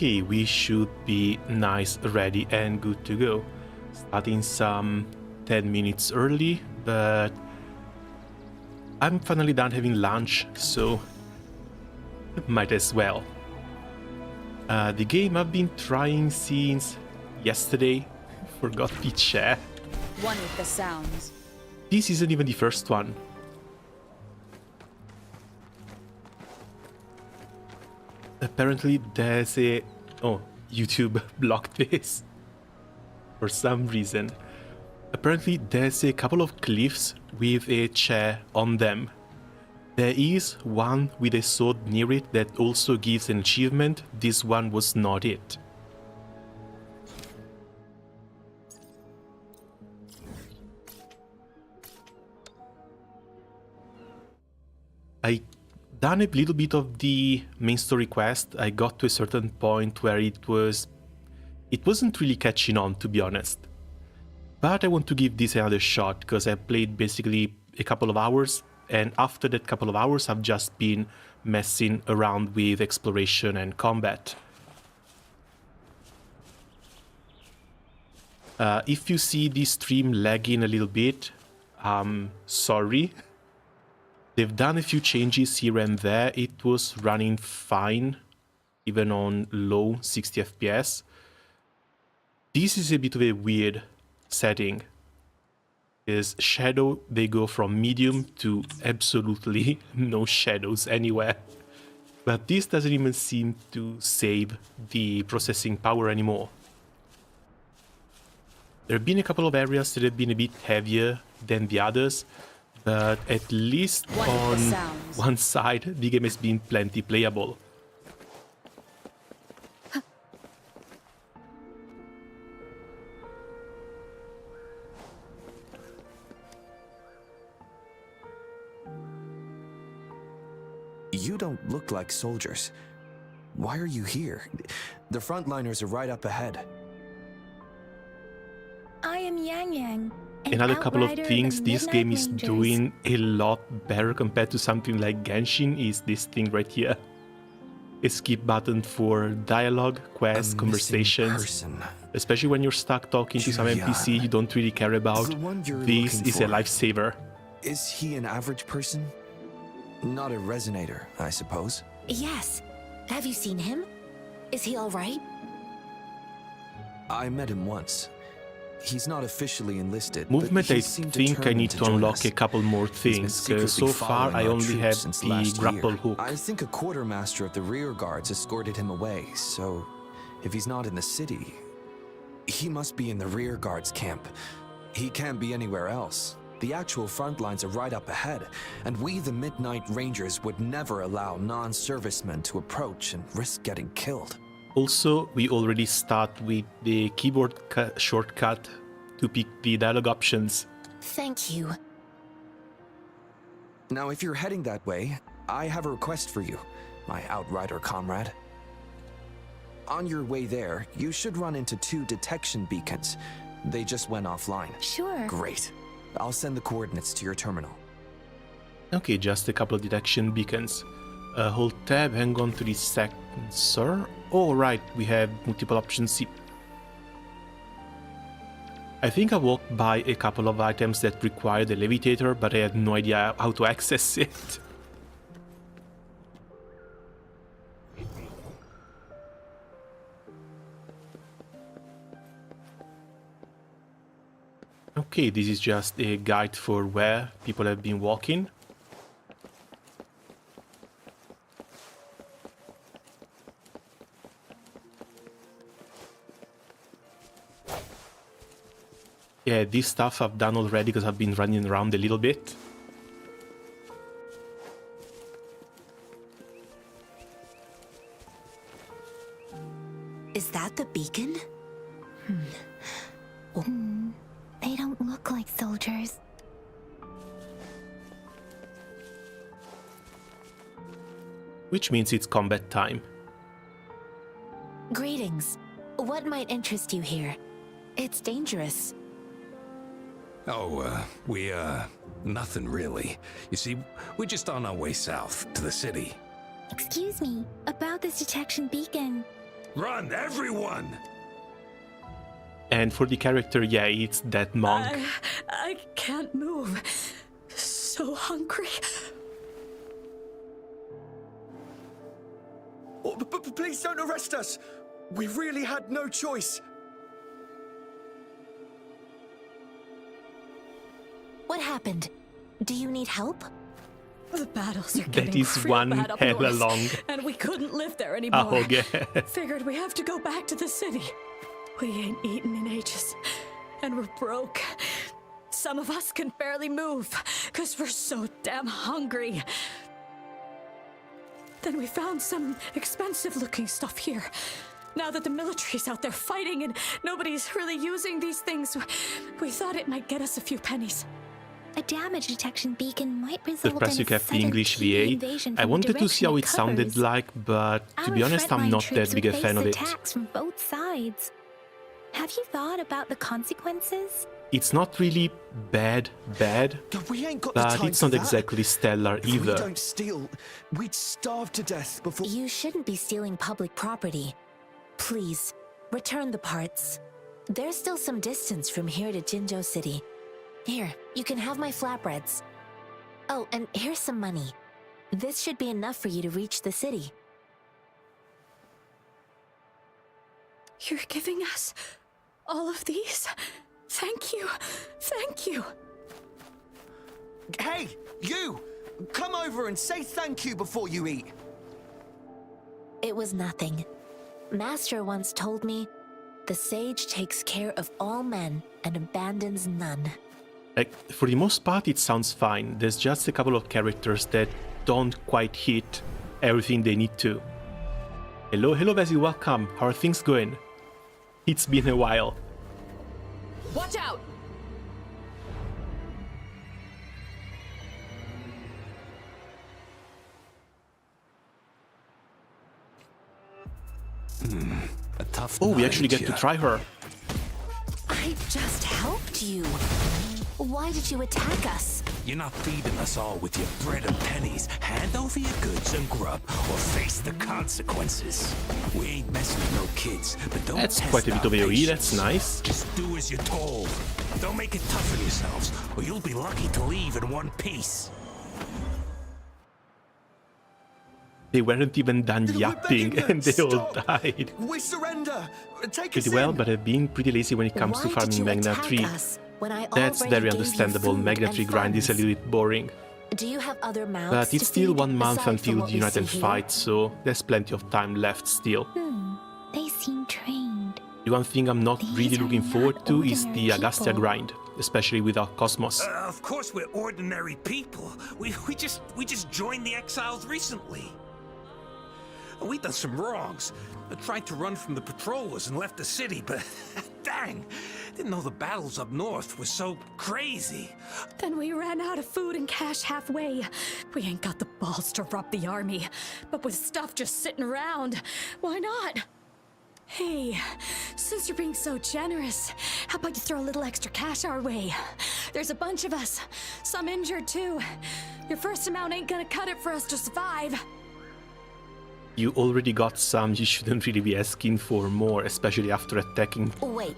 Okay, we should be nice, ready, and good to go. Starting some 10 minutes early, but I'm finally done having lunch, so might as well. The game I've been trying since yesterday, forgot the chat. One with the sounds. This isn't even the first one. Apparently there's a... Oh, YouTube blocked this for some reason. Apparently there's a couple of cliffs with a chair on them. There is one with a sword near it that also gives an achievement. This one was not it. I done a little bit of the main story quest. I got to a certain point where it wasn't really catching on, to be honest. But I want to give this another shot because I played basically a couple of hours, and after that couple of hours I've just been messing around with exploration and combat. If you see the stream lagging a little bit, sorry. They've done a few changes here and there. It was running fine, even on low 60 FPS. This is a bit of a weird setting. Is shadow, they go from medium to absolutely no shadows anywhere. But this doesn't even seem to save the processing power anymore. There have been a couple of areas that have been a bit heavier than the others, but at least on one side the game has been plenty playable. You don't look like soldiers. Why are you here? The frontliners are right up ahead. I am Yang Yang. Another couple of things this game is doing a lot better compared to something like Genshin is this thing right here. A skip button for dialogue, quests, conversations. Especially when you're stuck talking to some NPC you don't really care about. This is a lifesaver. Is he an average person? Not a resonator, I suppose. Yes. Have you seen him? Is he all right? I met him once. He's not officially enlisted. Movement, I think I need to unlock a couple more things, because so far I only have the grapple hook. I think a quartermaster of the rear guards escorted him away, so if he's not in the city, he must be in the rear guards camp. He can't be anywhere else. The actual front lines are right up ahead, and we, the Midnight Rangers, would never allow non-servicemen to approach and risk getting killed. Also, we already start with the keyboard shortcut to pick the dialogue options. Thank you. Now, if you're heading that way, I have a request for you, my outrider comrade. On your way there, you should run into 2 detection beacons. They just went offline. Sure. Great. I'll send the coordinates to your terminal. Okay, just a couple of detection beacons. Hold tab, hang on to the sensor. Oh, right, we have multiple options. I think I walked by a couple of items that require the levitator, but I had no idea how to access it. Okay, this is just a guide for where people have been walking. Yeah, this stuff I've done already because I've been running around a little bit. Is that the beacon? They don't look like soldiers. Which means it's combat time. Greetings. What might interest you here? It's dangerous. Oh, nothing really. You see, we're just on our way south to the city. Excuse me, about this detection beacon. Run, everyone! And for the character, yeah, it's that monk. I can't move. So hungry. Oh, please don't arrest us. We really had no choice. What happened? Do you need help? The battles are That getting is real one bad up hella north, long. and we couldn't live there anymore. Oh, yeah. Figured we have to go back to the city. We ain't eaten in ages, and we're broke. Some of us can barely move, because we're so damn hungry. Then we found some expensive-looking stuff here. Now that the military's out there fighting and nobody's really using these things, we thought it might get us a few pennies. A damage detection beacon might result Surprised in you a kept the sudden English TV VA. invasion I from the wanted to see direction how it it sounded covers. like, but to Our be honest, I'm frontline not troops that big a will fan face of it. attacks from both sides. Have you thought about the consequences? It's not really bad, We ain't got the but time it's for not that. exactly stellar If we either. don't steal, we'd starve to death before. You shouldn't be stealing public property. Please, return the parts. There's still some distance from here to Jinzhou City. Here, you can have my flatbreads. Oh, and here's some money. This should be enough for you to reach the city. You're giving us all of these? Thank you. Thank you. Hey, you! Come over and say thank you before you eat. It was nothing. Master once told me, the sage takes care of all men and abandons none. Like, for the most part, it sounds fine. There's just a couple of characters that don't quite hit everything they need to. Hello, Vesey, welcome. How are things going? It's been a while. Watch out! A tough Oh, we actually night, get to yeah. try her. I just helped you. Why did you attack us? You're not feeding us all with your bread and pennies. Hand over your goods and grub, or face the consequences. We ain't messing with no kids, but don't That's test quite a bit our of AoE, patience. that's nice. Just do as you're told. Don't make it tough on yourselves, or you'll be lucky to leave in one piece. They weren't even done We're yapping begging you, and they all stop. died. We surrender. Take Pretty us well, in. but I've been pretty lazy when it comes to Why did farming you Magna attack 3. us when I That's already very gave you understandable. food Magna and 3 grind is a funds? little bit boring. Do you have other mouths But to it's still feed 1 month aside from until what the we United see here? fight, so there's plenty of time left still. They seem trained. The one thing I'm not These really are looking not forward to is ordinary the Agastya people. grind, especially without Cosmos. Of course we're ordinary people. We just joined the Exiles recently. We done some wrongs. I tried to run from the patrollers and left the city, but dang, didn't know the battles up north were so crazy. Then we ran out of food and cash halfway. We ain't got the balls to rob the army, but with stuff just sitting around, why not? Hey, since you're being so generous, how about you throw a little extra cash our way? There's a bunch of us, some injured too. Your first amount ain't gonna cut it for us to survive. You already got some, you shouldn't really be asking for more, especially after attacking. Wait.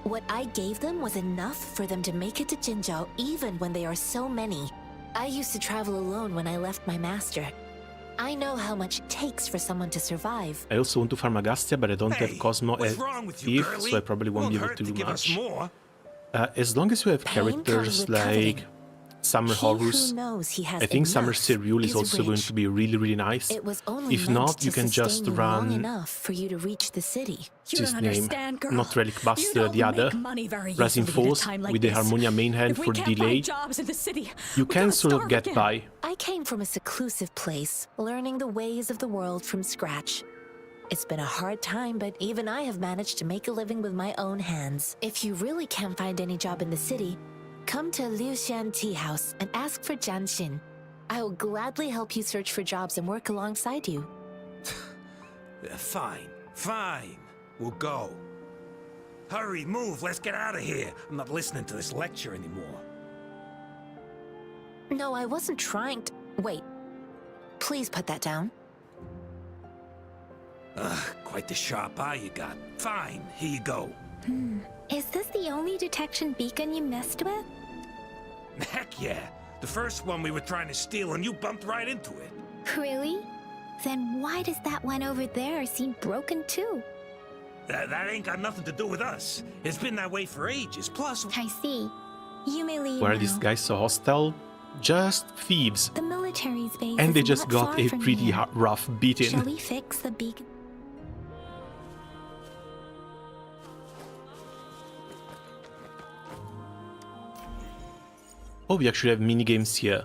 What I gave them was enough for them to make it to Jinzhou even when they are so many. I used to travel alone when I left my master. I know how much it takes for someone to survive. I also want to farm Agastya, but I don't Hey, have Cosmo what's as wrong with you, thief, girlie? so I probably won't be able hurt to do give us much. more. As long as you have Pain comes characters with like coveting. Summer He Horus, who knows he has I think Summer enough Serial is also going rich. to be really, really nice. It was only If meant not, to you can just sustain you long run enough for you to reach the city. You his don't name, understand, girl. not Relic You Buster, don't the other, make money very Rising easily at a Force time like with the this. Harmonia main hand If we for can't delay. find jobs in the city, You we can gotta sort of starve get again. by. I came from a seclusive place, learning the ways of the world from scratch. It's been a hard time, but even I have managed to make a living with my own hands. If you really can't find any job in the city, come to Liu Xian Tea House and ask for Jian Xin. I will gladly help you search for jobs and work alongside you. Fine. We'll go. Hurry, move, let's get out of here. I'm not listening to this lecture anymore. No, I wasn't trying to... Wait. Please put that down. Quite the sharp eye you got. Fine, here you go. Is this the only detection beacon you messed with? Heck yeah. The first one we were trying to steal and you bumped right into it. Really? Then why does that one over there seem broken too? That ain't got nothing to do with us. It's been that way for ages. Plus, I see. You may leave Why are now. these guys so hostile? Just thieves. The military's base And is they just not got far a from pretty here. rough beating. Shall we fix the beacon? Oh, we actually have minigames here.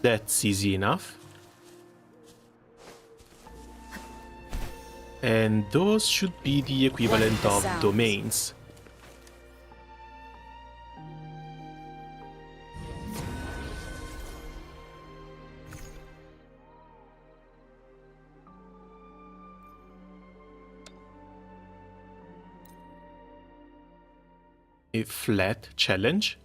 That's easy enough. And those should be the equivalent of domains. A flat challenge.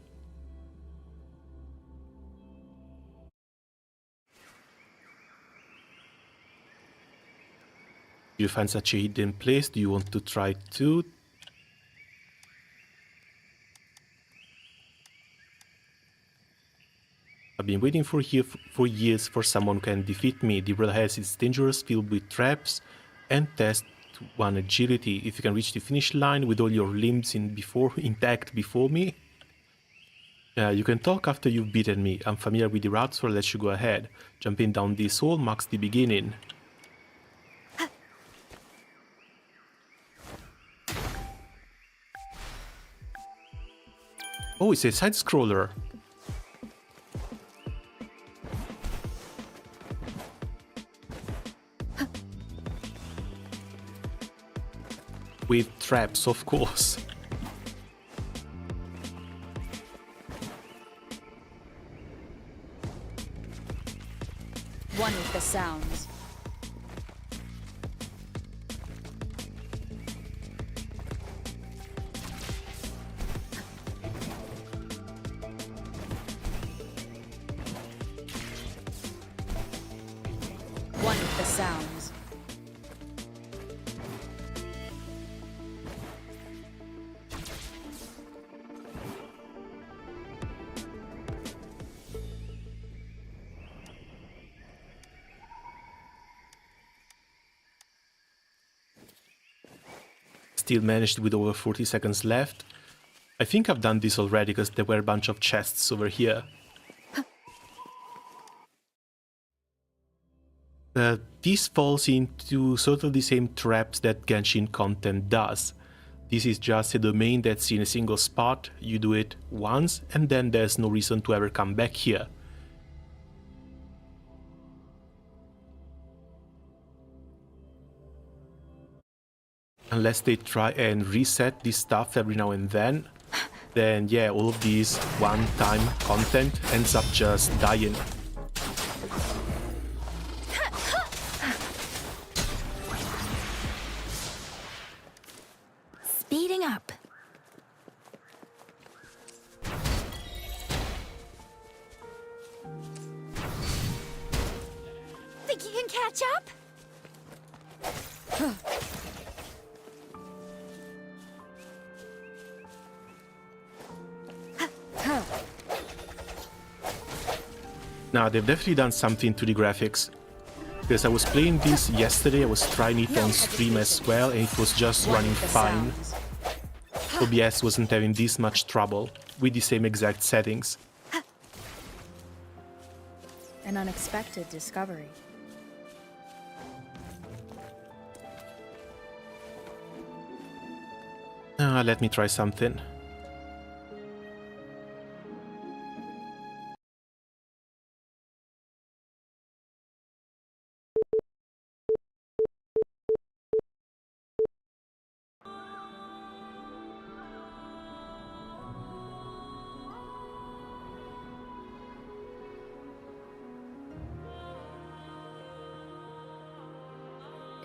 Do you find such a hidden place? Do you want to try too? I've been waiting for years for someone who can defeat me. The world has its dangerous, filled with traps, and test one agility. If you can reach the finish line with all your limbs intact before me, you can talk after you've beaten me. I'm familiar with the routes, so I'll let you go ahead. Jumping down this hole marks the beginning. Oh, it's a side-scroller. With traps, of course. One with the sounds. One with the sounds. Still managed with over 40 seconds left. I think I've done this already because there were a bunch of chests over here. This falls into sort of the same traps that Genshin content does. This is just a domain that's in a single spot, you do it once, and then there's no reason to ever come back here. Unless they try and reset this stuff every now and then yeah, all of these one-time content ends up just dying. Speeding up. Think you can catch up? Now, they've definitely done something to the graphics. Because I was playing this yesterday, I was trying it on stream as well, and it was just running fine. OBS wasn't having this much trouble with the same exact settings. An unexpected discovery. Let me try something.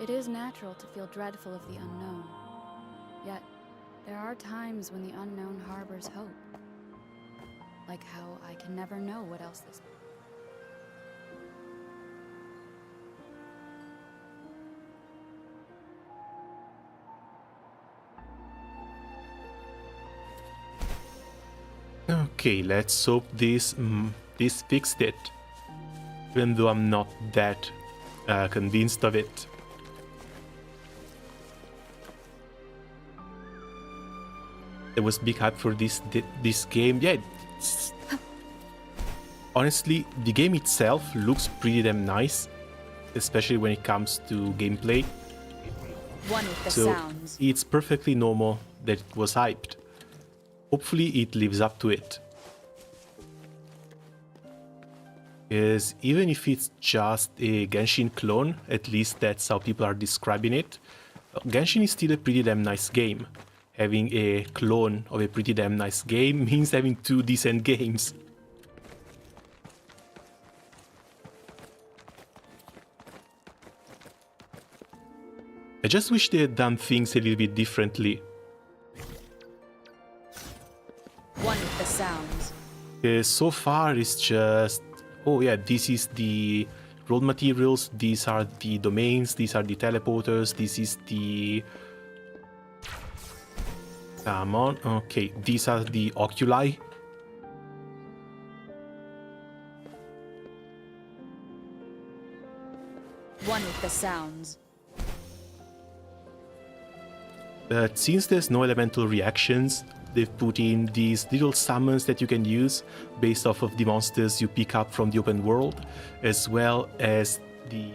It is natural to feel dreadful of the unknown. Yet, there are times when the unknown harbors hope. Like how I can never know what else this. Okay, let's hope this fixed it. Even though I'm not that convinced of it. There was big hype for this game. Yeah, honestly, the game itself looks pretty damn nice, especially when it comes to gameplay. One with the So sounds. it's perfectly normal that it was hyped. Hopefully it lives up to it. Because even if it's just a Genshin clone, at least that's how people are describing it, Genshin is still a pretty damn nice game. Having a clone of a pretty damn nice game means having two decent games. I just wish they had done things a little bit differently. One with the sounds. So far it's just, oh yeah, this is the raw materials, these are the domains, these are the teleporters, this is the... Come on, okay, these are the oculi. One with the sounds. But since there's no elemental reactions, they've put in these little summons that you can use based off of the monsters you pick up from the open world, as well as the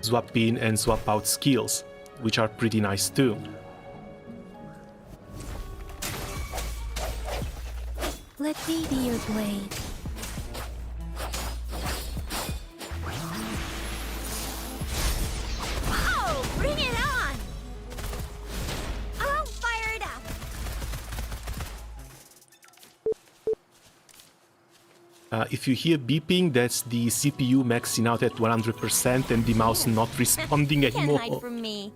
swap in and swap out skills, which are pretty nice too. Let me be your blade. Oh, bring it on! I'll fire it up. If you hear beeping, that's the CPU maxing out at 100% and the mouse not responding Can't hide anymore. from me.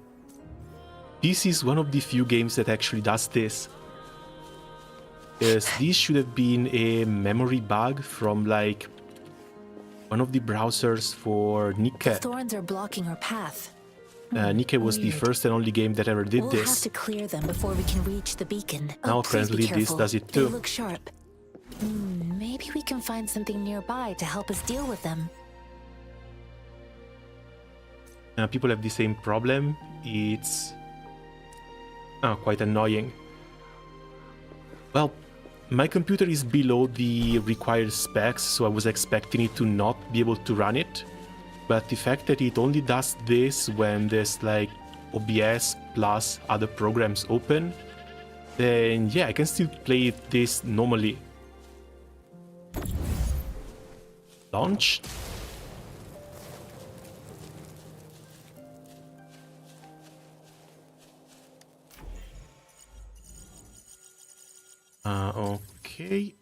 This is one of the few games that actually does this. Yes, this should have been a memory bug from like one of the browsers for Nikke. Thorns are blocking our path. Nikke was the Weird. first and only game that ever did We'll have this. to clear them before we can reach the beacon. Now Oh, please be apparently this careful. does it They too. look sharp. Maybe we can find something nearby to help us deal with them. People have the same problem. It's quite annoying. Well, my computer is below the required specs, so I was expecting it to not be able to run it. But the fact that it only does this when there's like OBS plus other programs open, then yeah, I can still play this normally. Launch. Okay.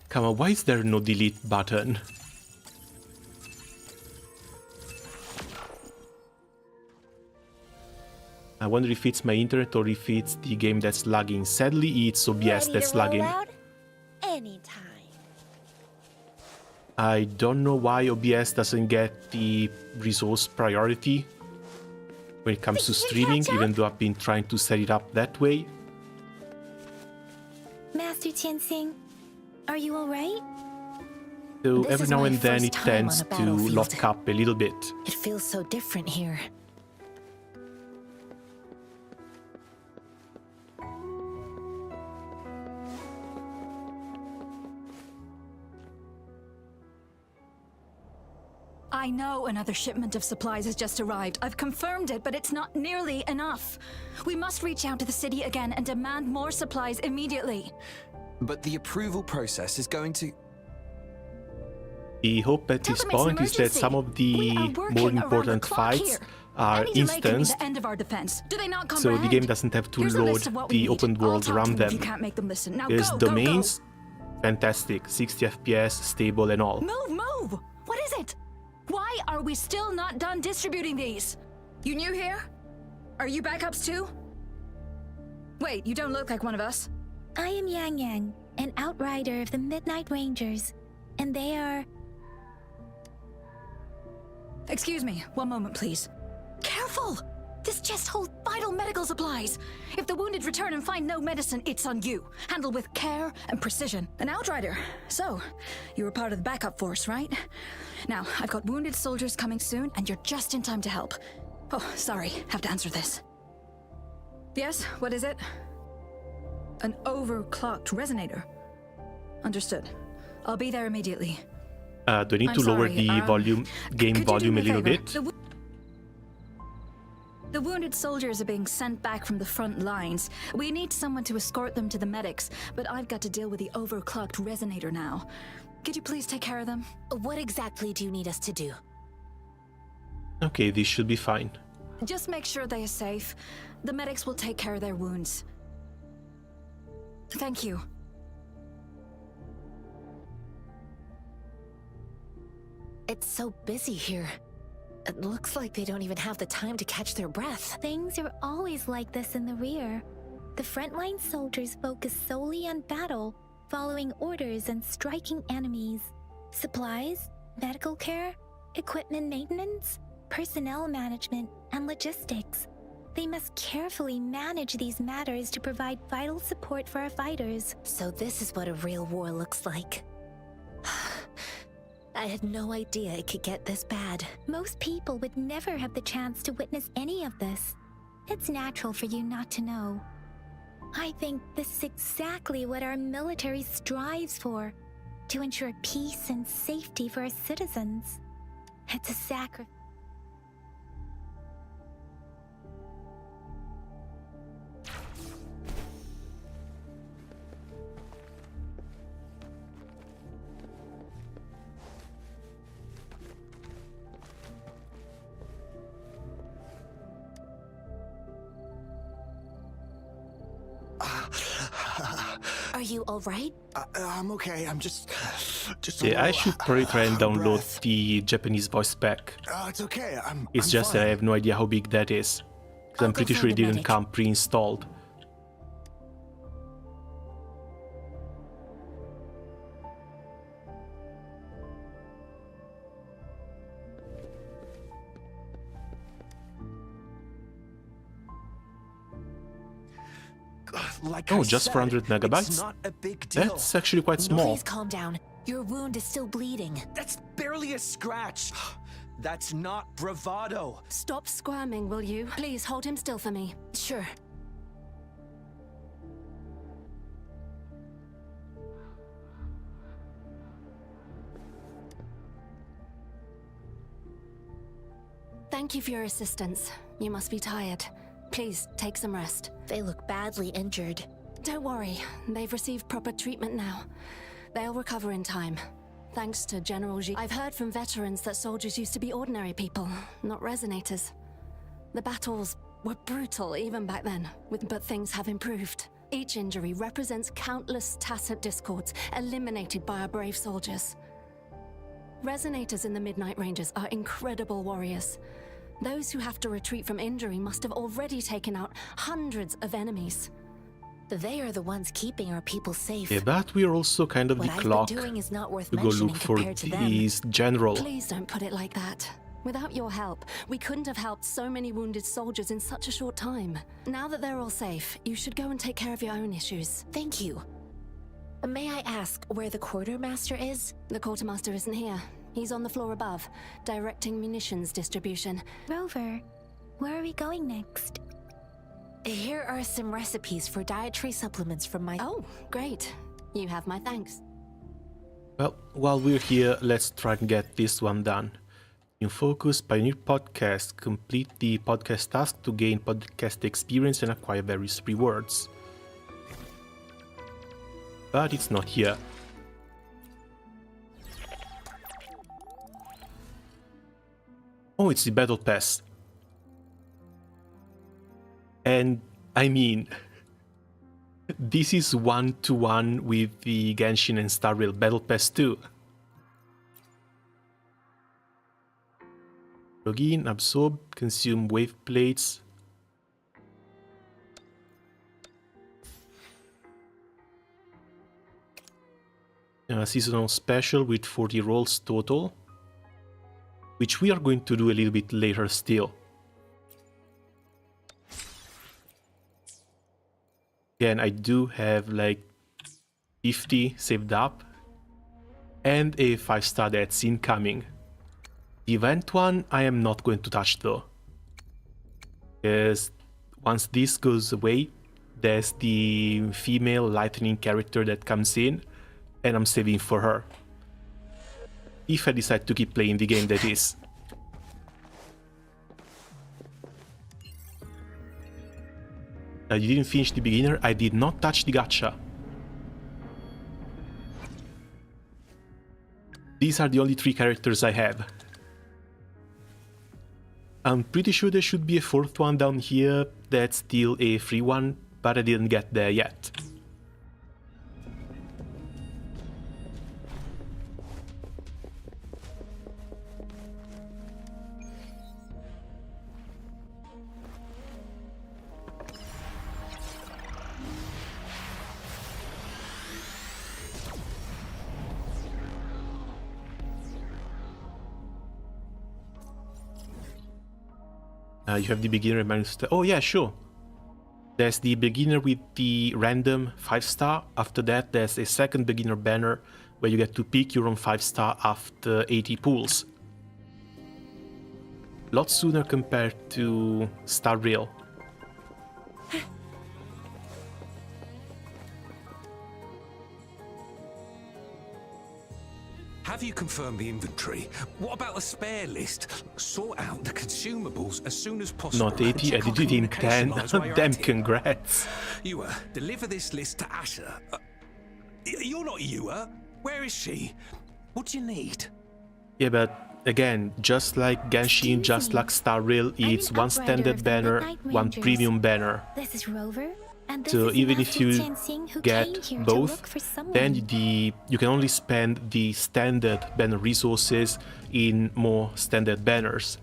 Come on, why is there no delete button? I wonder if it's my internet or if it's the game that's lagging. Sadly, it's OBS Ready that's to roll lagging. out? Anytime. I don't know why OBS doesn't get the resource priority when it comes to We can streaming, catch up. even though I've been trying to set it up that way. Master Tianxing, are you alright? So This every is now my and then first it time tends on a to battlefield. lock up a little bit. It feels so different here. I know another shipment of supplies has just arrived. I've confirmed it, but it's not nearly enough. We must reach out to the city again and demand more supplies immediately. But the approval process is going to... The hope at Tell this them it's an point is that emergency. some of the We are working more around the important clock fights here. are Any delay could be instanced, the end of our defense. Do they not so comprehend? the game doesn't have to Here's a load list of what we the need. open I'll world talk around to them. If them. you can't make them listen. Now There's go, domains, fantastic, 60 FPS, stable and all. Move, move! What is is it? Why are we still not done distributing these? You new here? Are you backups too? Wait, you don't look like one of us. I am Yang Yang, an outrider of the Midnight Rangers, and they are... Excuse me, one moment please. Careful! This chest holds vital medical supplies. If the wounded return and find no medicine, it's on you. Handle with care and precision. An outrider. So, you were part of the backup force, right? Now, I've got wounded soldiers coming soon, and you're just in time to help. Oh, sorry, have to answer this. Yes, what is it? An overclocked resonator. Understood. I'll be there immediately. Do I need I'm to lower sorry, the volume, game could you do volume me a little favor? bit? The wounded soldiers are being sent back from the front lines. We need someone to escort them to the medics, but I've got to deal with the overclocked resonator now. Could you please take care of them? What exactly do you need us to do? Okay, this should be fine. Just make sure they are safe. The medics will take care of their wounds. Thank you. It's so busy here. It looks like they don't even have the time to catch their breath. Things are always like this in the rear. The frontline soldiers focus solely on battle, following orders and striking enemies. Supplies, medical care, equipment maintenance, personnel management, and logistics. They must carefully manage these matters to provide vital support for our fighters. So this is what a real war looks like. I had no idea it could get this bad. Most people would never have the chance to witness any of this. It's natural for you not to know. I think this is exactly what our military strives for, to ensure peace and safety for our citizens. It's a sacrifice. Are you alright? I'm okay. I'm just a Yeah, I little, should probably try and out of download breath. the Japanese voice pack. It's okay. It's I'm just that I fine. have no idea how big that is. Because I'm I'll go pretty sure find it the didn't medic. come pre-installed. Like Oh, I just said, 400 megabytes? It's not a big deal. That's actually quite small. Please calm down. Your wound is still bleeding. That's barely a scratch. That's not bravado. Stop squirming, will you? Please hold him still for me. Sure. Thank you for your assistance. You must be tired. Please take some rest. They look badly injured. Don't worry, they've received proper treatment now. They'll recover in time. Thanks to General G. I've heard from veterans that soldiers used to be ordinary people, not resonators. The battles were brutal even back then, but things have improved. Each injury represents countless tacit discords eliminated by our brave soldiers. Resonators in the Midnight Rangers are incredible warriors. Those who have to retreat from injury must have already taken out hundreds of enemies. They are the ones keeping our people safe. Yeah, but we're also kind of What the I've clock been doing is not worth to go mentioning look for compared to them. these general. Please don't put it like that. Without your help, we couldn't have helped so many wounded soldiers in such a short time. Now that they're all safe, you should go and take care of your own issues. Thank you. May I ask where the quartermaster is? The quartermaster isn't here. He's on the floor above, directing munitions distribution. Rover, where are we going next? Here are some recipes for dietary supplements from my... Oh, great. You have my thanks. Well, while we're here, let's try and get this one done. In Focus, Pioneer Podcast, complete the podcast task to gain podcast experience and acquire various rewards. But it's not here. Oh, it's the Battle Pass. And, I mean, this is one-to-one with the Genshin and Star Rail Battle Pass too. Login, absorb, consume wave plates. Seasonal special with 40 rolls total, which we are going to do a little bit later still. Again, I do have like 50 saved up and a 5-star that's incoming. The event one I am not going to touch though, because once this goes away, there's the female lightning character that comes in, and I'm saving for her. If I decide to keep playing the game, that is. You didn't finish the beginner. I did not touch the gacha. These are the only 3 characters I have. I'm pretty sure there should be a 4th one down here that's still a free one, but I didn't get there yet. You have the beginner minus. Oh yeah, sure. There's the beginner with the random 5-star. After that, there's a second beginner banner where you get to pick your own 5-star after 80 pulls. A lot sooner compared to Star Rail. Have you confirmed the inventory? What about the spare list? Sort out the consumables as soon as possible. Not 80, I did it in 10. Damn, congrats. Yua, deliver this list to Asher. You're not Yua. Where is she? What do you need? Yeah, but again, just like Genshin, just like Star Rail, it's one standard banner, one premium banner. This is Rover. So even if you get both, then you can only spend the standard banner resources in more standard banners.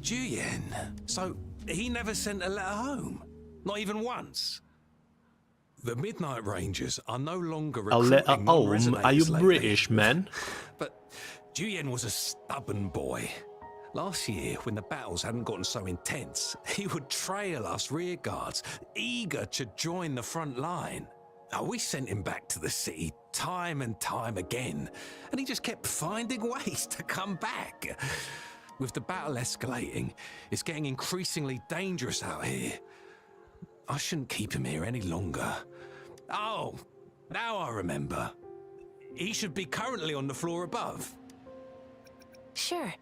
Juyen. So he never sent a letter home? Not even once? The Midnight Rangers are no longer recruiting A letter home? Are you lately. British, man? But Juyen was a stubborn boy. Last year, when the battles hadn't gotten so intense, he would trail us rearguards, eager to join the front line. We sent him back to the city time and time again, and he just kept finding ways to come back. With the battle escalating, it's getting increasingly dangerous out here. I shouldn't keep him here any longer. Oh, now I remember. He should be currently on the floor above. Sure.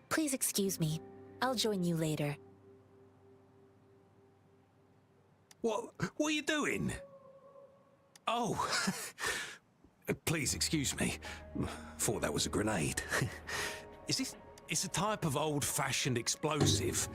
Please excuse me. I'll join you later. What are you doing? Oh, please excuse me. Thought that was a grenade. It's a type of old-fashioned explosive.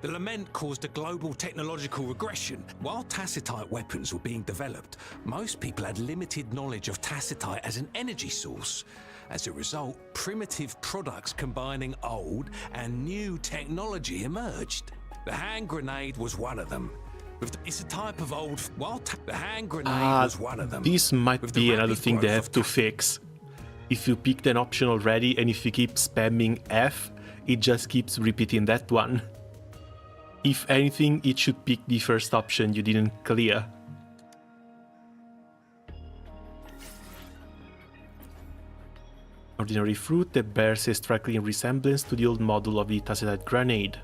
The lament caused a global technological regression. While tacitite weapons were being developed, most people had limited knowledge of tacitite as an energy source. As a result, primitive products combining old and new technology emerged. The hand grenade was one of them. It's a type of old... the hand grenade was one of them. This might be another thing they have to fix. If you picked an option already and if you keep spamming F, it just keeps repeating that one. If anything, it should pick the first option you didn't clear. Ordinary fruit that bears a striking resemblance to the old model of the tacitite grenade.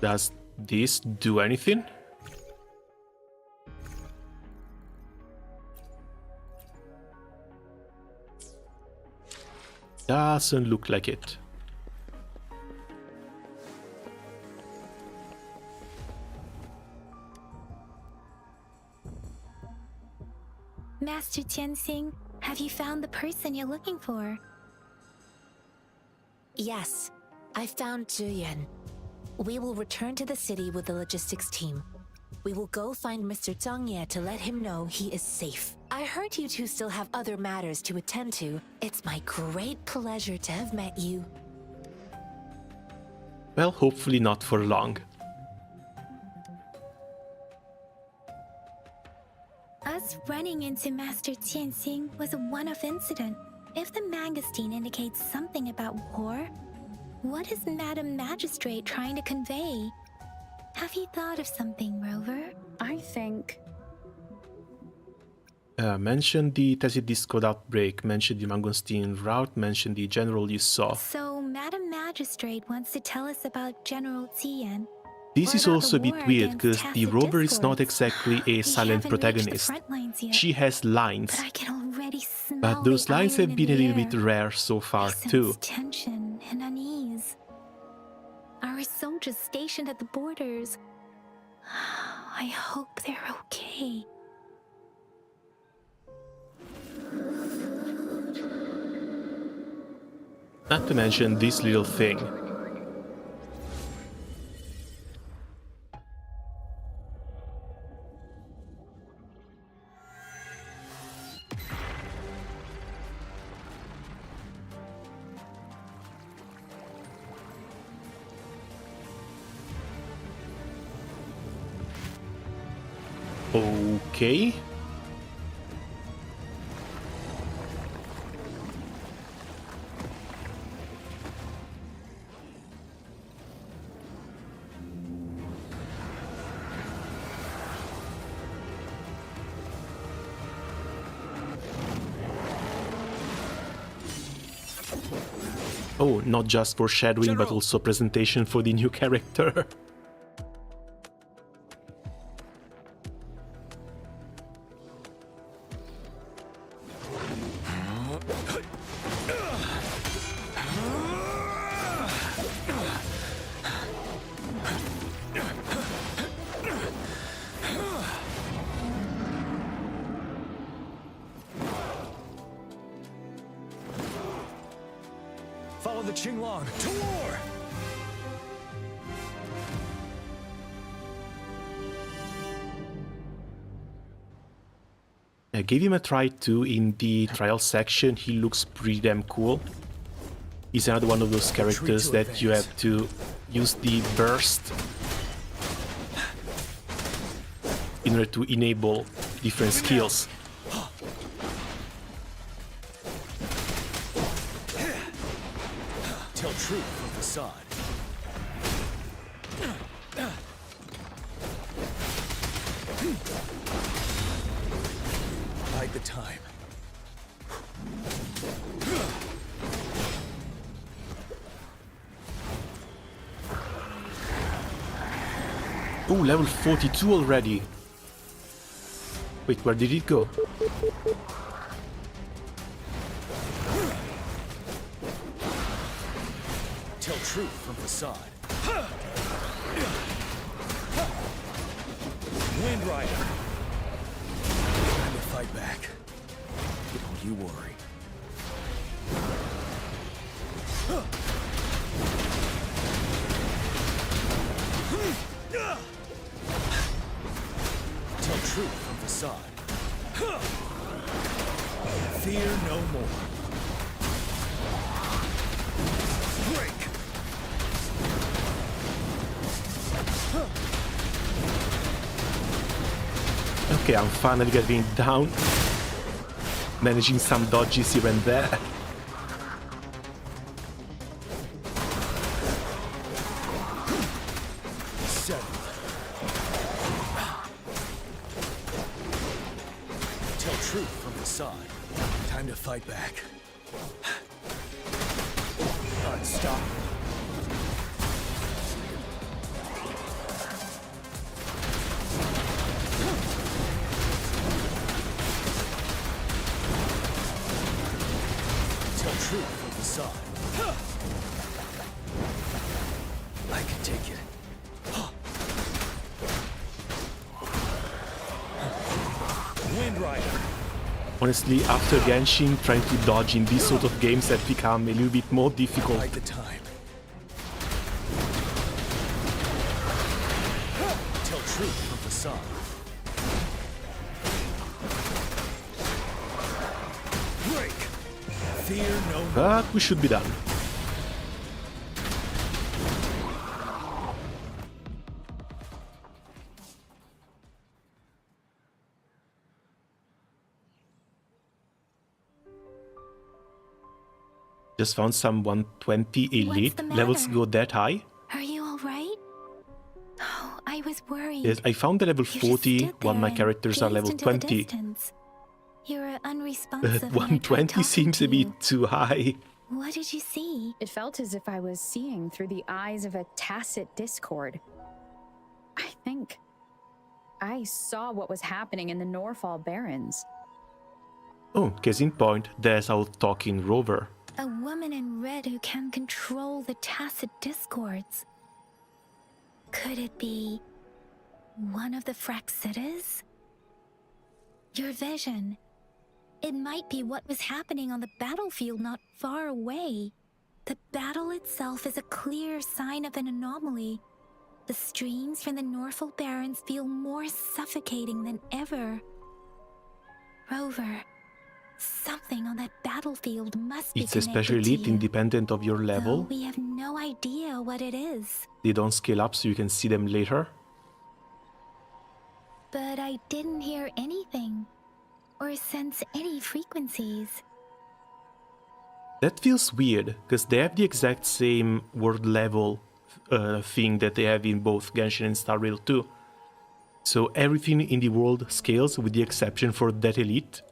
Does this do anything? Doesn't look like it. Master Tianxing, have you found the person you're looking for? Yes, I found Juyen. We will return to the city with the logistics team. We will go find Mr. Zhang Ye to let him know he is safe. I heard you two still have other matters to attend to. It's my great pleasure to have met you. Well, hopefully not for long. Us running into Master Tianxing was a one-off incident. If the Mangosteen indicates something about war, what is Madam Magistrate trying to convey? Have you thought of something, Rover? I think... Mention the Tacit Discord outbreak, mention the Mangosteen route, mention the general you saw. So, Madam Magistrate wants to tell us about General Tian. This What is about also a the bit war weird against because the Tacit rover is not Discords? exactly a We silent haven't reached the protagonist. front lines yet, She has lines, but I can already smell but those the lines iron have in been a the little bit air. rare so I far sense too. tension and unease. Our soldiers stationed at the borders. I hope they're okay. Not to mention this little thing. Okay. Oh, not just foreshadowing, but General. also presentation for the new character. Follow the Qinglong to war! I gave him a try too in the trial section. He looks pretty damn cool. He's another one of those characters that you have to use the burst in order to enable different skills. Tell truth from facade. Bide the time. Oh, level 42 already. Wait, where did it go? Tell truth from facade. Wind Rider. Time to fight back. Don't you worry. Tell truth from facade. Fear no more. Break. Okay, I'm finally getting down. Managing some dodges here and there. Settled. Tell truth from facade. Time to fight back. Unstoppable. Tell truth from facade. I can take it. Wind Rider. Honestly, after Genshin, trying to dodge in these sort of games have become a little bit more difficult. Bide the time. truth from facade. Break! Fear no more. But we should be done. Just found some 120 elite. the Levels matter? go that high. Are you alright? Oh, I was worried. Yes, I found the level You just 40 stood while there my and characters are gazed level into the 20. distance. You're But unresponsive. when I tried 120 talking seems to a bit you. too high. What did you see? It felt as if I was seeing through the eyes of a tacit discord. I think I saw what was happening in the Norfall Barrens. Oh, case in point, there's our talking rover. A woman in red who can control the tacit discords. Could it be one of the Fraxitas? Your vision. It might be what was happening on the battlefield not far away. The battle itself is a clear sign of an anomaly. The streams from the Norfall Barrens feel more suffocating than ever. Rover, something on that battlefield must be It's a connected special to elite you. independent of your Though level. we have no idea what it is. They don't scale up so you can see them later. But I didn't hear anything or sense any frequencies. That feels weird, because they have the exact same world level thing that they have in both Genshin and Star Rail 2. So everything in the world scales with the exception for that elite.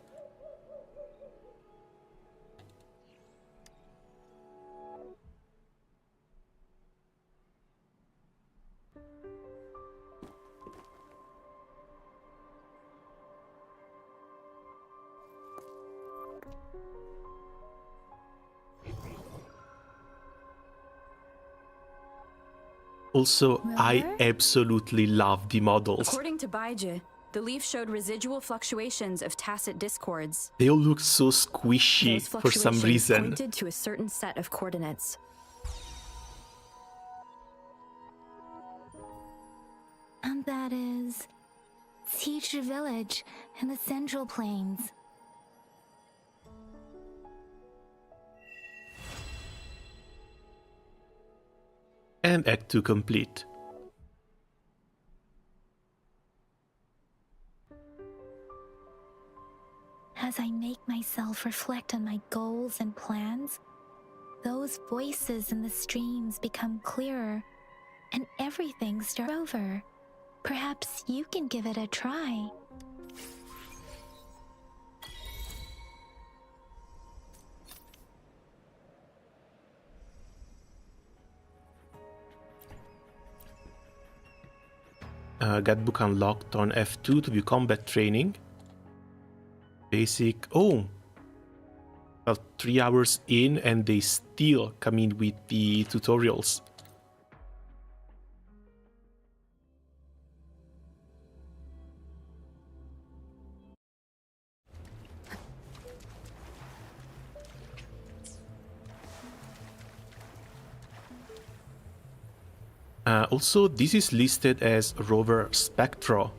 Also, I Rover? absolutely love the models. According to Baiji, the leaf showed residual fluctuations of tacit discords. They all look so squishy Those for some fluctuations reason. pointed to a certain set of coordinates. And that is Teacher Village in the Central Plains. And Act 2 complete. As I make myself reflect on my goals and plans, those voices in the streams become clearer, and everything starts over. Perhaps you can give it a try. Guidebook unlocked on F2 to view combat training. Basic. Oh! About 3 hours in and they still come in with the tutorials. Also, this is listed as Rover Spectro.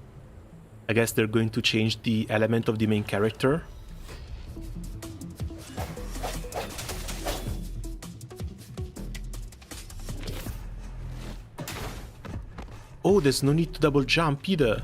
I guess they're going to change the element of the main character. Oh, there's no need to double jump either.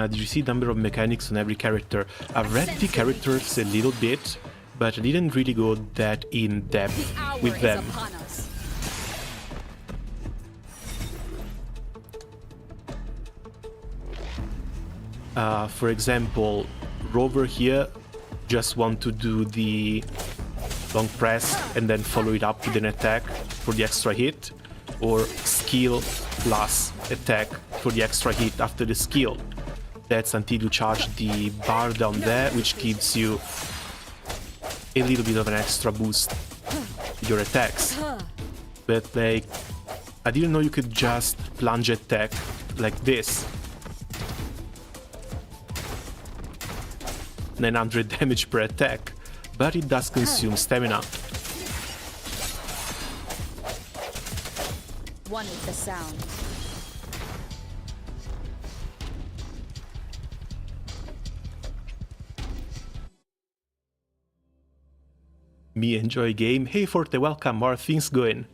Did you see the number of mechanics on every character? I've read the characters a little bit, but I didn't really go that in depth with them. For example, Rover here just want to do the long press and then follow it up with an attack for the extra hit, or skill plus attack for the extra hit after the skill. That's until you charge the bar down there, which gives you a little bit of an extra boost with your attacks. But like, I didn't know you could just plunge attack like this. 900 damage per attack, but it does consume stamina. One with the sound. Me enjoy game. Hey Forte, welcome. How are things going?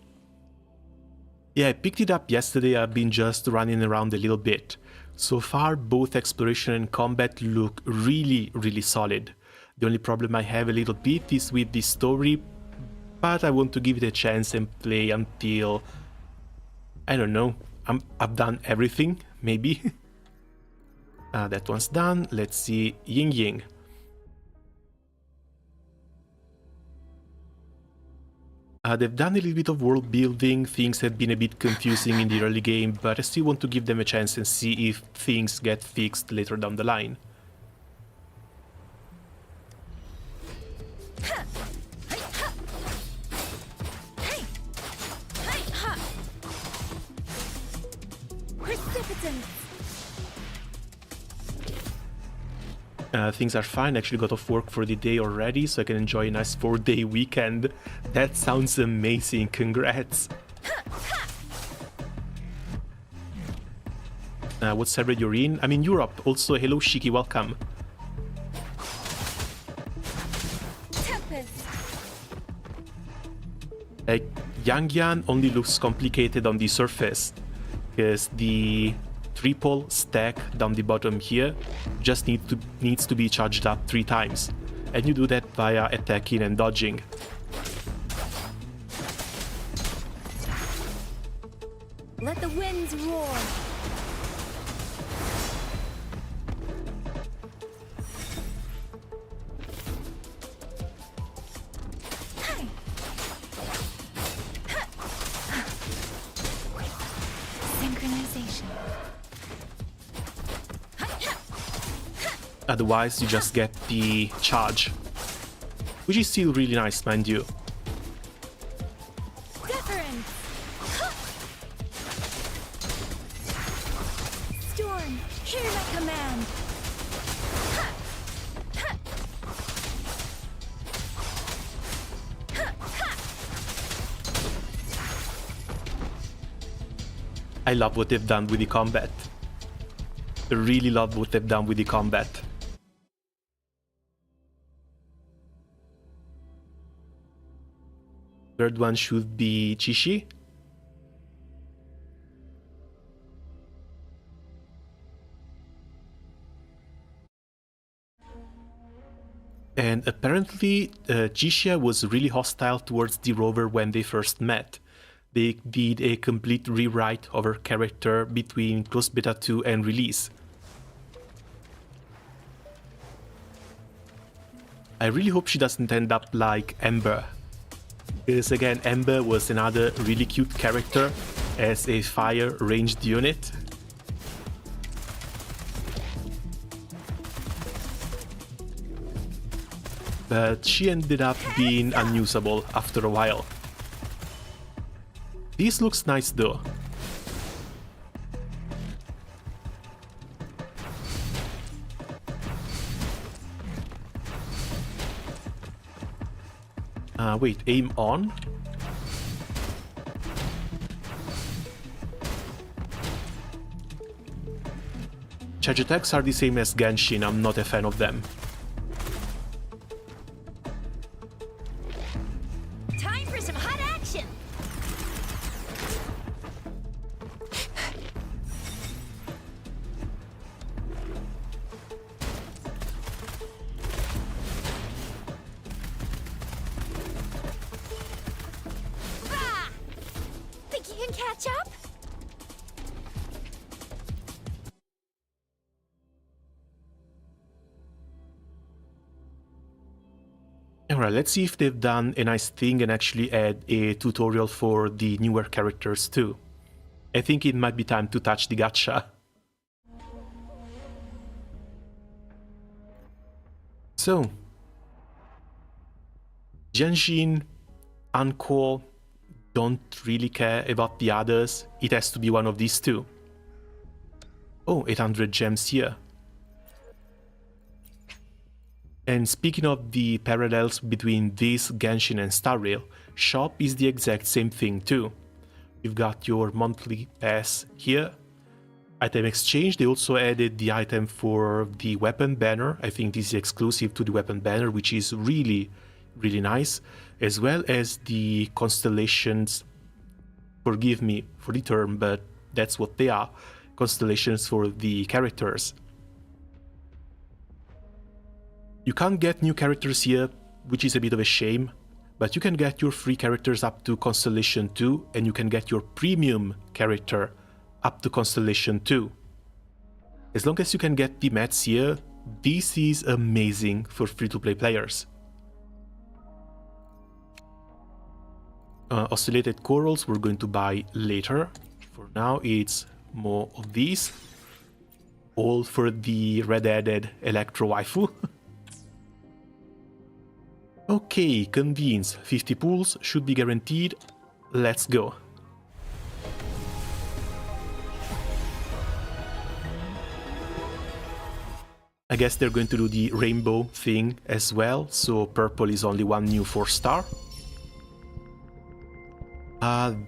Yeah, I picked it up yesterday. I've been just running around a little bit. So far, both exploration and combat look really solid. The only problem I have a little bit is with the story, but I want to give it a chance and play until, I don't know, I've done everything, maybe. That one's done. Let's see, Ying Ying. They've done a little bit of world building. Things have been a bit confusing in the early game, but I still want to give them a chance and see if things get fixed later down the line. Things are fine. I actually got off work for the day already, so I can enjoy a nice 4-day weekend. That sounds amazing. Congrats. What server you're in? I'm in Europe. Also, hello Shiki, welcome. Yangyan only looks complicated on the surface, because the triple stack down the bottom here just needs to be charged up 3 times, and you do that via attacking and dodging. Let the winds roar. Synchronization. Otherwise, you just get the charge, which is still really nice, mind you. Deference. Storm, hear my command. I love what they've done with the combat. I really love what they've done with the combat. Third one should be Chishi. And apparently Jishia was really hostile towards the rover when they first met. They did a complete rewrite of her character between Closed Beta 2 and release. I really hope she doesn't end up like Ember. Because again, Ember was another really cute character as a fire ranged unit. But she ended up being unusable after a while. This looks nice though. Wait, aim on? Charge attacks are the same as Genshin, I'm not a fan of them. Time for some hot action. Think you can catch up? Alright, let's see if they've done a nice thing and actually add a tutorial for the newer characters too. I think it might be time to touch the gacha. So, Genshin, Anko, don't really care about the others. It has to be one of these two. Oh, 800 gems here. And speaking of the parallels between this, Genshin and Star Rail, shop is the exact same thing too. You've got your monthly pass here. Item exchange, they also added the item for the weapon banner. I think this is exclusive to the weapon banner, which is really, really nice. As well as the constellations, forgive me for the term, but that's what they are. Constellations for the characters. You can't get new characters here, which is a bit of a shame, but you can get your free characters up to Constellation 2, and you can get your premium character up to Constellation 2. As long as you can get the mats here, this is amazing for free-to-play players. Oscillated corals we're going to buy later. For now it's more of these. All for the red-headed Electro waifu. Okay, convenience. 50 pools should be guaranteed. Let's go. I guess they're going to do the rainbow thing as well, so purple is only one new 4-star.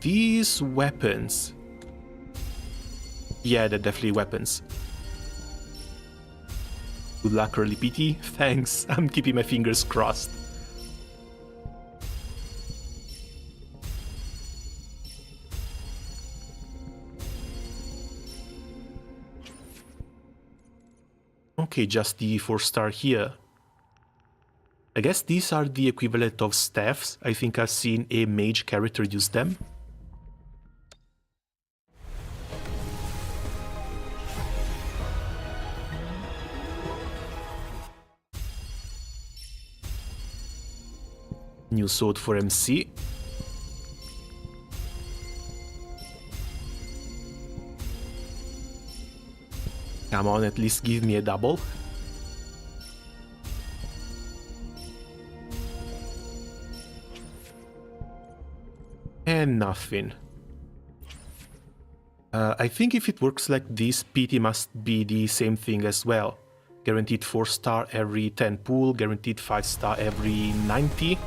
These weapons... Yeah, they're definitely weapons. Good luck, early PT. Thanks, I'm keeping my fingers crossed. Okay, just the 4-star here. I guess these are the equivalent of staffs. I think I've seen a mage character use them. New sword for MC. Come on, at least give me a double. And nothing. I think if it works like this, PT must be the same thing as well. Guaranteed 4-star every 10 pool, guaranteed 5-star every 90.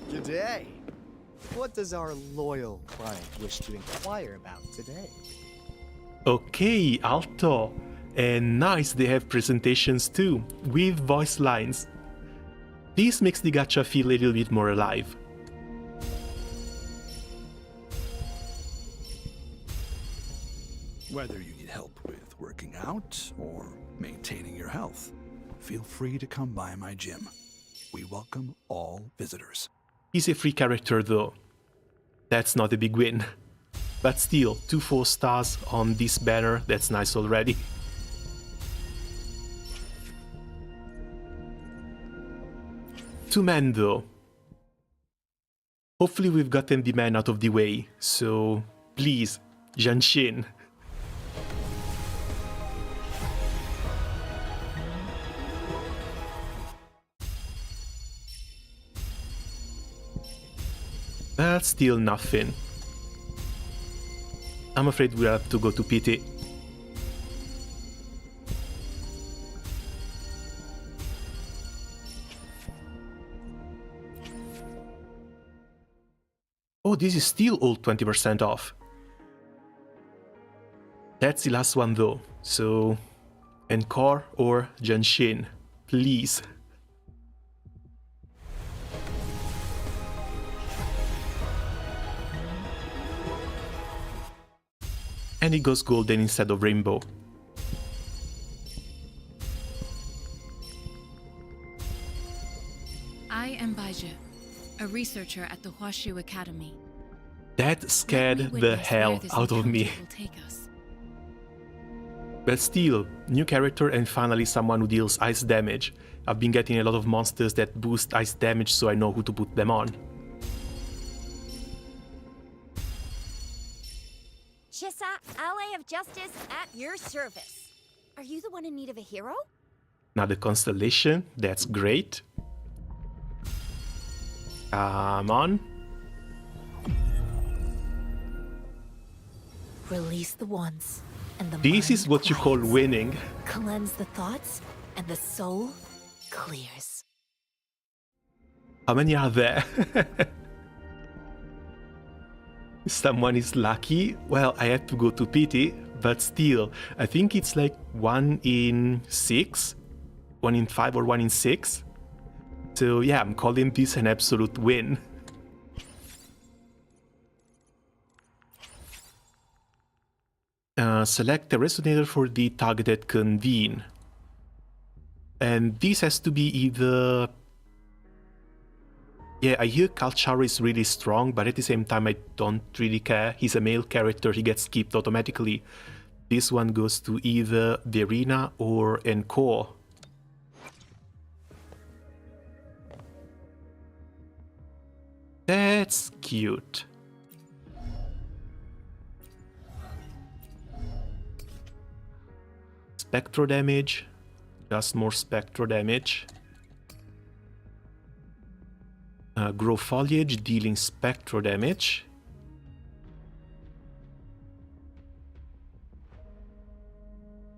G'day. What does our loyal client wish to inquire about today? Okay, Alto. And nice, they have presentations too, with voice lines. This makes the gacha feel a little bit more alive. Whether you need help with working out or maintaining your health, feel free to come by my gym. We welcome all visitors. He's a free character though. That's not a big win. But still, 2 4-stars on this banner, that's nice already. Two men though. Hopefully we've gotten the man out of the way, so please, Janshin. But still nothing. I'm afraid we'll have to go to PT. Oh, this is still all 20% off. That's the last one though, so... Encore or Janshin, please. And it goes golden instead of rainbow. I am Baiju, a researcher at the Huashu Academy. That scared the hell out of me. But still, new character and finally someone who deals ice damage. I've been getting a lot of monsters that boost ice damage, so I know who to put them on. Chissa, Ally of Justice, at your service. Are you the one in need of a hero? Another constellation, that's great. Come on. Release the ones. and the This is mind what you call quiets. winning. Cleanse the thoughts, and the soul clears. How many are there? Someone is lucky. Well, I had to go to pity, but still, I think it's like 1 in 6, 1 in 5 or 1 in 6. So yeah, I'm calling this an absolute win. Select a resonator for the targeted convene. And this has to be either... Yeah, I hear Kalcharo is really strong, but at the same time I don't really care. He's a male character, he gets skipped automatically. This one goes to either Verena or Encore. That's cute. Spectro damage. Just more spectro damage. Grow foliage, dealing spectro damage.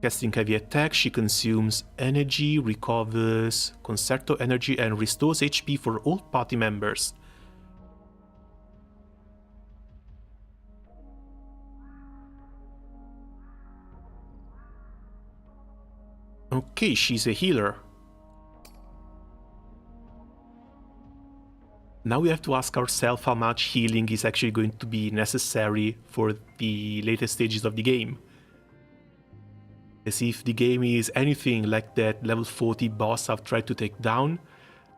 Casting heavy attack, she consumes energy, recovers concerto energy, and restores HP for all party members. Okay, she's a healer. Now we have to ask ourselves how much healing is actually going to be necessary for the later stages of the game. As if the game is anything like that level 40 boss I've tried to take down,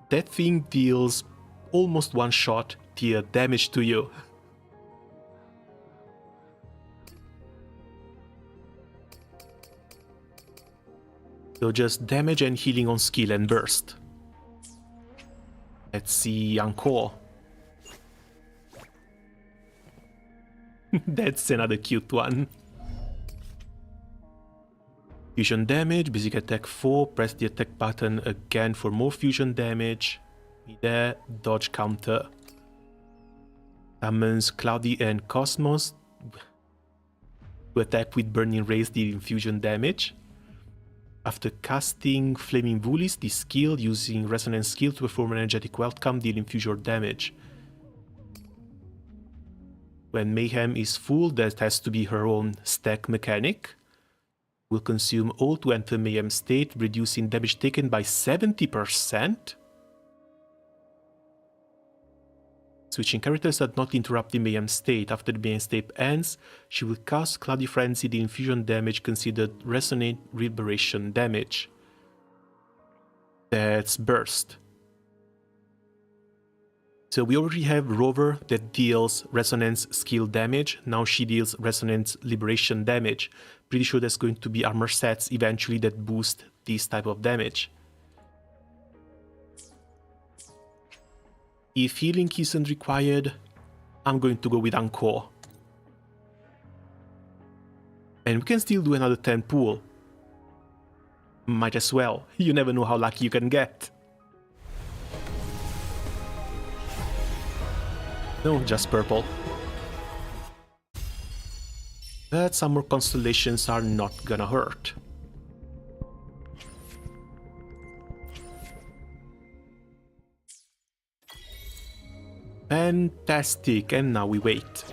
that thing deals almost one shot tier damage to you. So just damage and healing on skill and burst. Let's see Encore. That's another cute one. Fusion damage, basic attack 4, press the attack button again for more fusion damage. There, dodge counter. Summons Cloudy and Cosmos to attack with Burning Rays dealing fusion damage. After casting Flaming Woolies, the skill using Resonance skill to perform an energetic welcome dealing fusion damage. When Mayhem is full, that has to be her own stack mechanic. Will consume all to enter Mayhem state, reducing damage taken by 70%. Switching characters does not interrupt the Mayhem state. After the Mayhem state ends, she will cast Cloudy Frenzy, the infusion damage considered Resonate Liberation damage. That's Burst. So we already have Rover that deals Resonance skill damage. Now she deals Resonance Liberation damage. Pretty sure there's going to be armor sets eventually that boost this type of damage. If healing isn't required, I'm going to go with Encore. And we can still do another 10 pool. Might as well. You never know how lucky you can get. No, just purple. But some more constellations are not gonna hurt. Fantastic, and now we wait.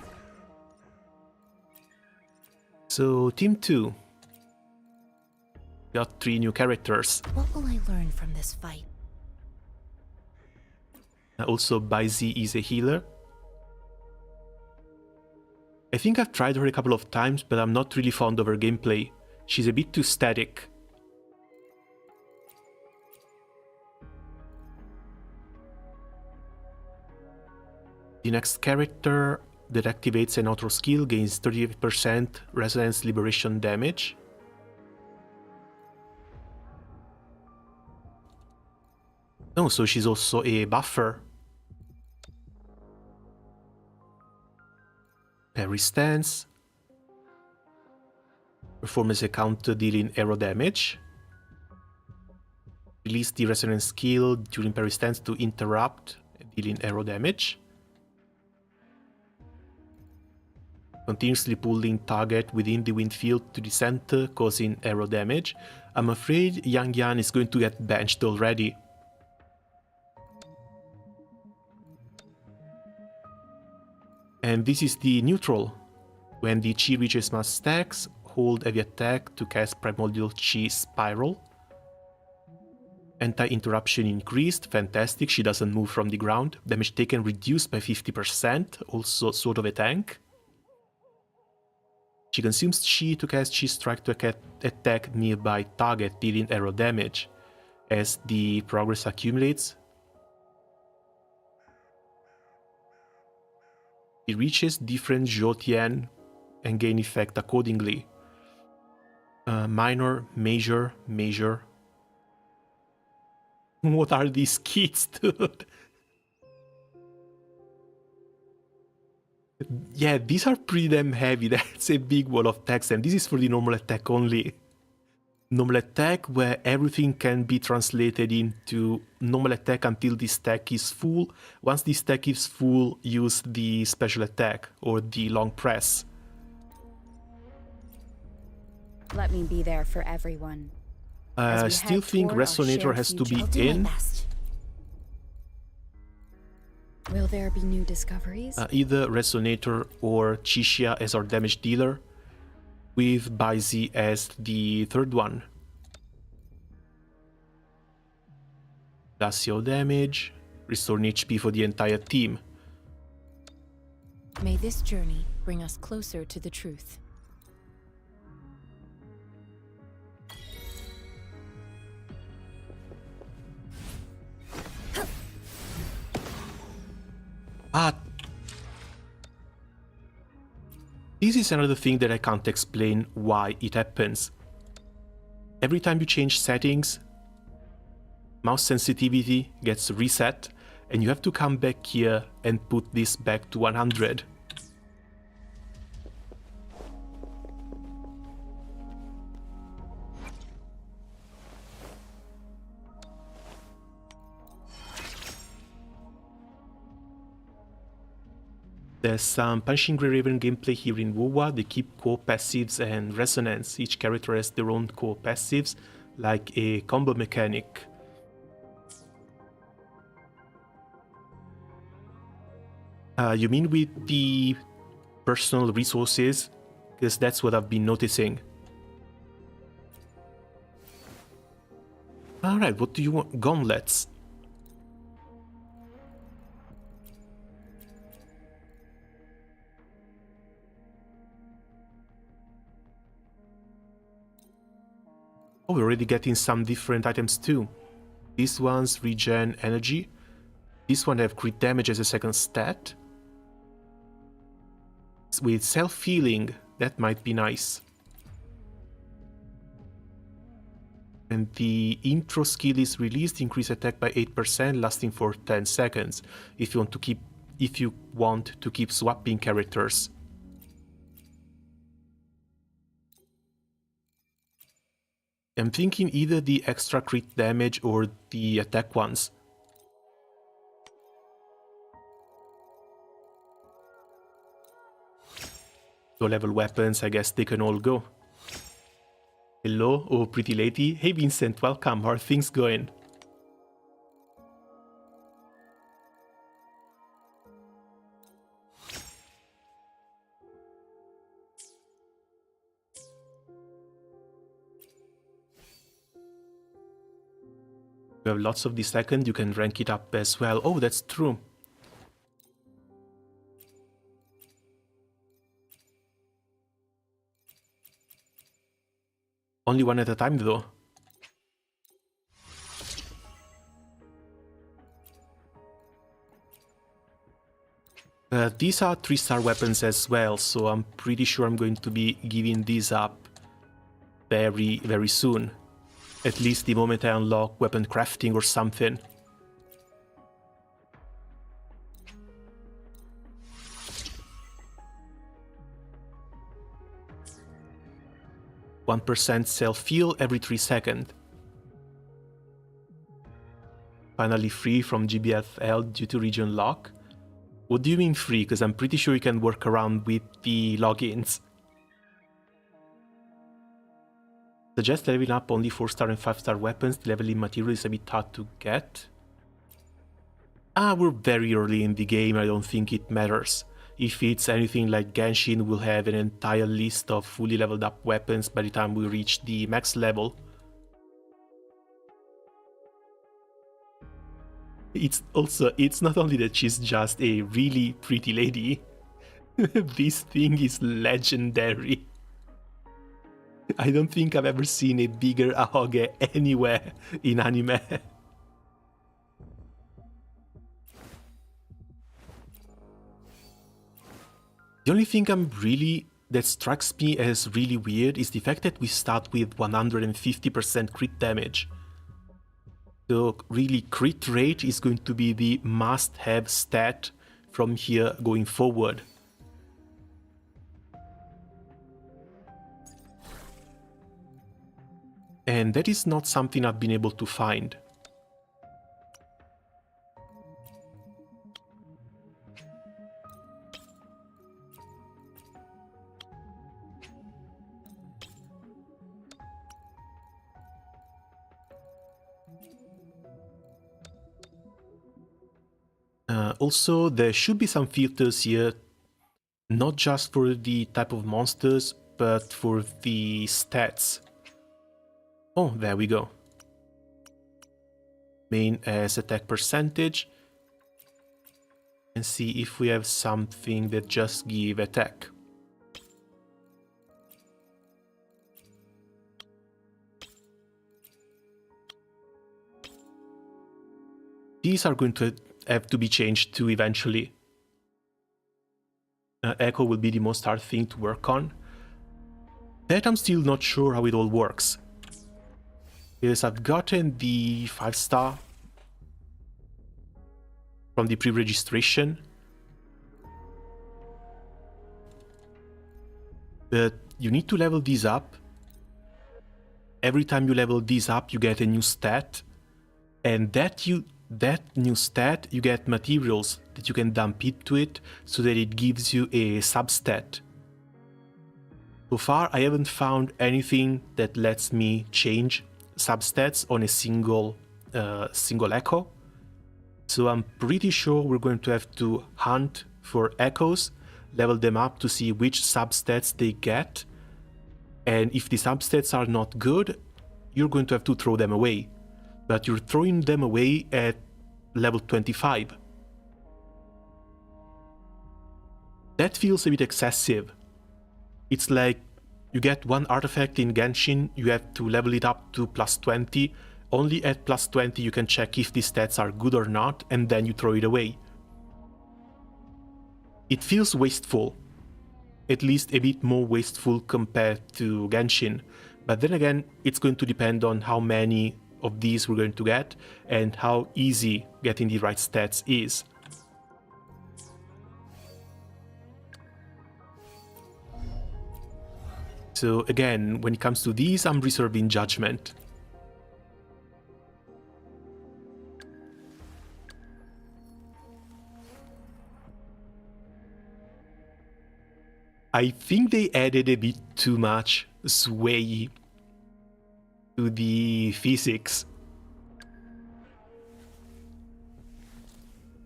So, Team 2. Got 3 new characters. What will I learn from this fight? Also, Baizi is a healer. I think I've tried her a couple of times, but I'm not really fond of her gameplay. She's a bit too static. The next character that activates an auto skill gains 38% Resonance Liberation damage. Oh, so she's also a buffer. Parry stance. Perform as a counter dealing arrow damage. Release the resonance skill during parry stance to interrupt dealing arrow damage. Continuously pulling target within the wind field to the center, causing arrow damage. I'm afraid Yang Yan is going to get benched already. And this is the neutral. When the chi reaches mass stacks, hold heavy attack to cast Primordial Chi Spiral. Anti-interruption increased, fantastic, she doesn't move from the ground. Damage taken reduced by 50%, also sort of a tank. She consumes Chi to cast Chi Strike to attack nearby target, dealing arrow damage. As the progress accumulates, it reaches different Zhoutian and gain effect accordingly. Minor, major, major. What are these kits, dude? Yeah, these are pretty damn heavy. That's a big wall of text, and this is for the normal attack only. Normal attack, where everything can be translated into normal attack until the stack is full. Once the stack is full, use the special attack or the long press. Let me be there for everyone. I still think Resonator has to be in. Will there be new discoveries? Either Resonator or Chixia as our damage dealer, with Baizi as the third one. Glacial damage, restore HP for the entire team. May this journey bring us closer to the truth. This is another thing that I can't explain why it happens. Every time you change settings, mouse sensitivity gets reset, and you have to come back here and put this back to 100. There's some Punching Grey Raven gameplay here in WoWA. They keep core passives and resonance. Each character has their own core passives, like a combo mechanic. You mean with the personal resources? Because that's what I've been noticing. Alright, what do you want? Gauntlets. Oh, we're already getting some different items too. These ones regen energy. This one have crit damage as a second stat. With self-healing, that might be nice. And the intro skill is released, increase attack by 8%, lasting for 10 seconds. If you want to keep swapping characters. I'm thinking either the extra crit damage or the attack ones. Low-level weapons, I guess they can all go. Hello, oh pretty lady. Hey Vincent, welcome. How are things going? You have lots of the second, you can rank it up as well. Oh, that's true. Only one at a time though. These are 3-star weapons as well, so I'm pretty sure I'm going to be giving these up very, very soon. At least the moment I unlock weapon crafting or something. %1 self-heal every 3 seconds. Finally free from GBFL due to region lock. What do you mean free? Because I'm pretty sure you can work around with the logins. Suggest leveling up only 4-star and 5-star weapons. The leveling material is a bit hard to get. We're very early in the game. I don't think it matters. If it's anything like Genshin, we'll have an entire list of fully leveled up weapons by the time we reach the max level. It's not only that she's just a really pretty lady. This thing is legendary. I don't think I've ever seen a bigger Ahoge anywhere in anime. The only thing that strikes me as really weird is the fact that we start with 150% crit damage. So really, crit rate is going to be the must-have stat from here going forward. And that is not something I've been able to find. Also, there should be some filters here, not just for the type of monsters, but for the stats. Oh, there we go. Main as attack percentage. And see if we have something that just give attack. These are going to have to be changed too eventually. Echo will be the most hard thing to work on. That I'm still not sure how it all works. Because I've gotten the 5-star from the pre-registration. But you need to level these up. Every time you level these up, you get a new stat. And that new stat, you get materials that you can dump into it so that it gives you a substat. So far, I haven't found anything that lets me change substats on a single echo. So I'm pretty sure we're going to have to hunt for echoes, level them up to see which substats they get. And if the substats are not good, you're going to have to throw them away. But you're throwing them away at level 25. That feels a bit excessive. It's like you get one artifact in Genshin, you have to level it up to +20. Only at +20 you can check if the stats are good or not, and then you throw it away. It feels wasteful. At least a bit more wasteful compared to Genshin. But then again, it's going to depend on how many of these we're going to get and how easy getting the right stats is. So again, when it comes to these, I'm reserving judgment. I think they added a bit too much sway to the physics.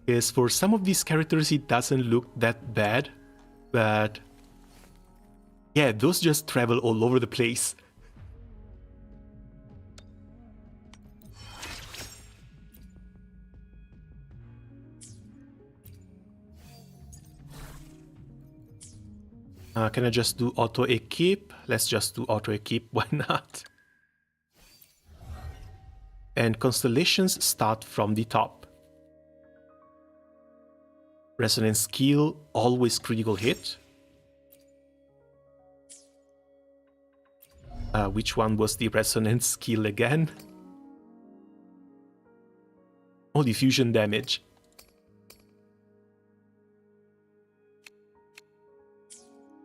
Because for some of these characters it doesn't look that bad, but yeah, those just travel all over the place. Can I just do auto equip? Let's just do auto equip, why not? And constellations start from the top. Resonance skill, always critical hit. Which one was the resonance skill again? Oh, diffusion damage.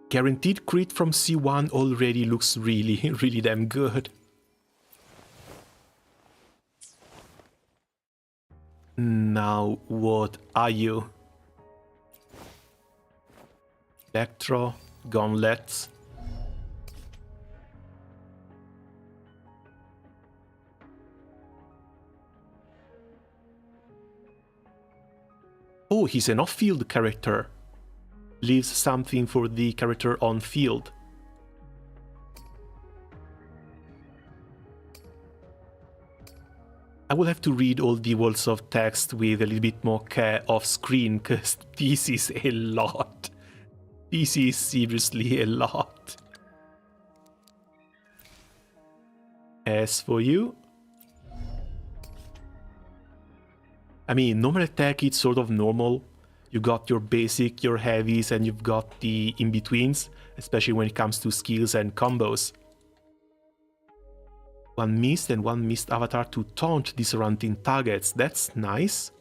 Guaranteed crit from C1 already looks really, really damn good. Now, what are you? Electro, gauntlets. Oh, he's an off-field character. Leaves something for the character on field. I will have to read all the words of text with a little bit more care off screen, because this is a lot. This is seriously a lot. As for you, I mean, normal attack is sort of normal. You got your basic, your heavies, and you've got the in-betweens, especially when it comes to skills and combos. One missed and one missed avatar to taunt the surrounding targets. That's nice.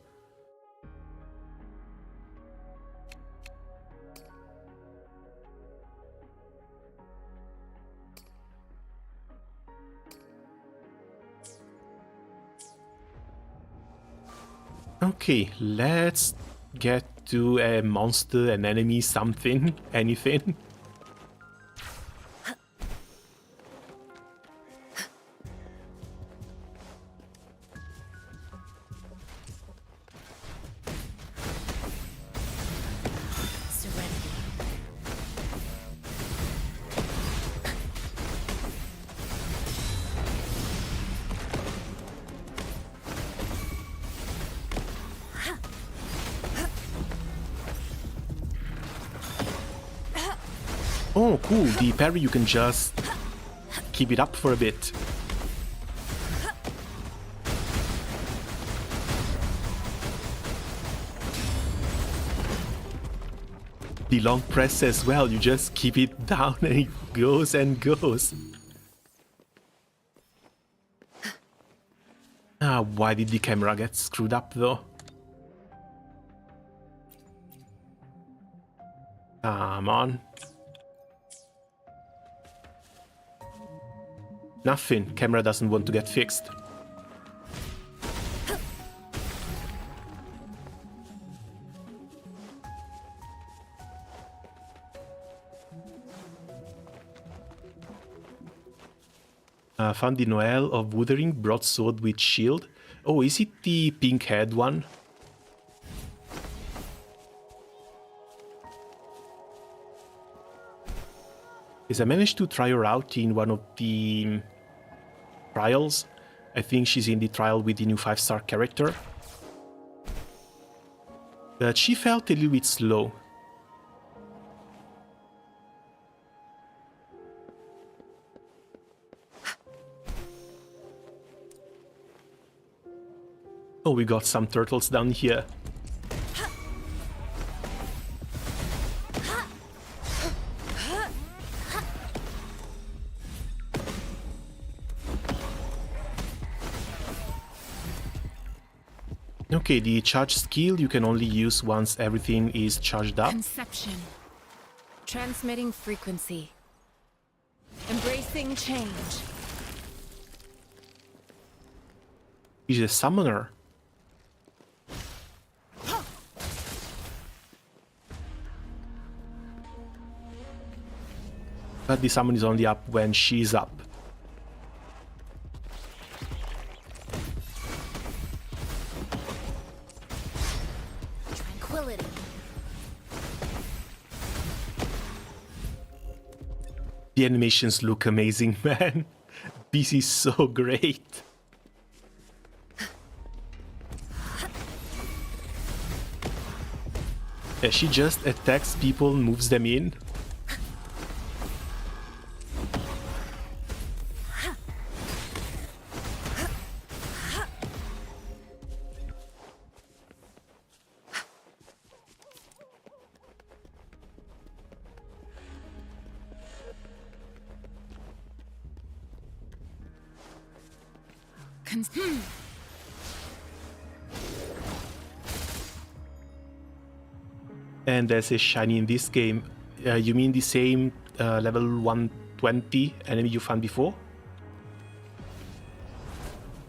Okay, let's get to a monster, an enemy, something, anything. Oh, cool. The parry, you can just keep it up for a bit. The long press as well, you just keep it down and it goes and goes. Ah, why did the camera get screwed up though? Come on. Nothing. Camera doesn't want to get fixed. Found the Noel of Wuthering, broadsword with shield. Oh, is it the pink head one? Yes, I managed to try her out in one of the trials. I think she's in the trial with the new 5-star character. But she felt a little bit slow. Oh, we got some turtles down here. Okay, the charge skill you can only use once everything is charged up. Conception. Transmitting frequency. Embracing change. He's a summoner. But the summon is only up when she's up. Tranquility. The animations look amazing, man. This is so great. Yeah, she just attacks people, moves them in. And there's a shiny in this game. You mean the same level 120 enemy you found before?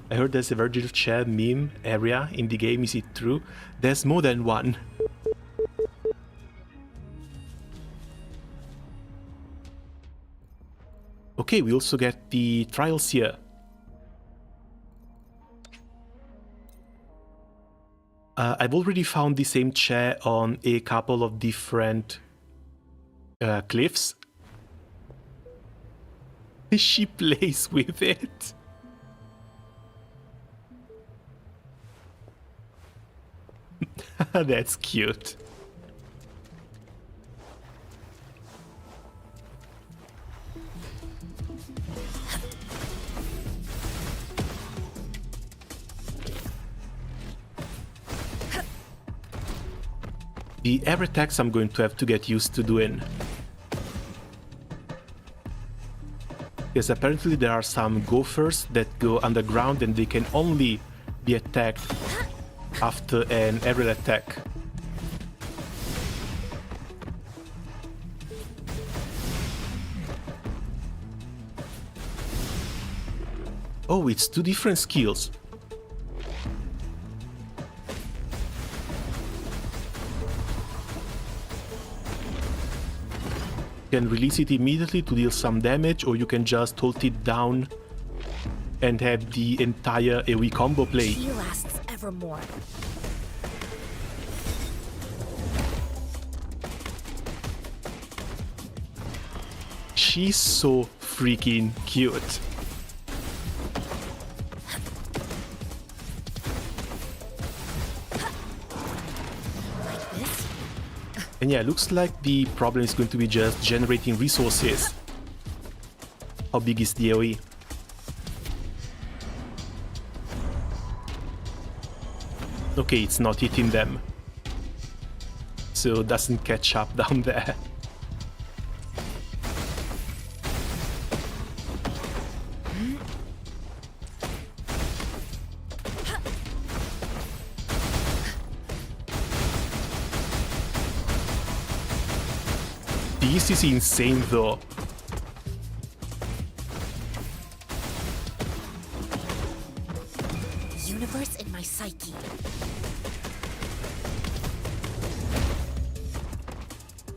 I heard there's a Virgil Chair meme area in the game. Is it true? There's more than one. Okay, we also get the trials here. I've already found the same chair on a couple of different cliffs. She plays with it. That's cute. The air attacks I'm going to have to get used to doing. Because apparently there are some gophers that go underground and they can only be attacked after an aerial attack. Oh, it's two different skills. You can release it immediately to deal some damage, or you can just hold it down and have the entire AoE combo play. She lasts evermore. She's so freaking cute. And yeah, looks like the problem is going to be just generating resources. How big is the AoE? Okay, it's not hitting them. So it doesn't catch up down there. This is insane though. Universe in my psyche.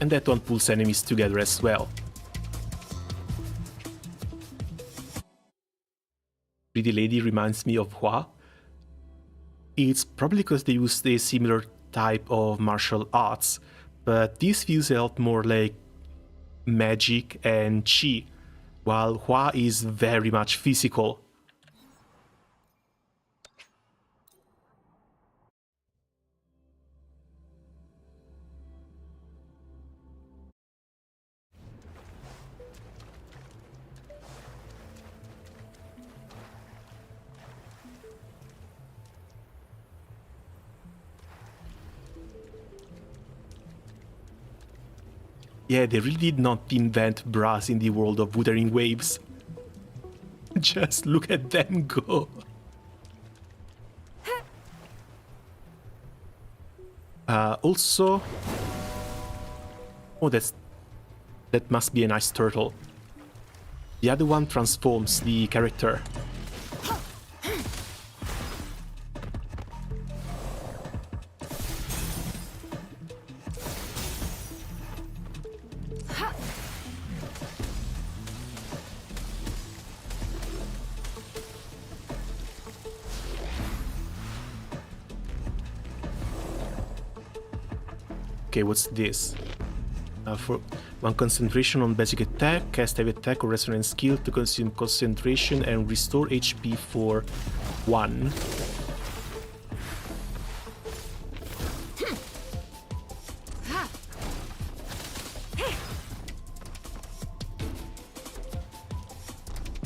And that one pulls enemies together as well. Pretty Lady reminds me of Hua. It's probably because they used a similar type of martial arts, but this feels a lot more like magic and chi, while Hua is very much physical. Yeah, they really did not invent brass in the world of Wuthering Waves. Just look at them go. Also... Oh, that must be a nice turtle. The other one transforms the character. Okay, what's this? For one concentration on basic attack, cast heavy attack or resonance skill to consume concentration and restore HP for 1.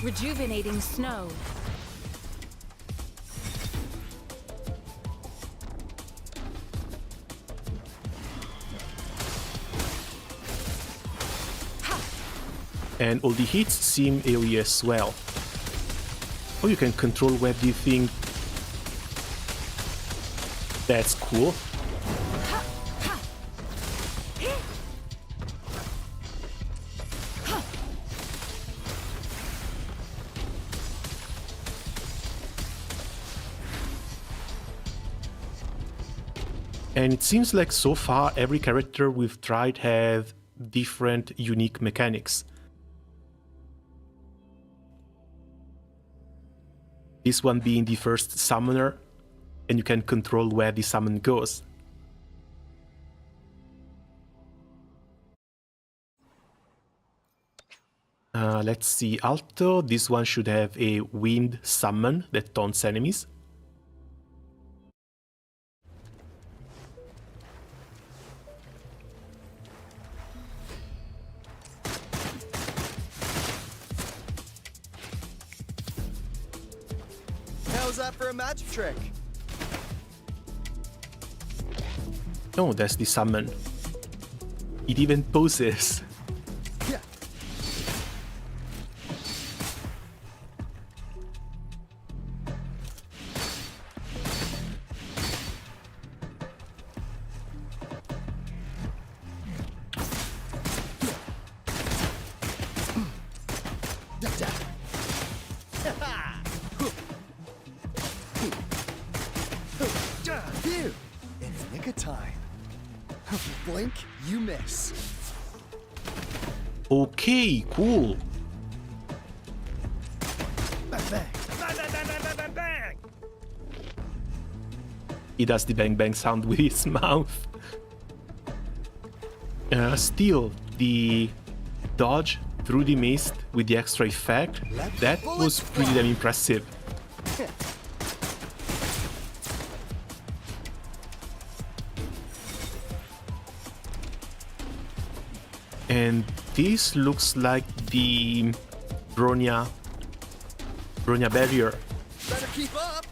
Rejuvenating snow. And all the hits seem AoE as well. Oh, you can control web, do you think? That's cool. And it seems like so far every character we've tried have different unique mechanics. This one being the first summoner, and you can control where the summon goes. Let's see, Alto. This one should have a wind summon that taunts enemies. How's that for a magic trick? Oh, that's the summon. It even poses. Yeah. Phew! In the nick of time. Blink, you miss. Okay, cool. Bang, bang. Bang, bang, bang, bang, bang, bang. He does the bang bang sound with his mouth. Still, the dodge through the mist with the extra effect, that was pretty damn impressive. And this looks like the Bronya barrier. Better keep up.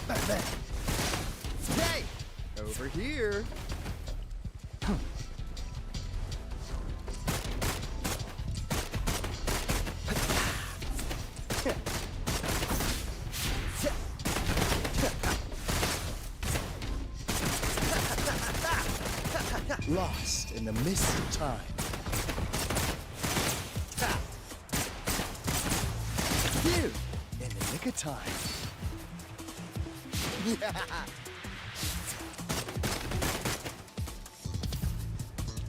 Bang, bang. Hey, over here. Lost in the mist of time. Phew! In the nick of time.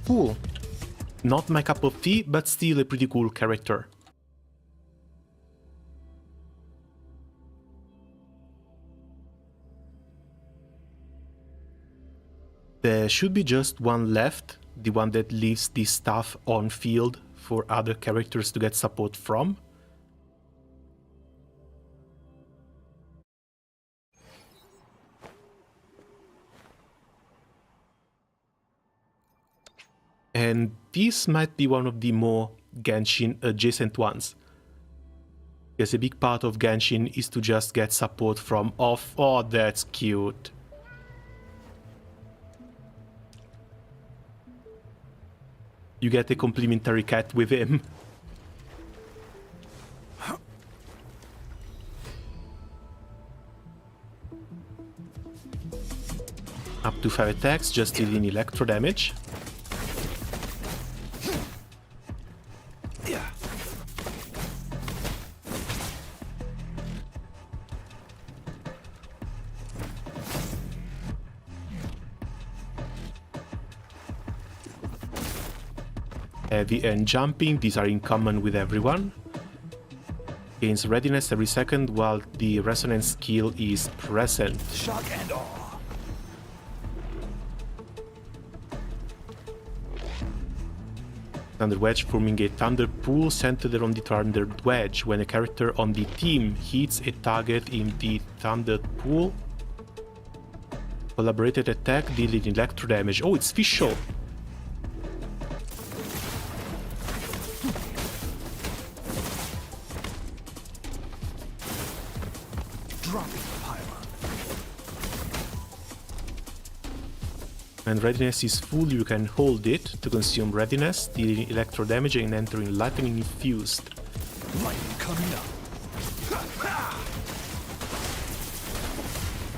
Cool. Not my cup of tea, but still a pretty cool character. There should be just one left, the one that leaves the stuff on field for other characters to get support from. And this might be one of the more Genshin adjacent ones. Because a big part of Genshin is to just get support from off. Oh, that's cute. You get a complimentary cat with him. Up to 5 attacks, just dealing electro damage. Heavy and jumping, these are in common with everyone. Gains readiness every second while the resonance skill is present. Shock and awe. Thunder Wedge forming a thunder pool centered around the thunder wedge. When a character on the team hits a target in the thunder pool, collaborated attack dealing electro damage. Oh, it's official! When readiness is full, you can hold it to consume readiness, dealing electro damage and entering lightning infused. Lightning coming up.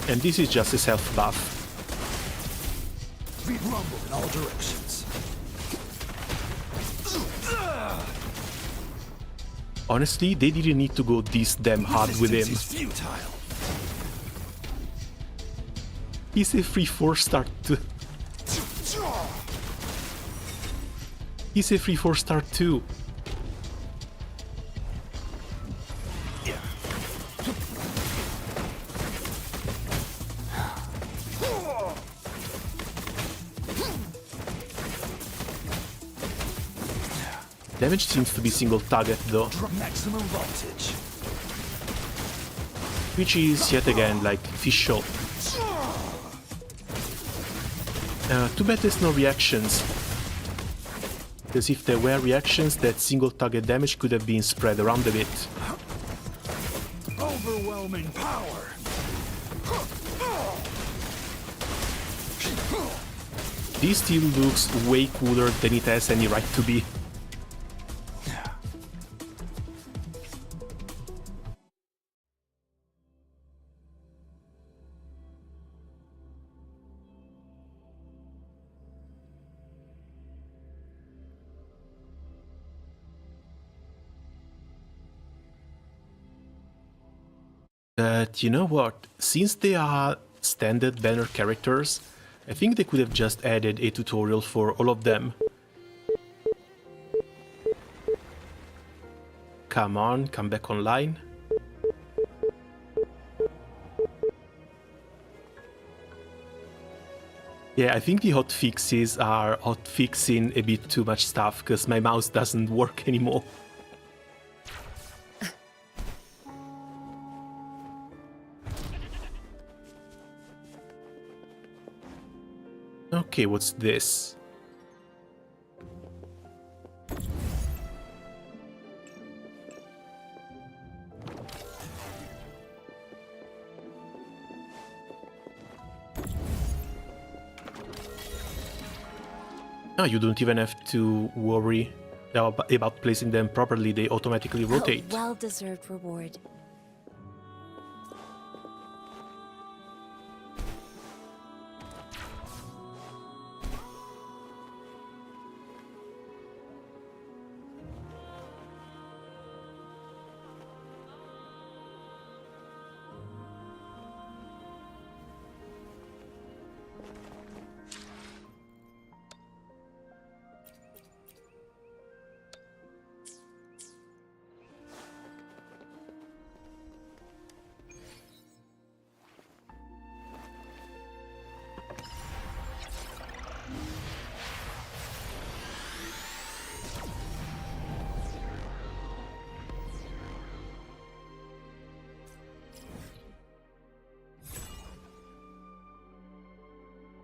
And this is just a self buff. We rumble in all directions. Honestly, they didn't need to go this damn hard with him. Resistance is futile. He's a free 4-star too. He's a 3-4 star too. Damage seems to be single target though. Maximum voltage. Which is yet again like official. Too bad there's no reactions. Because if there were reactions, that single target damage could have been spread around a bit. Overwhelming power. This still looks way cooler than it has any right to be. But you know what? Since they are standard banner characters, I think they could have just added a tutorial for all of them. Come on, come back online. Yeah, I think the hotfixes are hotfixing a bit too much stuff, because my mouse doesn't work anymore. Okay, what's this? Oh, you don't even have to worry about placing them properly, they automatically rotate. A well-deserved reward.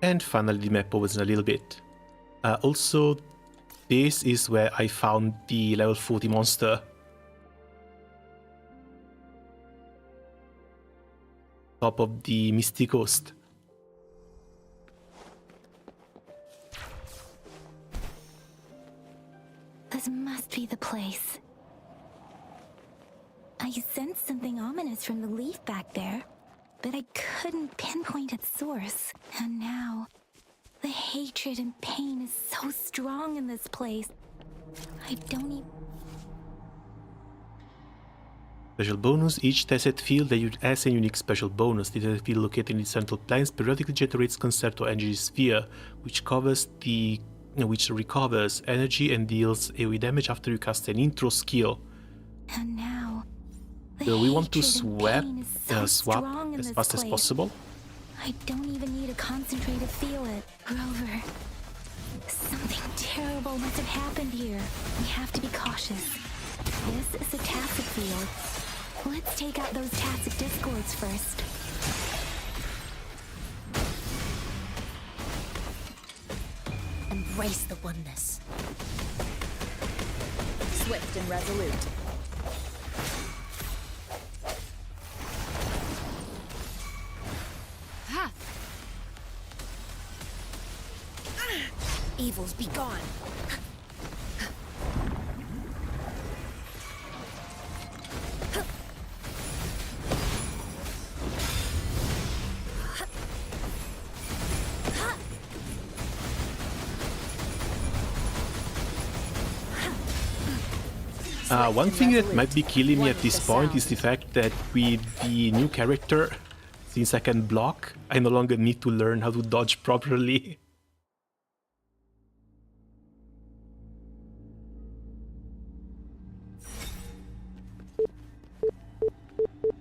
And finally the map opens a little bit. Also, this is where I found the level 40 monster. Top of the Misty Coast. This must be the place. I sensed something ominous from the leaf back there, but I couldn't pinpoint its source. And now, the hatred and pain is so strong in this place. I don't even... Special bonus, each tested field that has a unique special bonus. The tested field located in the central plains periodically generates concerto energy sphere, which recovers energy and deals AoE damage after you cast an intro skill. And now, so we want to swap as fast as possible. I don't even need to concentrate to feel it. Grover, something terrible must have happened here. We have to be cautious. This is a tacit field. Let's take out those tacit discords first. Embrace the oneness. Swift and resolute. Evils be gone. One thing that might be killing me at this point is the fact that with the new character, since I can block, I no longer need to learn how to dodge properly.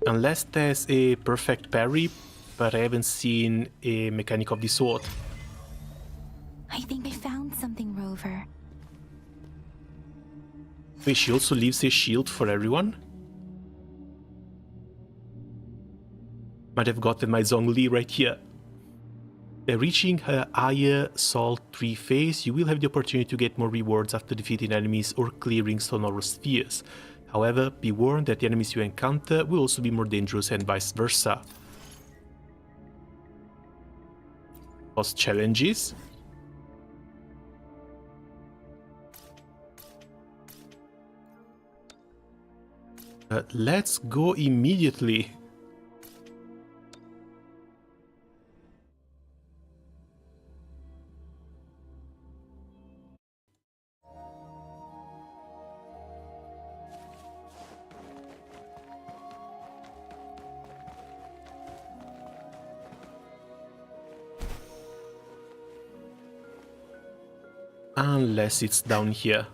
Unless there's a perfect parry, but I haven't seen a mechanic of the sword. I think I found something, Rover. Wait, she also leaves a shield for everyone? Might have gotten my Zhongli right here. Reaching her higher Salt 3 phase, you will have the opportunity to get more rewards after defeating enemies or clearing sonorous spheres. However, be warned that the enemies you encounter will also be more dangerous and vice versa. Boss challenges. Let's go immediately. Unless it's down here.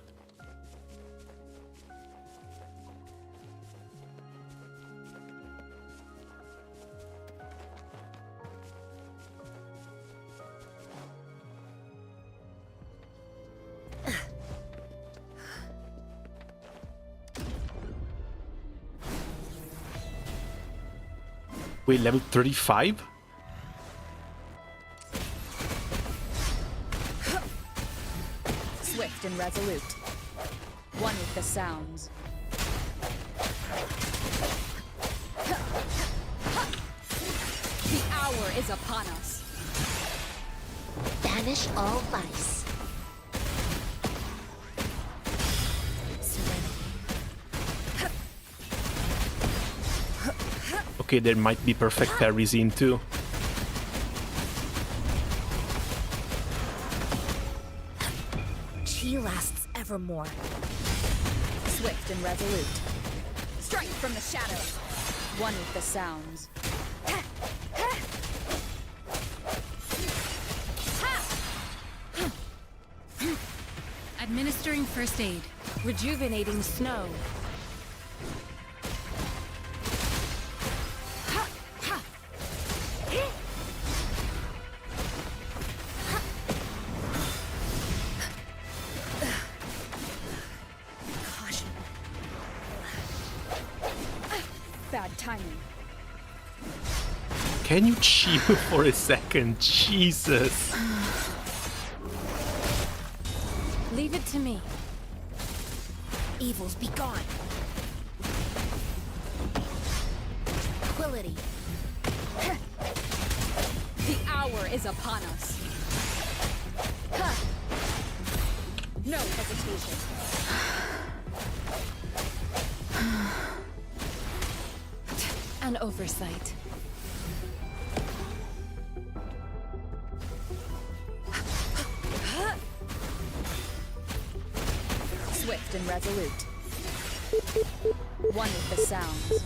Wait, level 35? Swift and resolute. One with the sounds. The hour is upon us. Banish all vice. Okay, there might be perfect parries in too. She lasts evermore. Swift and resolute. Strike from the shadows. One with the sounds. Administering first aid. Rejuvenating snow. Bad timing. Can you chill for a second? Jesus. Leave it to me. Evils be gone. Quillity. The hour is upon us. No hesitation. An oversight. Swift and resolute. One with the sounds.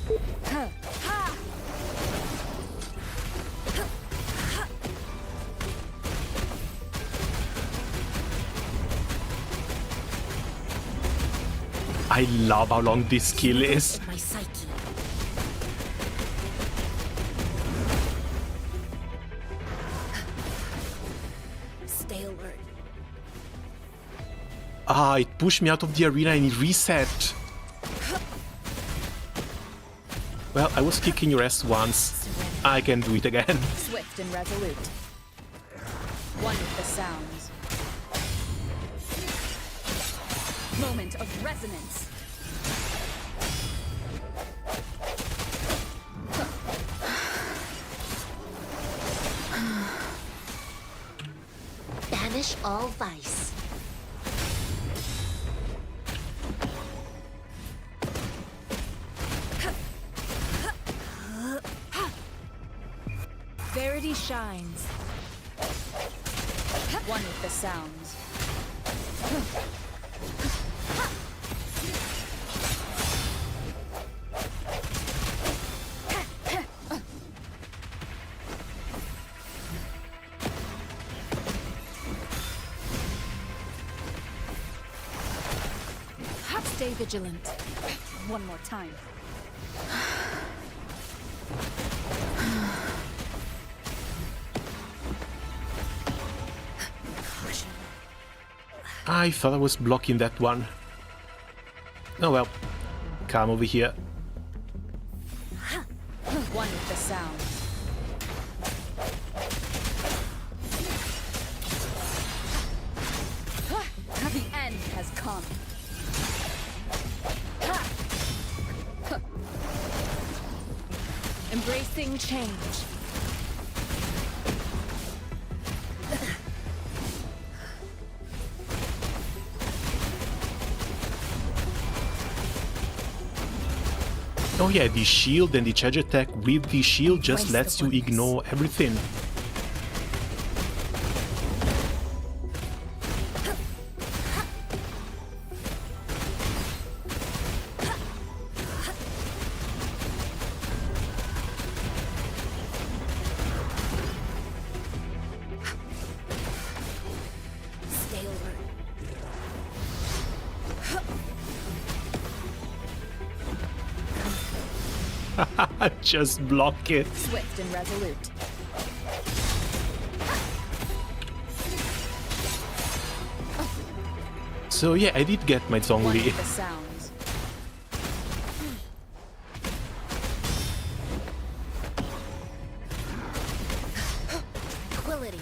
I love how long this skill is. My psyche. Stay alert. Ah, it pushed me out of the arena and it reset. Well, I was kicking your ass once. I can do it again. Swift and resolute. One with the sounds. Moment of resonance. Banish all vice. Verity shines. One with the sounds. Stay vigilant. One more time. I thought I was blocking that one. Oh well. Come over here. One with the sound. The end has come. Embracing change. Oh yeah, the shield and the charge attack with the shield just lets you ignore everything. Just block it. Swift and resolute. So yeah, I did get my Zhongli. The sounds. Tranquility.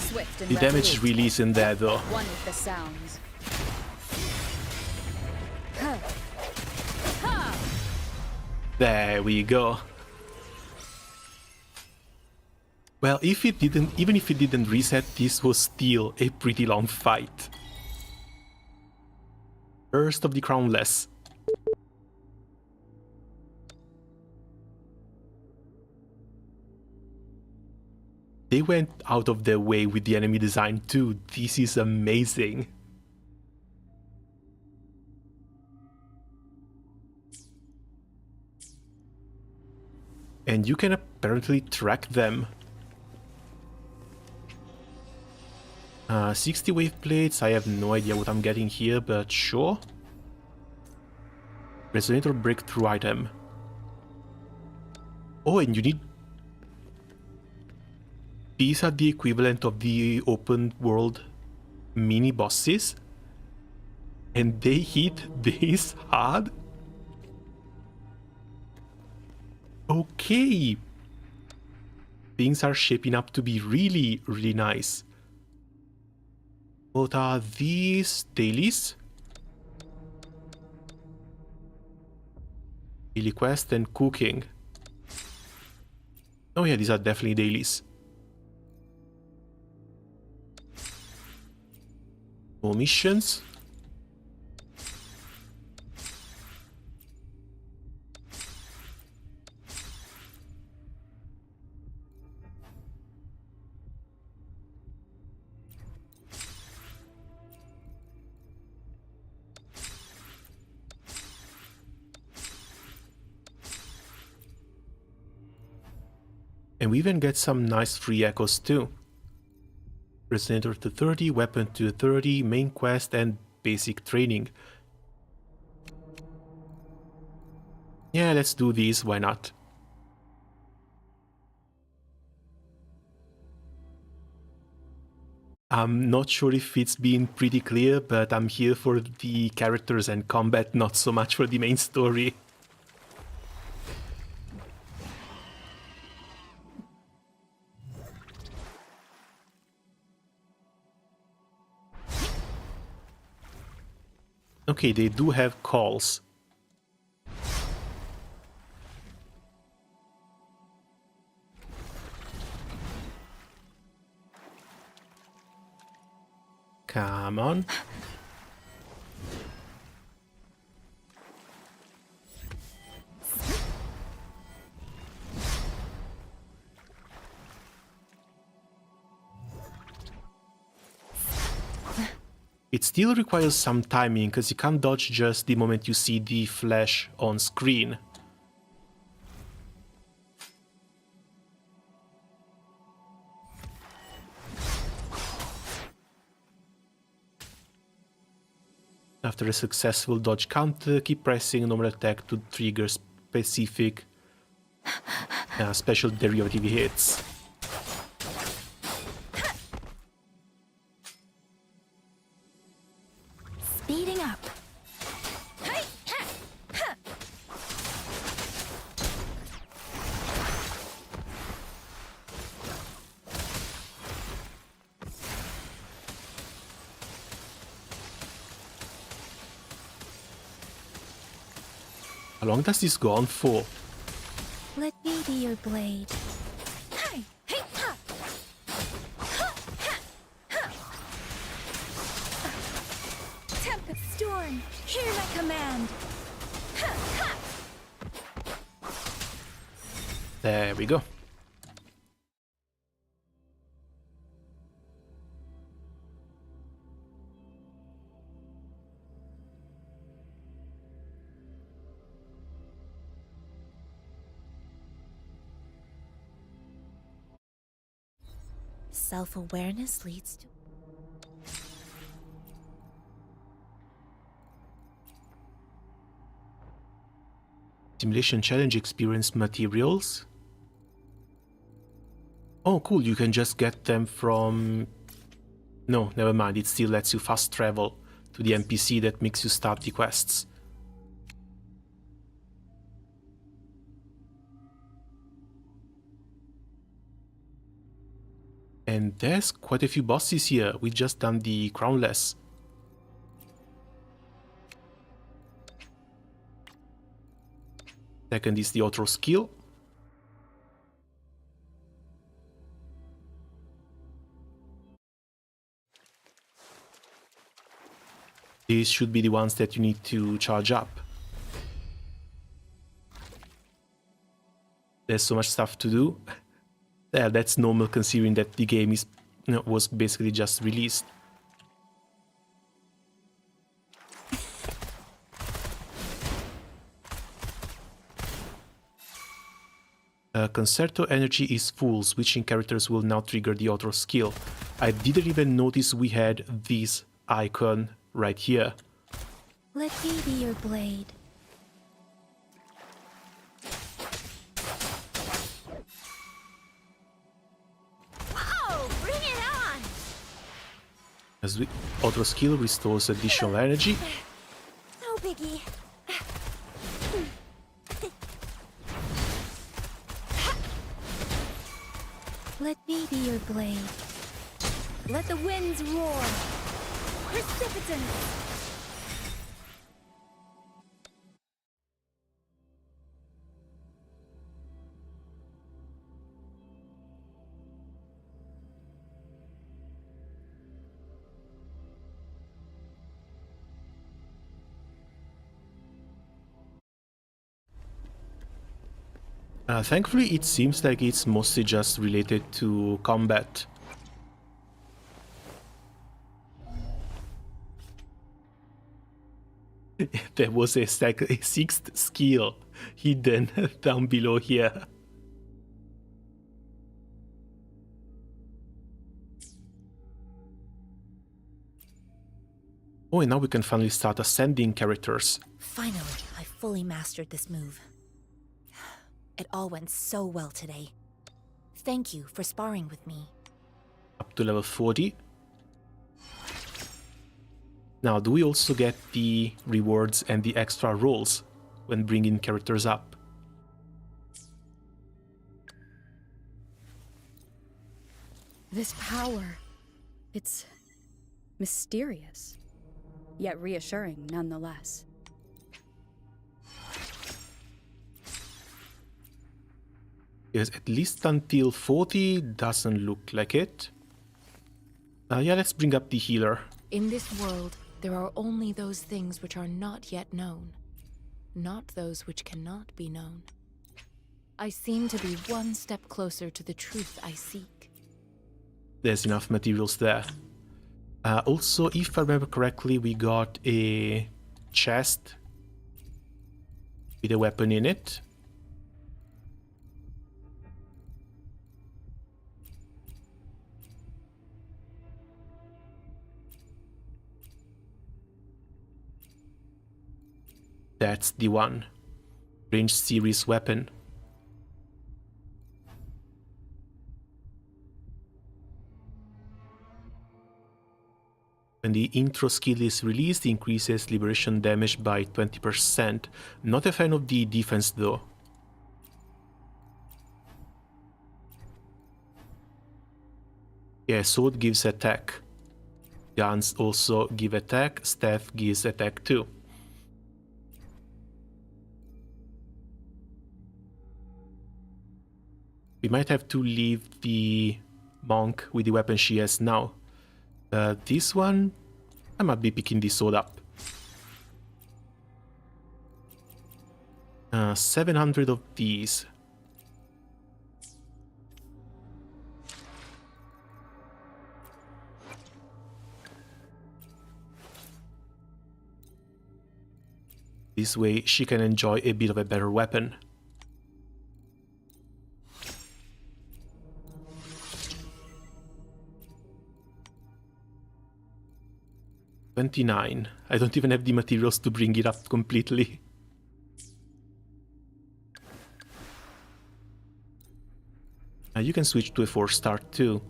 Swift and The damage resolute. release in there though. One with the sounds. There we go. Well, if it didn't, even if it didn't reset, this was still a pretty long fight. First of the Crownless. They went out of their way with the enemy design too. This is amazing. And you can apparently track them. 60 wave plates, I have no idea what I'm getting here, but sure. Resonator breakthrough item. Oh, and you need... These are the equivalent of the open world mini bosses. And they hit this hard? Okay. Things are shaping up to be really, really nice. What are these? Dailies? Daily quest and cooking. Oh yeah, these are definitely dailies. More missions. And we even get some nice free echoes too. Resonator to 30, weapon to 30, main quest and basic training. Yeah, let's do these, why not? I'm not sure if it's been pretty clear, but I'm here for the characters and combat, not so much for the main story. Okay, they do have calls. Come on. It still requires some timing, because you can't dodge just the moment you see the flash on screen. After a successful dodge counter, keep pressing normal attack to trigger specific special derivative hits. Speeding up. How long does this go on for? Let me be your blade. Tempest Storm, hear my command. There we go. Self-awareness leads to... Simulation challenge experience materials. Oh, cool, you can just get them from... No, never mind, it still lets you fast travel to the NPC that makes you start the quests. And there's quite a few bosses here. We just done the crownless. Second is the auto skill. These should be the ones that you need to charge up. There's so much stuff to do. Yeah, that's normal considering that the game is, was basically just released. Concerto energy is full. Switching characters will now trigger the auto skill. I didn't even notice we had this icon right here. Let me be your blade. Whoa! Bring it on! As the auto skill restores additional energy. No biggie. Let me be your blade. Let the winds roar. Precipitance. Thankfully, it seems like it's mostly just related to combat. There was a sixth skill hidden down below here. Oh, and now we can finally start ascending characters. Finally, I fully mastered this move. It all went so well today. Thank you for sparring with me. Up to level 40. Now, do we also get the rewards and the extra rolls when bringing characters up? This power, it's mysterious, yet reassuring nonetheless. Yes, at least until 40 doesn't look like it. Yeah, let's bring up the healer. In this world, there are only those things which are not yet known, not those which cannot be known. I seem to be one step closer to the truth I seek. There's enough materials there. Also, if I remember correctly, we got a chest with a weapon in it. That's the one. Range series weapon. When the intro skill is released, it increases liberation damage by 20%. Not a fan of the defense though. Yeah, sword gives attack. Guns also give attack, staff gives attack too. We might have to leave the monk with the weapon she has now. This one, I might be picking this sword up. 700 of these. This way she can enjoy a bit of a better weapon. $29. I don't even have the materials to bring it up completely. You can switch to a 4-star too.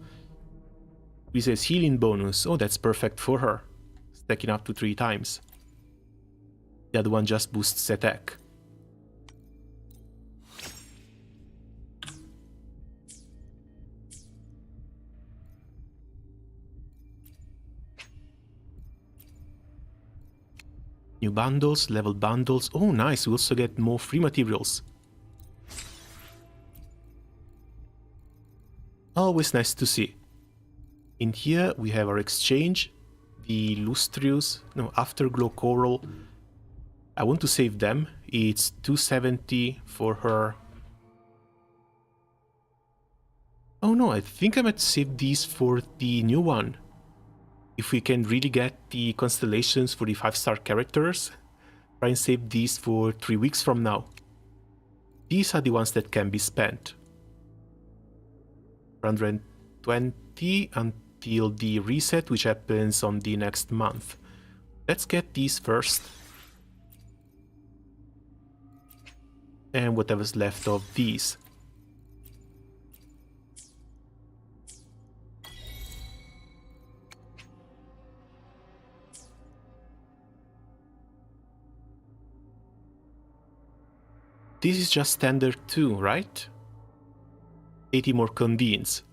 Increases healing bonus. Oh, that's perfect for her. Stacking up to 3 times. The other one just boosts attack. New bundles, level bundles. Oh, nice. We also get more free materials. Always nice to see. In here we have our exchange. The Lustrious, no, Afterglow Coral. I want to save them. It's 270 for her. Oh no, I think I might save these for the new one. If we can really get the constellations for the 5-star characters, try and save these for 3 weeks from now. These are the ones that can be spent. 120 until the reset, which happens on the next month. Let's get these first. And whatever's left of these. This is just standard 2, right? 80 more convenes.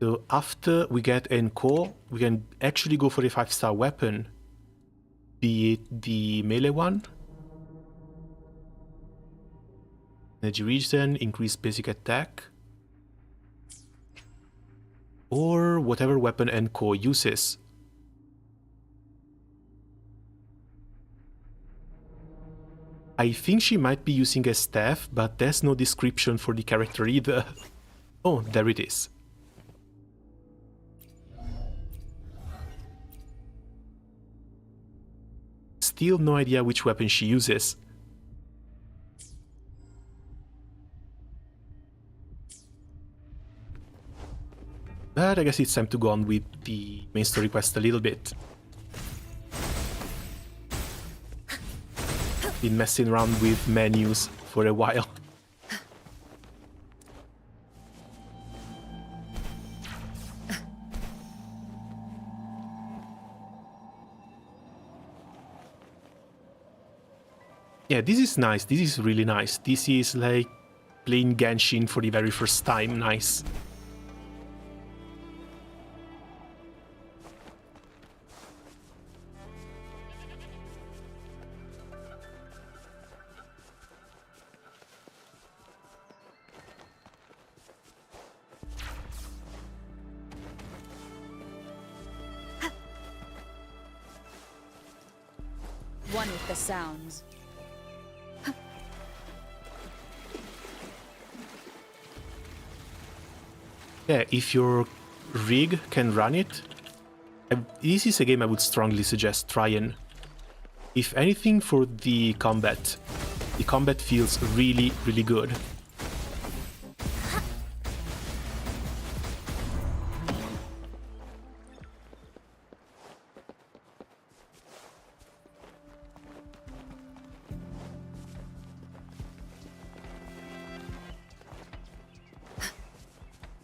So after we get Encore, we can actually go for a 5-star weapon. Be it the melee one. Energy regen, increase basic attack. Or whatever weapon Encore uses. I think she might be using a staff, but there's no description for the character either. Oh, there it is. Still no idea which weapon she uses. But I guess it's time to go on with the main story quest a little bit. Been messing around with menus for a while. Yeah, this is nice. This is really nice. This is like playing Genshin for the very first time. Nice. One with the sounds. Yeah, if your rig can run it, this is a game I would strongly suggest trying. If anything, for the combat feels really, really good.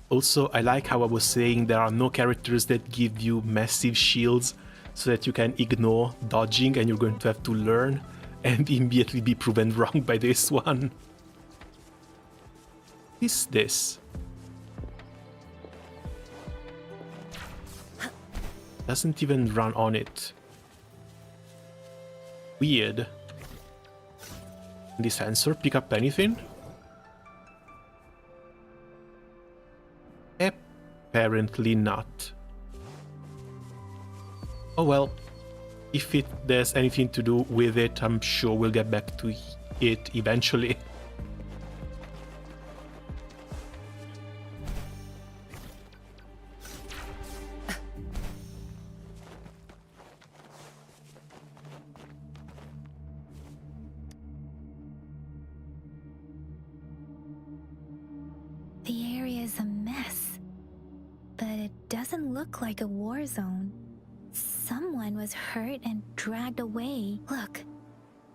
Also, I like how I was saying there are no characters that give you massive shields so that you can ignore dodging, and you're going to have to learn and immediately be proven wrong by this one. What is this? Doesn't even run on it. Weird. Can the sensor pick up anything? Apparently not. Oh well, if there's anything to do with it, I'm sure we'll get back to it eventually. The area's a mess, but it doesn't look like a war zone. Someone was hurt and dragged away. Look,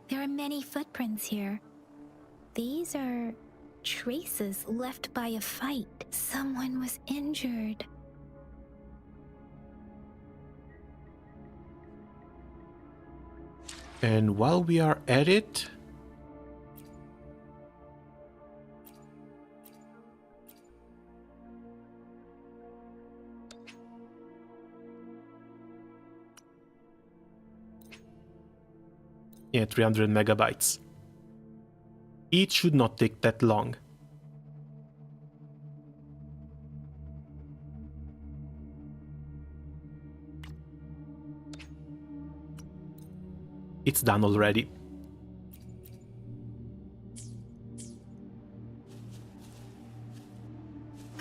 there are many footprints here. These are traces left by a fight. Someone was injured. And while we are at it, yeah, 300 megabytes. It should not take that long. It's done already.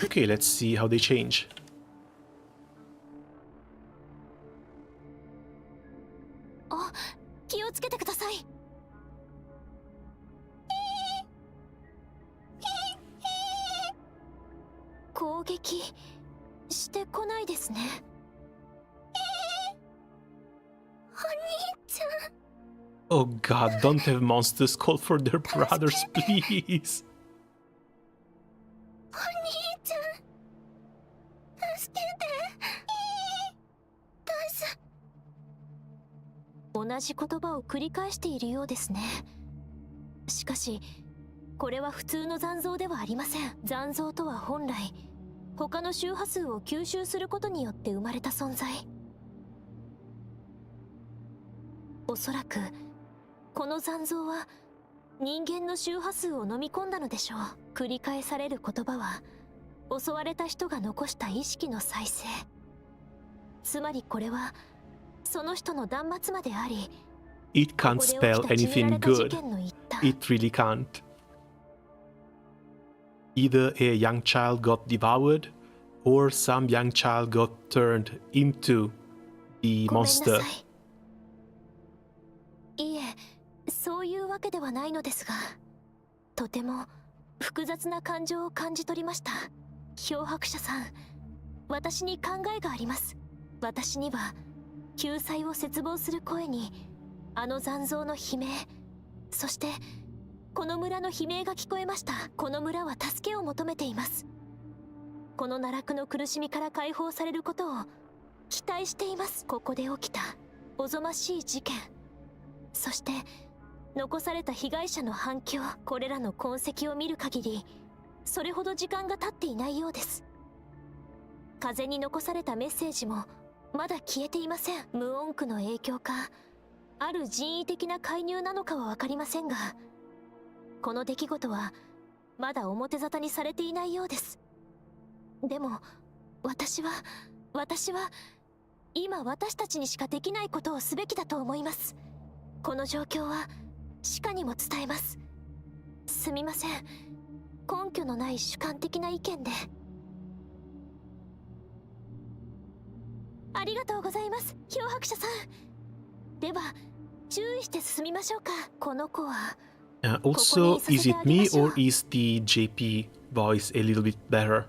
Okay, let's see how they change. Oh, 気をつけてください。攻撃してこないですね。お兄ちゃん。Oh god, don't have monsters call for their brothers, please. お兄ちゃん。助けて。同じ言葉を繰り返しているようですね。しかし、これは普通の残像ではありません。残像とは本来、他の周波数を吸収することによって生まれた存在。おそらく、この残像は人間の周波数を飲み込んだのでしょう。繰り返される言葉は、襲われた人が残した意識の再生。つまりこれは、その人の断末魔であり、 It can't spell anything good. It really can't. Either a young child got devoured, or some young child got turned into the monster. いえ、そういうわけではないのですが、とても複雑な感情を感じ取りました。漂白者さん、私に考えがあります。私には救済を切望する声に、あの残像の悲鳴、そしてこの村の悲鳴が聞こえました。この村は助けを求めています。この奈落の苦しみから解放されることを期待しています。ここで起きたおぞましい事件、そして残された被害者の反響、これらの痕跡を見る限り、それほど時間が経っていないようです。風に残されたメッセージもまだ消えていません。無音区の影響か、ある人為的な介入なのかは分かりませんが、この出来事はまだ表沙汰にされていないようです。でも私は今私たちにしかできないことをすべきだと思います。この状況はシカにも伝えます。すみません、根拠のない主観的な意見で。ありがとうございます、漂白者さん。では注意して進みましょうか。この子はAlso, is it me or is the JP voice a little bit better?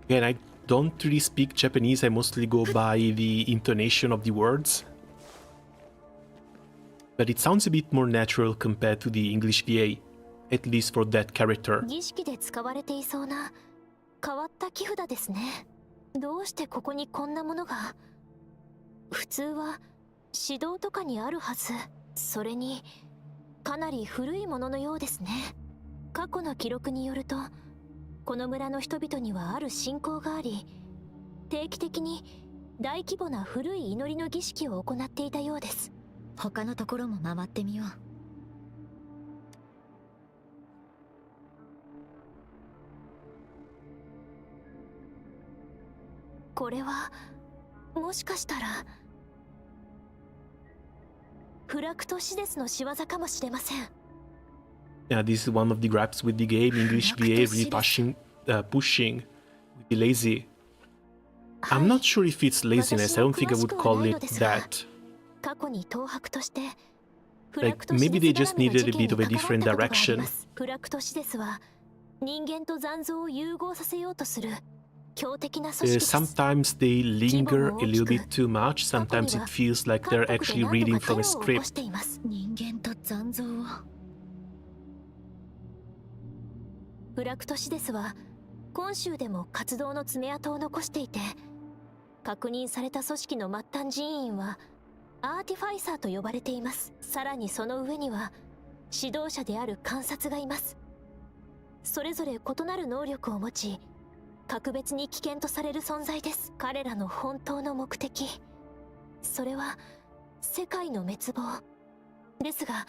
Again, I don't really speak Japanese, I mostly go by the intonation of the words. but it sounds a bit more natural compared to the English VA, at least for that character. 儀式で使われていそうな変わった木札ですね。どうしてここにこんなものが？普通は指導とかにあるはず。それにかなり古いもののようですね。過去の記録によると、この村の人々にはある信仰があり、定期的に大規模な古い祈りの儀式を行っていたようです。他のところも回ってみよう。これはもしかしたらフラクトシデスの仕業かもしれません。Yeah, this is one of the gripes with the game. English VA really pushing with the lazy. I'm not sure if it's laziness. I don't think I would call it that. Like, maybe they just needed a bit of a different direction. Sometimes they linger a little bit too much. Sometimes it feels like they're actually reading from a script. フラクトシデスは今週でも活動の爪痕を残していて、確認された組織の末端人員はアーティファイサーと呼ばれています。さらにその上には指導者である観察がいます。それぞれ異なる能力を持ち、格別に危険とされる存在です。彼らの本当の目的、それは世界の滅亡ですが、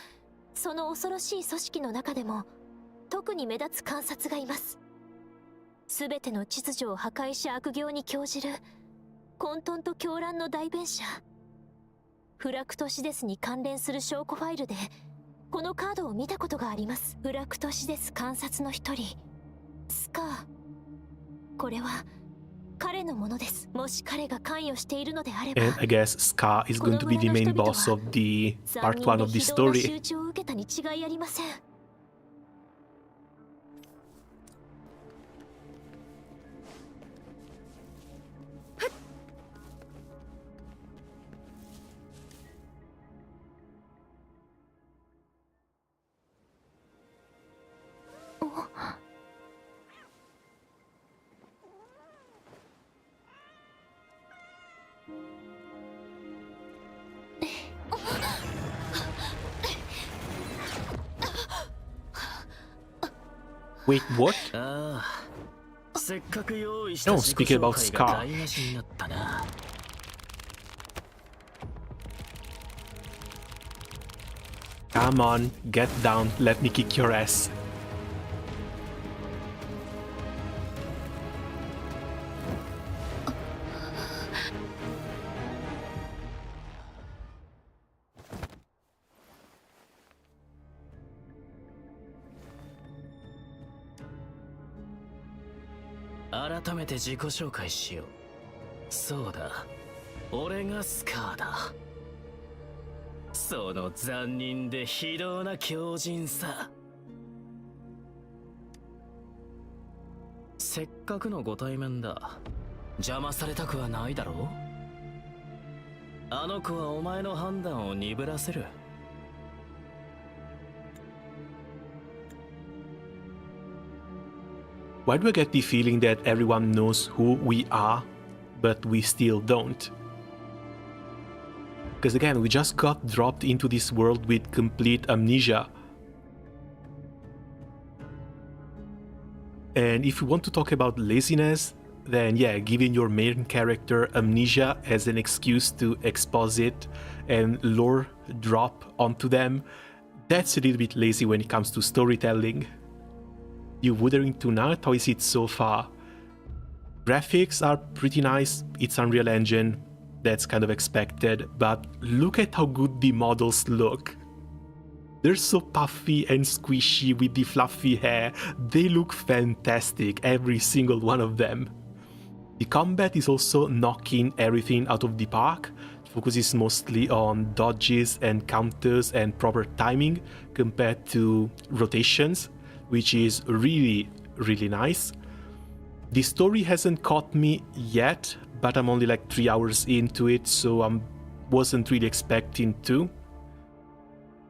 その恐ろしい組織の中でも特に目立つ観察がいます。すべての秩序を破壊し悪行に興じる混沌と狂乱の代弁者。フラクトシデスに関連する証拠ファイルでこのカードを見たことがあります。フラクトシデス観察の一人、スカー。これは彼のものです。もし彼が関与しているのであれば、 And I guess Scar is going to be the main boss of the part 1 of the story. 集中を受けたに違いありません。Wait, what? No, speaking about Scar. Come on, get down, let me kick your ass. Why do I get the feeling that everyone knows who we are, but we still don't? Because again, we just got dropped into this world with complete amnesia. And if you want to talk about laziness, then yeah, giving your main character amnesia as an excuse to exposit and lore drop onto them, that's a little bit lazy when it comes to storytelling. You Wuthering tonight, how is it so far? Graphics are pretty nice, it's Unreal Engine, that's kind of expected, but look at how good the models look. They're so puffy and squishy with the fluffy hair, they look fantastic, every single one of them. The combat is also knocking everything out of the park. It focuses mostly on dodges and counters and proper timing compared to rotations, which is really, really nice. The story hasn't caught me yet, but I'm only like 3 hours into it, so I wasn't really expecting to.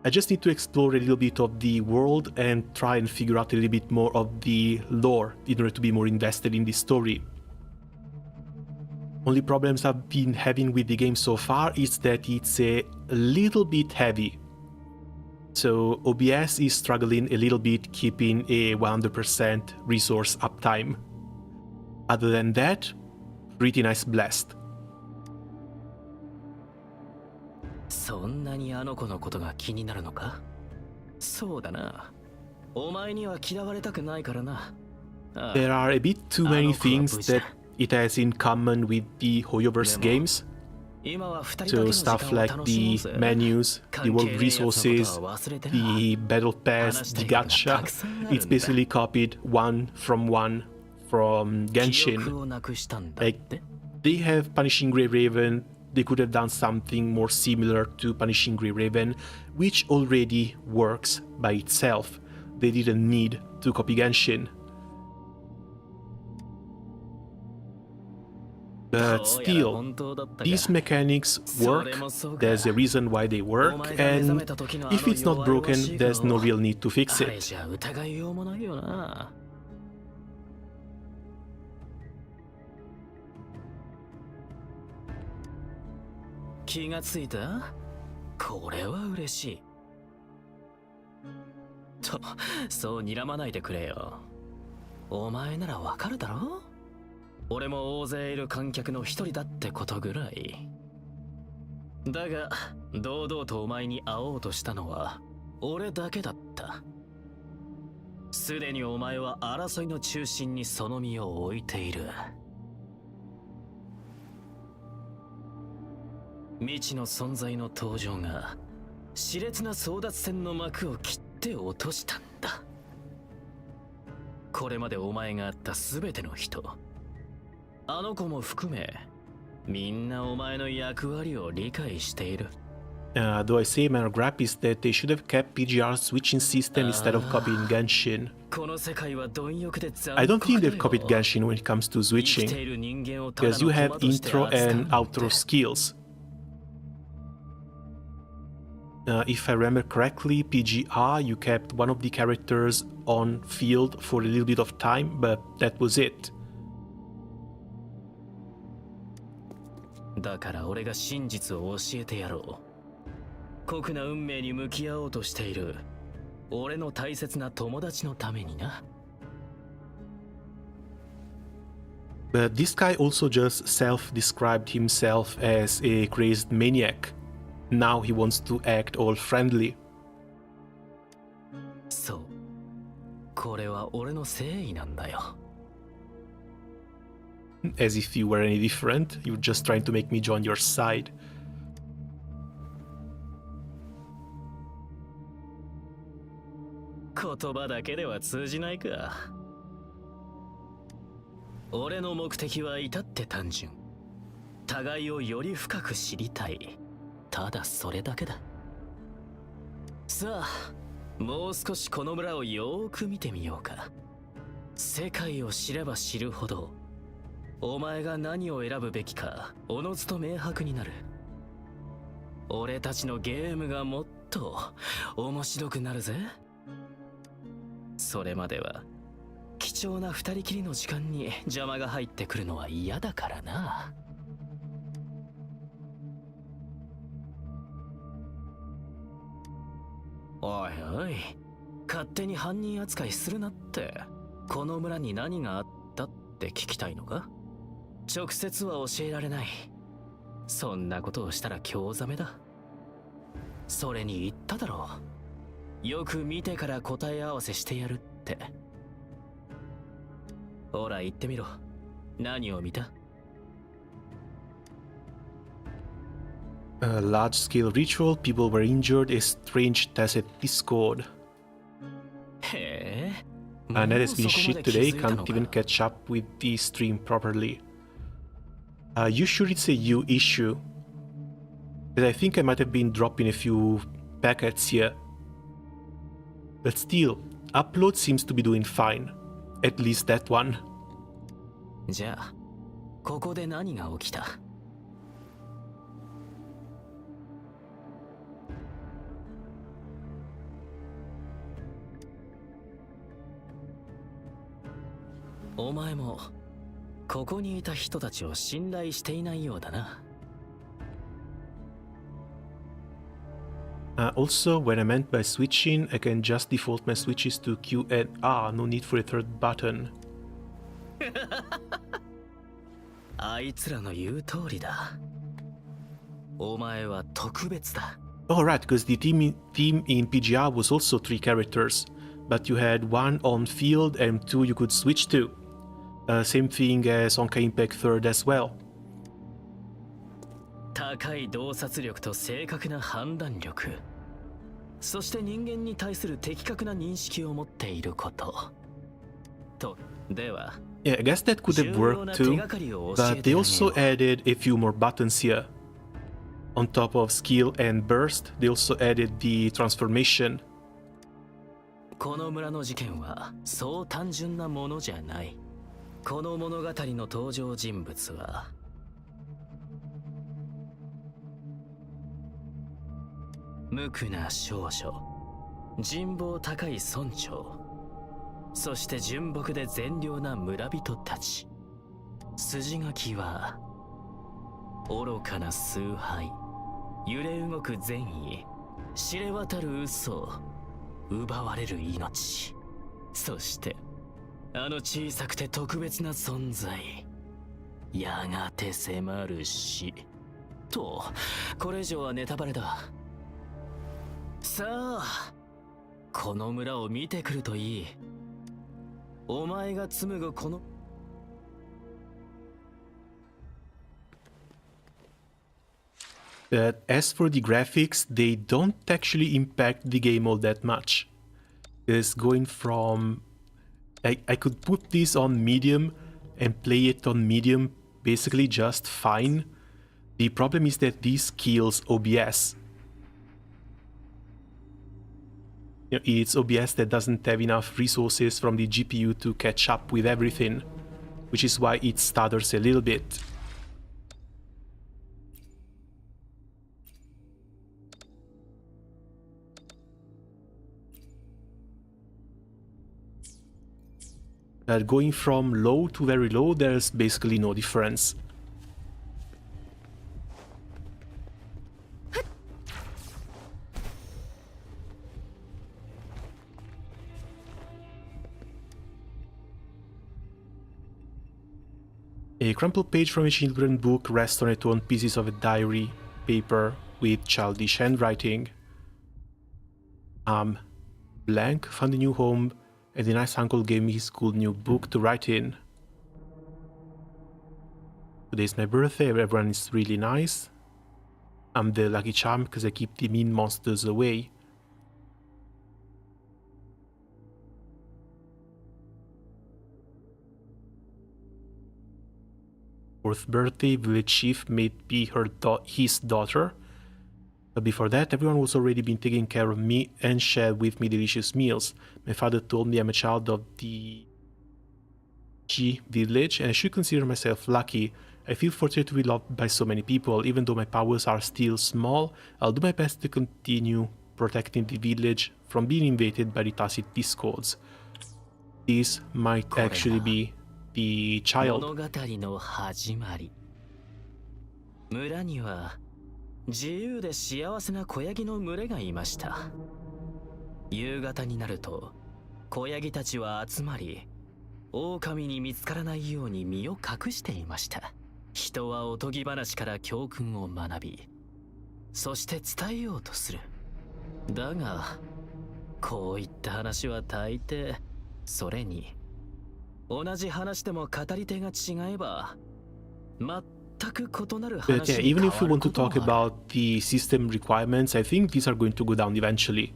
I just need to explore a little bit of the world and try and figure out a little bit more of the lore in order to be more invested in the story. Only problems I've been having with the game so far is that it's a little bit heavy. So OBS is struggling a little bit keeping a 100% resource uptime. Other than that, pretty nice blessed. そんなにあの子のことが気になるのか？そうだな。お前には嫌われたくないからな。There are a bit too many things that it has in common with the Hoyoverse games. So stuff like the menus, the world resources, the battle pass, the gacha. It's basically copied one from Genshin. Like, they have Punishing Grey Raven. They could have done something more similar to Punishing Grey Raven, which already works by itself. They didn't need to copy Genshin. But still, these mechanics work, there's a reason why they work, and if it's not broken, there's no real need to fix it. 気がついた？これは嬉しい。と、そう睨まないでくれよ。お前ならわかるだろ？俺も大勢いる観客の一人だってことぐらい。だが、堂々とお前に会おうとしたのは、俺だけだった。すでにお前は争いの中心にその身を置いている。未知の存在の登場が熾烈な争奪戦の幕を切って落としたんだ。これまでお前が会った全ての人、あの子も含め、みんなお前の役割を理解している。Though I say minor gripe is that they should have kept PGR's switching system instead of copying Genshin. I don't think they've copied Genshin when it comes to switching, because you have intro and outro skills. If I remember correctly, PGR, you kept one of the characters on field for a little bit of time, but that was it. だから俺が真実を教えてやろう。酷な運命に向き合おうとしている俺の大切な友達のためにな。But this guy also just self-described himself as a crazed maniac. Now he wants to act all friendly. そう。これは俺の誠意なんだよ。As if you were any different, you're just trying to make me join your side. 言葉だけでは通じないか。俺の目的は至って単純。互いをより深く知りたい。ただそれだけだ。さあ、もう少しこの村をよーく見てみようか。世界を知れば知るほど、お前が何を選ぶべきか、おのずと明白になる。俺たちのゲームがもっと面白くなるぜ。それまでは、貴重な二人きりの時間に邪魔が入ってくるのは嫌だからな。おいおい、勝手に犯人扱いするなって。この村に何があったって聞きたいのか？直接は教えられない。そんなことをしたら興ざめだ。それに言っただろう。よく見てから答え合わせしてやるって。ほら言ってみろ。何を見た？ A large-scale ritual, people were injured, a strange tacit discord. Net has been shit today, can't even catch up with the stream properly. You sure it's a you issue? Because I think I might have been dropping a few packets here. But still, upload seems to be doing fine. At least that one. じゃあ、ここで何が起きた？お前もここにいた人たちを信頼していないようだな。Also, when I meant by switching, I can just default my switches to Q and R, no need for a third button. あいつらの言う通りだ。お前は特別だ。Oh, right, because the team in PGR was also 3 characters, but you had 1 on field and 2 you could switch to. Same thing as Honkai Impact 3rd as well. 高い洞察力と正確な判断力、そして人間に対する的確な認識を持っていること。と、では。Yeah, I guess that could have worked too, but they also added a few more buttons here. On top of skill and burst, they also added the transformation. この村の事件はそう単純なものじゃない。この物語の登場人物は無垢な少女、人望高い村長、そして純朴で善良な村人たち。筋書きは愚かな崇拝、揺れ動く善意、知れ渡る嘘、奪われる命、そしてあの小さくて特別な存在、やがて迫る死と。これ以上はネタバレだ。さあ、この村を見てくるといい。お前が紡ぐこのBut as for the graphics, they don't actually impact the game all that much. It's going from... I could put this on medium and play it on medium basically just fine. The problem is that this kills OBS. You know, it's OBS that doesn't have enough resources from the GPU to catch up with everything, which is why it stutters a little bit. But going from low to very low, there's basically no difference. A crumpled page from a children's book rests on a torn pieces of a diary paper with childish handwriting. Blank found a new home, and the nice uncle gave me his cool new book to write in. Today's my birthday, everyone is really nice. I'm the lucky charm because I keep the mean monsters away. Fourth birthday, village chief may be his daughter. But before that, everyone was already been taking care of me and shared with me delicious meals. My father told me I'm a child of the G village and I should consider myself lucky. I feel fortunate to be loved by so many people. Even though my powers are still small, I'll do my best to continue protecting the village from being invaded by the Tacit discords. This might actually be the child. 自由で幸せな子ヤギの群れがいました。夕方になると子ヤギたちは集まり、狼に見つからないように身を隠していました。人はおとぎ話から教訓を学び、そして伝えようとする。だがこういった話は大抵、それに同じ話でも語り手が違えばBut yeah, even if we want to talk about the system requirements, I think these are going to go down eventually.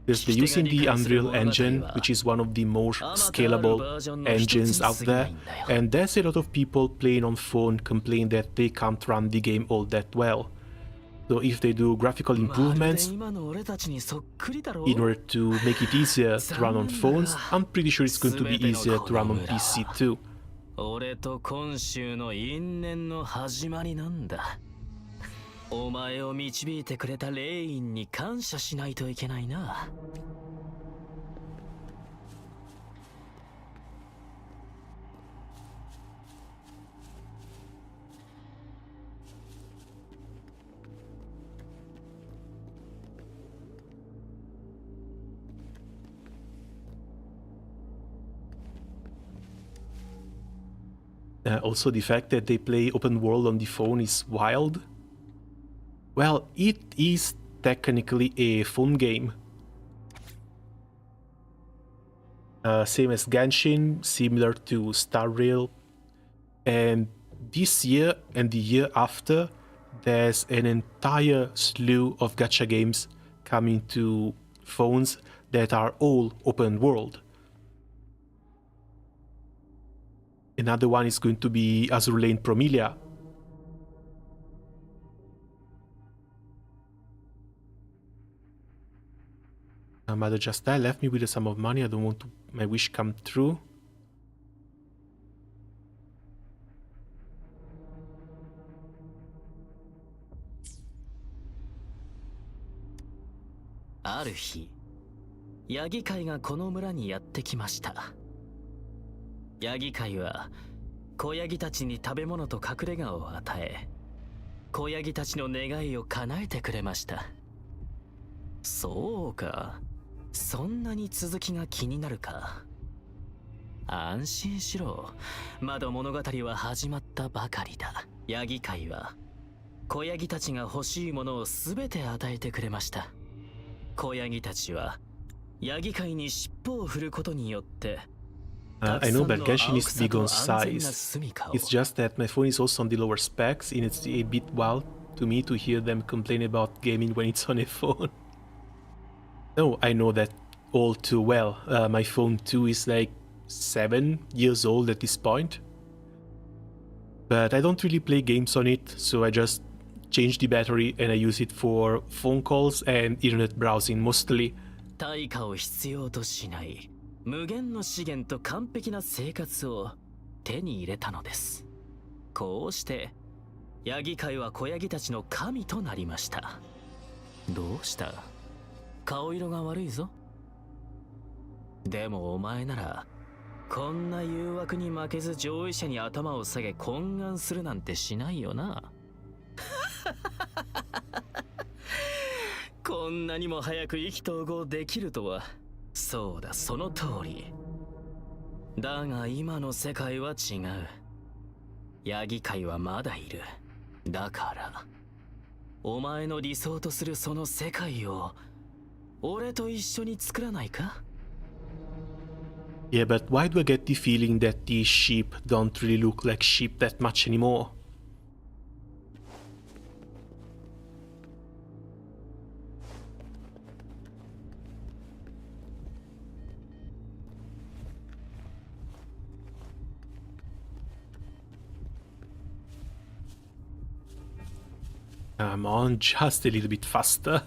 Because they're using the Unreal Engine, which is one of the most scalable engines out there, and there's a lot of people playing on phone complain that they can't run the game all that well. So if they do graphical improvements in order to make it easier to run on phones, I'm pretty sure it's going to be easier to run on PC too. 俺と今週の因縁の始まりなんだ。お前を導いてくれた霊院に感謝しないといけないな。Also, the fact that they play open world on the phone is wild. Well, it is technically a phone game. Same as Genshin, similar to Star Rail. And this year and the year after, there's an entire slew of gacha games coming to phones that are all open world. Another one is going to be Azur Lane Promilia. My mother just died, left me with a sum of money. I don't want to, my wish come true.ある日、ヤギ飼いがこの村にやってきました。ヤギ飼いは子ヤギたちに食べ物と隠れ家を与え、子ヤギたちの願いを叶えてくれました。そうか、そんなに続きが気になるか。安心しろ、まだ物語は始まったばかりだ。ヤギ飼いは子ヤギたちが欲しいものをすべて与えてくれました。子ヤギたちはヤギ飼いに尻尾を振ることによって、I know that Genshin is big on size. It's just that my phone is also on the lower specs, and it's a bit wild to me to hear them complain about gaming when it's on a phone. No, I know that all too well. My phone too is like 7 years old at this point. But I don't really play games on it, so I just change the battery and I use it for phone calls and internet browsing mostly. 対価を必要としない無限の資源と完璧な生活を手に入れたのです。こうしてヤギ界は子ヤギたちの神となりました。どうした？顔色が悪いぞ。でもお前ならこんな誘惑に負けず上位者に頭を下げ懇願するなんてしないよな。こんなにも早く意気投合できるとは。そうだ、その通り。だが今の世界は違う。ヤギ界はまだいる。だからお前の理想とするその世界を俺と一緒に作らないか？ Yeah, but why do I get the feeling that these sheep don't really look like sheep that much anymore? Come on, just a little bit faster.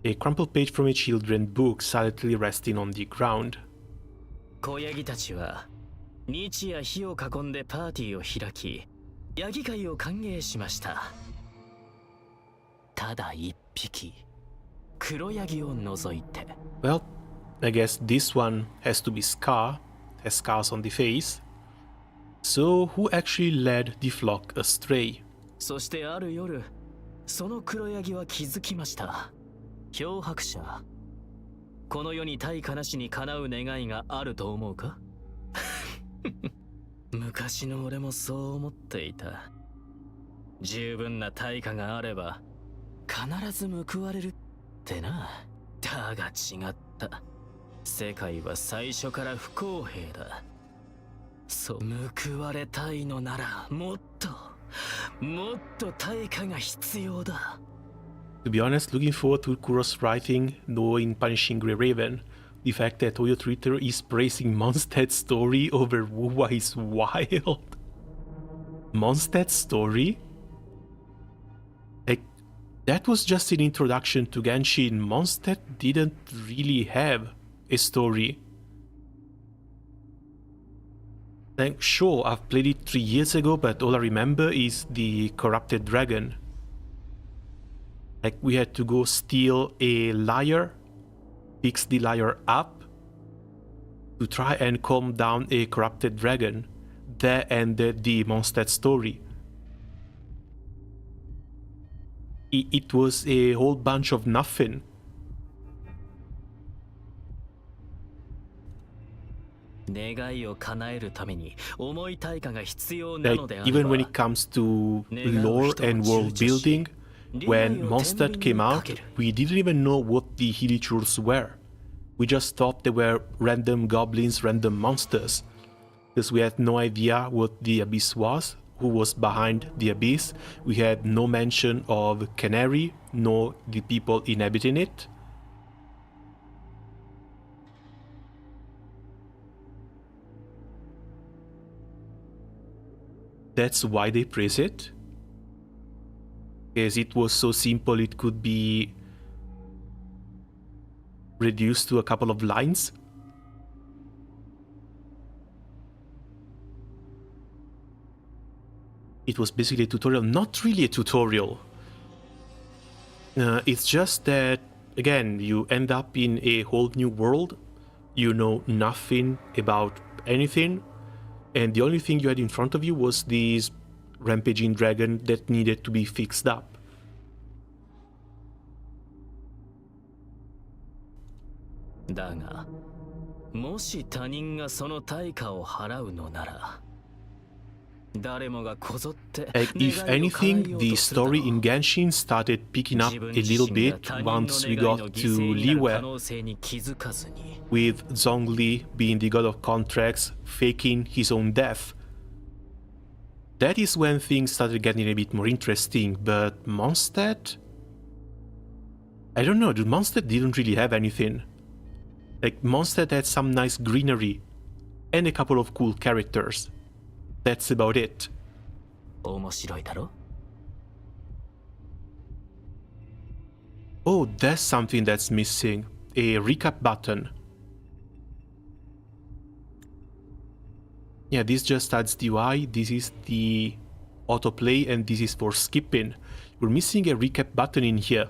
A crumpled page from a children's book silently resting on the ground. 子ヤギたちは日夜火を囲んでパーティーを開き、ヤギ会を歓迎しました。ただ一匹、黒ヤギを除いて。Well, I guess this one has to be Scar, has scars on the face. So who actually led the flock astray? そしてある夜、その黒ヤギは気づきました。漂白者、この世に対価なしに叶う願いがあると思うか？昔の俺もそう思っていた。十分な対価があれば必ず報われるってな。だが違った。世界は最初から不公平だ。そう、報われたいのならもっと対価が必要だ。To be honest, looking forward to Kuro's writing, knowing Punishing Grey Raven. The fact that Oyo Twitter is praising Mondstadt's story over Wuwa is wild. Mondstadt's story? Like, that was just an introduction to Genshin. Mondstadt didn't really have a story. Like, sure, I've played it 3 years ago, but all I remember is the corrupted dragon. Like, we had to go steal a lyre, fix the lyre up, to try and calm down a corrupted dragon. There ended the Mondstadt story. It was a whole bunch of nothing. 願いを叶えるために重い対価が必要 Like, なのであれ even when ば it comes to lore and world building, when Mondstadt came out, we didn't even know what the Hilichurs were. We just thought they were random goblins, random monsters. Because we had no idea what the Abyss was, who was behind the Abyss. We had no mention of Canary, nor the people inhabiting it. That's why they praise it. Because it was so simple, it could be reduced to a couple of lines. It was basically a tutorial, not really a tutorial. It's just that, again, you end up in a whole new world, you know nothing about anything, and the only thing you had in front of you was this rampaging dragon that needed to be fixed up. だが、もし他人がその対価を払うのなら、誰もがこぞって If anything, the story in Genshin started picking up a little bit once we got to Liyue, with Zhongli being the god of contracts, faking his own death. That is when things started getting a bit more interesting, but Mondstadt? I don't know, dude, Mondstadt didn't really have anything. Like, Mondstadt had some nice greenery and a couple of cool characters. That's about it. Oh, that's something that's missing. A recap button. Yeah, this just adds the UI, this is the autoplay, and this is for skipping. We're missing a recap button in here.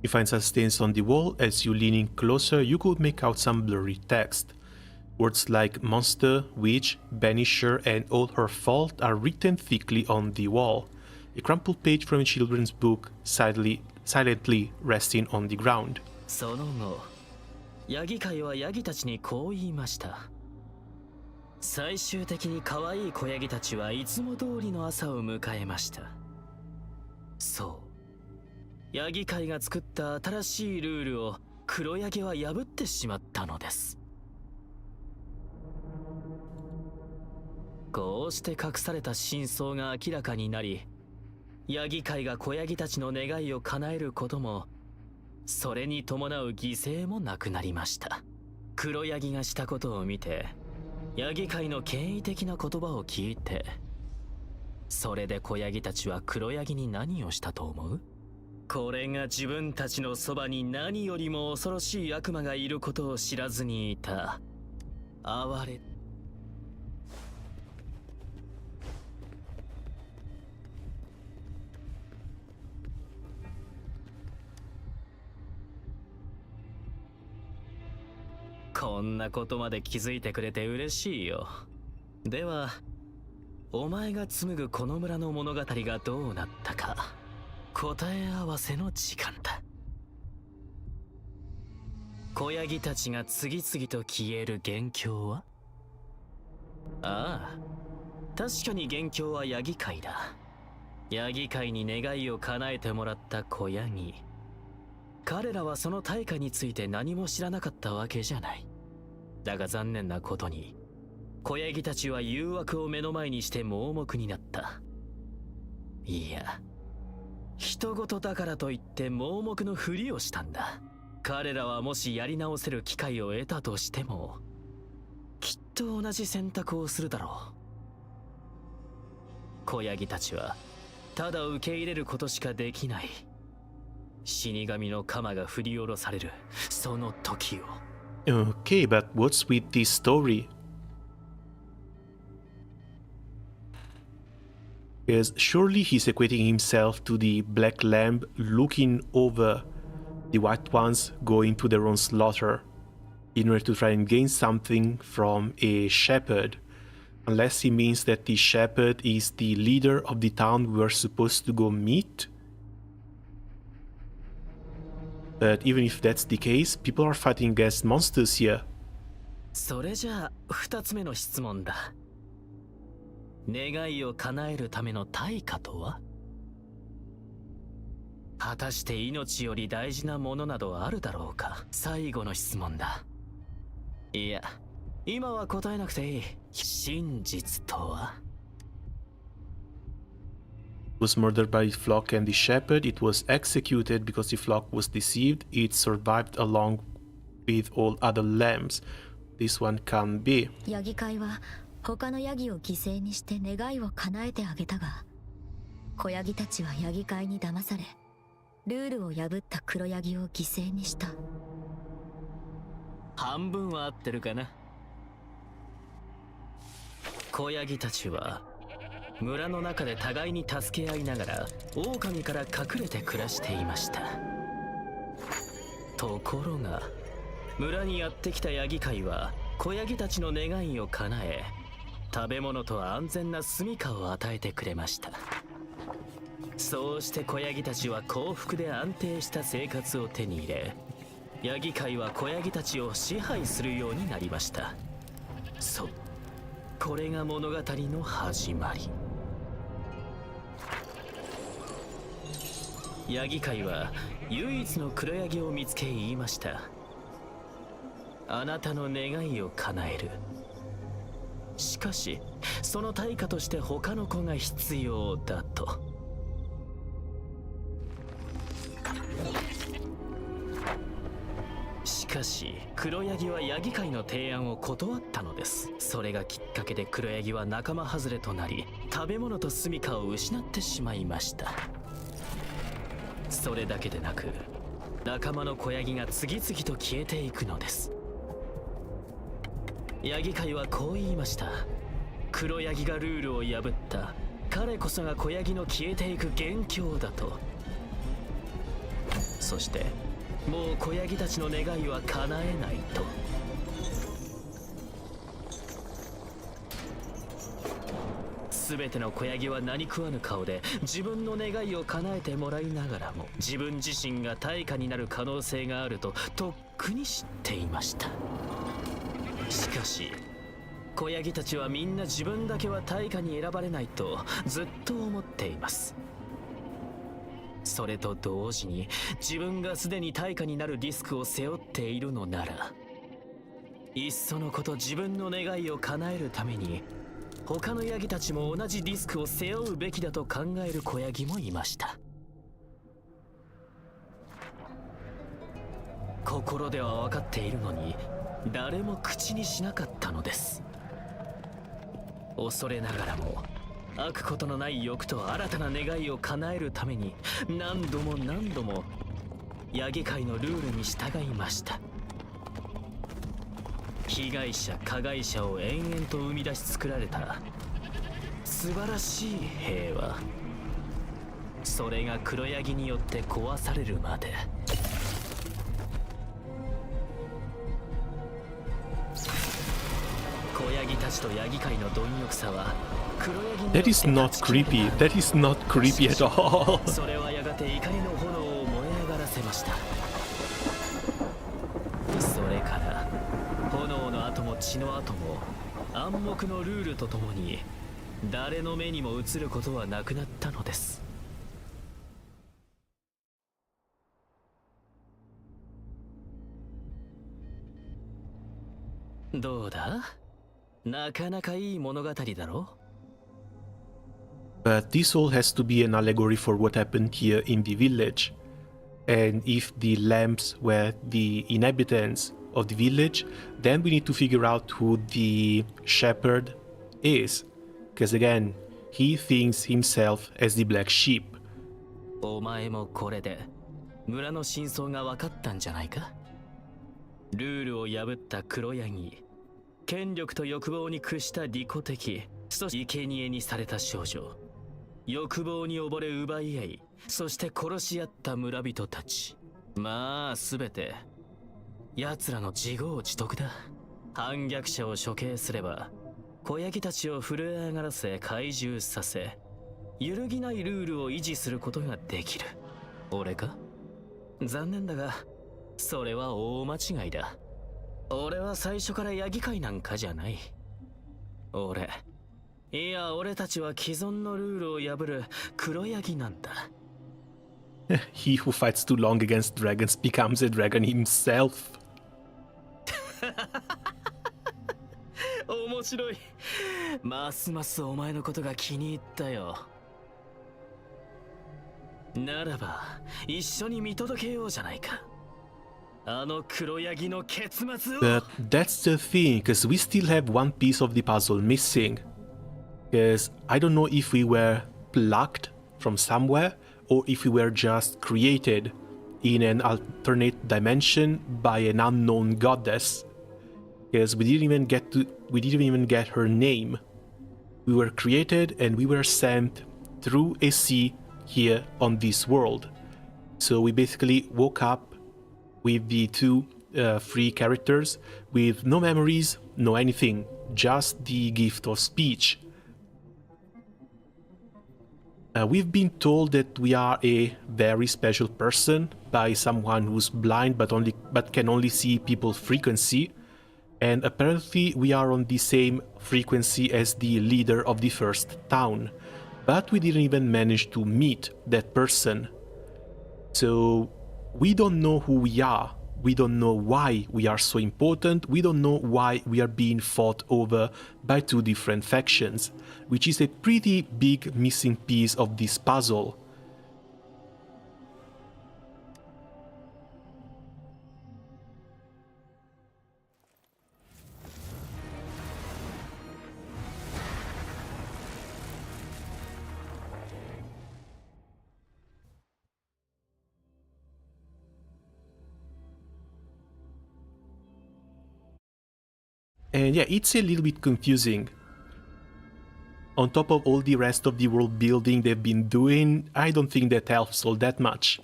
You find some stains on the wall. As you lean in closer, you could make out some blurry text. Words like monster, witch, banisher, and all her fault are written thickly on the wall. A crumpled page from a children's book silently resting on the ground. その後、ヤギ界はヤギたちにこう言いました。最終的に可愛い子ヤギたちはいつも通りの朝を迎えました。そう。ヤギ界が作った新しいルールを黒ヤギは破ってしまったのです。こうして隠された真相が明らかになり、ヤギ界が子ヤギたちの願いを叶えることも、それに伴う犠牲もなくなりました。黒ヤギがしたことを見て、ヤギ界の権威的な言葉を聞いて、それで子ヤギたちは黒ヤギに何をしたと思う？これが自分たちのそばに何よりも恐ろしい悪魔がいることを知らずにいた哀れ。こんなことまで気づいてくれて嬉しいよ。では、お前が紡ぐこの村の物語がどうなったか。答え合わせの時間だ。子ヤギたちが次々と消える元凶は？ああ、確かに元凶はヤギ界だ。ヤギ界に願いを叶えてもらった子ヤギ。彼らはその対価について何も知らなかったわけじゃない。だが残念なことに、子ヤギたちは誘惑を目の前にして盲目になった。いや、人事だからといって盲目のふりをしたんだ。彼らはもしやり直せる機会を得たとしても、きっと同じ選択をするだろう。子ヤギたちはただ受け入れることしかできない。死神の鎌が振り下ろされるその時を。Okay, but what's with this story? Because surely he's equating himself to the black lamb looking over the white ones going to their own slaughter in order to try and gain something from a shepherd. Unless he means that the shepherd is the leader of the town we were supposed to go meet. But even if that's the case, people are fighting against monsters here. それじゃあ2つ目の質問だ。願いを叶えるための対価とは？果たして命より大事なものなどあるだろうか？最後の質問だ。いや、今は答えなくていい。真実とは？ Was murdered by the flock and the shepherd. It was executed because the flock was deceived. It survived along with all other lambs. This one can be. ヤギ飼いは他のヤギを犠牲にして願いを叶えてあげたが、子ヤギたちはヤギ飼いに騙され、ルールを破った黒ヤギを犠牲にした。半分は合ってるかな。子ヤギたちは村の中で互いに助け合いながら狼から隠れて暮らしていました。ところが村にやってきたヤギ飼いは子ヤギたちの願いを叶え、食べ物と安全な住処を与えてくれました。そうして子ヤギたちは幸福で安定した生活を手に入れ、ヤギ飼いは子ヤギたちを支配するようになりました。そう、これが物語の始まり。ヤギ飼いは唯一の黒ヤギを見つけ言いました。あなたの願いを叶える。しかしその対価として他の子が必要だと。しかし黒ヤギはヤギ界の提案を断ったのです。それがきっかけで黒ヤギは仲間外れとなり、食べ物と住処を失ってしまいました。それだけでなく仲間の子ヤギが次々と消えていくのです。ヤギ界はこう言いました。黒ヤギがルールを破った。彼こそが子ヤギの消えていく元凶だと。そしてもう子ヤギたちの願いは叶えないと。全ての子ヤギは何食わぬ顔で自分の願いを叶えてもらいながらも、自分自身が対価になる可能性があるととっくに知っていました。しかし子ヤギたちはみんな自分だけは対価に選ばれないとずっと思っています。それと同時に自分がすでに対価になるリスクを背負っているのなら、いっそのこと自分の願いを叶えるために他のヤギたちも同じリスクを背負うべきだと考える子ヤギもいました。心では分かっているのに誰も口にしなかったのです。恐れながらも飽くことのない欲と新たな願いを叶えるために何度も何度もヤギ界のルールに従いました。被害者加害者を延々と生み出し作られた素晴らしい平和、それが黒ヤギによって壊されるまで。子ヤギたちとヤギ界の貪欲さは黒ヤギによって That is not creepy. That is not creepy at all. それはやがて怒りの炎を燃え上がらせました。それから炎の後も血の後も暗黙のルールとともに誰の目にも映ることはなくなったのです。どうだ？なかなかいい物語だろ？ But this all has to be an allegory for what happened here in the village. And if the lambs were the inhabitants of the village, then we need to figure out who the shepherd is. Because again, he thinks himself as the black sheep. お前もこれで村の真相が分かったんじゃないか？ルールを破った黒ヤギ、権力と欲望に屈した利己的、そして生贄にされた少女。欲望に溺れ奪い合い、そして殺し合った村人たち。まあ全て奴らの自業自得だ。反逆者を処刑すれば子ヤギたちを震え上がらせ懐柔させ、揺るぎないルールを維持することができる。俺か？残念だがそれは大間違いだ。俺は最初からヤギ界なんかじゃない。俺たちは既存のルールを破る黒ヤギなんだ。He who fights too long against dragons becomes a dragon himself. 面白い。ますますお前のことが気に入ったよ。ならば一緒に見届けようじゃないか。あの黒ヤギの結末を。But that's the thing, because we still have one piece of the puzzle missing. Because I don't know if we were plucked from somewhere or if we were just created in an alternate dimension by an unknown goddess. Because we didn't even get her name. We were created and we were sent through a sea here on this world. So we basically woke up with the two free characters with no memories, no anything, just the gift of speech. We've been told that we are a very special person by someone who's blind but can only see people's frequency, and apparently we are on the same frequency as the leader of the first town, but we didn't even manage to meet that person. So we don't know who we are. We don't know why we are so important. We don't know why we are being fought over by two different factions, which is a pretty big missing piece of this puzzle. And yeah, it's a little bit confusing. On top of all the rest of the world building they've been doing, I don't think that helps all that much.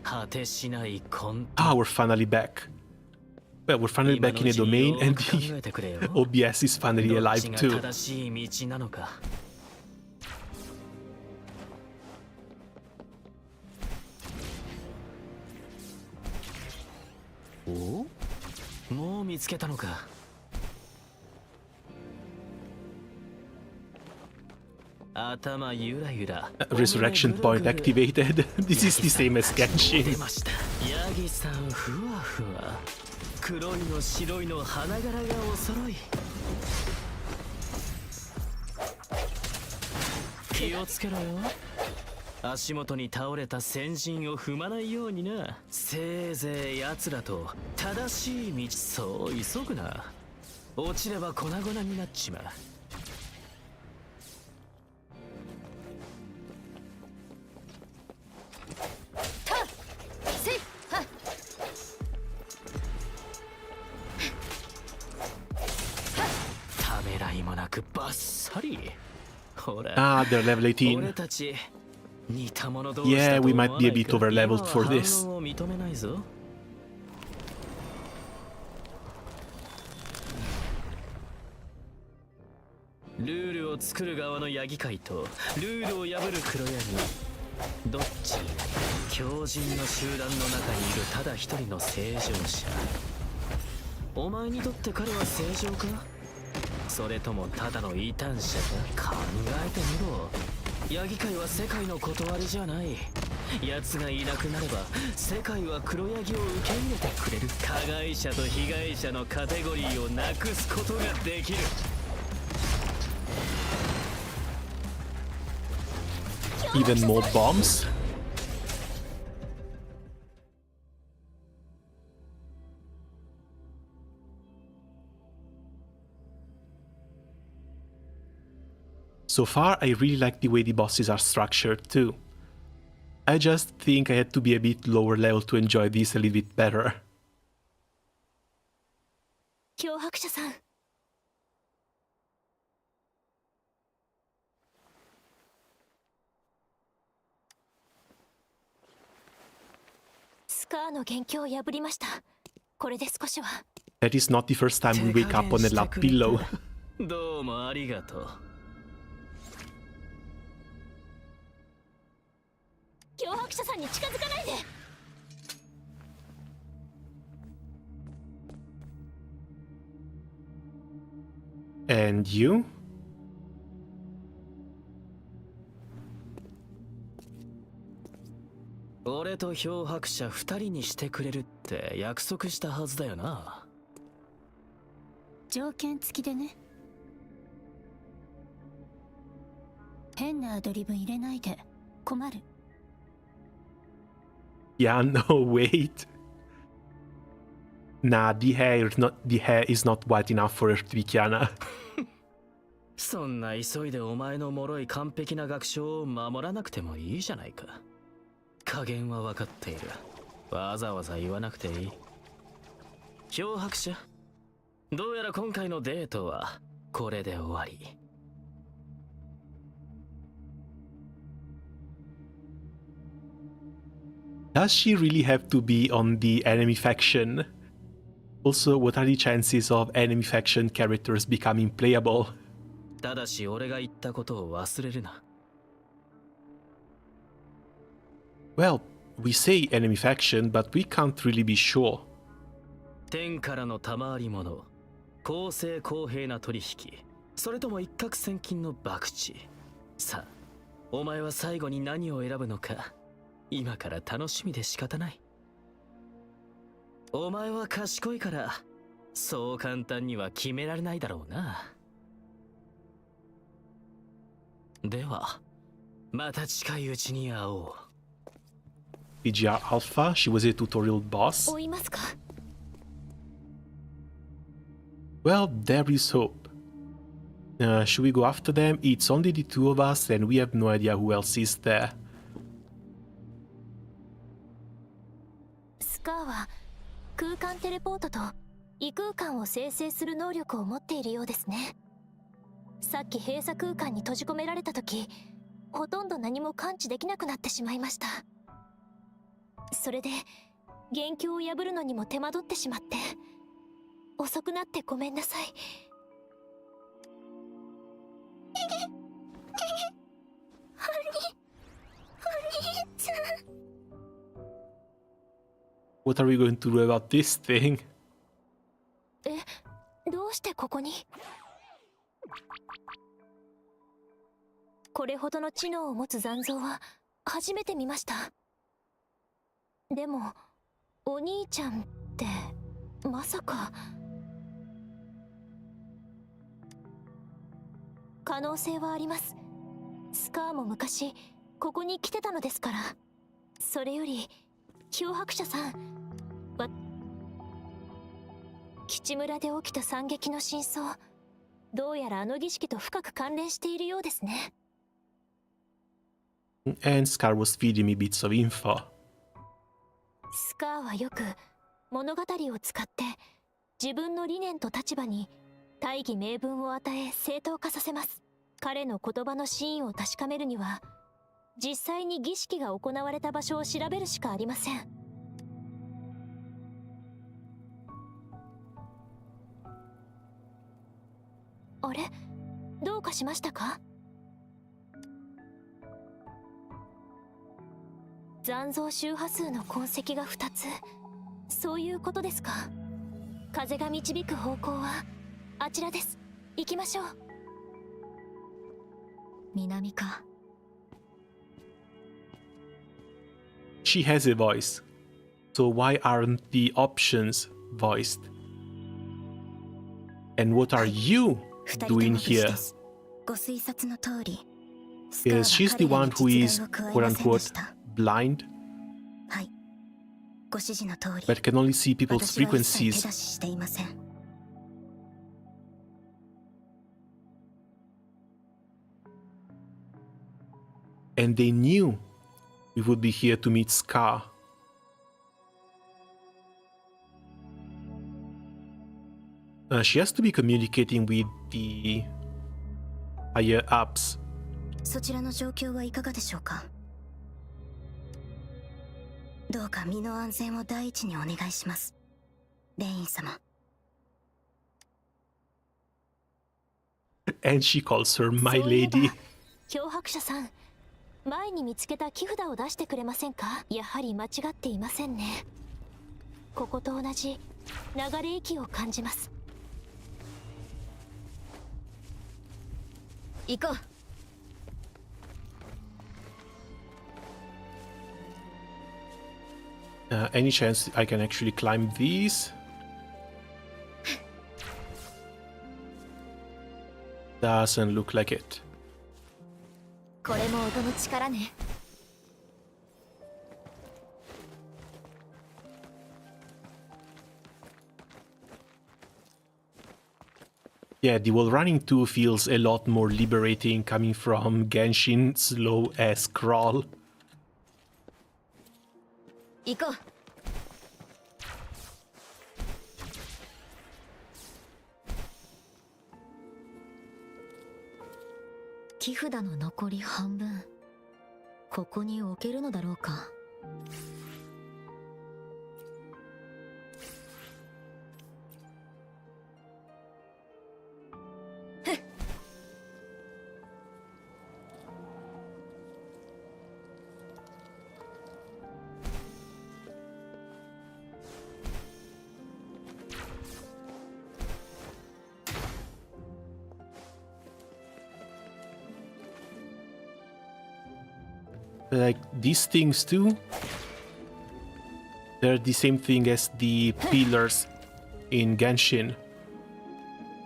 Ah, we're finally back. Well, we're finally back in a domain and the OBS is finally alive too. Oh? もう見つけたのか。頭ゆらゆら。Resurrection point activated. This is the same as Genshin. ヤギさんふわふわ。黒いの白いの花柄がお揃い。気をつけろよ。足元に倒れた先人を踏まないようにな。せいぜい奴らと正しい道。そう急ぐな。落ちれば粉々になっちまう。ためらいもなくバッサリ。ほら。Ah, they're level 18. 俺たち Yeah, we might be a bit over leveled for this. ルールを作る側のヤギ界とルールを破る黒ヤギ。どっち？強靭な集団の中にいるただ一人の正常者。お前にとって彼は正常か？それともただの異端者か？考えてみろ。ヤギ界は世界の断りじゃない。奴がいなくなれば世界は黒ヤギを受け入れてくれる。加害者と被害者のカテゴリーをなくすことができる。Even more bombs? So far, I really like the way the bosses are structured too. I just think I had to be a bit lower level to enjoy this a little bit better. 脅迫者さん。That is not the first time we wake up on a lap pillow. どうもありがとう。脅迫者さんに近づかないで。And you? 俺と漂白者2人にしてくれるって約束したはずだよな。条件付きでね。変なアドリブ入れないで困る。Yeah, no, wait. Nah, the hair is not white enough for her to be Kiana. そんな急いでお前の脆い完璧な学章を守らなくてもいいじゃないか。加減は分かっている。わざわざ言わなくていい。漂白者、どうやら今回のデートはこれで終わり。Does she really have to be on the enemy faction? Also, what are the chances of enemy faction characters becoming playable? ただし俺が言ったことを忘れるな。Well, we say enemy faction, but we can't really be sure. 天からの賜り物、公正公平な取引、それとも一攫千金の博打。さあ、お前は最後に何を選ぶのか、今から楽しみで仕方ない。お前は賢いから、そう簡単には決められないだろうな。では、また近いうちに会おう。PGR Alpha, she was a tutorial boss. 追いますか? Well, there is hope. Should we go after them? It's only the two of us and we have no idea who else is there. スカーは空間テレポートと異空間を生成する能力を持っているようですね。さっき閉鎖空間に閉じ込められた時、ほとんど何も感知できなくなってしまいました。それで元凶を破るのにも手間取ってしまって、遅くなってごめんなさい。What are we going to do about this thing? どうしてここに？これほどの知能を持つ残像は初めて見ました。でもお兄ちゃんってまさか。可能性はあります。スカーも昔ここに来てたのですから。それより漂白者さん、基地村で起きた惨劇の真相、どうやらあの儀式と深く関連しているようですね。And Scar was feeding me bits of info. スカーはよく物語を使って自分の理念と立場に大義名分を与え正当化させます。彼の言葉の真意を確かめるには、実際に儀式が行われた場所を調べるしかありません。あれ？どうかしましたか？残像周波数の痕跡が2つ。そういうことですか。風が導く方向はあちらです。行きましょう。南か。She has a voice. So why aren't the options voiced? And what are you doing here? ご推察の通り、 Yes, she's the one who is quote-unquote blind, はい。ご指示の通り、 but can only see people's 私は一切手 frequencies. 出ししていません。And they knew we would be here to meet Scar. She has to be communicating with the higher ups. そちらの状況はいかがでしょうか。どうか身の安全を第一にお願いします。レイン様。And she calls her my lady. 脅迫者さん、前に見つけた木札を出してくれませんか？やはり間違っていませんね。ここと同じ流れ息を感じます。行こう。Any chance I can actually climb these? Doesn't look like it. これも音の力ね。Yeah, the wall running too feels a lot more liberating coming from Genshin's slow-ass crawl. 行こう。木札の残り半分、ここに置けるのだろうか。Like these things too, they're the same thing as the pillars in Genshin.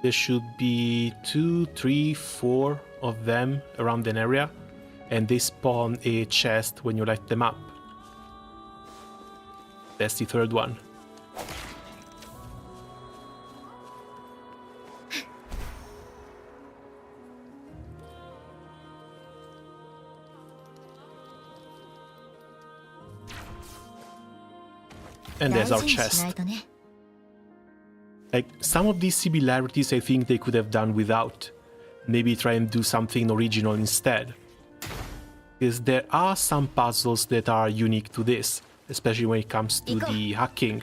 There should be 2, 3, 4 of them around an area, and they spawn a chest when you light them up. That's the third one. And there's our chest. Like, some of these similarities I think they could have done without. Maybe try and do something original instead. Because there are some puzzles that are unique to this, especially when it comes to the hacking.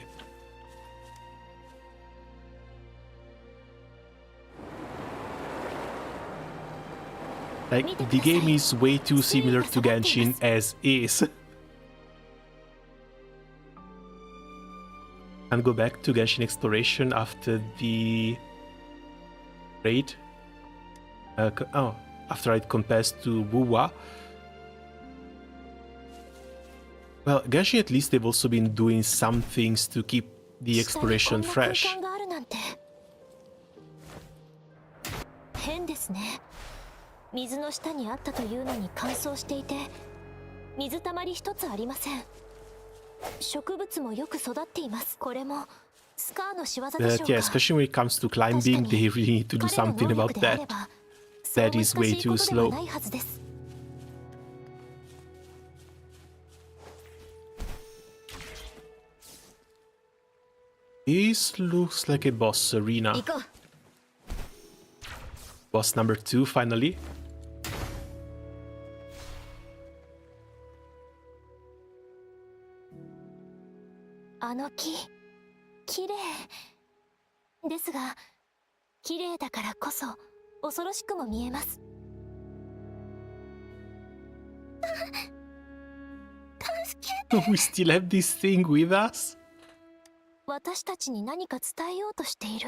Like, the game is way too similar to Genshin as is. And go back to Genshin Exploration after the raid. After it compares to Wuwa. Well, Genshin at least they've also been doing some things to keep the exploration fresh. 変ですね。水の下にあったというのに乾燥していて、水たまり一つありません。植物もよく育っています。これもスカーの仕業でしょうか。But yeah, especially when it comes to climbing, they really need to do something about that. That is way too slow. This looks like a boss arena. Boss number 2, finally. あの木、綺麗ですが、綺麗だからこそ恐ろしくも見えます。We still have this thing with us? 私たちに何か伝えようとしている。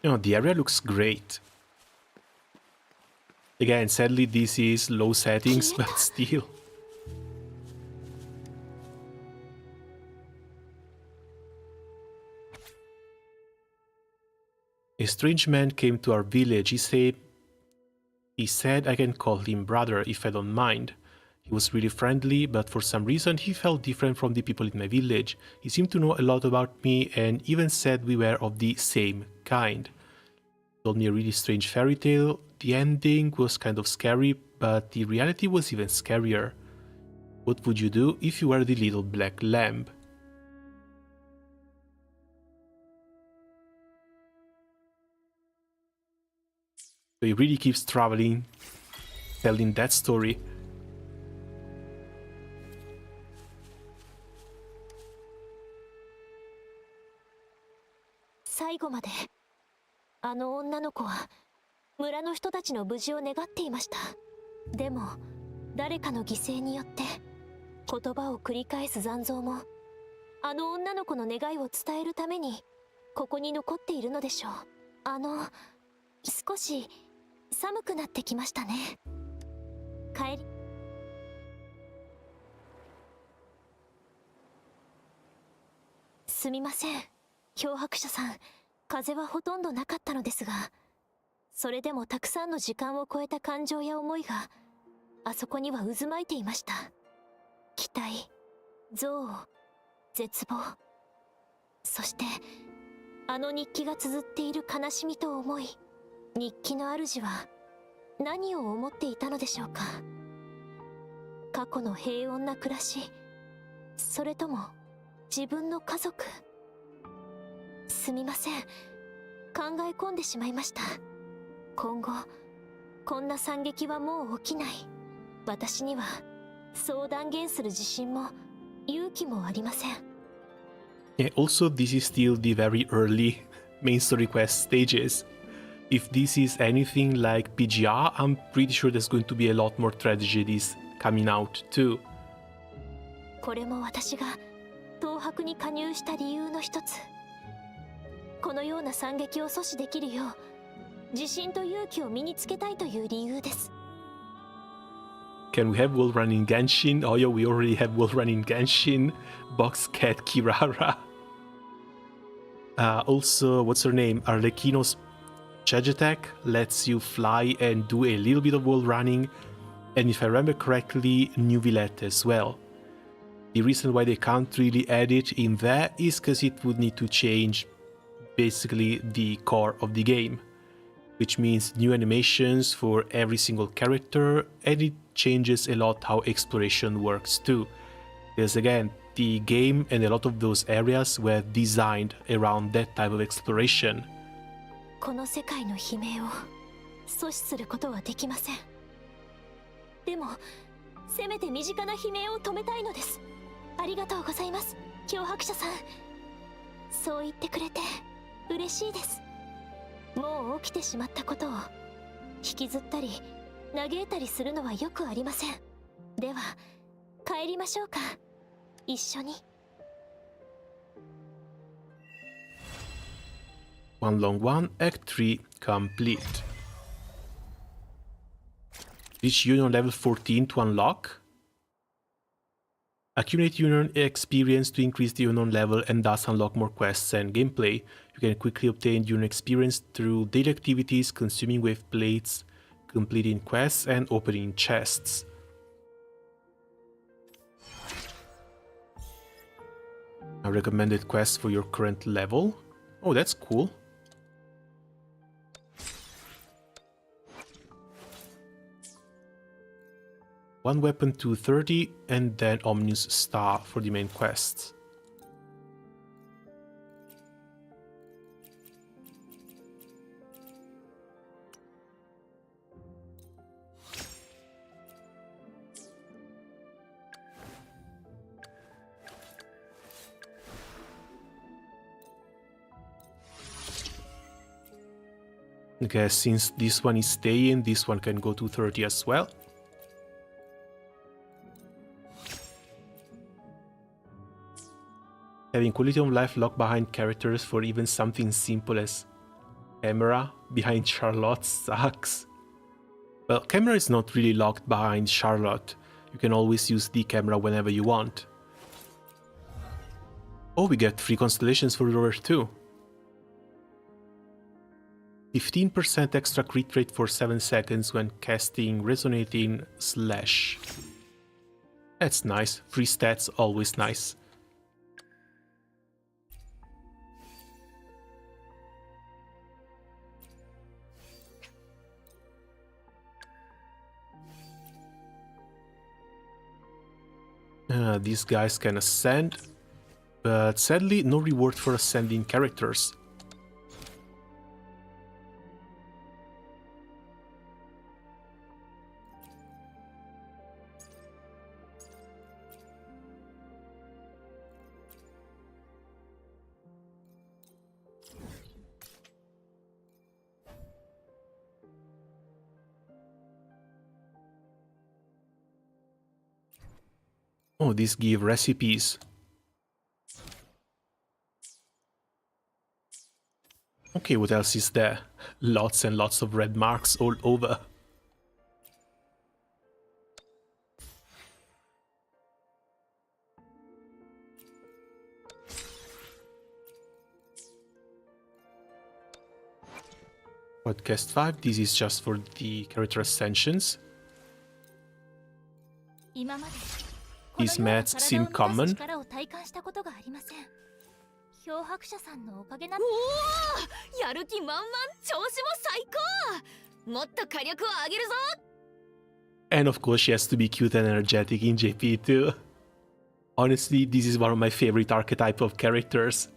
You know, the area looks great. Again, sadly this is low settings, but still. A strange man came to our village. He said I can call him brother if I don't mind. He was really friendly, but for some reason he felt different from the people in my village. He seemed to know a lot about me and even said we were of the same kind. He told me a really strange fairy tale. The ending was kind of scary, but the reality was even scarier. What would you do if you were the little black lamb? So he really keeps traveling, telling that story. 最後まであの女の子は村の人たちの無事を願っていました。でも誰かの犠牲によって言葉を繰り返す残像もあの女の子の願いを伝えるためにここに残っているのでしょう。少し寒くなってきましたね。帰りすみません、漂白者さん。風はほとんどなかったのですが、それでもたくさんの時間を超えた感情や思いがあそこには渦巻いていました。期待、憎悪、絶望、そしてあの日記が綴っている悲しみと思い。日記の主は何を思っていたのでしょうか。過去の平穏な暮らし、それとも自分の家族。すみません、考え込んでしまいました。今後こんな惨劇はもう起きない。私にはそう断言する自信も勇気もありません。Yeah, also, this is still the very early main story quest stages. If this is anything like PGR, I'm pretty sure there's going to be a lot more tragedies coming out too. これも私が東博に加入した理由の一つ。このような惨劇を阻止できるよう自信と勇気を身につけたいという理由です。Can we have Wall Running Genshin? Oh yeah, we already have Wall Running Genshin. Box Cat Kirara. Also, what's her name? Arlecchino's Charge Attack lets you fly and do a little bit of wall running. And if I remember correctly, New Villette as well. The reason why they can't really add it in there is because it would need to change basically the core of the game, which means new animations for every single character, and it changes a lot how exploration works too. Because again, the game and a lot of those areas were designed around that type of exploration. この世界の悲鳴を阻止することはできません。でもせめて身近な悲鳴を止めたいのです。ありがとうございます、漂白者さん。そう言ってくれて嬉しいです。もう起きてしまったことを引きずったり嘆いたりするのはよくありません。では帰りましょうか、一緒に。One long one, Act 3 complete. Reach Union level 14 to unlock. Accumulate Union experience to increase the Union level and thus unlock more quests and gameplay. You can quickly obtain Union experience through daily activities, consuming wave plates, completing quests, and opening chests. A recommended quest for your current level. Oh, that's cool. One weapon 230 and then Omnius Star for the main quests. Okay, since this one is staying, this one can go to 30 as well. Having quality of life locked behind characters for even something simple as camera behind Charlotte sucks. Well, camera is not really locked behind Charlotte. You can always use the camera whenever you want. Oh, we get 3 constellations for Rover too. 15% extra crit rate for 7 seconds when casting Resonating Slash. That's nice. Free stats, always nice. These guys can ascend, but sadly no reward for ascending characters. Oh, these give recipes. Okay, what else is there? Lots and lots of red marks all over. Podcast 5, this is just for the character ascensions. These mats seem common. 漂白者さんのおかげな。おお、やる気満々、調子も最高。もっと火力を上げるぞ。And of course she has to be cute and energetic in JP too. Honestly, this is one of my favorite archetype of characters.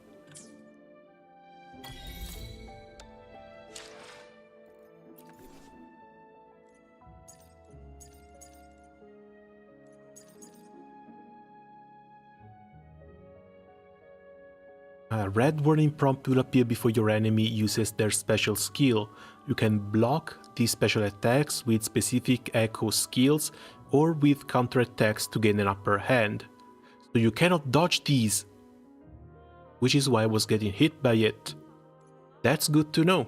A red warning prompt will appear before your enemy uses their special skill. You can block these special attacks with specific echo skills or with counterattacks to gain an upper hand. So you cannot dodge these, which is why I was getting hit by it. That's good to know.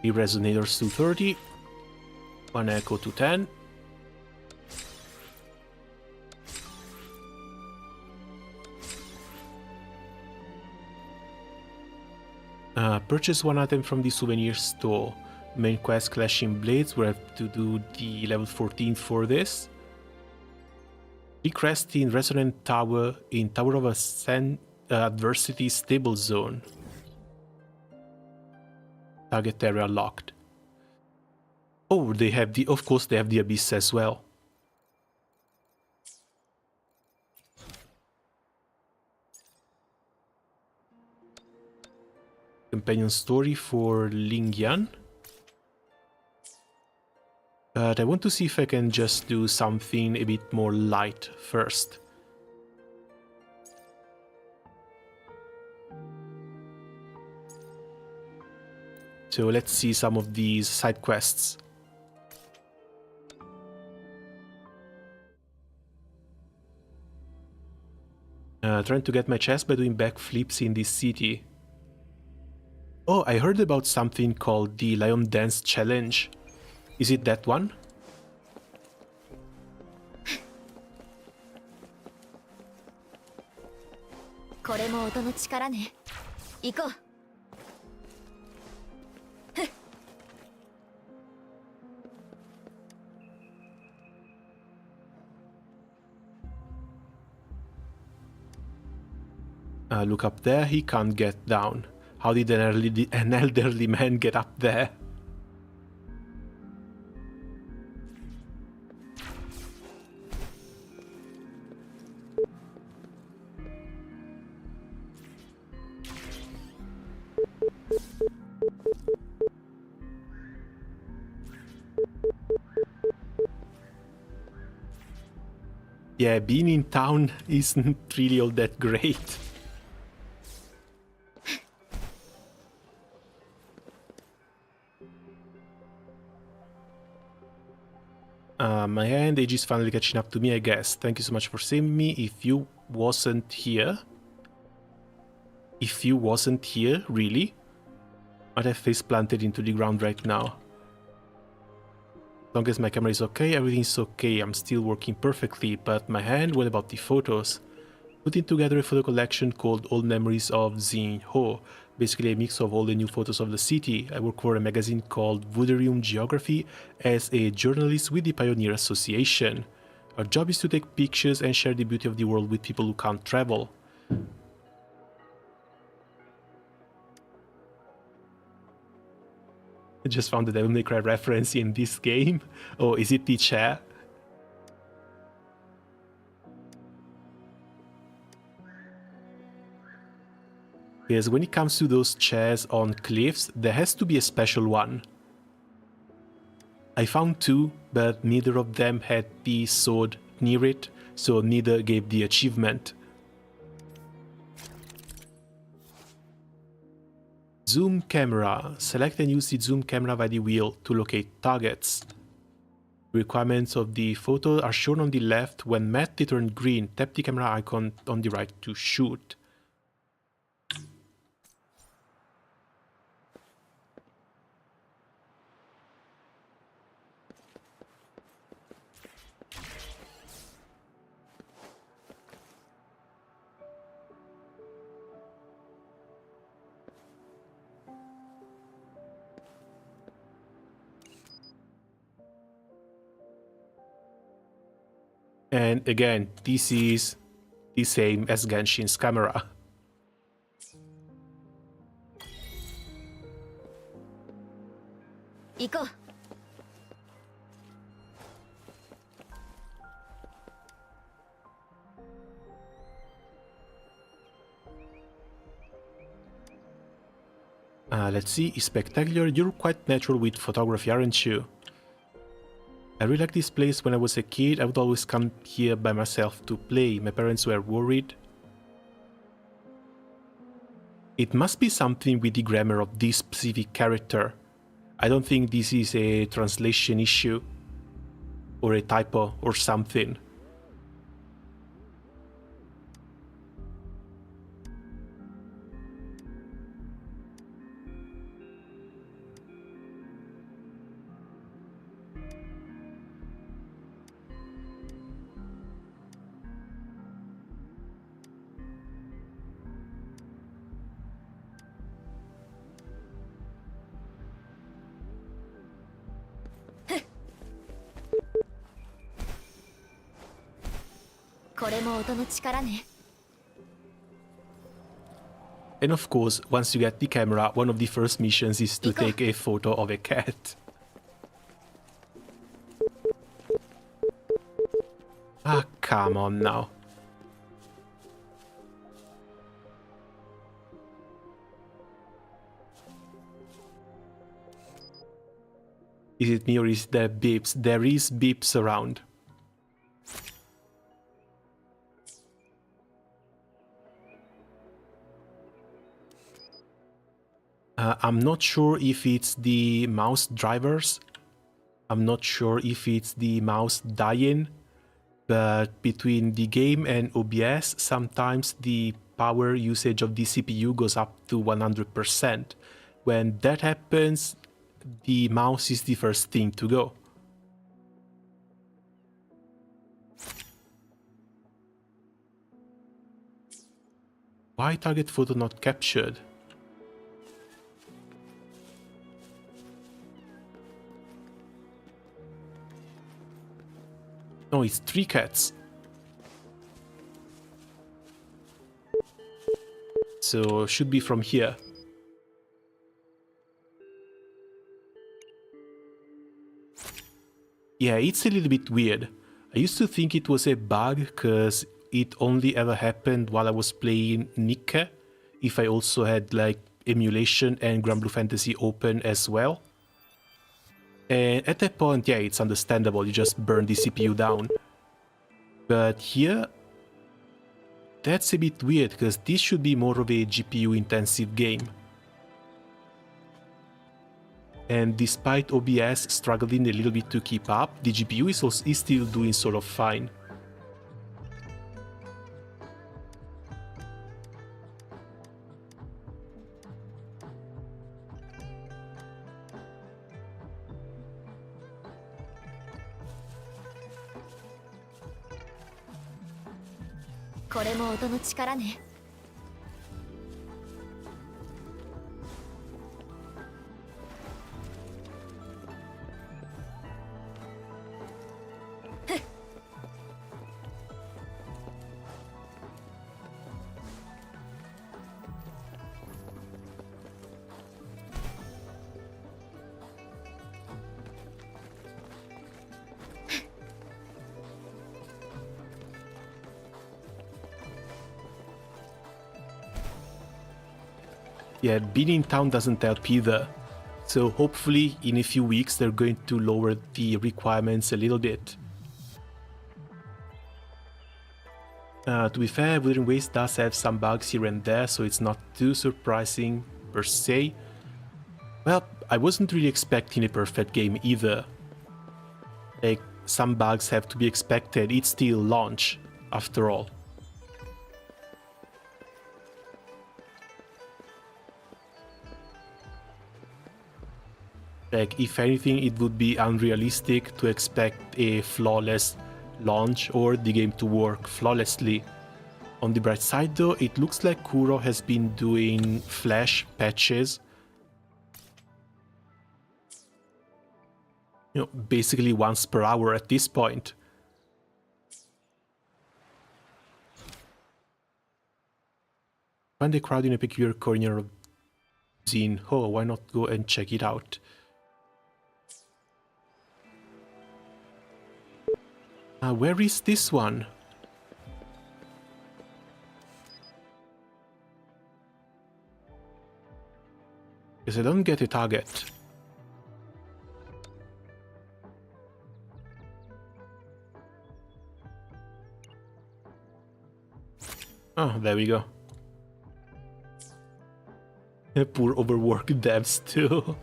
Resonators to 30, 1 echo to 10. Purchase one item from the souvenir store. Main quest Clashing Blades, we have to do the level 14 for this. Recrest in Resonant Tower in Tower of Adversity Stable Zone. Target area locked. Oh, they have the, of course they have the Abyss as well. Companion story for Lingyan. But I want to see if I can just do something a bit more light first. So let's see some of these side quests. Trying to get my chest by doing backflips in this city. Oh, I heard about something called the Lion Dance Challenge. Is it that one? Look up there, he can't get down. How did an elderly man get up there? Yeah, being in town isn't really all that great. My hand age is finally catching up to me, I guess. Thank you so much for saving me. If you wasn't here, really, I'd have face planted into the ground right now. As long as my camera is okay, everything's okay. I'm still working perfectly, but my hand, what about the photos? Putting together a photo collection called Old Memories of Xin Ho. Basically a mix of all the new photos of the city. I work for a magazine called Wuthering Geography as a journalist with the Pioneer Association. Our job is to take pictures and share the beauty of the world with people who can't travel. I just found the Devil May Cry reference in this game. Oh, is it the chair? Because when it comes to those chairs on cliffs, there has to be a special one. I found 2, but neither of them had the sword near it, so neither gave the achievement. Zoom camera. Select and use the zoom camera by the wheel to locate targets. Requirements of the photo are shown on the left. When met, they turn green. Tap the camera icon on the right to shoot. And again, this is the same as Genshin's camera. Let's see, spectacular. You're quite natural with photography, aren't you? I really like this place. When I was a kid, I would always come here by myself to play. My parents were worried. It must be something with the grammar of this specific character. I don't think this is a translation issue or a typo or something. And of course, once you get the camera, one of the first missions is to take a photo of a cat. Ah, come on now. Is it me or is there beeps? There is beeps around. I'm not sure if it's the mouse drivers. I'm not sure if it's the mouse dying. But between the game and OBS, sometimes the power usage of the CPU goes up to 100%. When that happens, the mouse is the first thing to go. Why target photo not captured? No, it's 3 cats. So should be from here. Yeah, it's a little bit weird. I used to think it was a bug because it only ever happened while I was playing Nikke, if I also had like emulation and Grand Blue Fantasy open as well. And at that point, yeah, it's understandable, you just burn the CPU down. But here, that's a bit weird, because this should be more of a GPU-intensive game. And despite OBS struggling a little bit to keep up, the GPU is still doing sort of fine. Yeah, being in town doesn't help either. So hopefully in a few weeks they're going to lower the requirements a little bit. To be fair, Wuthering Waves does have some bugs here and there, so it's not too surprising per se. Well, I wasn't really expecting a perfect game either. Like, some bugs have to be expected, it's still launch, after all. Like, if anything, it would be unrealistic to expect a flawless launch or the game to work flawlessly. On the bright side though, it looks like Kuiro has been doing flash patches. You know, basically once per hour at this point. Find a crowd in a peculiar corner of scene. Oh, why not go and check it out? Where is this one? Because I don't get a target. Oh, there we go. Poor overworked devs too.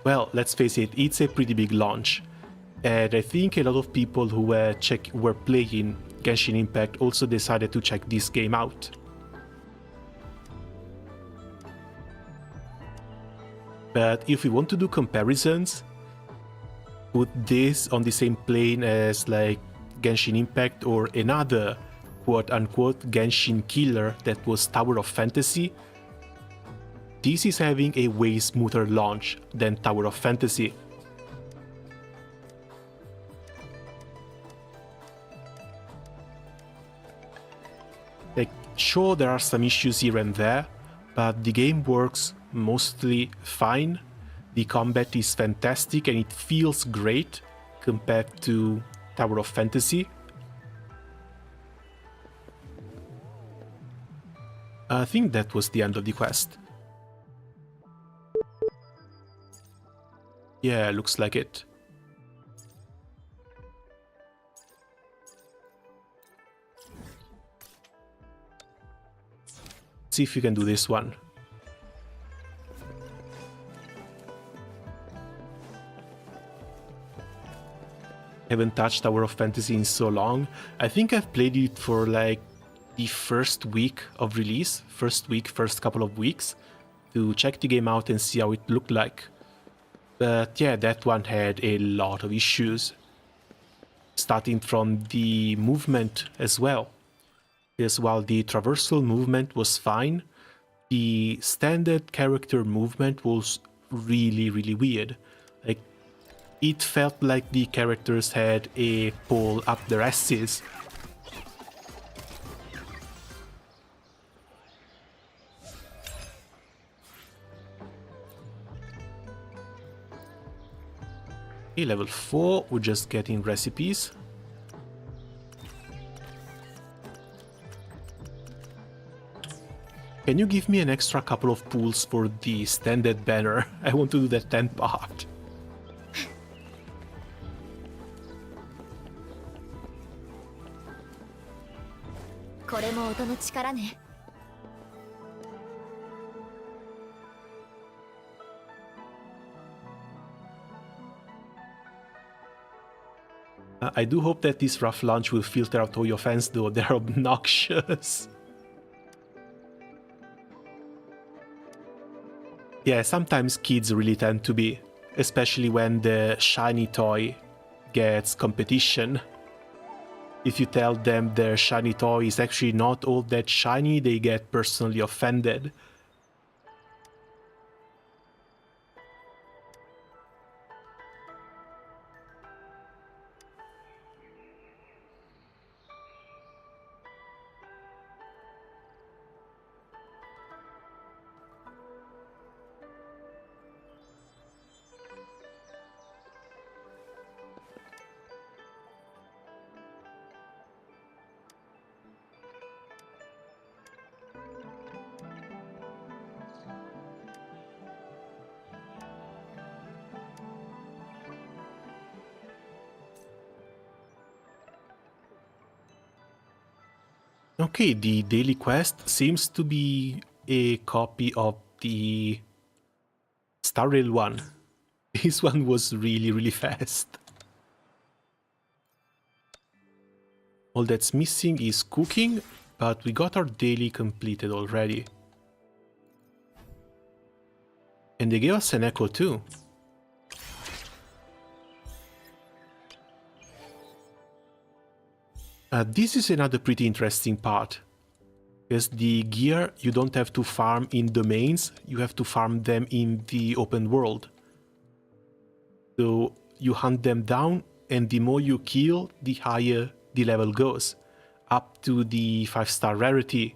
Well, let's face it, it's a pretty big launch. And I think a lot of people who were playing Genshin Impact also decided to check this game out. But if we want to do comparisons, put this on the same plane as like Genshin Impact or another quote-unquote Genshin killer that was Tower of Fantasy, this is having a way smoother launch than Tower of Fantasy. Like, sure, there are some issues here and there, but the game works mostly fine. The combat is fantastic and it feels great compared to Tower of Fantasy. I think that was the end of the quest. Yeah, looks like it. See if you can do this one. Haven't touched Tower of Fantasy in so long. I think I've played it for like the first week of release, first couple of weeks, to check the game out and see how it looked like. But yeah, that one had a lot of issues, starting from the movement as well. Because while the traversal movement was fine, the standard character movement was really, really weird. Like, it felt like the characters had a pole up their asses. Okay, level 4, we're just getting recipes. Can you give me an extra couple of pools for the standard banner? I want to do that 10th part. I do hope that this rough launch will filter out all your fans though, they're obnoxious. Yeah, sometimes kids really tend to be, especially when the shiny toy gets competition. If you tell them their shiny toy is actually not all that shiny, they get personally offended. Okay, the daily quest seems to be a copy of the Star Rail one. This one was really fast. All that's missing is cooking, but we got our daily completed already. And they gave us an echo too. This is another pretty interesting part. Because the gear you don't have to farm in domains, you have to farm them in the open world. So you hunt them down, and the more you kill, the higher the level goes, up to the 5-star rarity.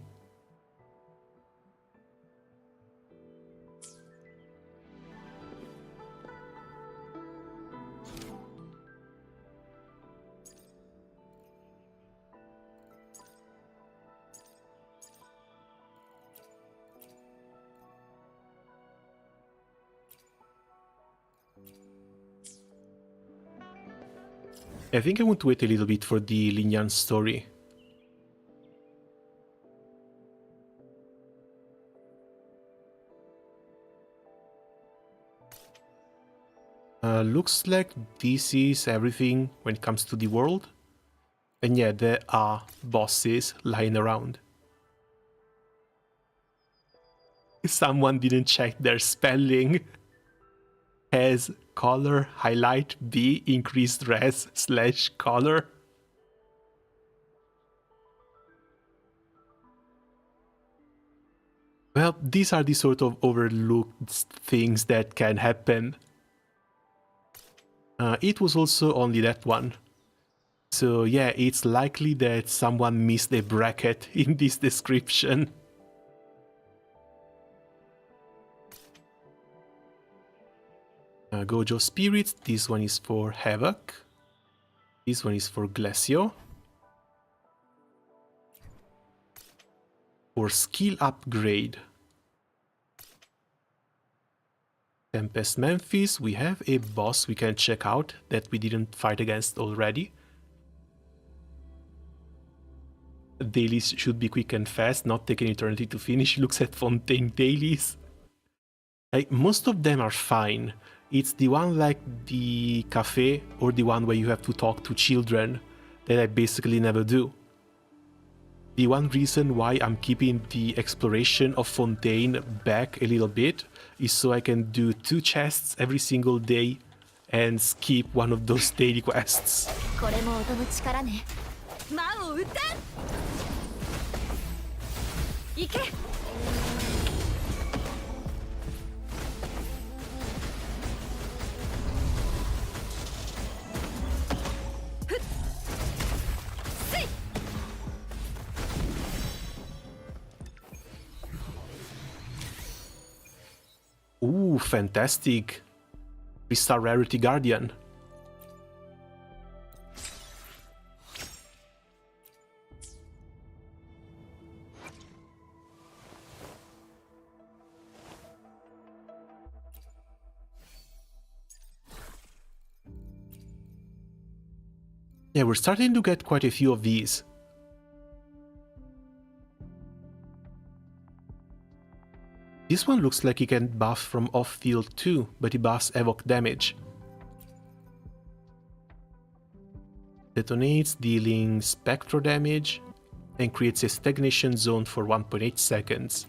I think I want to wait a little bit for the Linyan story. Looks like this is everything when it comes to the world. And yeah, there are bosses lying around. Someone didn't check their spelling. Has color highlight B increased res / color. Well, these are the sort of overlooked things that can happen. It was also only that one. So yeah, it's likely that someone missed a bracket in this description. Gojo Spirits, this one is for Havoc. This one is for Glacio. For skill upgrade. Tempest Memphis, we have a boss we can check out that we didn't fight against already. Dailies should be quick and fast, not take an eternity to finish. Looks at Fontaine dailies. Most of them are fine. It's the one like the cafe or the one where you have to talk to children that I basically never do. The one reason why I'm keeping the exploration of Fontaine back a little bit is so I can do 2 chests every single day and skip one of those daily quests. Ooh, fantastic. 3-star rarity Guardian. Yeah, we're starting to get quite a few of these. This one looks like he can buff from off-field too, but he buffs evoke damage. Detonates, dealing spectro damage, and creates a stagnation zone for 1.8 seconds.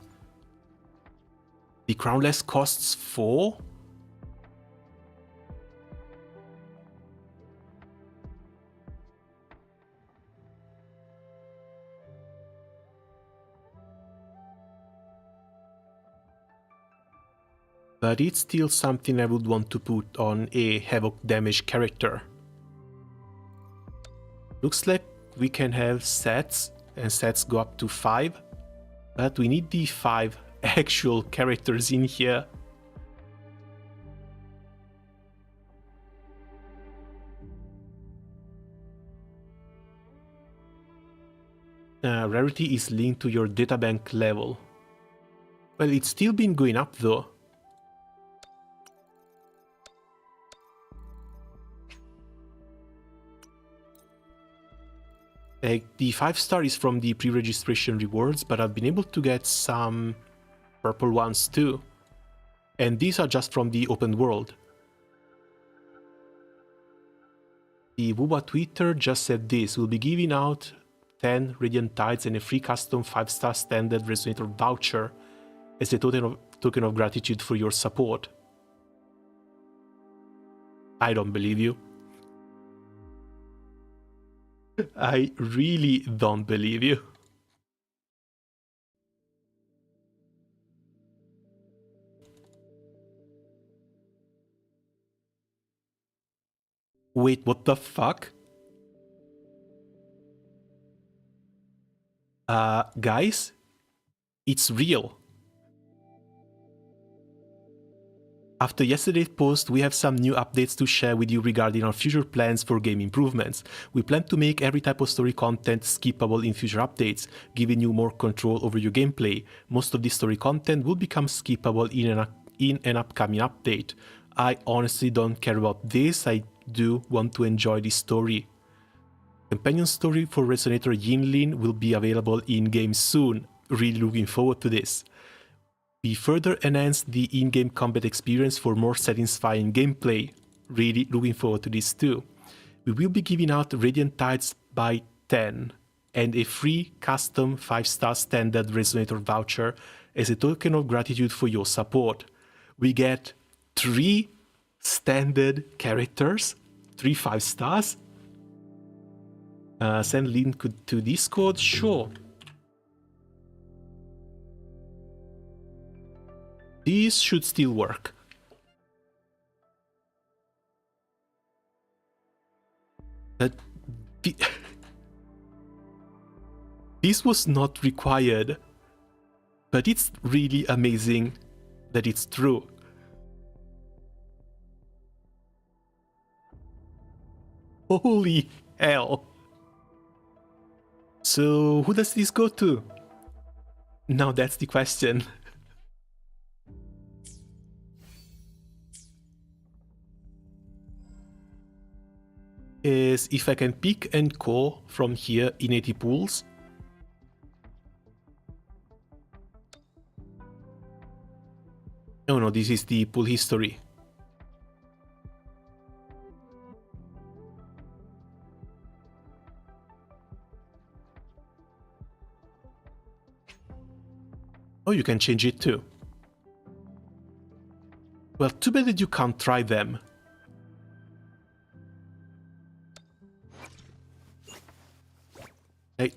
The Crownless costs 4? But it's still something I would want to put on a Havoc damage character. Looks like we can have sets, and sets go up to 5, but we need the 5 actual characters in here. Rarity is linked to your databank level. Well, it's still been going up though. Like, the 5-star is from the pre-registration rewards, but I've been able to get some purple ones too. And these are just from the open world. The Wuba Twitter just said this: we'll be giving out 10 Radiant Tides and a free custom 5-star standard Resonator voucher as a token of gratitude for your support. I don't believe you. I really don't believe you. Wait, what the fuck? Guys, it's real. After yesterday's post, we have some new updates to share with you regarding our future plans for game improvements. We plan to make every type of story content skippable in future updates, giving you more control over your gameplay. Most of this story content will become skippable in an upcoming update. I honestly don't care about this, I do want to enjoy this story. Companion story for Resonator Yinlin will be available in-game soon. Really looking forward to this. We further enhanced the in-game combat experience for more satisfying gameplay. Really looking forward to this too. We will be giving out Radiant Tides by 10 and a free custom 5-star standard Resonator voucher as a token of gratitude for your support. We get 3 standard characters, 3 5-stars. Send link to Discord, sure. These should still work. But this was not required, but it's really amazing that it's true. Holy hell. So who does this go to? Now that's the question. Is if I can pick and call from here in 80 pools. Oh no, this is the pool history. Oh, you can change it too. Well, too bad that you can't try them.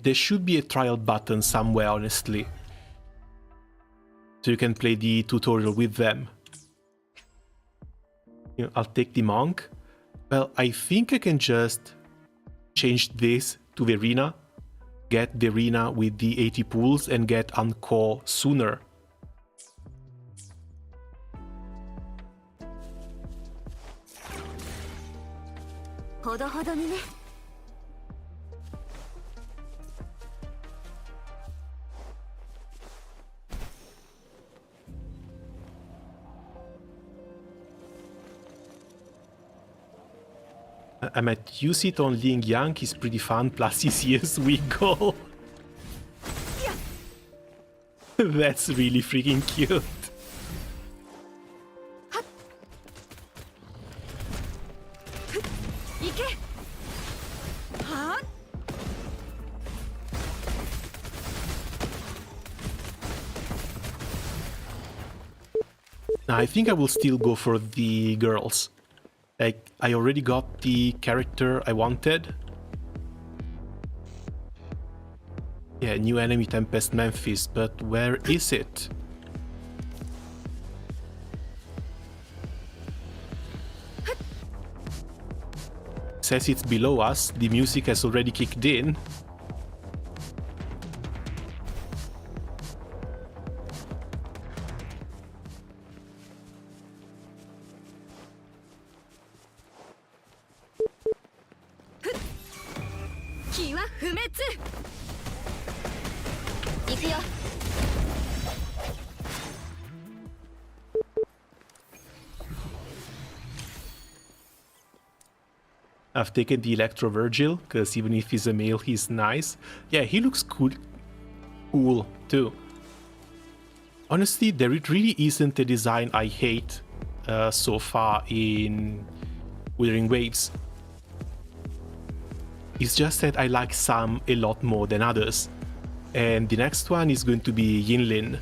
There should be a trial button somewhere, honestly. So you can play the tutorial with them. You know, I'll take the monk. Well, I think I can just change this to Verena, get Verena with the 80 pools, and get Encore sooner. I might use it on Ling Yang, he's pretty fun, plus his ears wiggle. That's really freaking cute. I think I will still go for the girls. Like, I already got the character I wanted. Yeah, new enemy Tempest Memphis, but where is it? Says it's below us, the music has already kicked in. I've taken the Electro Virgil, because even if he's a male, he's nice. Yeah, he looks cool too. Honestly, there really isn't a design I hate so far in Wuthering Waves. It's just that I like some a lot more than others. And the next one is going to be Yinlin.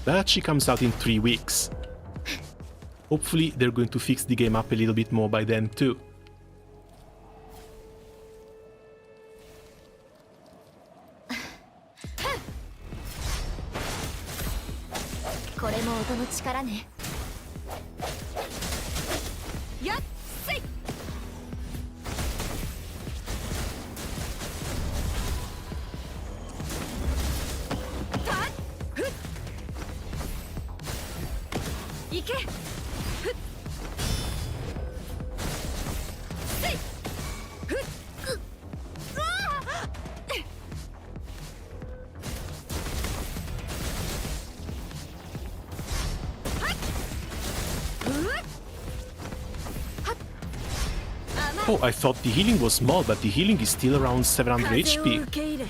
But she comes out in 3 weeks. Hopefully they're going to fix the game up a little bit more by then too. Oh, I thought the healing was small, but the healing is still around 700 HP.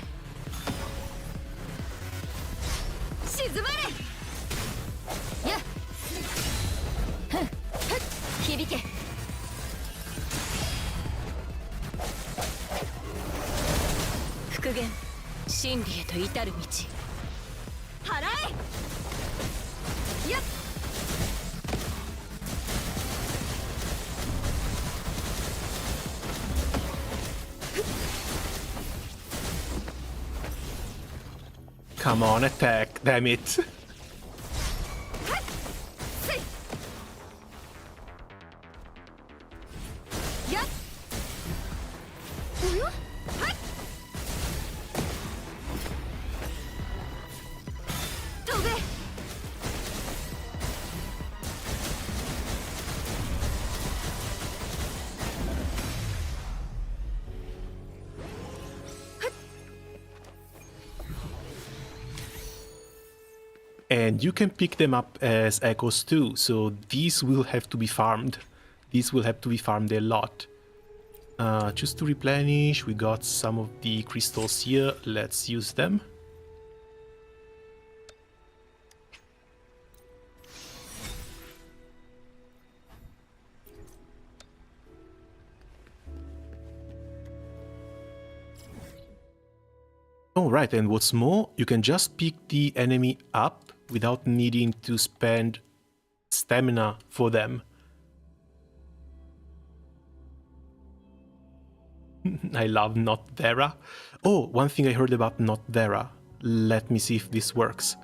Come on, attack, damn it. And you can pick them up as echoes too, so these will have to be farmed. These will have to be farmed a lot. Just to replenish, we got some of the crystals here, let's use them. Alright, and what's more, you can just pick the enemy up without needing to spend stamina for them. I love Not Vera. Oh, one thing I heard about Not Vera. Let me see if this works.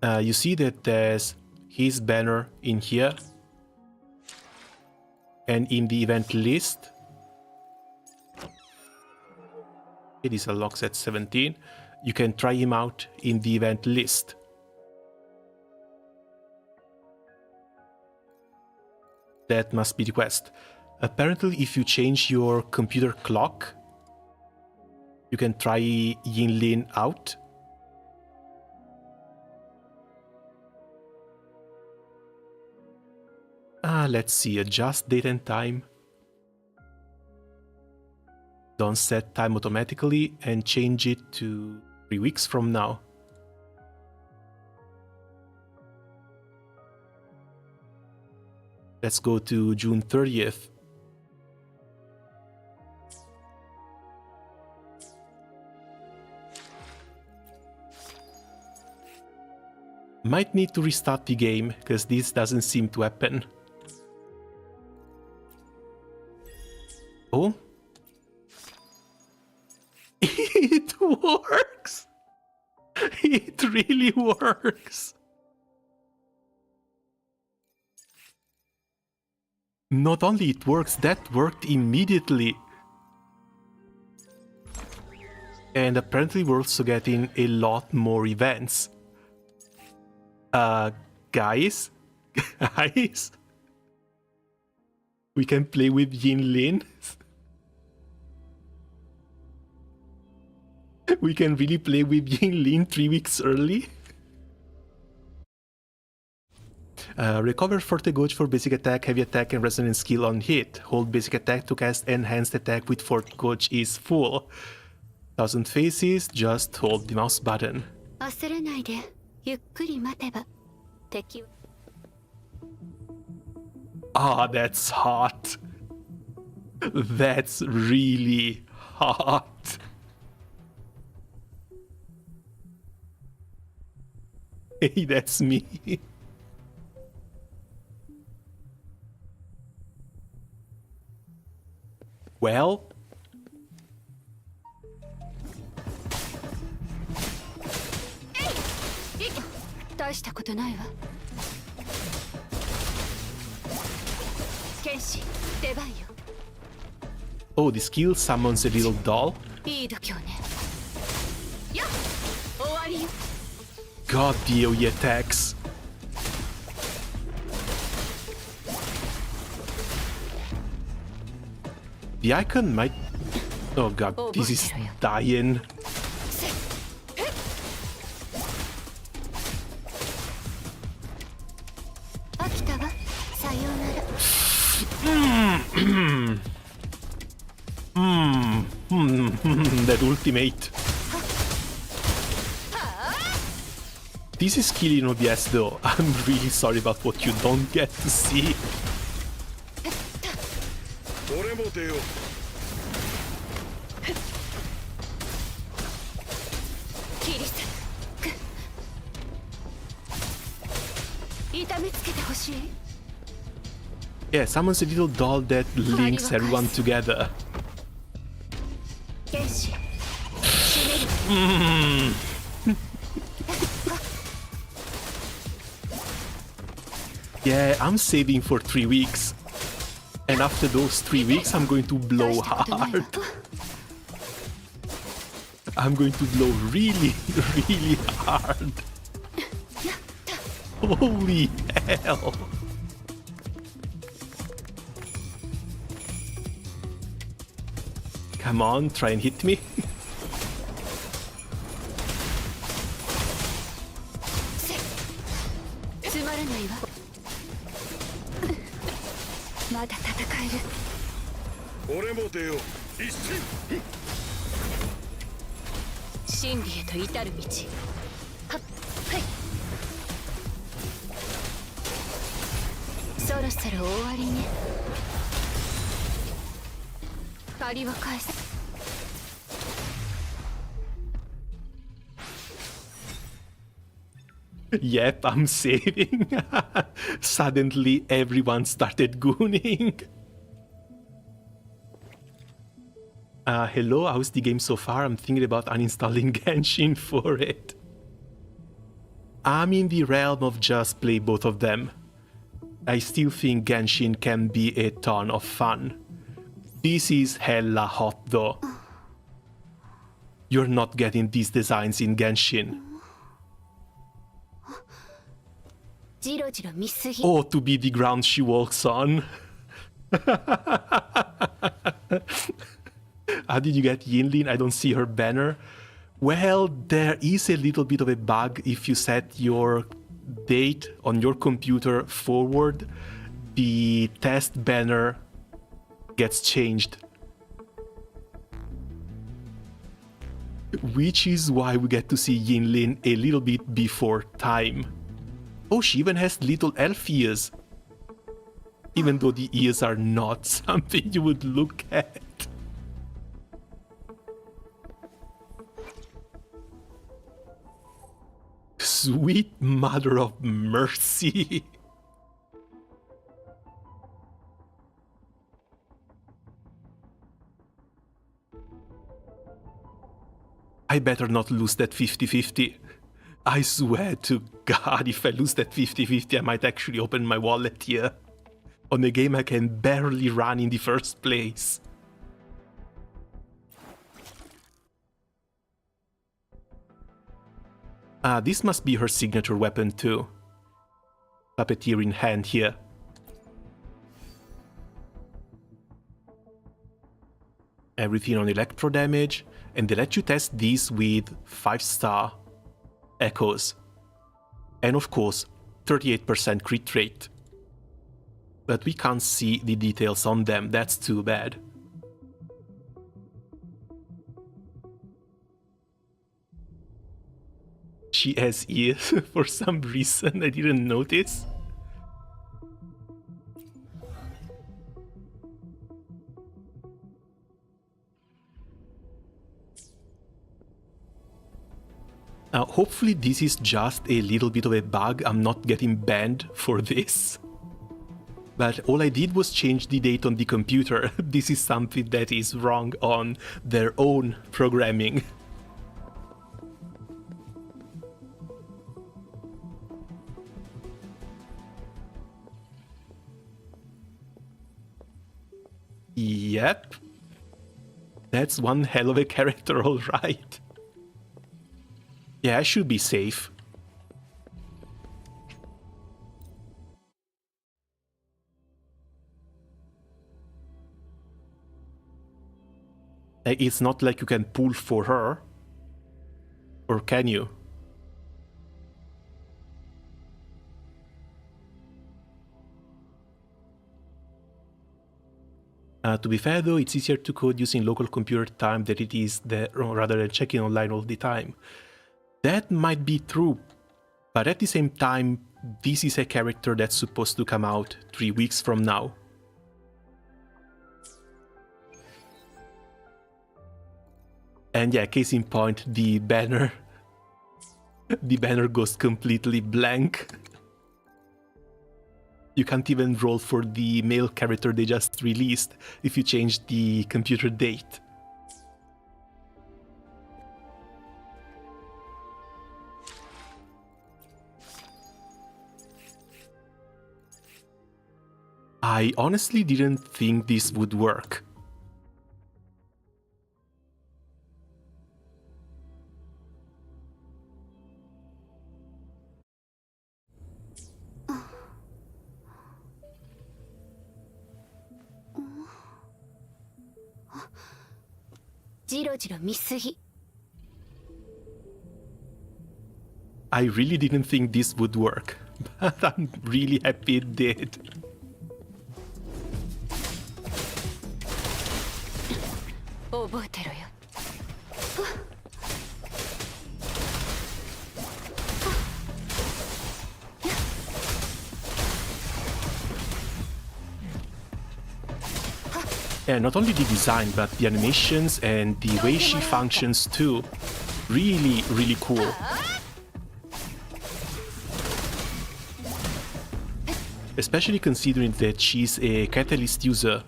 You see that there's his banner in here. And in the event list, it is a locks at 17. You can try him out in the event list. That must be the quest. Apparently, if you change your computer clock, you can try Yinlin out. Let's see, adjust date and time. Don't set time automatically and change it to 3 weeks from now. Let's go to June 30th. Might need to restart the game, because this doesn't seem to happen. Oh? It works! It really works! Not only it works, that worked immediately. And apparently we're also getting a lot more events. Guys? Guys? We can play with Yinlin? We can really play with Yinlin 3 weeks early? Recover Forte Gauge for basic attack, heavy attack, and resonance skill on hit. Hold basic attack to cast enhanced attack with Forte Gauge is full. 1000 faces, just hold the mouse button. Ah, that's hot. That's really hot. Hey, that's me. Well, oh, the skill summons a little doll. God, the AoE attacks. The icon might... Oh god, this is dying. That ultimate. This is killing OBS though. I'm really sorry about what you don't get to see. Yeah, summons a little doll that links everyone together. Yeah, I'm saving for 3 weeks. And after those 3 weeks, I'm going to blow hard. I'm going to blow really, really hard. Holy hell. Come on, try and hit me. Yep, I'm saving. Suddenly everyone started gooning. Hello, how's the game so far? I'm thinking about uninstalling Genshin for it. I'm in the realm of just play both of them. I still think Genshin can be a ton of fun. This is hella hot though. You're not getting these designs in Genshin. Oh, to be the ground she walks on. How did you get Yinlin? I don't see her banner. Well, there is a little bit of a bug. If you set your date on your computer forward, the test banner gets changed. Which is why we get to see Yinlin a little bit before time. Oh, she even has little elf ears. Even though the ears are not something you would look at. Sweet mother of mercy. I better not lose that 50-50. I swear to God, if I lose that 50-50, I might actually open my wallet here. On a game I can barely run in the first place. This must be her signature weapon too. Puppeteer in hand here. Everything on electro damage, and they let you test these with 5-star echoes. And of course, 38% crit rate. But we can't see the details on them, that's too bad. She has ears for some reason, I didn't notice. Now, hopefully this is just a little bit of a bug, I'm not getting banned for this. But all I did was change the date on the computer. This is something that is wrong on their own programming. Yep. That's one hell of a character, alright. Yeah, I should be safe. It's not like you can pull for her. Or can you? To be fair though, it's easier to code using local computer time than it is rather than checking online all the time. That might be true, but at the same time, this is a character that's supposed to come out 3 weeks from now. And yeah, case in point, the banner. The banner goes completely blank. You can't even roll for the male character they just released if you change the computer date. I honestly didn't think this would work. I really didn't think this would work, but I'm really happy it did. Yeah, not only the design, but the animations and the way she functions too. Really, really cool. Especially considering that she's a catalyst user.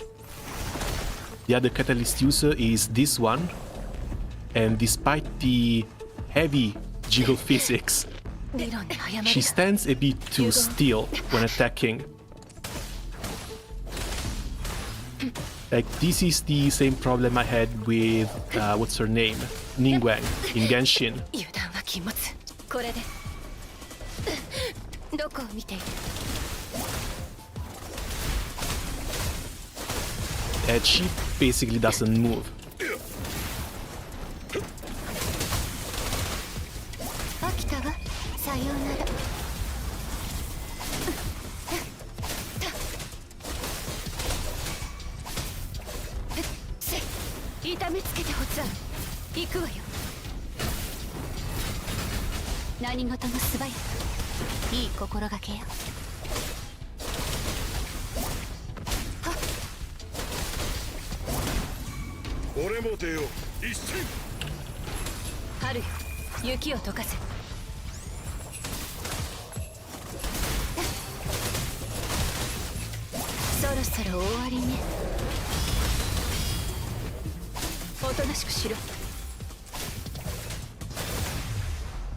The other catalyst user is this one, and despite the heavy jiggle physics, she stands a bit too still when attacking. Like, this is the same problem I had with, what's her name? Ningguang in Genshin. And she basically doesn't move.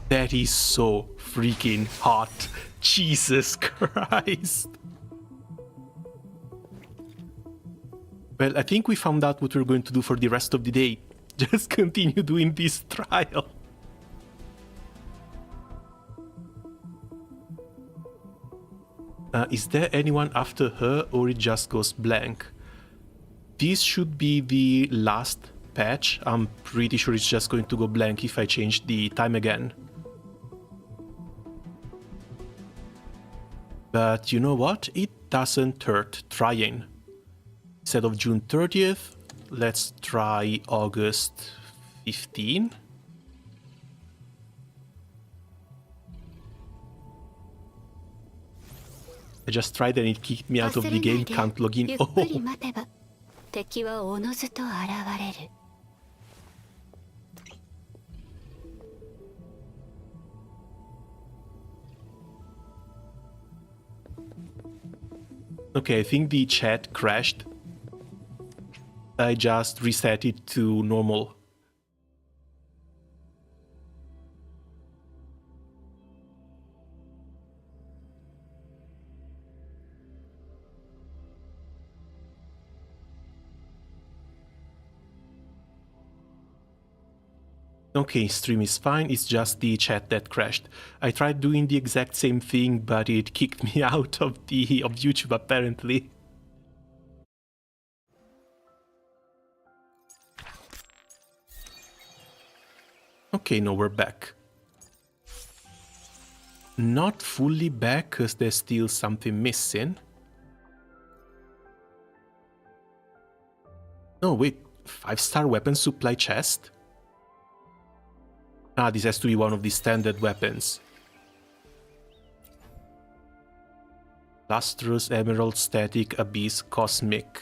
That is so freaking hot. Jesus Christ. Well, I think we found out what we're going to do for the rest of the day. Just continue doing this trial. Is there anyone after her, or it just goes blank? This should be the last patch. I'm pretty sure it's just going to go blank if I change the time again. But you know what? It doesn't hurt trying. Instead of June 30th, let's try August 15. I just tried and it kicked me out of the game, can't log in. Oh. Okay, I think the chat crashed. I just reset it to normal. Okay, stream is fine, it's just the chat that crashed. I tried doing the exact same thing, but it kicked me out of YouTube apparently. Okay, now we're back. Not fully back, because there's still something missing. Oh wait, 5-star weapon supply chest? Ah, this has to be one of the standard weapons. Lustrous, Emerald, Static, Abyss, Cosmic.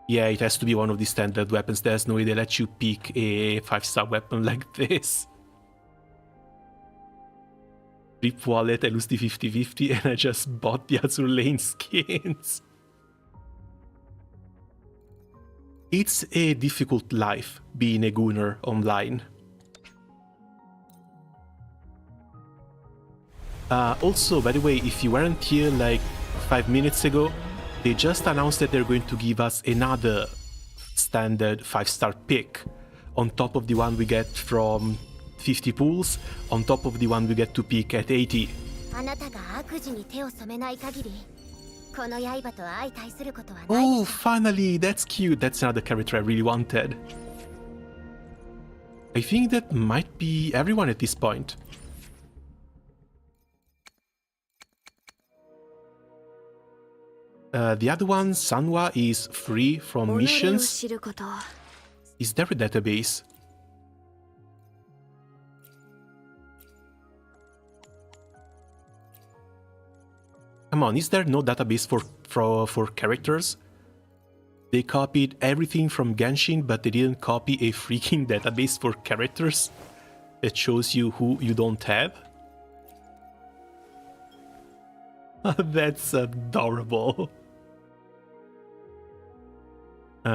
Yeah, it has to be one of the standard weapons. There's no way they let you pick a 5-star weapon like this. Rip wallet, I lose the 50-50 and I just bought the Azur Lane skins. It's a difficult life being a Gunner online. Also, by the way, if you weren't here like 5 minutes ago, they just announced that they're going to give us another standard 5-star pick on top of the one we get from 50 pools, on top of the one we get to pick at 80. Oh, finally! That's cute! That's another character I really wanted. I think that might be everyone at this point. The other one, Sanwa, is free from missions. Is there a database? Come on, is there no database for characters? They copied everything from Genshin, but they didn't copy a freaking database for characters that shows you who you don't have? That's adorable.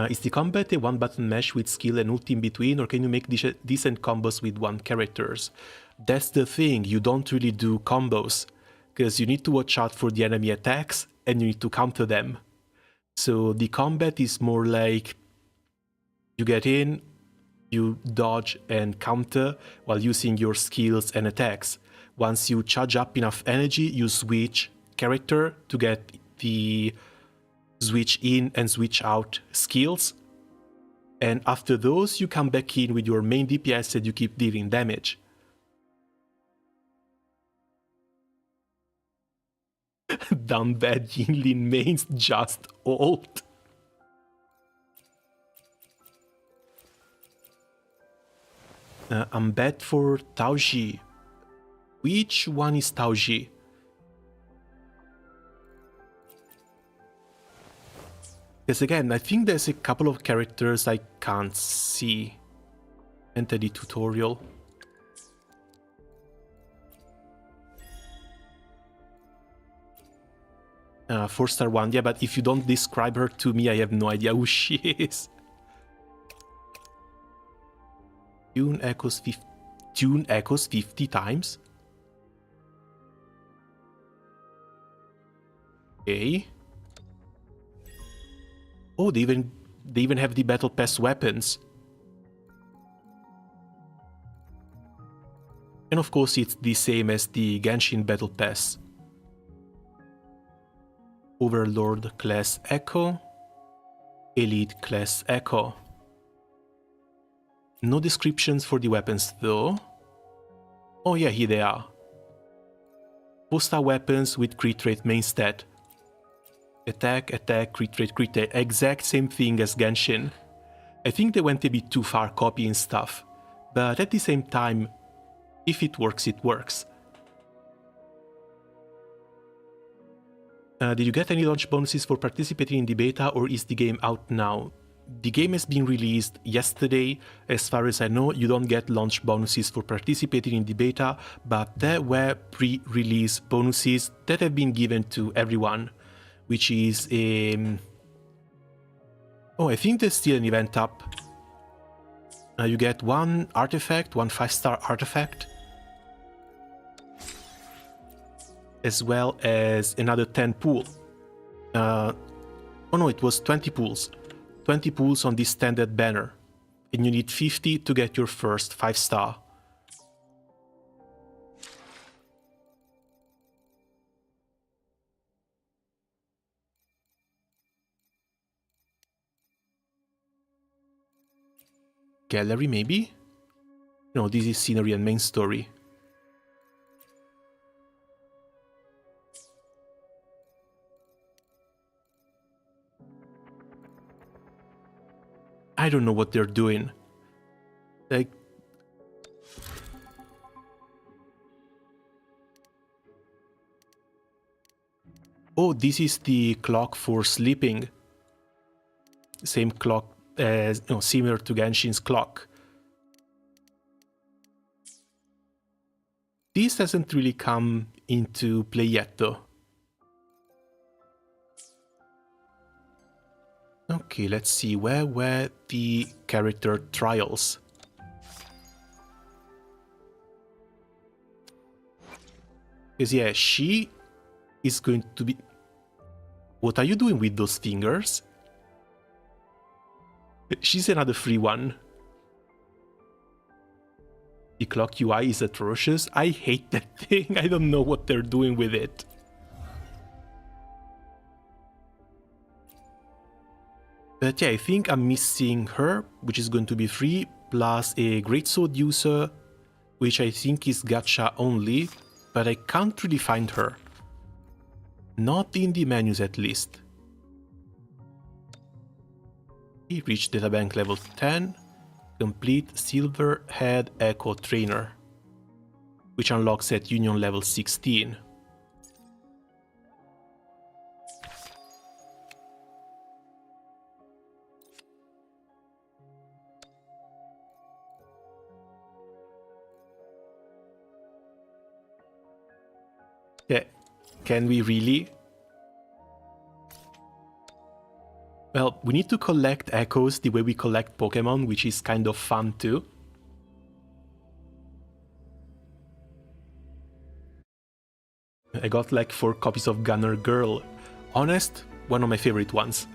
Is the combat a one-button mesh with skill and ult in between, or can you make decent combos with one characters? That's the thing, you don't really do combos, because you need to watch out for the enemy attacks, and you need to counter them. So the combat is more like you get in, you dodge and counter while using your skills and attacks. Once you charge up enough energy, you switch character to get the switch in and switch out skills, and after those you come back in with your main DPS and you keep dealing damage. Down bad Yinlin mains just old. I'm bad for Taoji. Which one is Taoji? Because again, I think there's a couple of characters I can't see. Enter the tutorial. Four-star one, yeah, but if you don't describe her to me, I have no idea who she is. Tune echoes 50 times. Okay. Oh, they even have the Battle Pass weapons. And of course it's the same as the Genshin Battle Pass. Overlord class Echo, Elite class Echo. No descriptions for the weapons though. Oh yeah, here they are. Hostile weapons with crit rate main stat. Attack, attack, crit rate, crit rate. Exact same thing as Genshin. I think they went a bit too far copying stuff, but at the same time, if it works, it works. Did you get any launch bonuses for participating in the beta, or is the game out now? The game has been released yesterday. As far as I know, you don't get launch bonuses for participating in the beta, but there were pre-release bonuses that have been given to everyone, which is a... Oh, I think there's still an event up. You get one artifact, one 5-star artifact, as well as another 10 pool. Oh no, it was 20 pools. 20 pools on this standard banner. And you need 50 to get your first 5-star. Gallery, maybe? No, this is scenery and main story. I don't know what they're doing. Like... Oh, this is the clock for sleeping. Same clock as... No, similar to Genshin's clock. This hasn't really come into play yet, though. Okay, let's see, where were the character trials? Because yeah, she is going to be... What are you doing with those fingers? She's another free one. The clock UI is atrocious. I hate that thing. I don't know what they're doing with it. But yeah, I think I'm missing her, which is going to be free, plus a greatsword user, which I think is gacha only, but I can't really find her. Not in the menus at least. He reached databank level 10, complete Silverhead Echo Trainer, which unlocks at Union level 16. Yeah, can we really? Well, we need to collect echoes the way we collect Pokemon, which is kind of fun too. I got like 4 copies of Gunner Girl. Honest, one of my favorite ones.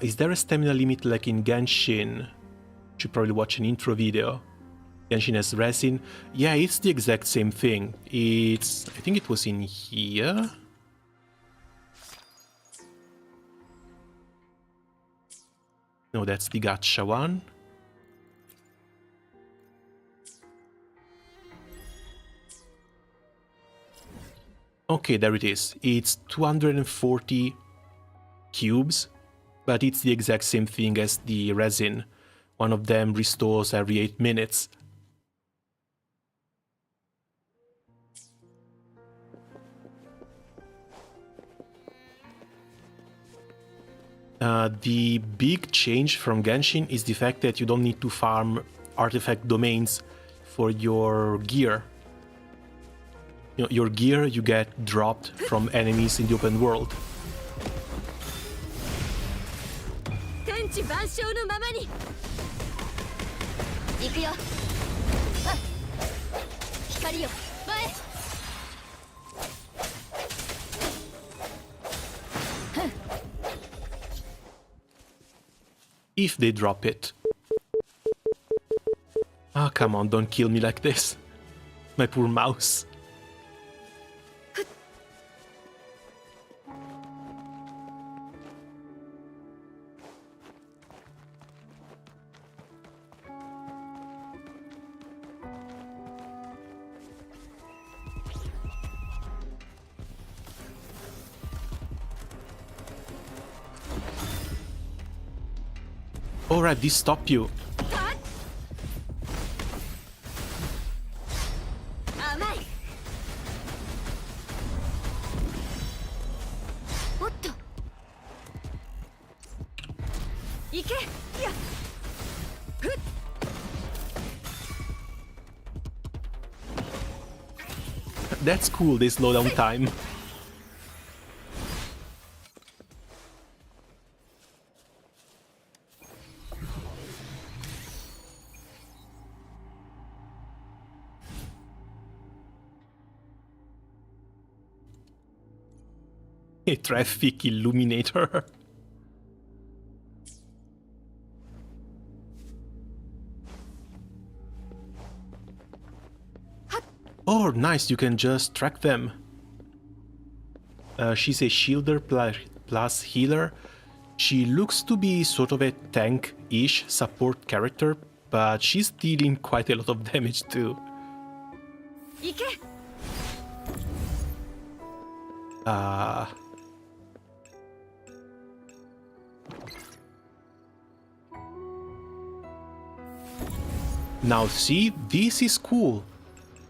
Is there a stamina limit like in Genshin? Should probably watch an intro video. Genshin has resin. Yeah, it's the exact same thing. It's... I think it was in here. No, that's the gacha one. Okay, there it is. It's 240 cubes, but it's the exact same thing as the resin. One of them restores every 8 minutes. The big change from Genshin is the fact that you don't need to farm artifact domains for your gear. You know, your gear you get dropped from enemies in the open world. If they drop it. Ah, come on, don't kill me like this. My poor mouse. Alright, this stop you. That's cool, they slow down time. A traffic illuminator. Oh, nice, you can just track them. She's a shielder plus healer. She looks to be sort of a tank-ish support character, but she's dealing quite a lot of damage too. Now see, this is cool.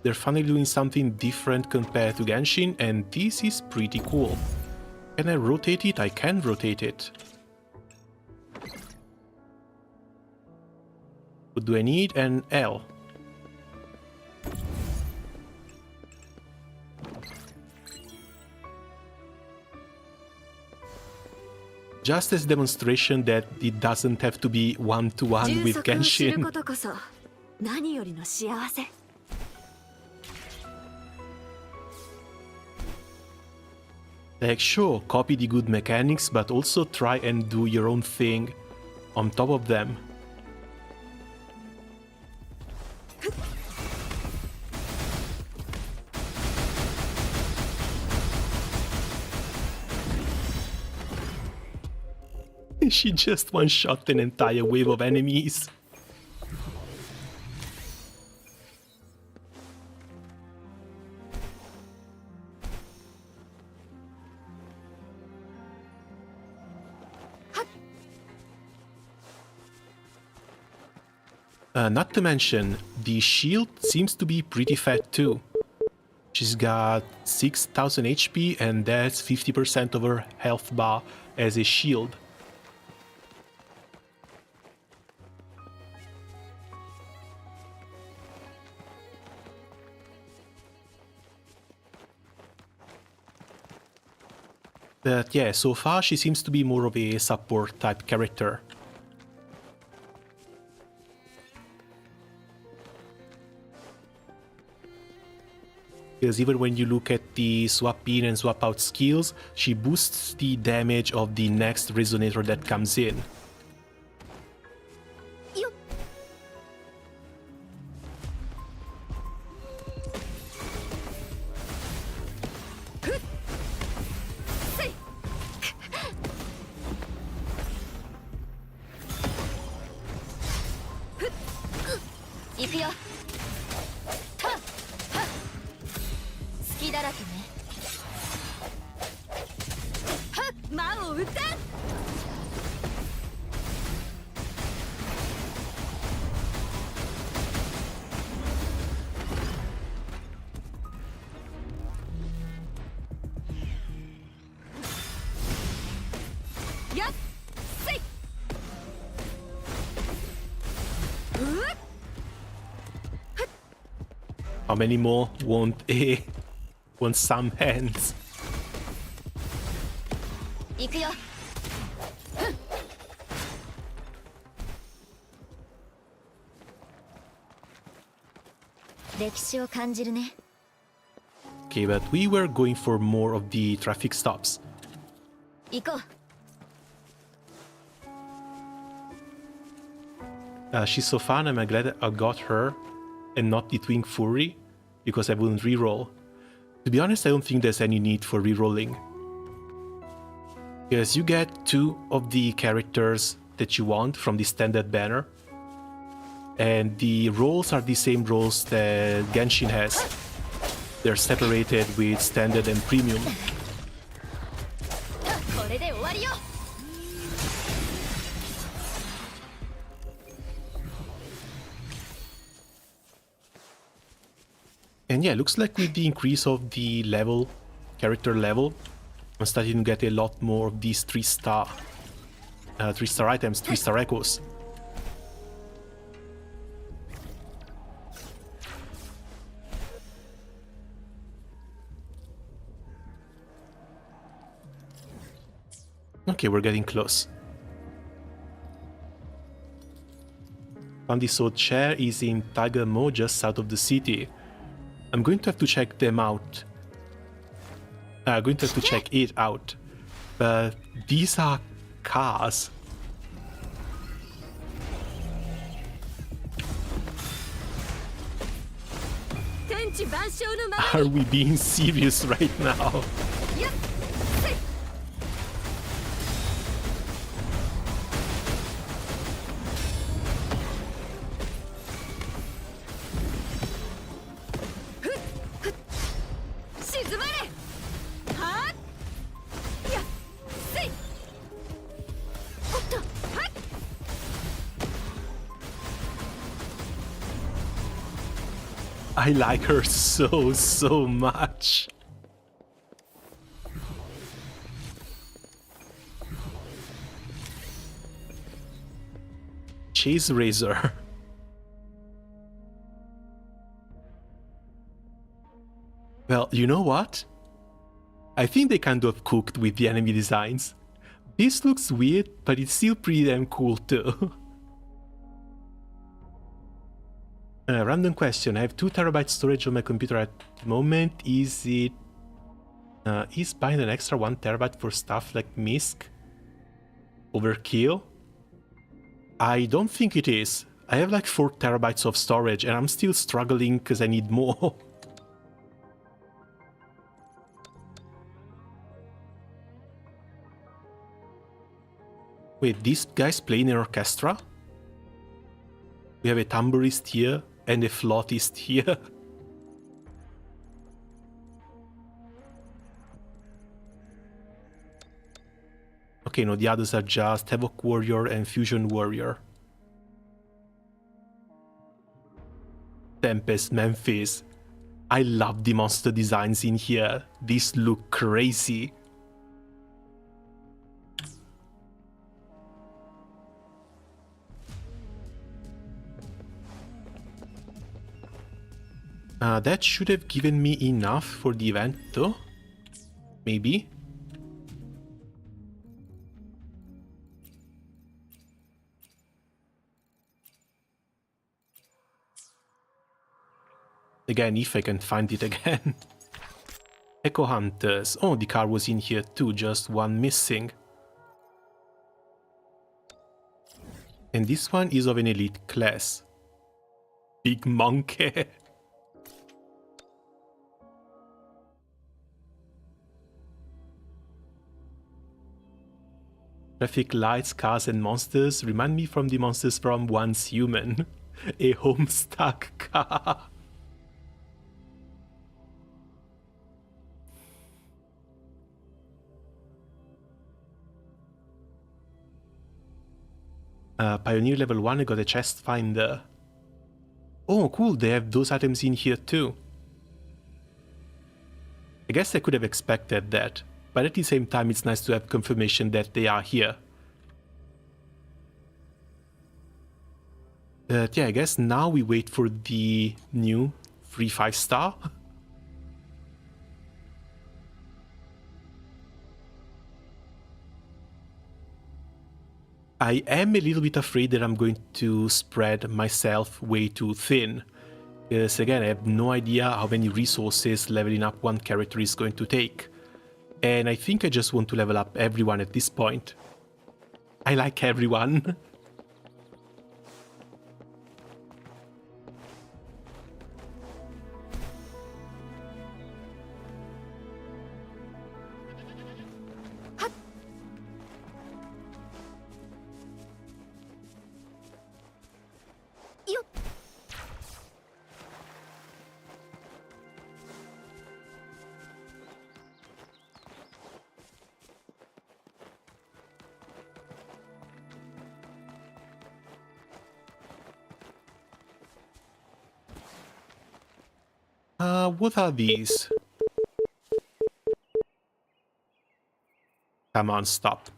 They're finally doing something different compared to Genshin, and this is pretty cool. Can I rotate it? I can rotate it. What do I need? An L. Just as a demonstration that it doesn't have to be one-to-one with Genshin. Like, sure, copy the good mechanics, but also try and do your own thing on top of them. She just one-shot an entire wave of enemies. Not to mention, the shield seems to be pretty fat too. She's got 6000 HP and that's 50% of her health bar as a shield. But yeah, so far she seems to be more of a support type character. Because even when you look at the swap in and swap out skills, she boosts the damage of the next resonator that comes in. How many more want some hands? Okay, but we were going for more of the traffic stops. She's so fun, I'm glad I got her and not the Twin Fury, because I wouldn't reroll. To be honest, I don't think there's any need for rerolling. Because you get 2 of the characters that you want from the standard banner, and the roles are the same roles that Genshin has. They're separated with standard and premium. And yeah, looks like with the increase of the level, character level, I'm starting to get a lot more of these 3-star items, 3-star echoes. Okay, we're getting close. Found this old chair is in Tiger Mo, just south of the city. I'm going to have to check them out. I'm going to have to check it out. But these are cars. Are we being serious right now? I like her so much. Chase Razor. Well, you know what? I think they kind of cooked with the enemy designs. This looks weird, but it's still pretty damn cool too. Random question. I have 2 terabyte storage on my computer at the moment. Is it... is buying an extra 1 terabyte for stuff like MISC overkill? I don't think it is. I have like 4 terabytes of storage and I'm still struggling because I need more. Wait, these guys play in an orchestra? We have a tambourist here and a flautist here. Okay, no, the others are just Havoc Warrior and Fusion Warrior. Tempest Memphis. I love the monster designs in here. These look crazy. That should have given me enough for the event though. Maybe. Again, if I can find it again. Echo Hunters. Oh, the car was in here too, just one missing. And this one is of an elite class. Big monkey. Traffic lights, cars and monsters remind me from the monsters from Once Human. A Homestuck car. Pioneer level 1, I got a chest finder. Oh cool, they have those items in here too. I guess I could have expected that, but at the same time it's nice to have confirmation that they are here. Yeah, I guess now we wait for the new free 5-star. I am a little bit afraid that I'm going to spread myself way too thin. Because again, I have no idea how many resources leveling up one character is going to take. And I think I just want to level up everyone at this point. I like everyone. What are these? Come on, stop.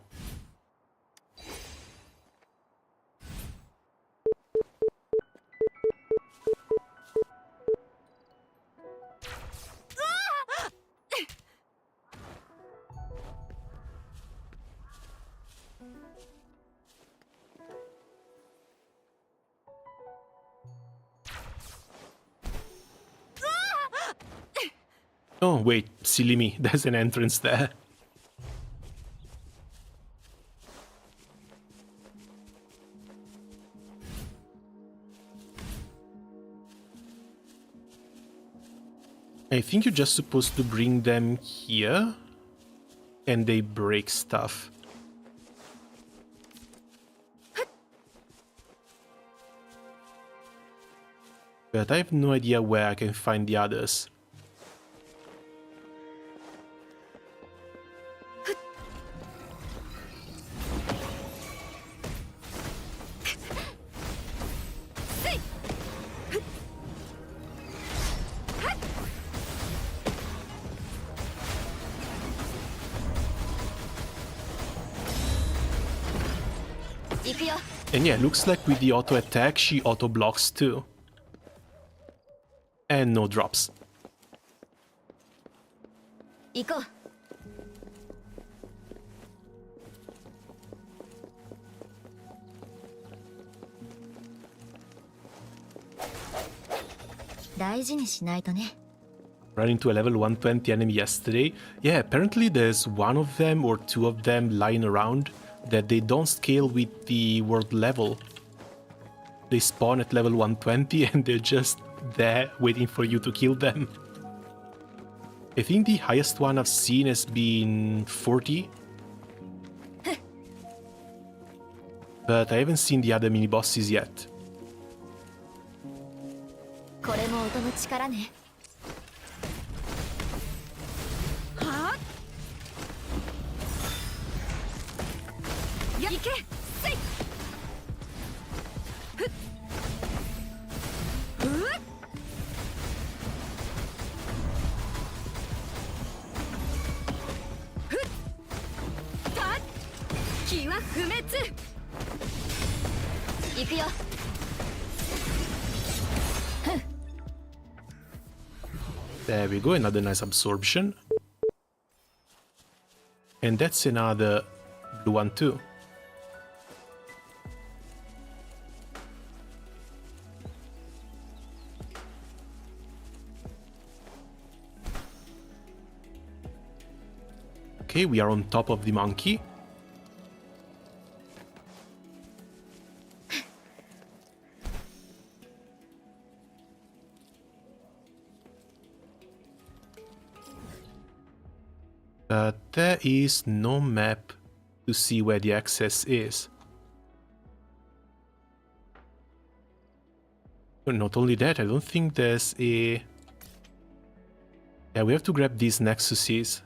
Oh, wait, silly me, there's an entrance there. I think you're just supposed to bring them here, and they break stuff. But I have no idea where I can find the others. And yeah, looks like with the auto attack she auto blocks too. And no drops. Ran into a level 120 enemy yesterday. Yeah, apparently there's one of them or two of them lying around that they don't scale with the world level. They spawn at level 120 and they're just there waiting for you to kill them. I think the highest one I've seen has been 40. But I haven't seen the other mini bosses yet. There we go, another nice absorption. And that's another blue one too. Okay, we are on top of the monkey. But there is no map to see where the access is. But not only that, I don't think there's a... Yeah, we have to grab these nexuses.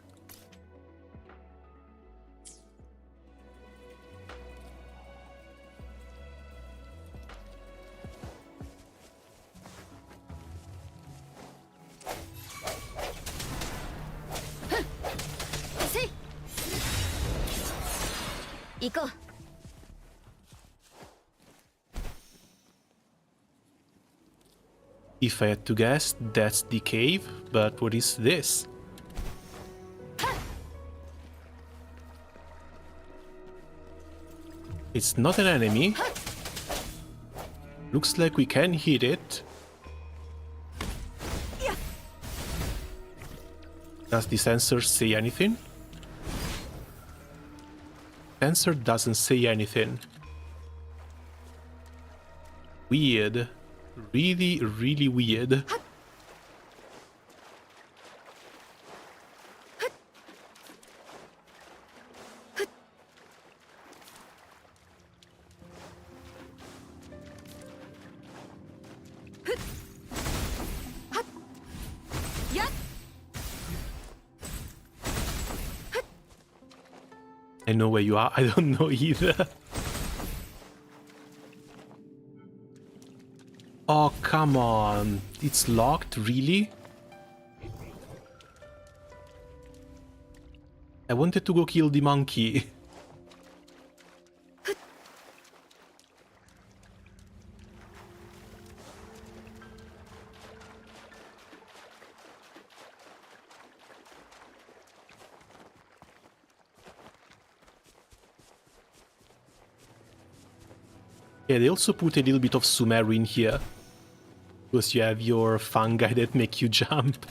If I had to guess, that's the cave, but what is this? It's not an enemy. Looks like we can hit it. Does the sensor say anything? Sensor doesn't say anything. Weird. Really, really weird. I know where you are, I don't know either. Oh, come on. It's locked, really? I wanted to go kill the monkey. Yeah, they also put a little bit of Sumeru in here. Because you have your fungi that make you jump.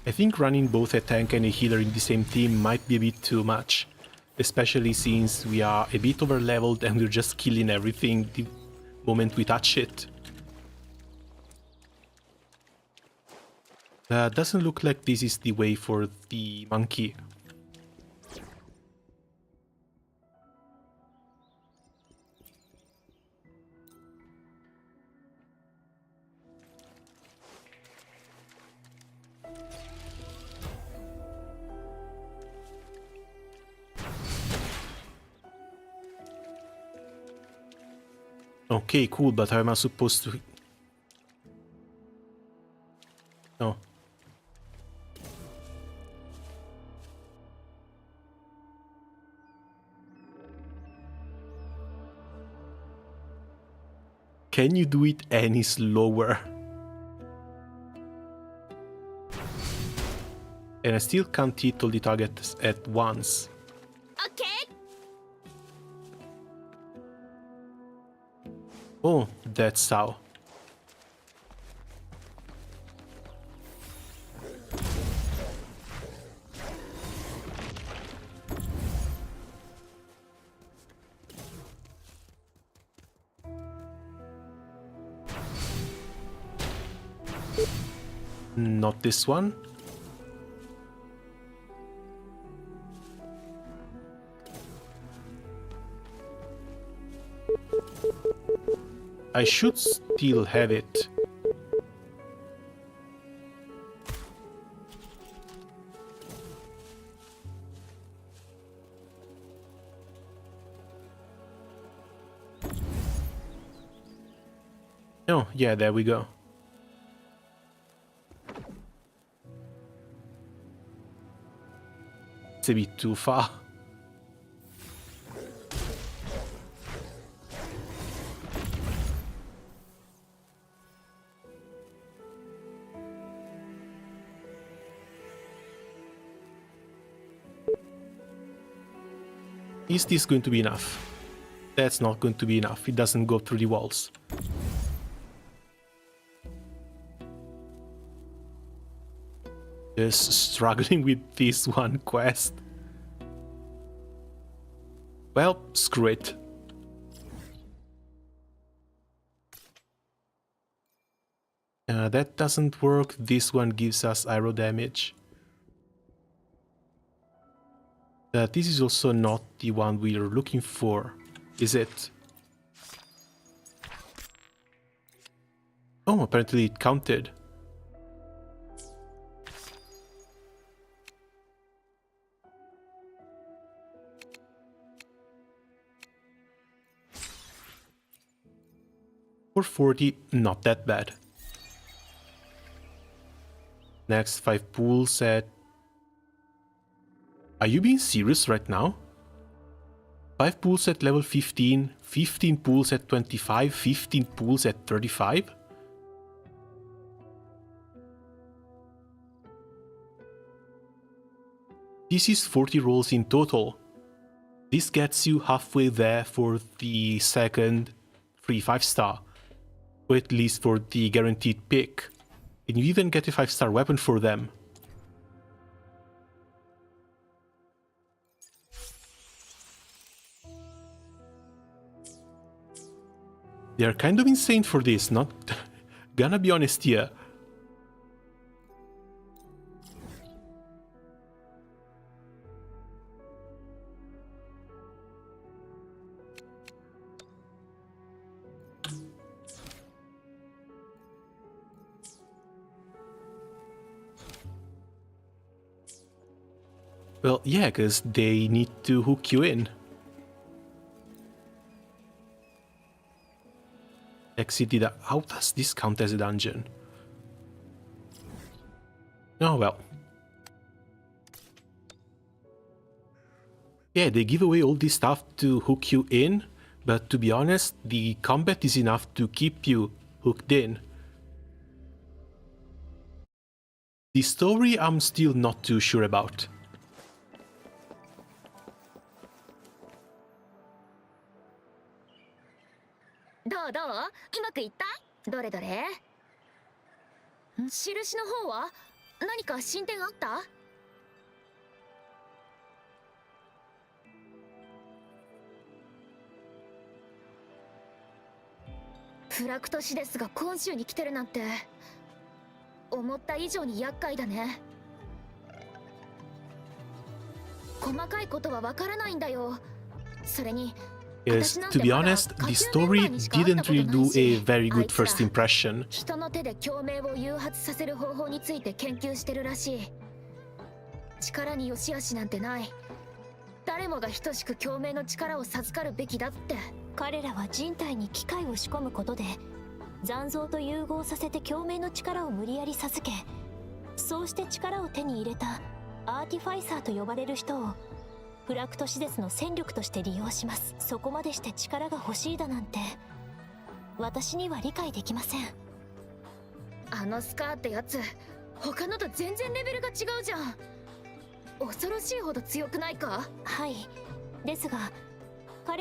I think running both a tank and a healer in the same team might be a bit too much, especially since we are a bit over-leveled and we're just killing everything the moment we touch it. Doesn't look like this is the way for the monkey. Okay, cool, but how am I supposed to... Oh. Can you do it any slower? And I still can't hit all the targets at once. Okay. Oh, that's how. Not this one. I should still have it. Oh, yeah, there we go. It's a bit too far. Is this going to be enough? That's not going to be enough. It doesn't go through the walls. Just struggling with this one quest. Well, screw it. That doesn't work. This one gives us aero damage. This is also not the one we are looking for, is it? Oh, apparently it counted. For 40, not that bad. Next 5 pools at... Are you being serious right now? 5 pools at level 15, 15 pools at 25, 15 pools at 35? This is 40 rolls in total. This gets you halfway there for the second free 5-star, or at least for the guaranteed pick. And you even get a 5-star weapon for them. They are kind of insane for this, not gonna be honest here. Well, yeah, because they need to hook you in. Exited. How does this count as a dungeon? Oh well. Yeah, they give away all this stuff to hook you in, but to be honest, the combat is enough to keep you hooked in. The story I'm still not too sure about. Yes, to be honest, the story didn't really do a very good first impression.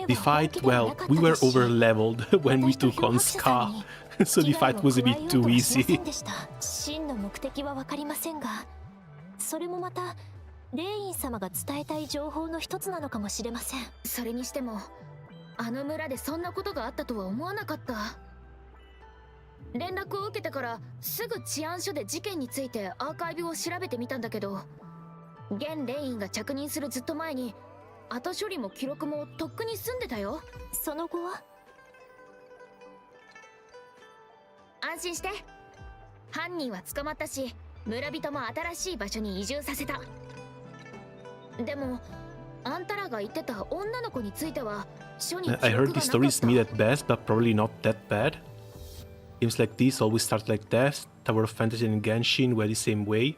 The fight, well, we were over-leveled when we took on Scar, so the fight was a bit too easy. I heard the story is mid at best, but probably not that bad. Games like this always start like that. Tower of Fantasy and Genshin were the same way.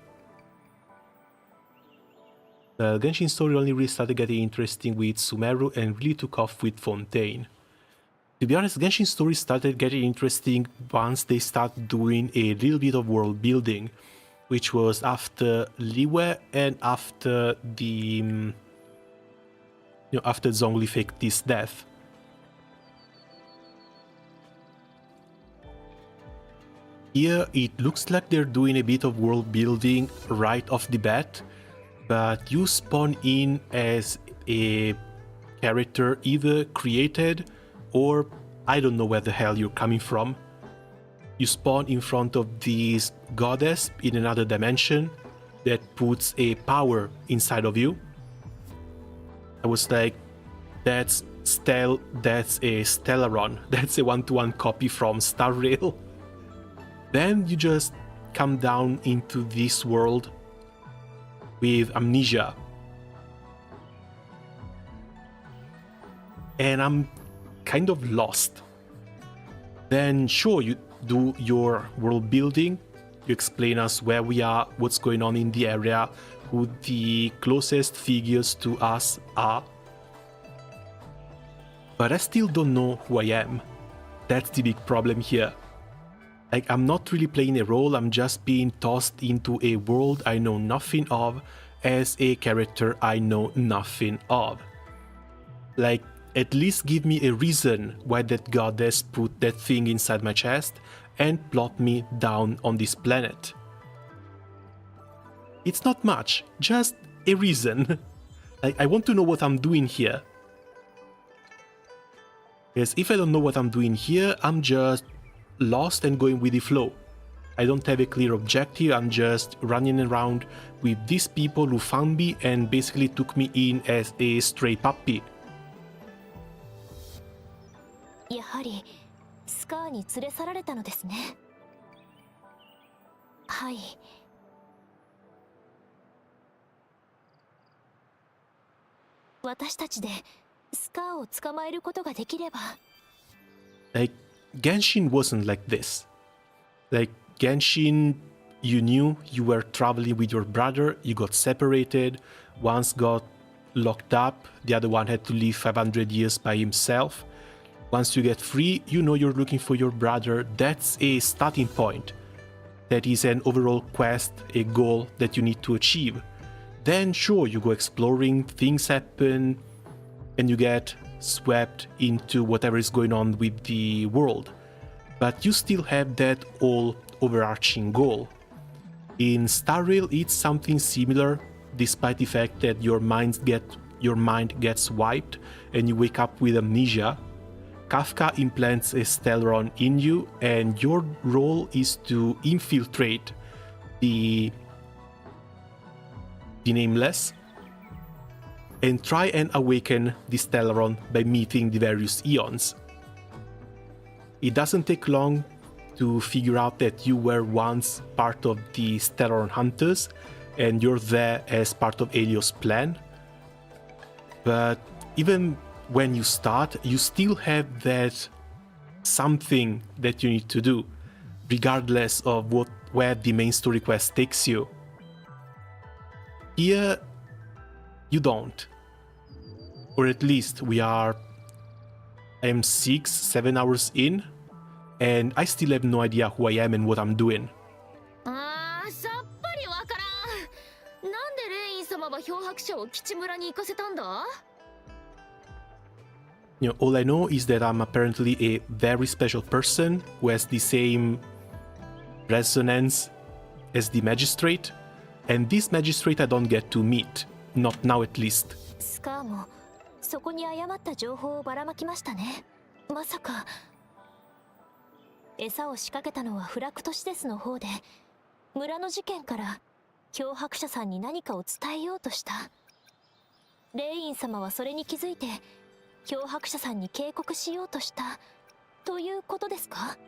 The Genshin story only really started getting interesting with Sumeru and really took off with Fontaine. To be honest, Genshin story started getting interesting once they started doing a little bit of world building, which was after Liyue and after the after Zhongli faked his death. Here it looks like they're doing a bit of world building right off the bat, but you spawn in as a character either created or I don't know where the hell you're coming from. You spawn in front of this goddess in another dimension that puts a power inside of you. I was like, that's a Stellaron, that's a one-to-one copy from Star Rail. Then you just come down into this world with amnesia. And I'm kind of lost. Then sure, you do your world building, you explain us where we are, what's going on in the area, who the closest figures to us are. But I still don't know who I am. That's the big problem here. Like, I'm not really playing a role, I'm just being tossed into a world I know nothing of as a character I know nothing of. Like, at least give me a reason why that goddess put that thing inside my chest and plot me down on this planet. It's not much, just a reason. Like, I want to know what I'm doing here. Because if I don't know what I'm doing here, I'm just lost and going with the flow. I don't have a clear objective, I'm just running around with these people who found me and basically took me in as a stray puppy. やはりスカーに連れ去られたのですね。はい。私たちでスカーを捕まえることができれば。Like, Genshin wasn't like this. Like, Genshin, you knew you were traveling with your brother, you got separated, once got locked up, the other one had to live 500 years by himself. Once you get free, you know you're looking for your brother. That's a starting point. That is an overall quest, a goal that you need to achieve. Then sure, you go exploring, things happen, and you get swept into whatever is going on with the world. But you still have that all overarching goal. In Star Rail, it's something similar, despite the fact that your mind gets wiped and you wake up with amnesia. Kafka implants a Stellaron in you, and your role is to infiltrate the Nameless and try and awaken the Stellaron by meeting the various Eons. It doesn't take long to figure out that you were once part of the Stellaron Hunters and you're there as part of Helios' plan. But even when you start, you still have that something that you need to do, regardless of where the main story quest takes you. Here, you don't. Or at least I am 6-7 hours in, and I still have no idea who I am and what I'm doing. さっぱりわからん。なんでレイン様は漂白者を基地村に行かせたんだ? You know, all I know is that I'm apparently a very special person who has the same resonance as the magistrate, and this magistrate I don't get to meet, not now at least. スカーもそこに誤った情報をばらまきましたね。まさか餌を仕掛けたのはフラクトシデスの方で、村の事件から漂白者さんに何かを伝えようとした。レイン様はそれに気づいて漂白者さんに警告しようとしたということですか?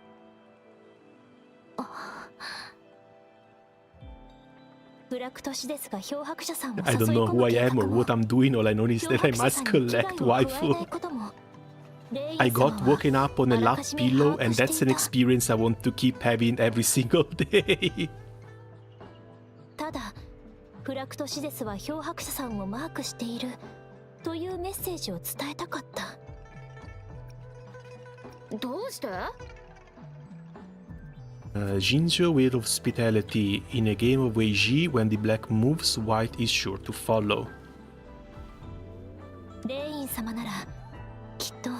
I don't know who I am or what I'm doing. All I know is that I must collect waifu. I got woken up on a lap pillow, and that's an experience I want to keep having every single day. ただ、フラクトシデスは漂白者さんをマークしているというメッセージを伝えたかった。どうして? Jinjo way of hospitality. In a game of Weiji, when the black moves, white is sure to follow. レイン様ならきっと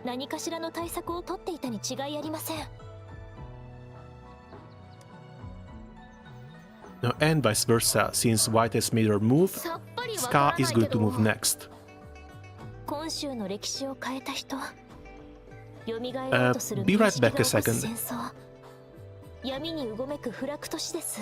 何かしらの対策を取っていたに違いありません。Now, and vice versa, since white has made her move, Ska is going to move next. 今週の歴史を変えた人。蘇ろうとする Be right back a 民主が起こす second. 戦争。闇にうごめくフラクトシデス。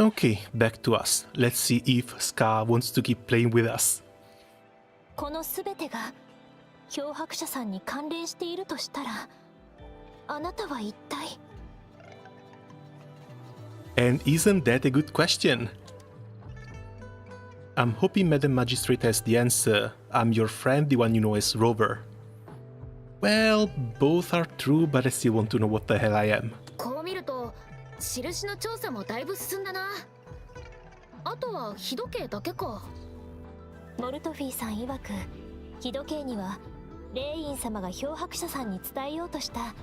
Okay, back to us. Let's see if Ska wants to keep playing with us. このすべてが漂白者さんに関連しているとしたら、あなたは一体 And isn't that a good question? I'm hoping Madam Magistrate has the answer. I'm your friend, the one you know as Rover. Well, both are true, but I still want to know what the hell I am. こう見ると印の調査もだいぶ進んだな。あとは日時計だけか。モルトフィーさん曰く、日時計にはレイン様が漂白者さんに伝えようとした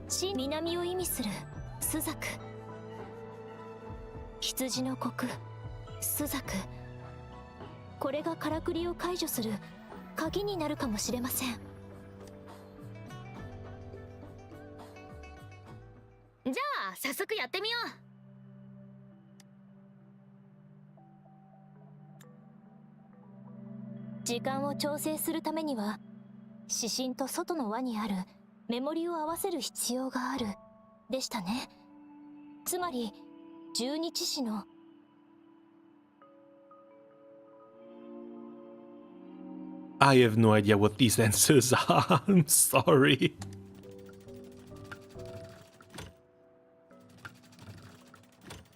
新南を意味する朱雀、羊の国朱雀、これがからくりを解除する鍵になるかもしれません。じゃあ早速やってみよう。時間を調整するためには指針と外の輪にあるメモリを合わせる必要があるでしたね。つまり十二致死のI have no idea what these answers are. I'm sorry.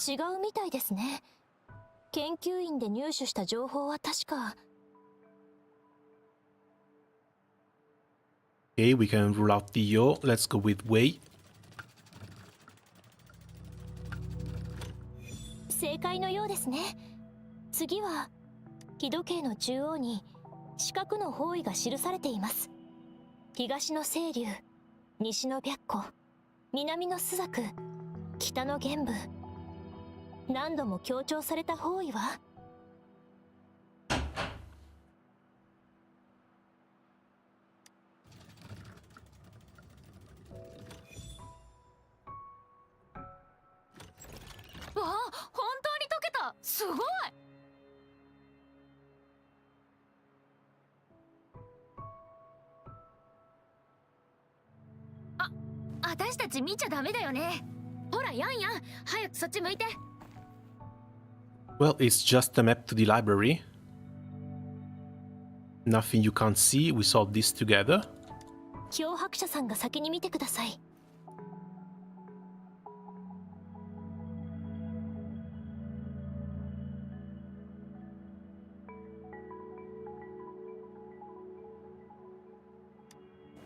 違うみたいですね。研究員で入手した情報は確か。Okay, we can rule out Theo. Let's go with Wei. 正解のようですね。次は日時計の中央に四角の方位が記されています。東の清流、西の白虎、南の朱雀、北の玄武。何度も強調された方位はわあ、本当に解けた。すごい。私たち見ちゃダメだよね。ほらヤンヤン、早くそっち向いて。Well, it's just a map to the library. Nothing you can't see. We solved this together. 漂白者さんが先に見てください。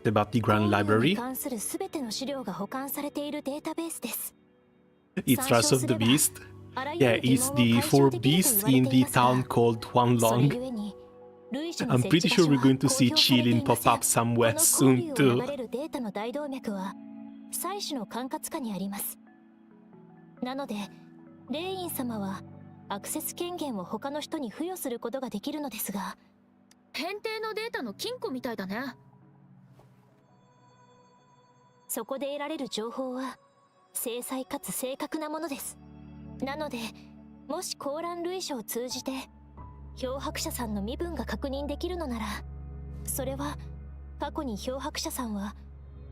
About the Grand Library. に関するすべての資料が保管されているデータベースです。 It's Rise of the Beast. Yeah, it's the four beasts in the town called Huanglong. I'm pretty sure we're going to see Qilin pop up somewhere soon too. データの大動脈は採取の管轄下にあります。なので、レイン様はアクセス権限を他の人に付与することができるのですが、変定のデータの金庫みたいだね。そこで得られる情報は精細かつ正確なものです。なので、もしコーラン類書を通じて漂白者さんの身分が確認できるのなら、それは過去に漂白者さんは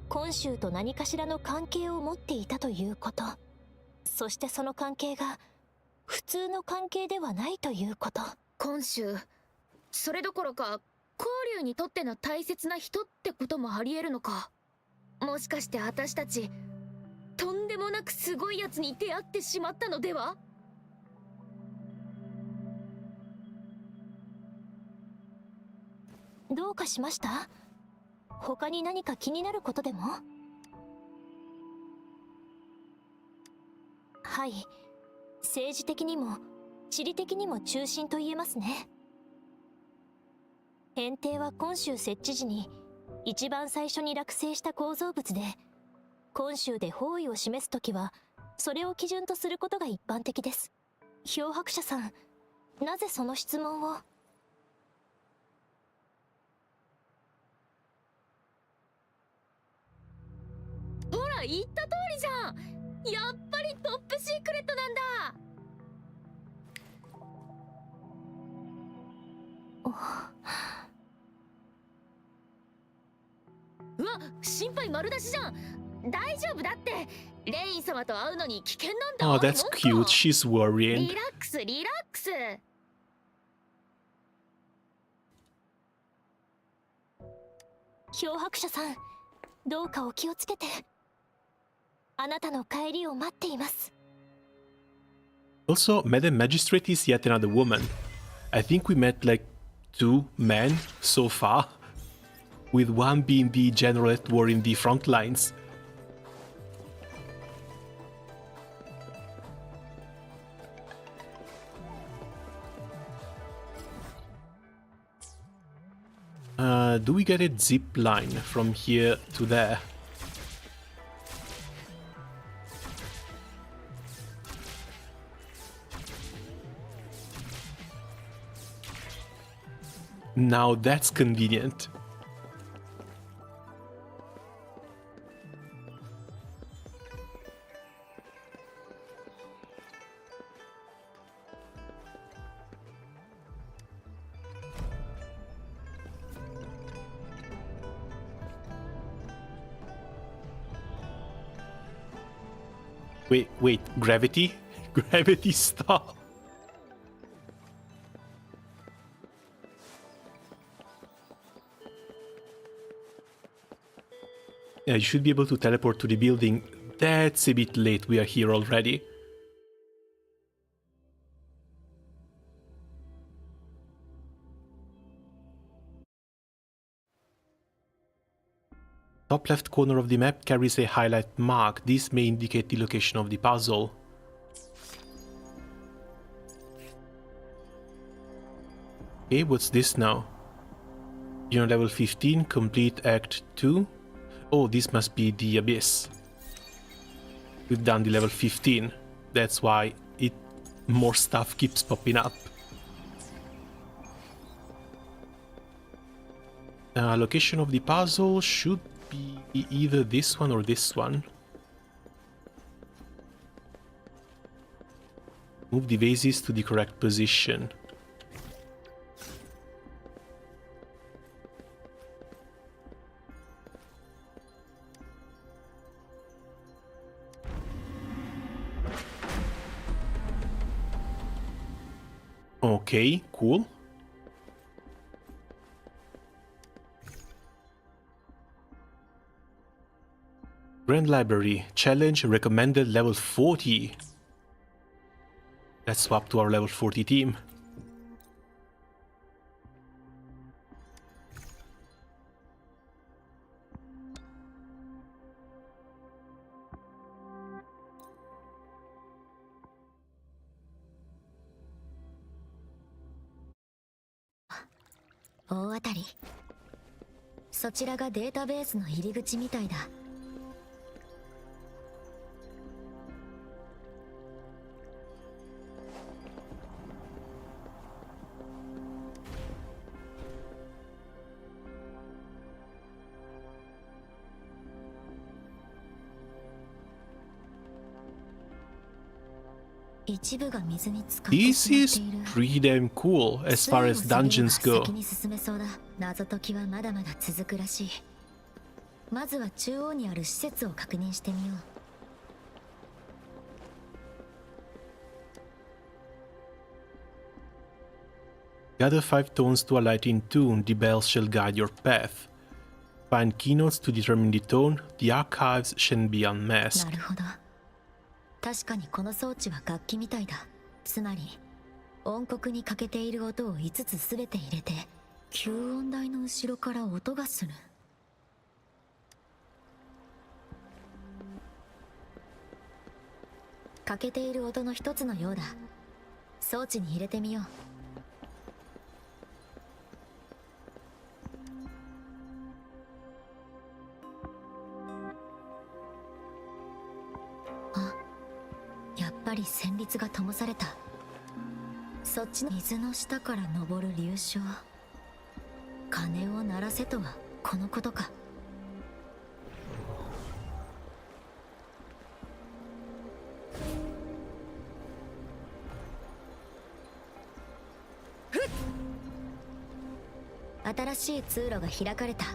昆州と何かしらの関係を持っていたということ、そしてその関係が普通の関係ではないということ。昆州、それどころか光龍にとっての大切な人ってこともありえるのか。もしかして私たちとんでもなくすごいやつに出会ってしまったのでは。どうかしました？他に何か気になることでも？はい、政治的にも地理的にも中心と言えますね。変定は昆州設置時に一番最初に落成した構造物で、昆州で方位を示すときはそれを基準とすることが一般的です。漂白者さん、なぜその質問を？ほら言った通りじゃん。やっぱりトップシークレットなんだ。うわ、心配丸出しじゃん。大丈夫だって。レイン様と会うのに危険なんだ。 Oh, that's cute. She's worrying. リラックスリラックス。漂白者さん、どうかお気をつけて。あなたの帰りを待っています。 Also, Madam Magistrate is yet another woman. I think we met like 2 men so far, with one being the general at war in the front lines. Do we get a zip line from here to there? Now that's convenient. Wait, gravity? Gravity stop. Yeah, you should be able to teleport to the building. That's a bit late, we are here already. Top left corner of the map carries a highlight mark. This may indicate the location of the puzzle. Okay, what's this now? You're on level 15, complete Act 2. Oh, this must be the Abyss. We've done the level 15. That's why more stuff keeps popping up. Location of the puzzle should be either this one or this one. Move the vases to the correct position. Okay, cool. Grand Library. Challenge recommended level 40. Let's swap to our level 40 team. Oh, 大当たり。そちらがデータベースの入り口みたいだ。This is pretty damn cool as far as dungeons go. 先に進めそうだ。謎解きはまだまだ続くらしい。まずは中央にある施設を確認してみよう。 Gather 5 tones to alight in tune, the bells shall guide your path. Find keynotes to determine the tone, the archives shall be unmasked. なるほど。確かにこの装置は楽器みたいだ。つまり音刻に欠けている音を5つすべて入れて吸音台の後ろから音がする。欠けている音の一つのようだ。装置に入れてみよう。やっぱり旋律が灯された。そっちの水の下から昇る流昇。鐘を鳴らせとはこのことか。新しい通路が開かれた。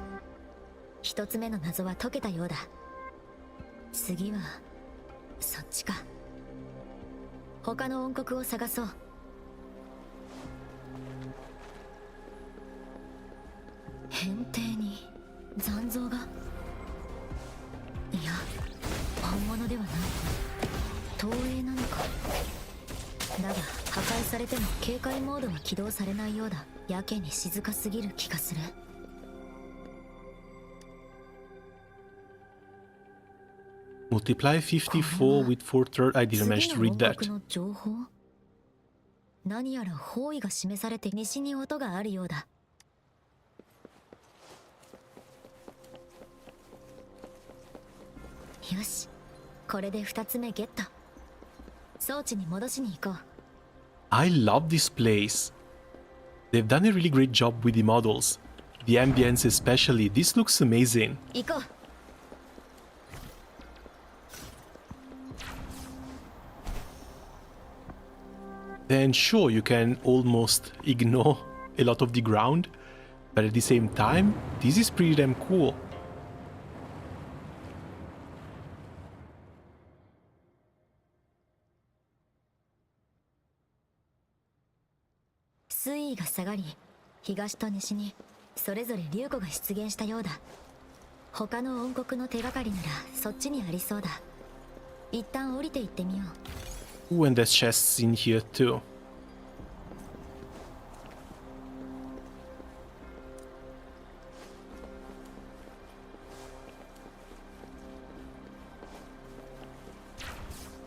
一つ目の謎は解けたようだ。次はそっちか。他の音国を探そう。扁平に残像が。いや、本物ではない。投影なのか。だが破壊されても警戒モードは起動されないようだ。やけに静かすぎる気がする。Multiply 54 with 4/3. I didn't manage to read that. 次の音楽の情報？何やら方位が示されて西に音があるようだ。よし、これで2つ目ゲット。装置に戻しに行こう。I love this place. They've done a really great job with the models. The ambience especially. This looks amazing. 行こう。Then sure, you can almost ignore a lot of the ground, but at the same time, this is pretty damn cool.水位が下がり、東と西にそれぞれ流湖が出現したようだ。他の音国の手がかりならそっちにありそうだ。一旦降りていってみよう。Ooh, and there's chests in here too.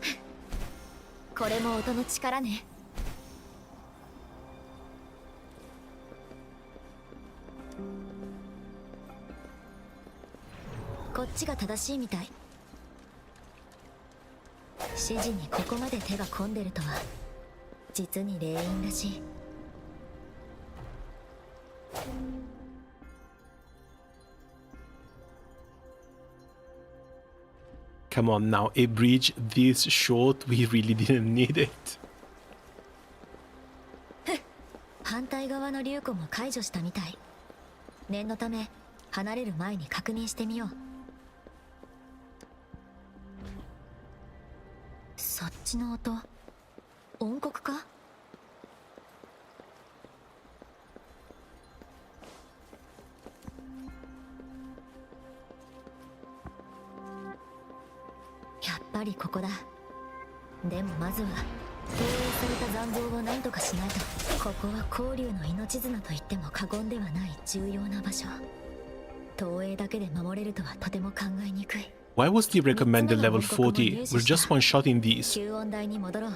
This これも音の力ね。こっちが正しいみたい。指示にここまで手が込んでるとは実に霊員らしい。Come on now, a bridge this short, we really didn't need it. 反対側の流湖も解除したみたい。念のため離れる前に確認してみよう。そっちの音、音国か？やっぱりここだ。でもまずは投影された残像を何とかしないと。ここは光竜の命綱と言っても過言ではない重要な場所。投影だけで守れるとはとても考えにくい。Why was the recommended level 40? We're just one shot in these. 吸音台に戻ろう。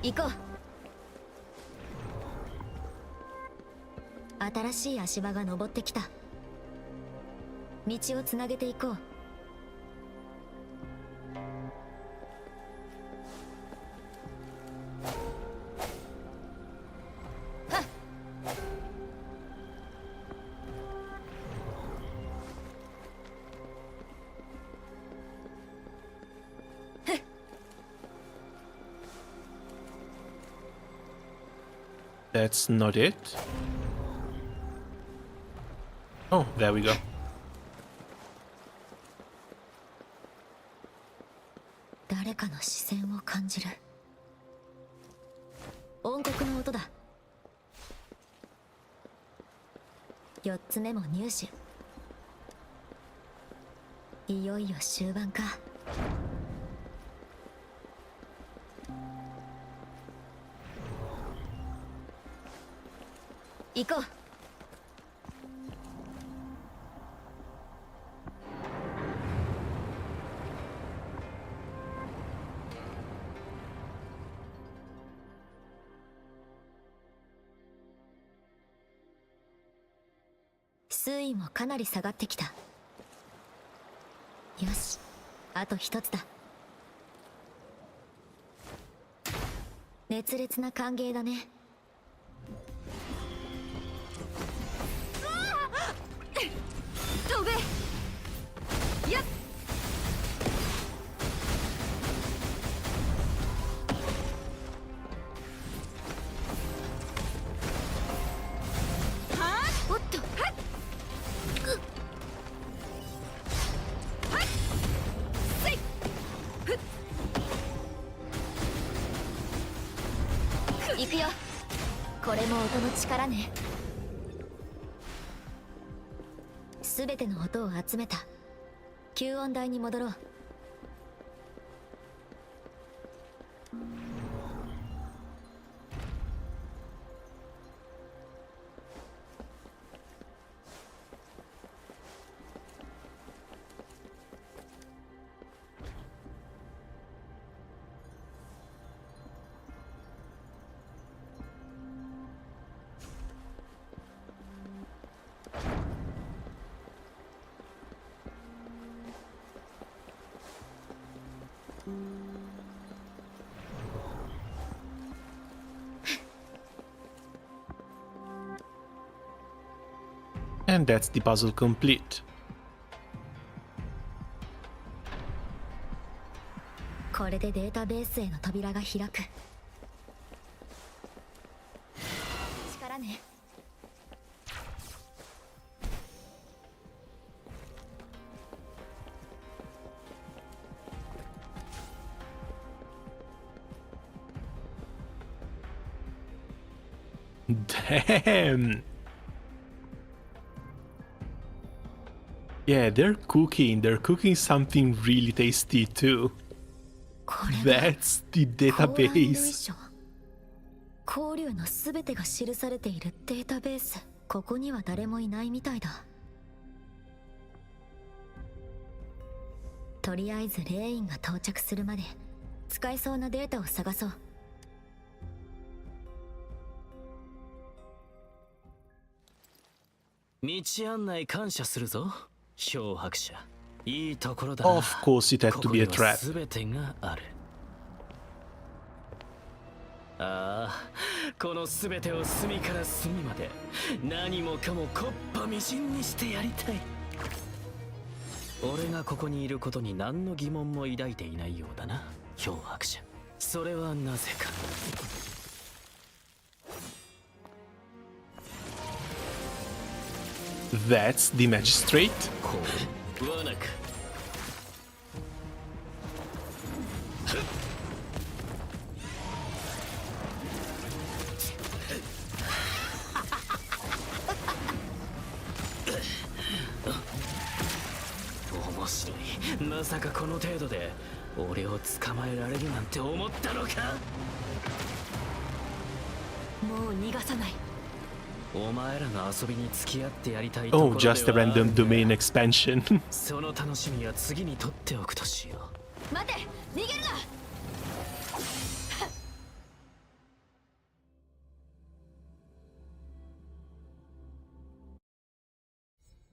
行こう。新しい足場が登ってきた。道をつなげていこう。That's not it. Oh, there we go. 誰かの視線を感じる。音国の音だ。4つ目も入手。いよいよ終盤か。行こう。水位もかなり下がってきた。よし、あと一つだ。熱烈な歓迎だね。飛べ。やっ。行くよ。これも音の力ね。すべての音を集めた。吸音台に戻ろう。And that's the puzzle complete. これでデータベースへの扉が開く。力ね。Damn! Yeah, they're cooking something really tasty too. That's the database. 交流のすべてが記されているデータベース。ここには誰もいないみたいだ。とりあえずレインが到着するまで使えそうなデータを探そう。道案内感謝するぞ、漂白者。いいところだな。Of course it had to be a trap. すべてがある。ああ、このすべてを隅から隅まで何もかもこっぱみじんにしてやりたい。俺がここにいることに何の疑問も抱いていないようだな、漂白者。それはなぜか。That's the magistrate? こうはなく。面白い。まさかこの程度で俺を捕まえられるなんて思ったのか。もう逃がさない。お前らの遊びに付き合ってやりたい。Oh, just a random domain expansion. その楽しみは次に取っておくとしよう。待て、逃げる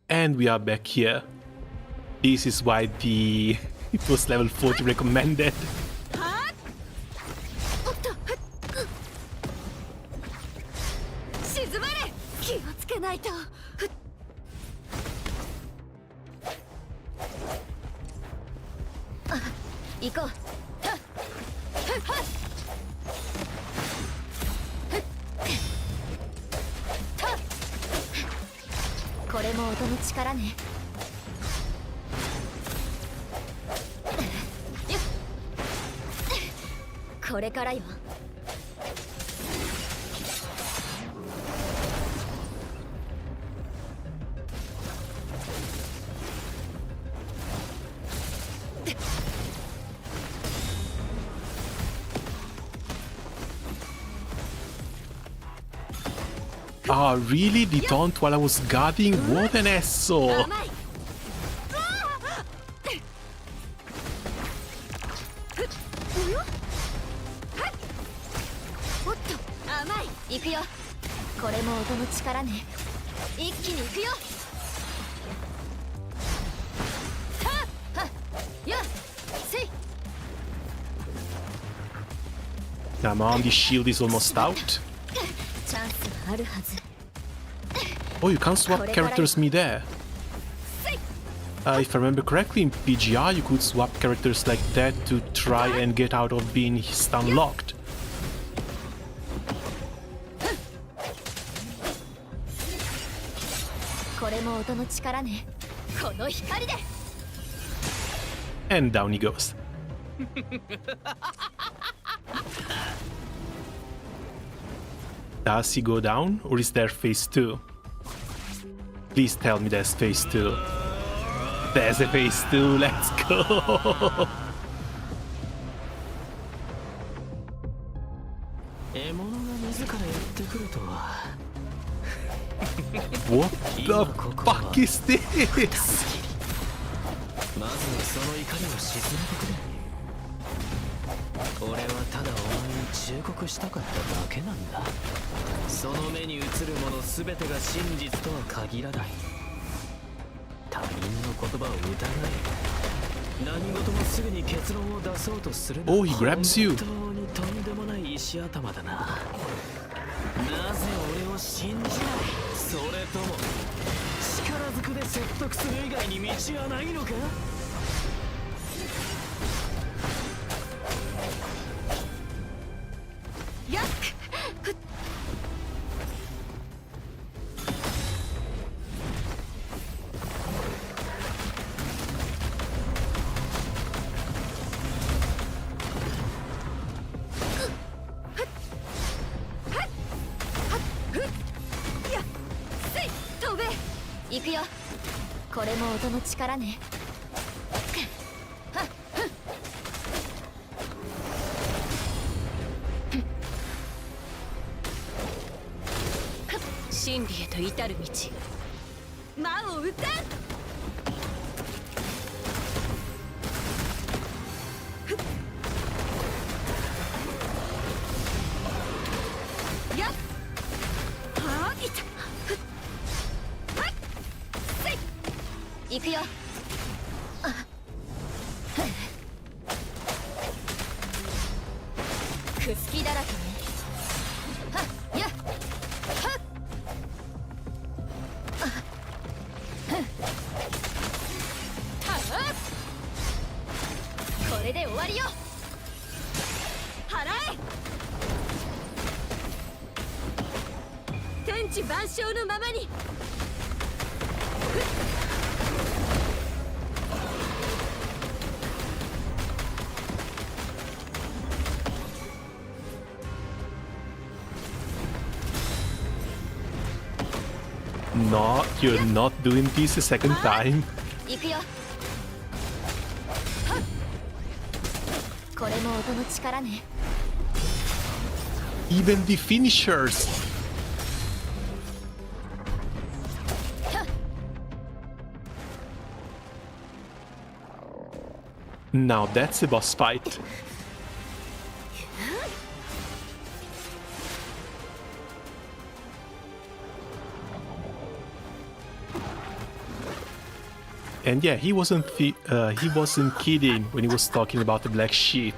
な。And we are back here. This is why it was level 40 recommended. 静まれ。気をつけないと。行こう。これも音の力ね。これからよ。Ah, really? The taunt while I was guarding? What an asshole! Come on, the shield is almost out. Oh, you can't swap characters mid-air. If I remember correctly, in PGR you could swap characters like that to try and get out of being stun locked. And down he goes. Does he go down, or is there phase 2? Please tell me there's phase 2. There's a phase 2, let's go! What the fuck is this? まずはその怒りを鎮めてくれ。俺はただお前に忠告したかっただけなんだ。その目に映るもの全てが真実とは限らない。他人の言葉を疑い、何事もすぐに結論を出そうとする。Oh, he grabs you. 本当にとんでもない石頭だな。なぜ俺を信じない？それとも力ずくで説得する以外に道はないのか？やっ行くよ。これも音の力ね。真理へと至る道。魔を撃て。やっはあ、いた。行くよ。くすきだらけね。はっやっはっ。これで終わりよ。払え。天地万象のままに。No, you're not doing this a second time. 行くよ。これも音の力ね。 Even the finishers. Now that's a boss fight. And yeah, he wasn't kidding when he was talking about the black sheep.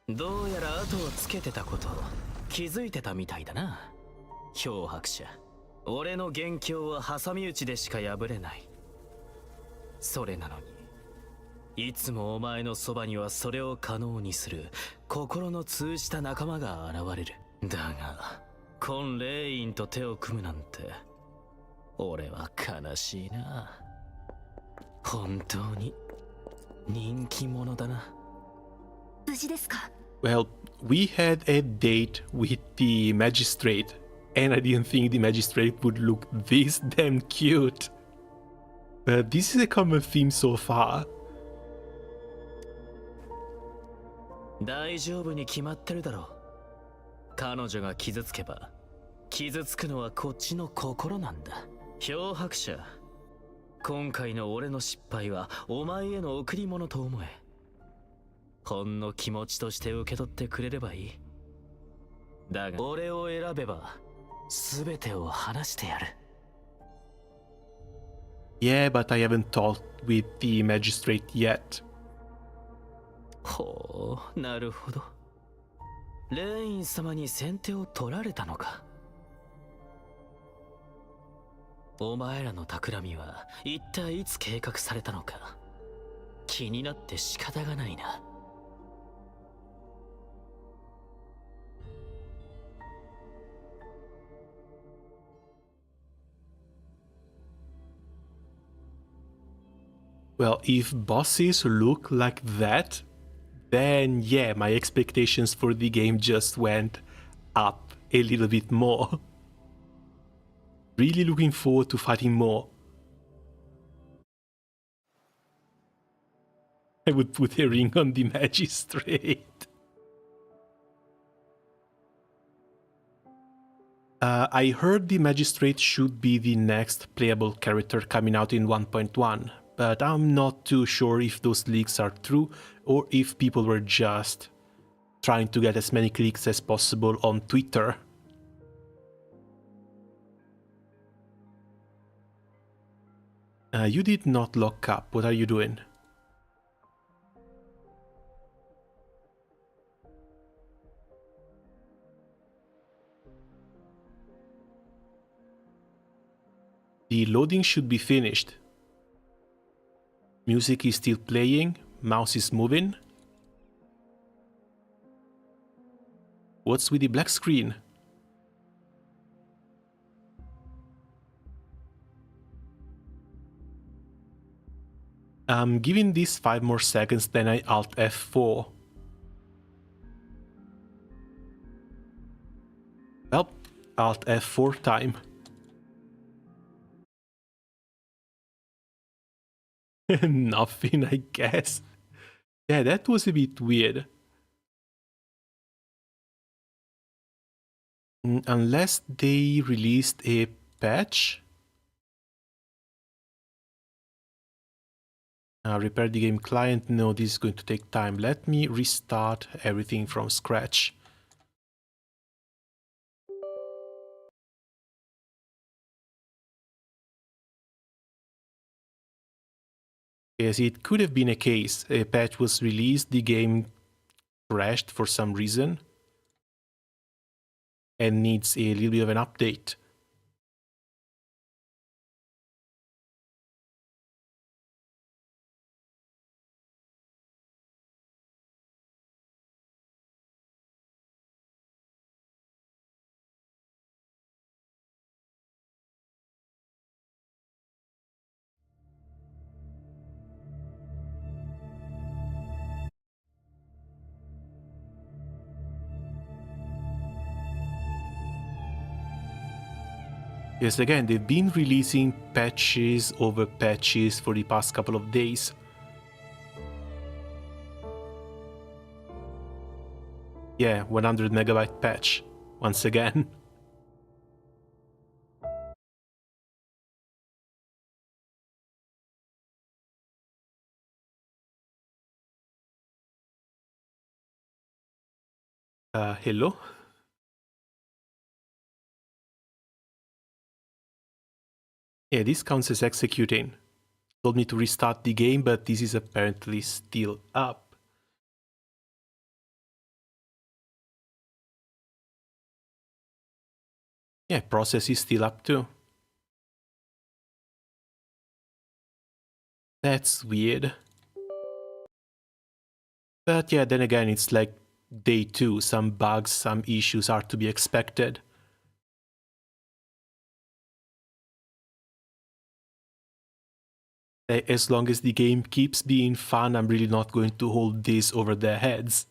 どうやら後をつけてたこと気づいてたみたいだな。漂白者、俺の元凶は挟み撃ちでしか破れない。それなのにいつもお前のそばにはそれを可能にする心の通じた仲間が現れる。だがコン・レインと手を組むなんて俺は悲しいな。本当に人気者だな。無事ですか？ Well, we had a date with the magistrate, and I didn't think the magistrate would look this damn cute. But this is a common theme so far. 大丈夫に決まってるだろう。彼女が傷つけば傷つくのはこっちの心なんだ。漂白者、今回の俺の失敗はお前への贈り物と思え。ほんの気持ちとして受け取ってくれればいい。だが俺を選べば全てを話してやる。Yeah, but I haven't talked with the magistrate yet. ほう、なるほど。レイン様に先手を取られたのか。お前らの企みは一体いつ計画されたのか気になって仕方がないな。Well, if bosses look like that, then yeah, my expectations for the game just went up a little bit more. Really looking forward to fighting more. I would put a ring on the magistrate. I heard the magistrate should be the next playable character coming out in 1.1, but I'm not too sure if those leaks are true or if people were just trying to get as many clicks as possible on Twitter. You did not lock up. What are you doing? The loading should be finished. Music is still playing. Mouse is moving. What's with the black screen? I'm giving this 5 more seconds, then I Alt F4. Well, Alt F4 time. Nothing, I guess. Yeah, that was a bit weird. Unless they released a patch. Repair the game client. No, this is going to take time. Let me restart everything from scratch. Yes, it could have been a case. A patch was released, the game crashed for some reason, and needs a little bit of an update. Yes, again, they've been releasing patches over patches for the past couple of days. Yeah, 100 megabyte patch, once again. Hello? Yeah, this counts as executing. Told me to restart the game, but this is apparently still up. Yeah, process is still up too. That's weird. But yeah, then again, it's like day 2. Some bugs, some issues are to be expected. As long as the game keeps being fun, I'm really not going to hold this over their heads.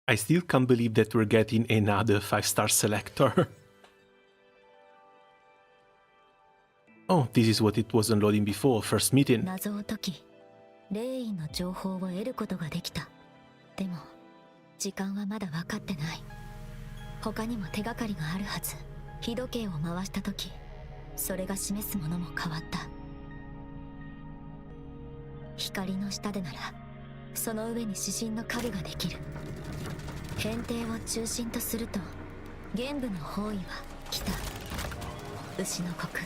I still can't believe that we're getting another 5-star selector. Oh, this is what it was unloading before, first meeting. 謎を解き、レインの情報を得ることができた。でも、時間はまだ分かってない。他にも手がかりがあるはず。日時計を回したとき、それが示すものも変わった。光の下でなら、その上に指針の影ができる。変定を中心とすると、玄武の方位は北、牛の国、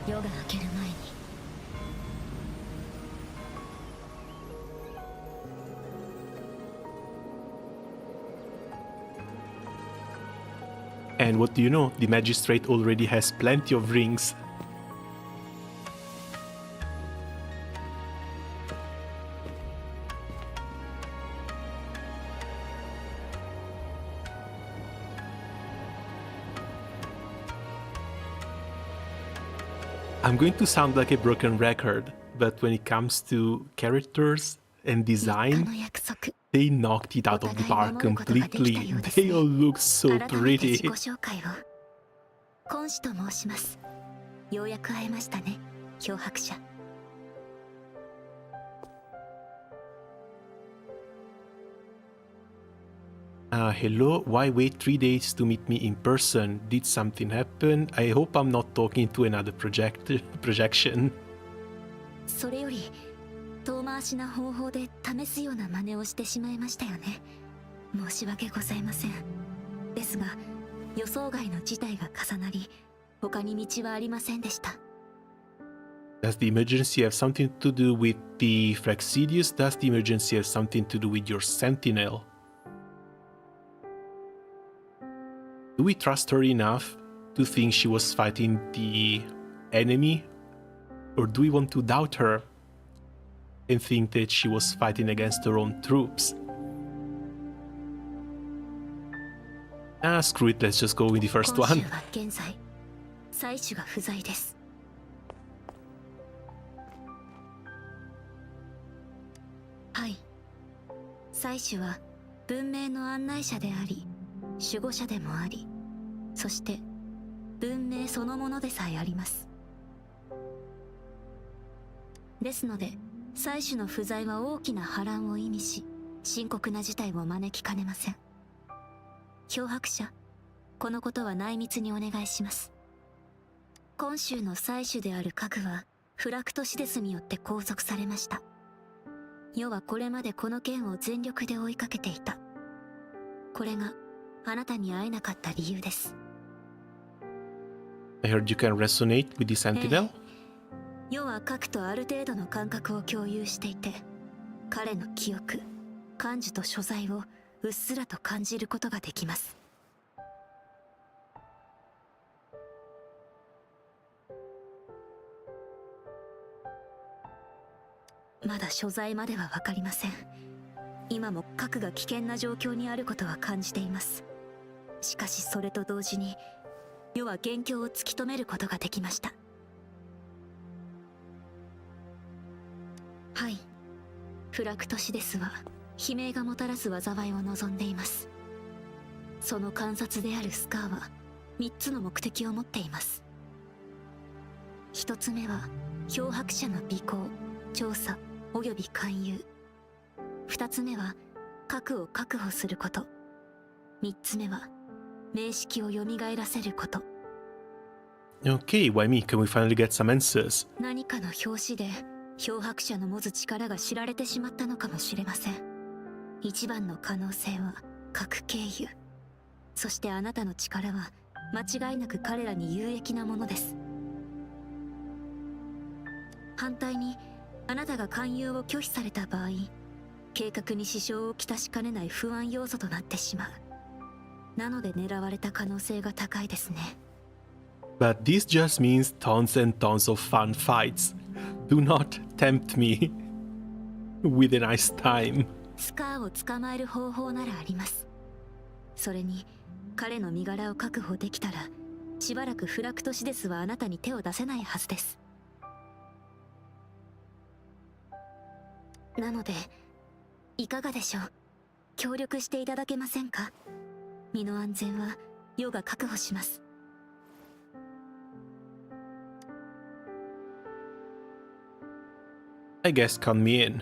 夜が明ける前に。And what do you know? The magistrate already has plenty of rings. I'm going to sound like a broken record, but when it comes to characters and design, they knocked it out of the park completely. They all look so pretty. 根子と申します。ようやく会えましたね、漂白者。Hello, why wait 3 days to meet me in person? Did something happen? I hope I'm not talking to another projection. それより、遠回しな方法で試すような真似をしてしまいましたよね。申し訳ございません。ですが、予想外の事態が重なり、他に道はありませんでした。Does the emergency have something to do with the Fraxidius? Does the emergency have something to do with your sentinel? Do we trust her enough to think she was fighting the enemy? Or do we want to doubt her and think that she was fighting against her own troops? Screw it, let's just go with the first one. 現在、採取が不在です。はい。採取は文明の案内者であり、守護者でもあり、そして文明そのものでさえあります。ですので、採取の不在は大きな波乱を意味し、深刻な事態を招きかねません。漂白者、このことは内密にお願いします。今週の採取である核は、フラクトシデスによって拘束されました。世はこれまでこの件を全力で追いかけていた。これが、あなたに会えなかった理由です。I heard you can resonate with the Sentinel? 世は核とある程度の感覚を共有していて、彼の記憶、感受と所在をうっすらと感じることができます。まだ所在まではわかりません。今も核が危険な状況にあることは感じています。しかしそれと同時に、世は元凶を突き止めることができました。はい。フラクトシデスは、悲鳴がもたらす災いを望んでいます。その観察であるスカーは、3つの目的を持っています。1つ目は、漂白者の尾行、調査、および勧誘。2つ目は、核を確保すること。3つ目は、名式を蘇らせること。Okay, why me? Can we finally get some answers? 何かの拍子で、漂白者の持つ力が知られてしまったのかもしれません。一番の可能性は、核経由。そしてあなたの力は、間違いなく彼らに有益なものです。反対に、あなたが勧誘を拒否された場合、計画に支障をきたしかねない不安要素となってしまう。なので狙われた可能性が高いですね。But this just means tons and tons of fun fights. Do not tempt me with a nice time. スカーを捕まえる方法ならあります。それに、彼の身柄を確保できたら、しばらくフラクトシデスはあなたに手を出せないはずです。なので、いかがでしょう。協力していただけませんか？身の安全は余が確保します。I guess count me in.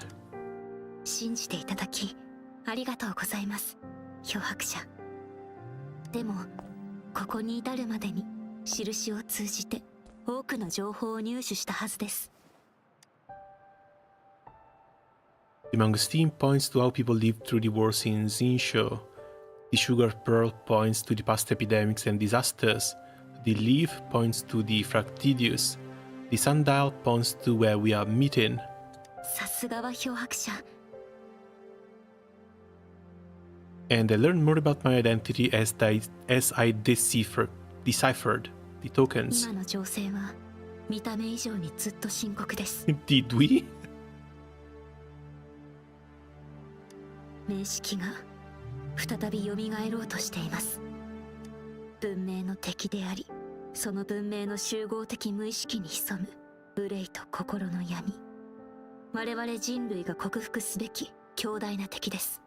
信じていただきありがとうございます、漂白者。でもここに至るまでに印を通じて多くの情報を入手したはずです。The mangosteen points to how people lived through the wars in Zinsho. The sugar pearl points to the past epidemics and disasters. The leaf points to the Fractidius. The sundial points to where we are meeting. さすがは漂白者。And I learned more about my identity as I deciphered the tokens. 今の情勢は見た目以上にずっと深刻です。Did we? 名式が再び蘇ろうとしています。文明の敵であり、その文明の集合的無意識に潜む憂いと心の闇。我々人類が克服すべき強大な敵です。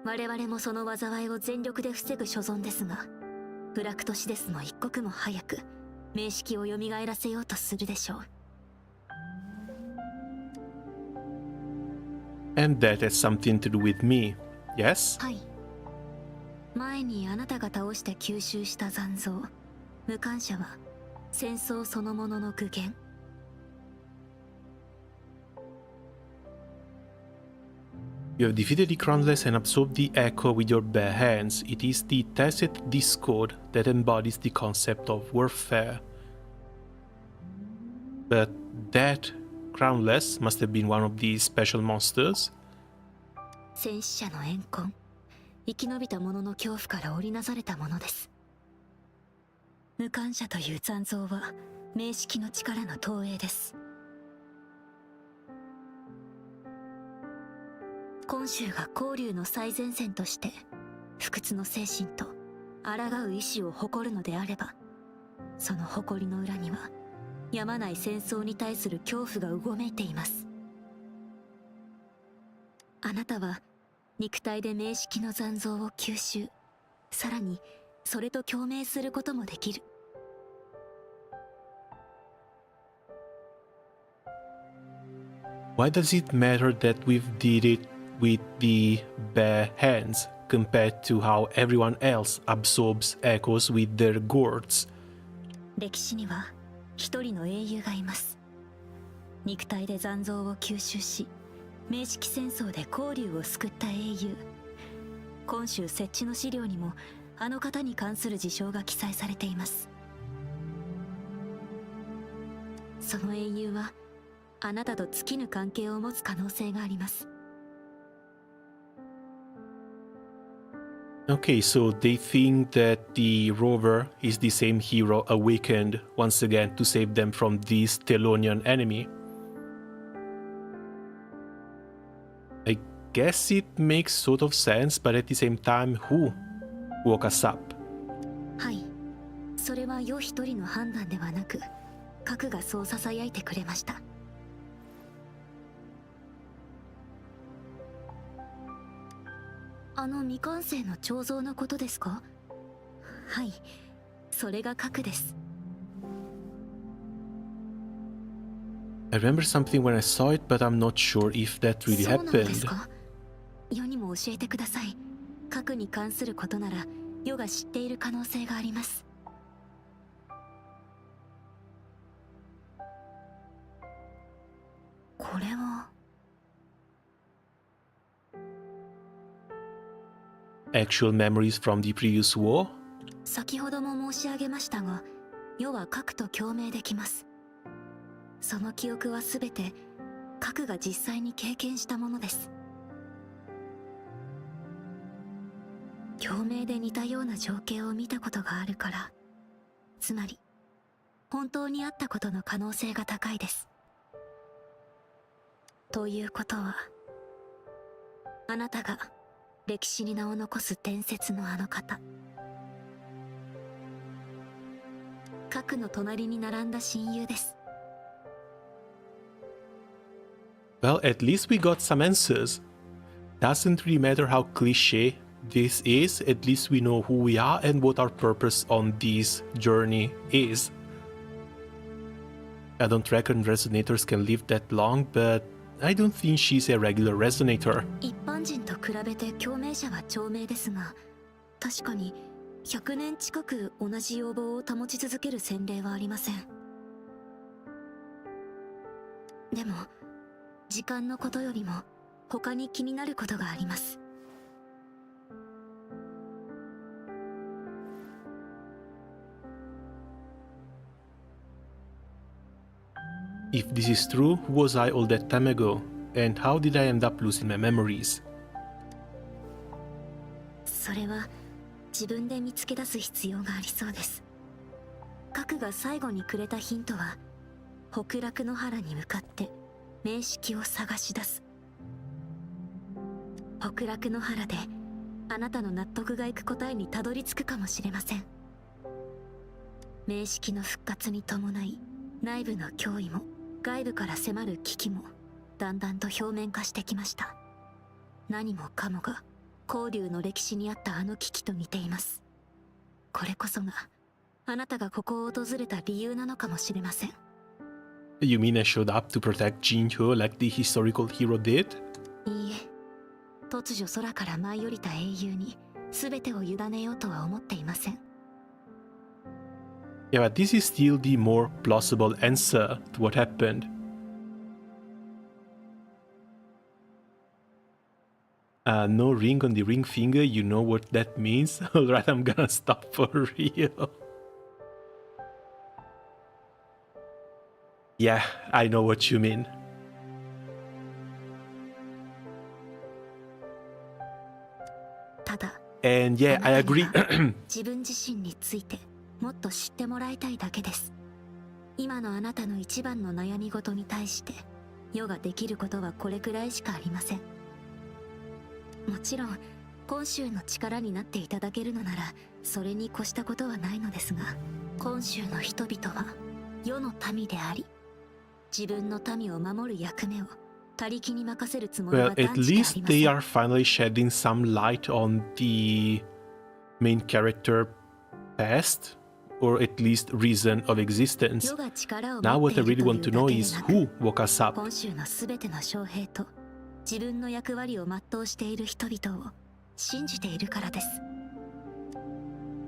我々もその災いを全力で防ぐ所存ですが、フラクトシデスも一刻も早く名式を蘇らせようとするでしょう。And that has something to do with me, yes? はい。前にあなたが倒して吸収した残像、無感者は戦争そのものの具現。You have defeated the Crownless and absorbed the Echo with your bare hands. It is the tacit discord that embodies the concept of warfare. But that Crownless must have been one of these special monsters. 戦死者の怨恨、生き延びた者の恐怖から織りなされたものです。無感者という残像は名式の力の投影です。今週が光竜の最前線として不屈の精神と抗う意志を誇るのであれば、その誇りの裏にはやまない戦争に対する恐怖がうごめいています。あなたは肉体で名式の残像を吸収、さらにそれと共鳴することもできる。Why does it matter that we did it with the bare hands compared to how everyone else absorbs echoes with their gourds? 歴史には一人の英雄がいます。肉体で残像を吸収し、名式戦争で光竜を救った英雄。今週設置の資料にもあの方に関する事象が記載されています。その英雄はあなたと尽きぬ関係を持つ可能性があります。Okay, so they think that the rover is the same hero awakened once again to save them from this Thelonian enemy. I guess it makes sort of sense, but at the same time, who woke us up? はい、それは余一人の判断ではなく、核がそう囁いてくれました。あの未完成の彫像のことですか？はい、それが核です。I remember something when I saw it, but I'm not sure if that really そうなのです happened. か？世にも教えてください。核に関することなら世が知っている可能性があります。これはActual memories from the previous war? 先ほども申し上げましたが、世は核と共鳴できます。その記憶はすべて核が実際に経験したものです。共鳴で似たような情景を見たことがあるから、つまり本当にあったことの可能性が高いです。ということは、あなたが歴史に名を残す伝説のあの方、核の隣に並んだ親友です。Well, at least we got some answers. Doesn't really matter how cliche this is, at least we know who we are and what our purpose on this journey is. I don't reckon resonators can live that long, but I don't think she's a regular resonator. 一般人と比べて共鳴者は長命ですが、確かに100年近く同じ要望を保ち続ける先例はありません。でも、時間のことよりも他に気になることがあります。If this is true, who was I all that time ago? And how did I end up losing my memories? それは自分で見つけ出す必要がありそうです。核が最後にくれたヒントは、北楽の原に向かって名式を探し出す。北楽の原であなたの納得がいく答えにたどり着くかもしれません。名式の復活に伴い、内部の脅威も外部から迫る危機もだんだんと表面化してきました。何もかもが交流の歴史にあったあの危機と似ています。これこそがあなたがここを訪れた理由なのかもしれません。You mean I showed up to protect Jinhyo like the historical hero did? いいえ、突如空から舞い降りた英雄に全てを委ねようとは思っていません。Yeah, but this is still the more plausible answer to what happened. No ring on the ring finger, you know what that means? Alright, I'm gonna stop for real. Yeah, I know what you mean. And yeah, I agree. 自分自身についてもっと知ってもらいたいだけです。今のあなたの一番の悩み事に対して世ができることはこれくらいしかありません。もちろん今週の力になっていただけるのならそれに越したことはないのですが、今週の人々は世の民であり、自分の民を守る役目を他力に任せるつもりは Well, 断 at じてあり least ませ they ん。 are finally shedding some light on the main character past, or at least reason of existence. 世が力を Now 持っ what て I いる really とい want う to だ know けで is なく、 who woke us up. 今週のすべての将兵と自分の役割を全うしている人々を信じているからです。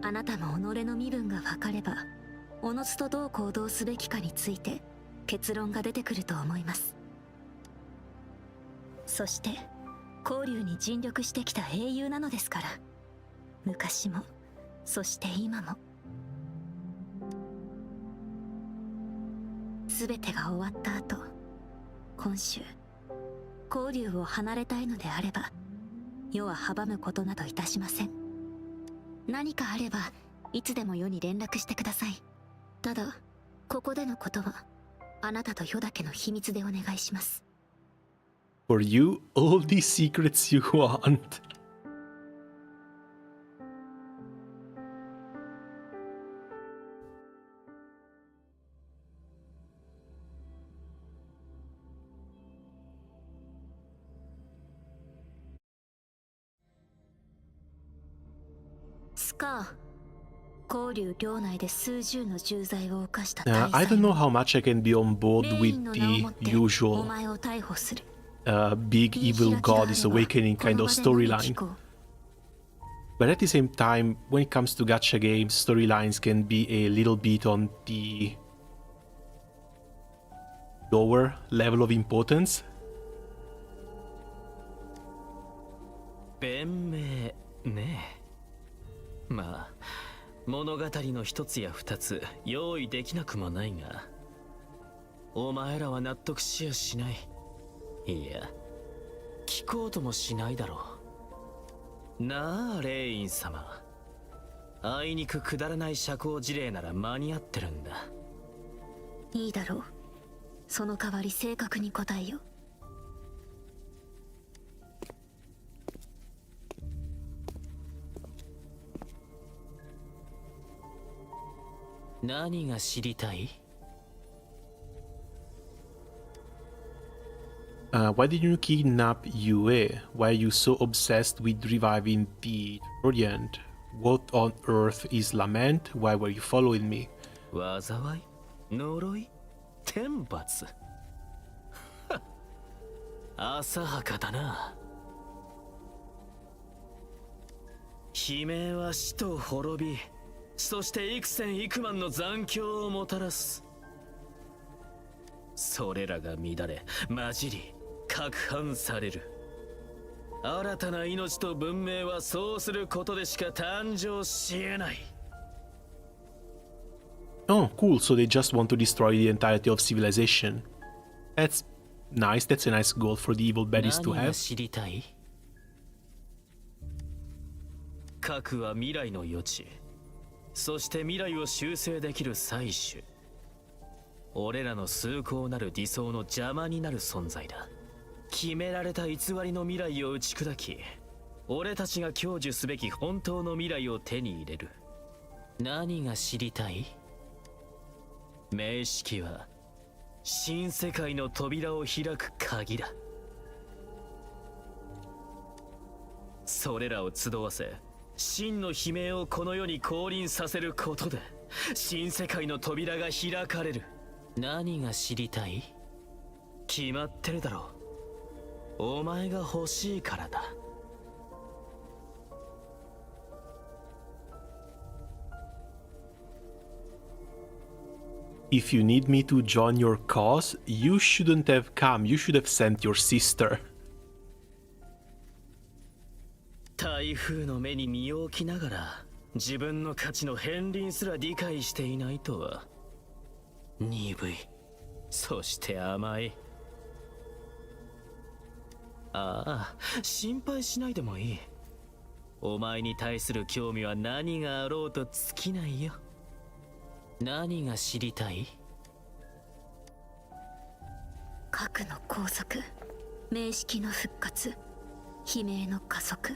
あなたも己の身分が分かれば、おのずとどう行動すべきかについて結論が出てくると思います。そして交流に尽力してきた英雄なのですから、昔もそして今も。すべてが終わった後、今週交流を離れたいのであれば、世は阻むことなどいたしません。何かあればいつでも世に連絡してください。ただここでのことはあなたと世だけの秘密でお願いします。 For you, all the secrets you want. I don't know how much I can be on board with the usual big evil god is awakening kind of storyline. But at the same time, when it comes to gacha games, storylines can be a little bit on the lower level of importance. 弁明ねえ。まあ物語の一つや二つ用意できなくもないが、お前らは納得しやしない。いや聞こうともしないだろう。なあレイン様、あいにくくだらない社交辞令なら間に合ってるんだ。いいだろう。その代わり正確に答えよ。何が知りたい？ Why did you kidnap Yue? Why are you so obsessed with reviving the Orient? What on earth is lament? Why were you following me? 災い呪い天罰浅はかだな。悲鳴は死と滅び、そして幾千幾万の残響をもたらす。それらが乱れ混じり攪拌される。新たな命と文明はそうすることでしか誕生し得ない。Oh, cool. So they just want to destroy the entirety of civilization. That's nice. That's a nice goal for the evil baddies to 何が have. 知りたい？核は未来の余地、そして未来を修正できる採取。俺らの崇高なる理想の邪魔になる存在だ。決められた偽りの未来を打ち砕き、俺たちが享受すべき本当の未来を手に入れる。何が知りたい？名式は新世界の扉を開く鍵だ。それらを集わせ、真の悲鳴をこの世に降臨させることで新世界の扉が開かれる。何が知りたい？決まってるだろう。お前が欲しいからだ。If you need me to join your cause, you shouldn't have come. You should have sent your sister. 台風の目に身を置きながら自分の価値の片鱗すら理解していないとは。鈍い、そして甘い。ああ、心配しないでもいい。お前に対する興味は何があろうと尽きないよ。何が知りたい？核の拘束、名式の復活、悲鳴の加速。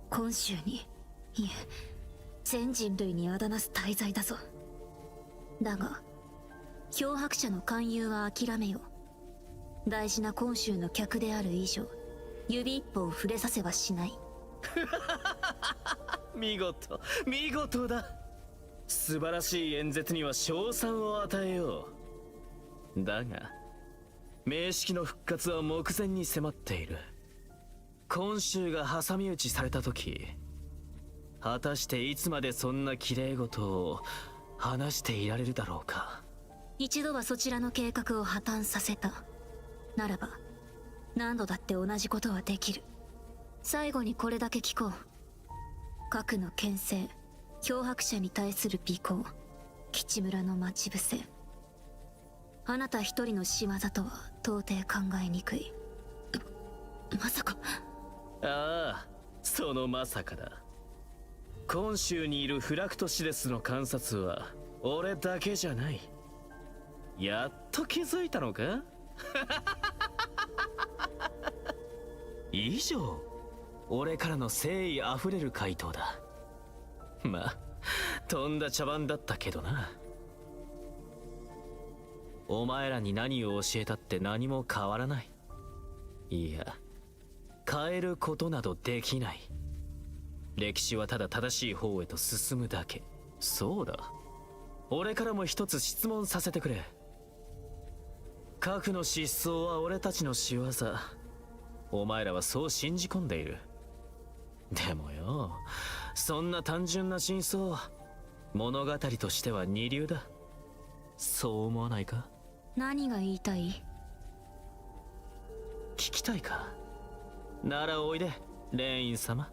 今週に、いえ、全人類にあだなす大罪だぞ。だが、漂白者の勧誘は諦めよ。大事な今週の客である以上、指一歩を触れさせはしない。見事、見事だ。素晴らしい演説には賞賛を与えよう。だが名式の復活は目前に迫っている。今週が挟み撃ちされた時、果たしていつまでそんな綺麗事を話していられるだろうか。一度はそちらの計画を破綻させたならば、何度だって同じことはできる。最後にこれだけ聞こう。核の牽制、漂白者に対する尾行、吉村の待ち伏せ。あなた一人の仕業とは到底考えにくい。まさか。ああ、そのまさかだ。今週にいるフラクトシデスの観察は俺だけじゃない。やっと気づいたのか？以上、俺からの誠意あふれる回答だ。まあ、とんだ茶番だったけどな。お前らに何を教えたって何も変わらない。いや、変えることなどできない。歴史はただ正しい方へと進むだけ。そうだ、俺からも一つ質問させてくれ。核の失踪は俺たちの仕業。お前らはそう信じ込んでいる。でもよ、そんな単純な真相、物語としては二流だ。そう思わないか？何が言いたい？聞きたいか？ならおいで、レイン様。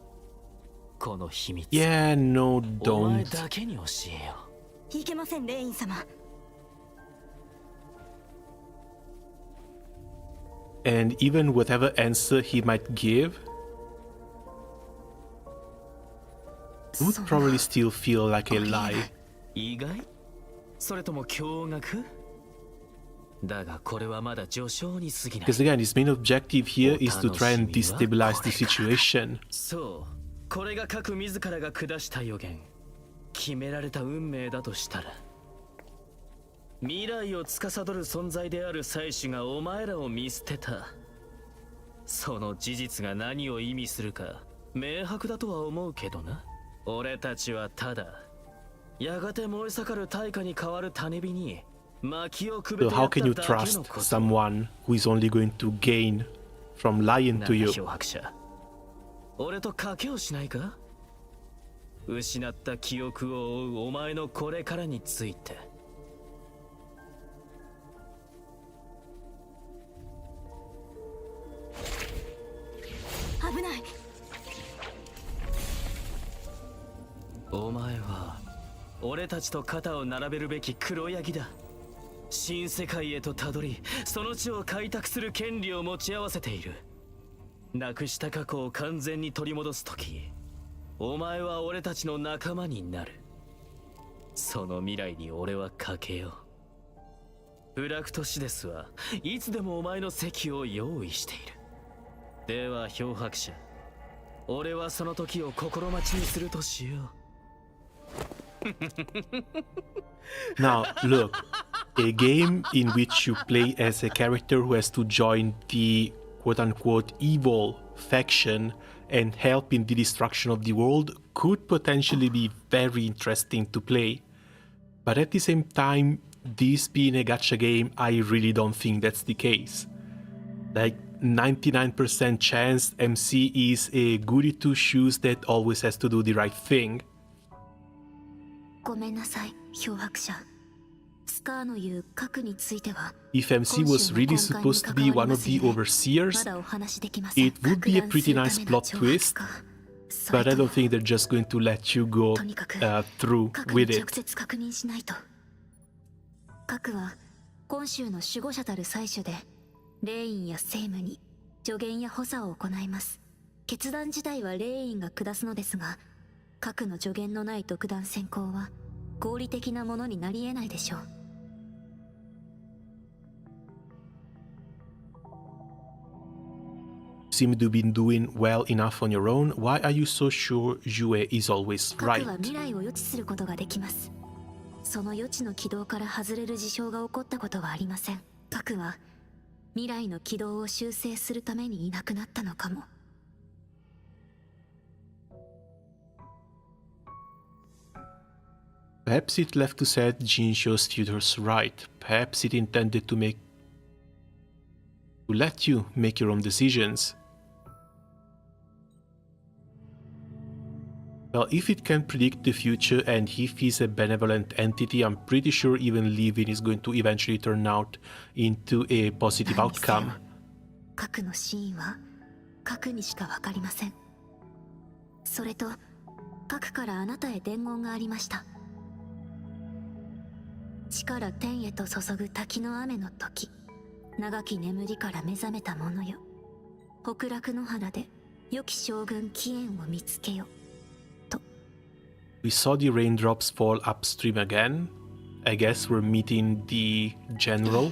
この秘密、Yeah, no, お前 don't. だけに教えよいけません、レイン様。And even whatever answer he might give would probably still feel like a lie. 意外？それとも驚愕？だがこれはまだ序章に過ぎない。 Because again, his main objective here is to try and destabilize the situation. そう、これが各自らが下した予言、決められた運命だとしたら。未来を司る存在である祭司がお前らを見捨てた。その事実が何を意味するか明白だとは思うけどな。俺たちはただやがて燃え盛る大火に変わる種火に薪をくべ So てや how っ can た you だけの trust こと。 someone who is only going to gain from lying な to あ you? 漂白者、俺と賭けをしないか。失った記憶を追うお前のこれからについて。危ない。お前は俺たちと肩を並べるべき黒ヤギだ。新世界へとたどり、その地を開拓する権利を持ち合わせている。なくした過去を完全に取り戻すとき、お前は俺たちの仲間になる。その未来に俺はかけよう。フラクトシデスはいつでもお前の席を用意している。では漂白者、俺はその時を心待ちにするとしよう。Now, look, a game in which you play as a character who has to join the quote-unquote evil faction and help in the destruction of the world could potentially be very interesting to play. But at the same time, this being a gacha game, I really don't think that's the case. Like 99% chance MC is a goody two-shoes that always has to do the right thing. ごめんなさい、漂白者。スカーの言う核については、 If MC was really supposed to be one of the overseers, it would be a pretty nice plot twist, but I don't think they're just going to let you go through with it. 確認しないと。核は今週の守護者たる祭主で、霊院や聖務に助言や補佐を行います。決断自体は霊院が下すのですが、核の助言のない独断専行は合理的なものになり得ないでしょう。Seem to be doing well enough on your own. Why are you so sure Jue is always 核 right? は未来を予知することができます。その予知の軌道から外れる事象が起こったことはありません。核は未来の軌道を修正するためにいなくなったのかも。Perhaps it left to set Jinsho's futures right. Perhaps it intended to let you make your own decisions. Well, if it can predict the future and if he's a benevolent entity, I'm pretty sure even leaving is going to eventually turn out into a positive outcome. 核の真意は核にしかわかりません。それと核からあなたへ伝言がありました。地から天へと注ぐ滝の雨の時、長き眠りから目覚めた者よ。北楽の原で良き将軍貴園を見つけよ。 We saw the raindrops fall upstream again. I guess we're meeting the general.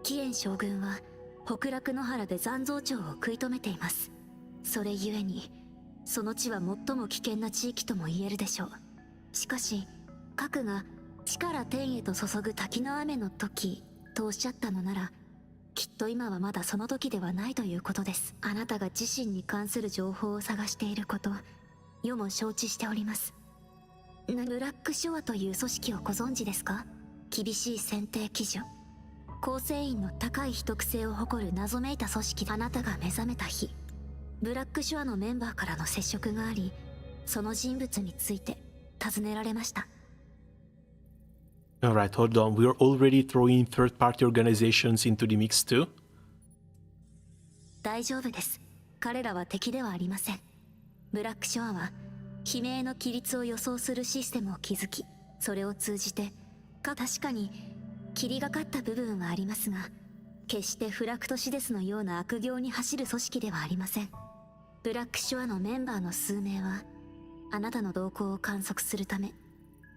貴園将軍は北楽の原で残像町を食い止めています。それゆえにその地は最も危険な地域とも言えるでしょう。しかし核が地から天へと注ぐ滝の雨の時とおっしゃったのなら、きっと今はまだその時ではないということです。あなたが自身に関する情報を探していること、世も承知しております。ブラックショアという組織をご存知ですか？厳しい選定基準、構成員の高い秘匿性を誇る謎めいた組織。あなたが目覚めた日、ブラックショアのメンバーからの接触があり、その人物について尋ねられました。 Alright, hold on. We're already throwing third-party organizations into the mix too? 大丈夫です。彼らは敵ではありません。ブラックショアは悲鳴の規律を予想するシステムを築き、それを通じて確かに霧がかった部分はありますが、決してフラクトシデスのような悪行に走る組織ではありません。ブラックショアのメンバーの数名はあなたの動向を観測するため、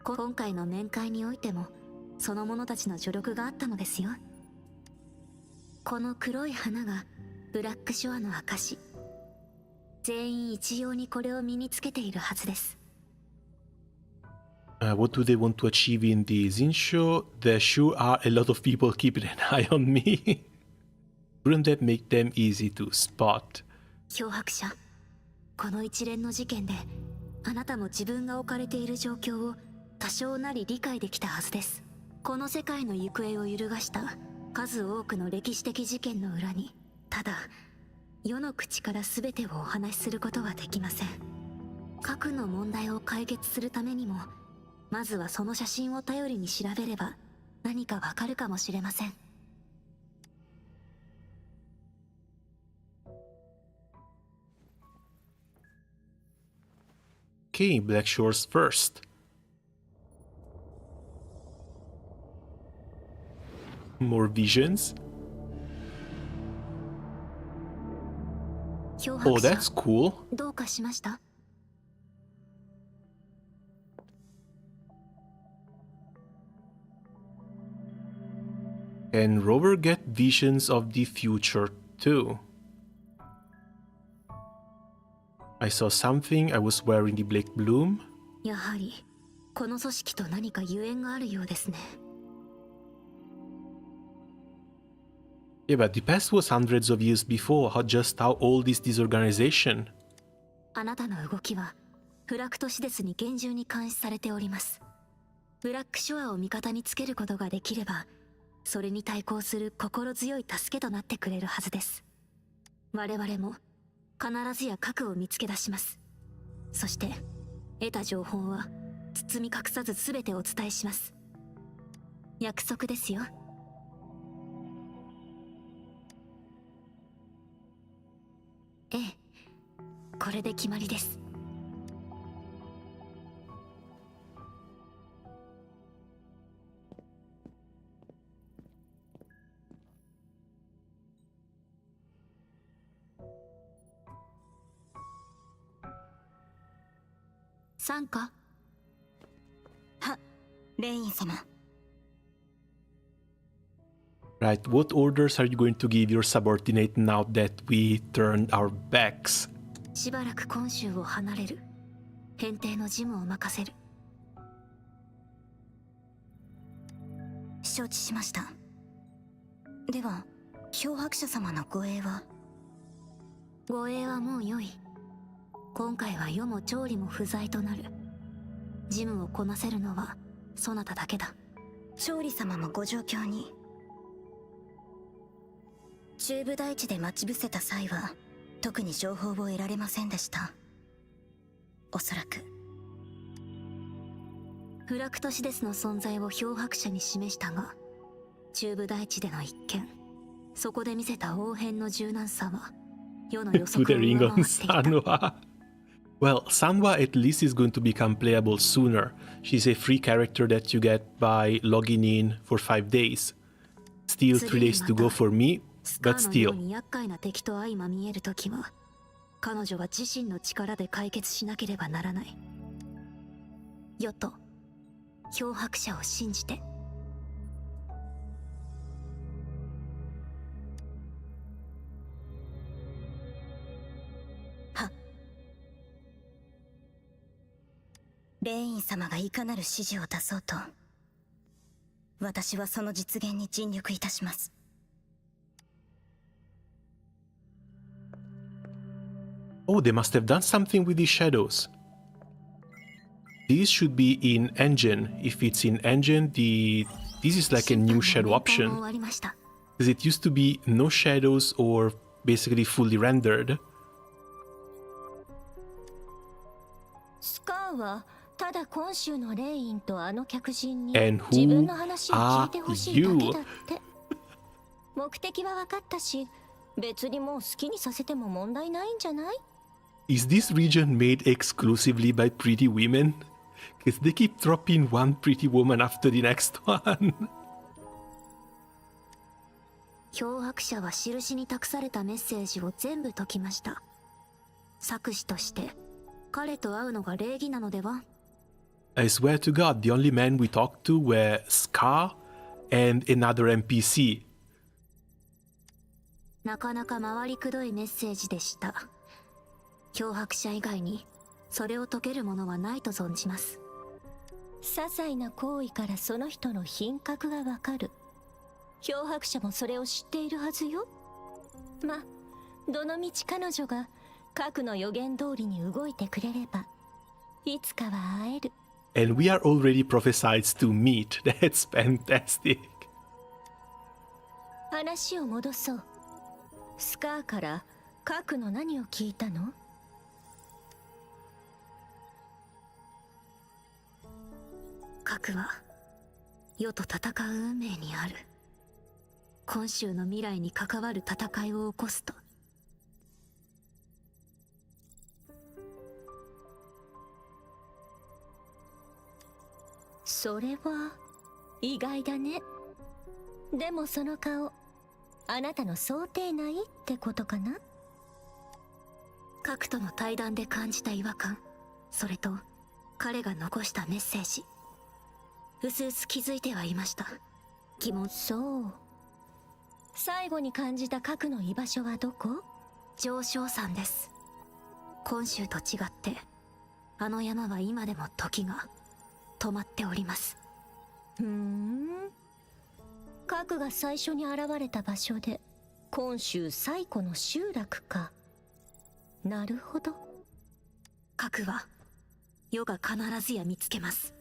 今回の面会においてもその者たちの助力があったのですよ。この黒い花がブラックショアの証。全員一様にこれを身につけているはずです。What do they want to achieve in the Zinsho? There sure are a lot of people keeping an eye on me. Wouldn't that make them easy to spot? 漂白者、この一連の事件であなたも自分が置かれている状況を多少なり理解できたはずです。この世界の行方を揺るがした数多くの歴史的事件の裏に、ただ世の口から全てをお話しすることはできません。核の問題を解決するためにも、まずはその写真を頼りに調べれば何かわかるかもしれません。Okay, Black Shores first. More visions. Oh, that's cool. どうかしました？ Can Rover get visions of the future too? I saw something. I was wearing the Black Bloom. やはりこの組織と何かゆえんがあるようですね。Yeah, but the past was hundreds of years before. Just how old is this organization? あなたの動きはフラクトシデスに厳重に監視されております。ブラックショアを味方につけることができれば、それに対抗する心強い助けとなってくれるはずです。我々も必ずや核を見つけ出します。そして得た情報は包み隠さず全てお伝えします。約束ですよ。ええ、これで決まりです。参加。は、レイン様。Right, what orders are you going to give your subordinate now that we turned our backs? しばらく今週を離れる。編定の事務を任せる。承知しました。では、漂白者様の護衛は？護衛はもう良い。今回は世も調理も不在となる。事務をこなせるのはそなただけだ。調理様もご状況に。中部大地で待ち伏せた際は特に情報を得られませんでした。おそらくフラクトシデスの存在を漂白者に示したが、中部大地での一件、そこで見せた応変の柔軟さは世の予測を上回っていた。Well, Sanwa at least is going to become playable sooner. She's a free character that you get by logging in for 5 days. Still 3 days to go for me, but still. 厄介な敵と相まみえるときは、彼女は自身の力で解決しなければならない。世と漂白者を信じて。レイン様がいかなる指示を出そうと、私はその実現に尽力いたします。Oh, they must have done something with these shadows. These should be in engine. If it's in engine, this is like a new shadow option. Because it used to be no shadows or basically fully rendered. スカーはただ今週のレインとあの客人に And 自分 who の話を聞いてほしい are だけ you? だって。目的は分かったし、別にもう好きにさせても問題ないんじゃない？ Is this region made exclusively by pretty women? Because they keep dropping one pretty woman after the next one. 漂白者は印に託されたメッセージを全部解きました。作詞として彼と会うのが礼儀なのでは？ I swear to God, the only men we talked to were Scar and another NPC. なかなか回りくどいメッセージでした。漂白者以外にそれを解けるものはないと存じます。些細な行為からその人の品格がわかる。漂白者もそれを知っているはずよ。ま、どのみち彼女が核の予言通りに動いてくれれば、いつかは会える。And we are already prophesied to meet. That's fantastic. 話を戻そう。スカーから核の何を聞いたの？核は世と戦う運命にある。今週の未来に関わる戦いを起こすと。それは意外だね。でもその顔、あなたの想定内ってことかな？核との対談で感じた違和感、それと彼が残したメッセージ、うすうす気づいてはいました。疑問。そう。最後に感じた核の居場所はどこ？上昇山です。今週と違って、あの山は今でも時が止まっております。核が最初に現れた場所で、今週最古の集落か。なるほど。核は世が必ずや見つけます。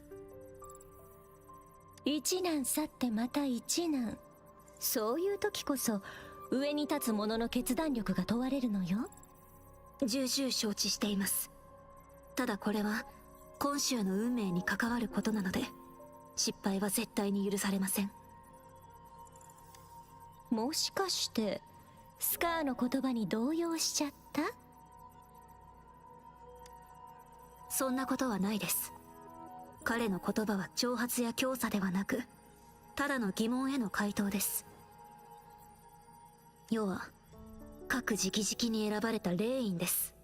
一難去ってまた一難。そういう時こそ上に立つ者の決断力が問われるのよ。重々承知しています。ただこれは今週の運命に関わることなので、失敗は絶対に許されません。もしかしてスカーの言葉に動揺しちゃった？そんなことはないです。彼の言葉は挑発や強さではなく、ただの疑問への回答です。世は各直々に選ばれた霊員です。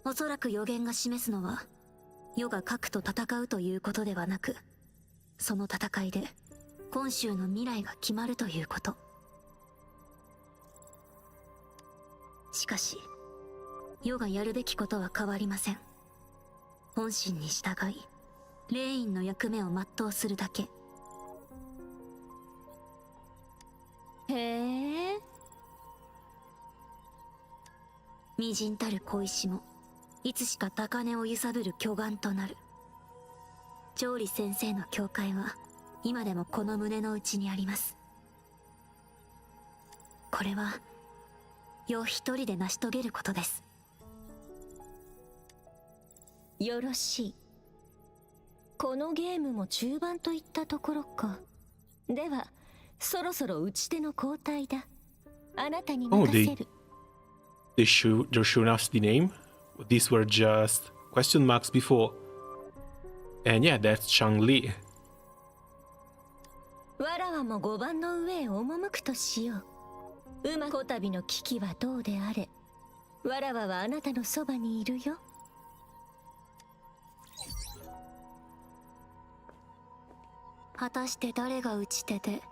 おそらく予言が示すのは、世が核と戦うということではなく、その戦いで今週の未来が決まるということ。しかし世がやるべきことは変わりません。本心に従い霊員の役目を全うするだけ。へえ。微塵たる小石もいつしか高根を揺さぶる巨岩となる。調理先生の教会は今でもこの胸の内にあります。これは世一人で成し遂げることです。よろしい。このゲームも中盤といったところか。ではそろそろ打ち手の交代だ。あなたに任せる。They're showing us the name. These were just question marks before. And yeah, that's Chang-Li. わらわも5番の上へ赴くとしよう。馬こたびの危機はどうであれ、わらわはあなたのそばにいるよ。果たして誰が打ち手で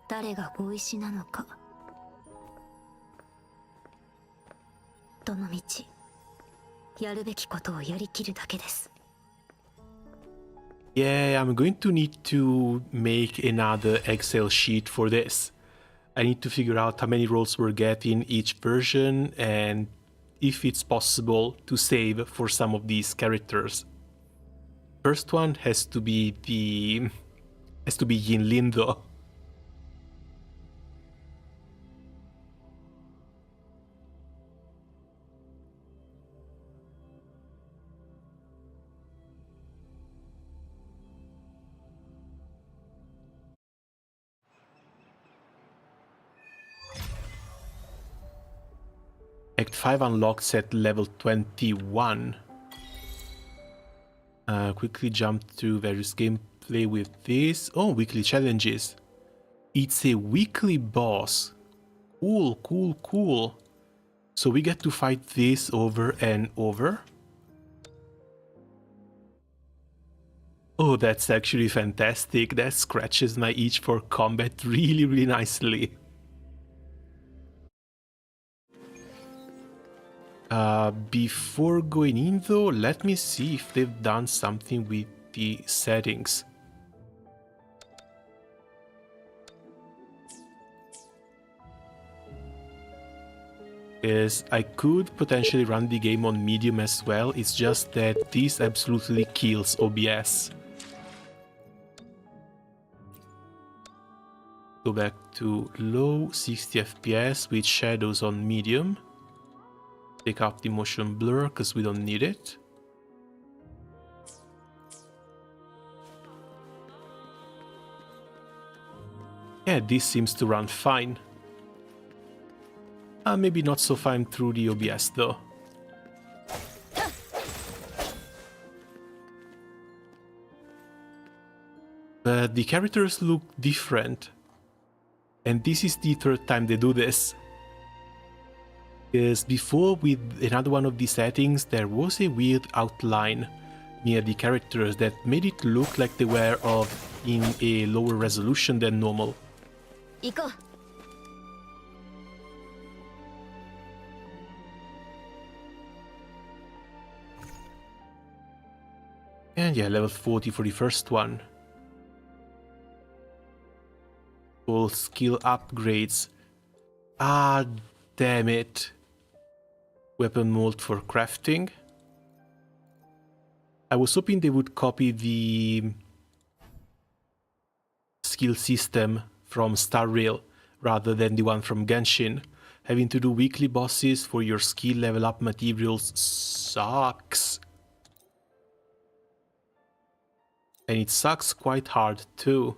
誰が碁石なのか。どのみちやるべきことをやりきるだけです。Yeah, I'm going to need to make another Excel sheet for this. I need to figure out how many rolls we're getting each version and if it's possible to save for some of these characters. First one has to be Yinlin though. Act 5 unlocks at level 21. Quickly jump through various gameplay with this. Oh, weekly challenges. It's a weekly boss. Cool, cool, cool. So we get to fight this over and over. Oh, that's actually fantastic. That scratches my itch for combat really, really nicely. Before going in though, let me see if they've done something with the settings. Is I could potentially run the game on medium as well, it's just that this absolutely kills OBS. Go back to low, 60 FPS with shadows on medium. Take out the motion blur because we don't need it. Yeah, this seems to run fine. Maybe not so fine through the OBS though. But the characters look different. And this is the third time they do this. Because before, with another one of the settings, there was a weird outline near the characters that made it look like they were in a lower resolution than normal. And yeah, level 40 for the first one. Full skill upgrades. Ah, damn it. Weapon mold for crafting. I was hoping they would copy the skill system from Star Rail rather than the one from Genshin. Having to do weekly bosses for your skill level up materials sucks. And it sucks quite hard too.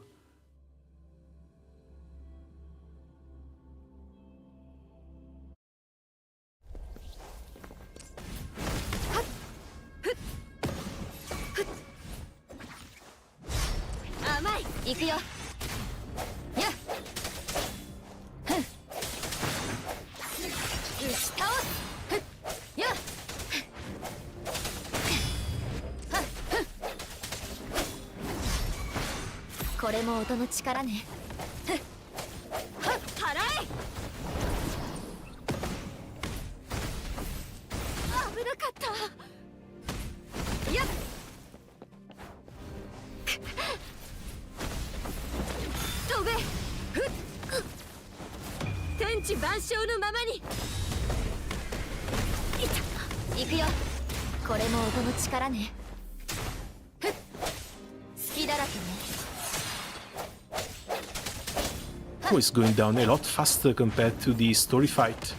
Oh, it's going down a lot faster compared to the story fight.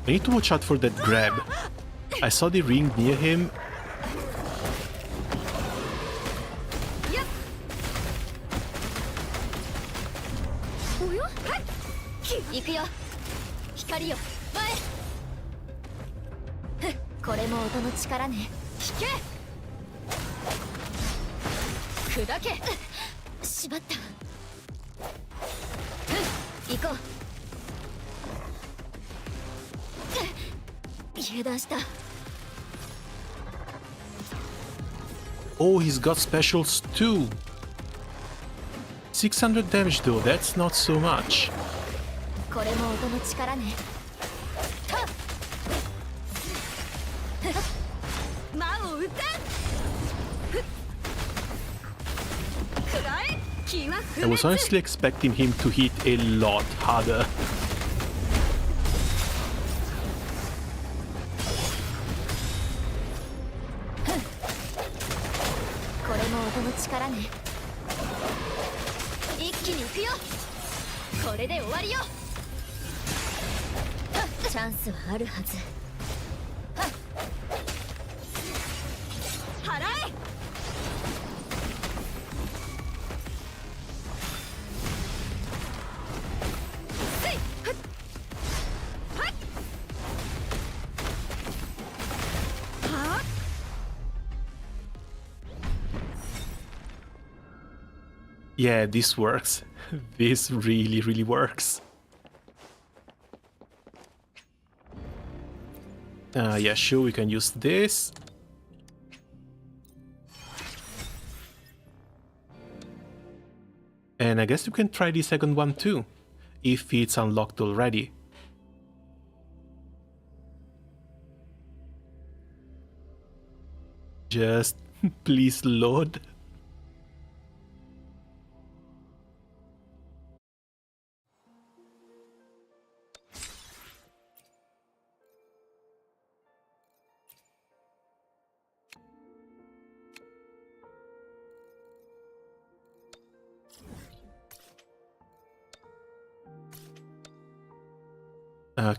I need to watch out for that grab. I saw the ring near him. Oh, he's got specials too. 600 damage though, that's not so much. I was honestly expecting him to hit a lot harder. チャンスはあるはず。払え。Yeah, this works. This really, really works. Yeah, sure, we can use this. And I guess we can try the second one too, if it's unlocked already. Just please load.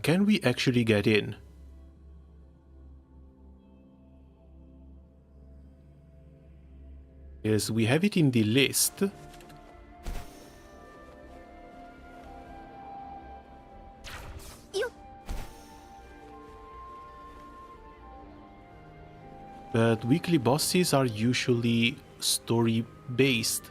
Can we actually get in? Yes, we have it in the list. But weekly bosses are usually story-based.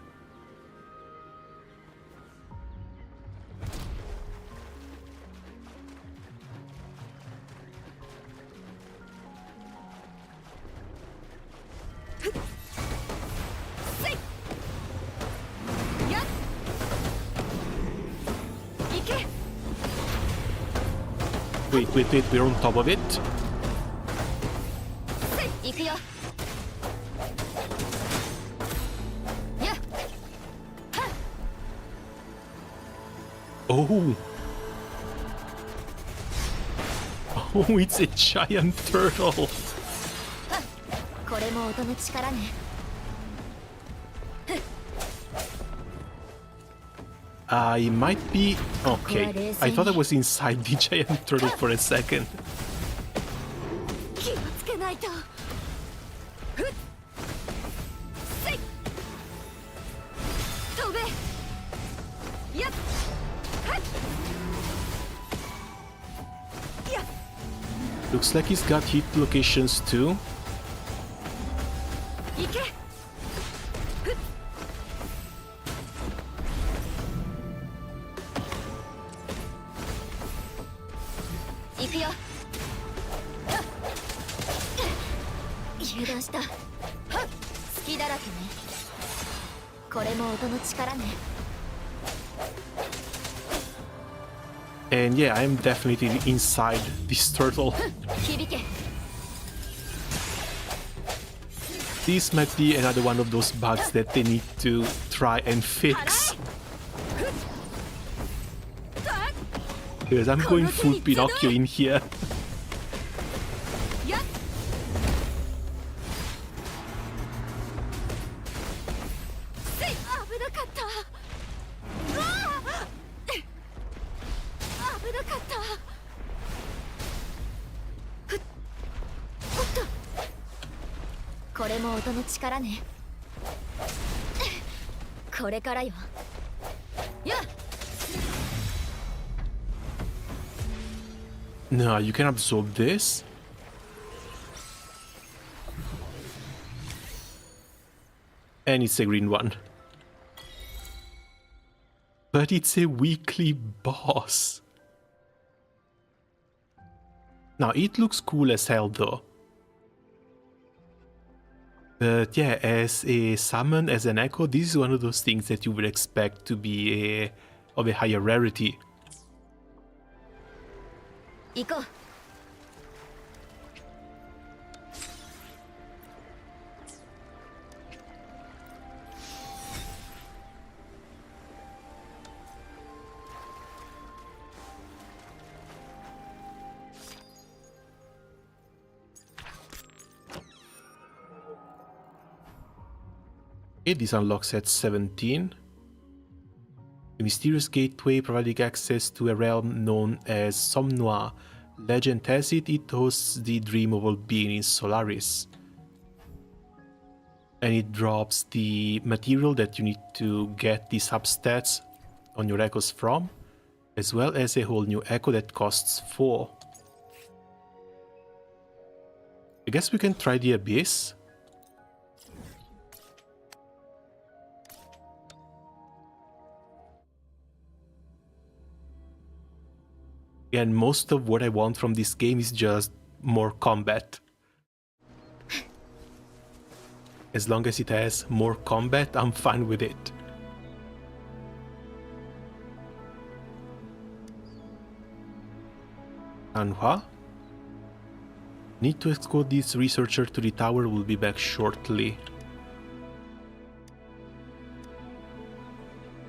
Wait, we're on top of it. Oh! Oh, it's a giant turtle! It might be... Okay, I thought I was inside the giant turtle for a second. Looks like he's got hit locations too. And yeah, I'm definitely inside this turtle. This might be another one of those bugs that they need to try and fix. Because I'm going full Pinocchio in here. No, you can absorb this. And it's a green one. But it's a weekly boss. Now, it looks cool as hell though. But yeah, as a summon, as an echo, this is one of those things that you would expect to be of a higher rarity. This unlocks at 17. A mysterious gateway providing access to a realm known as Somnoir, Legend has it, it hosts the dream of all being in Solaris. And it drops the material that you need to get the substats on your echoes from, as well as a whole new echo that costs 4. I guess we can try the Abyss. And most of what I want from this game is just more combat. As long as it has more combat, I'm fine with it. Anhua? Need to escort this researcher to the tower, will be back shortly.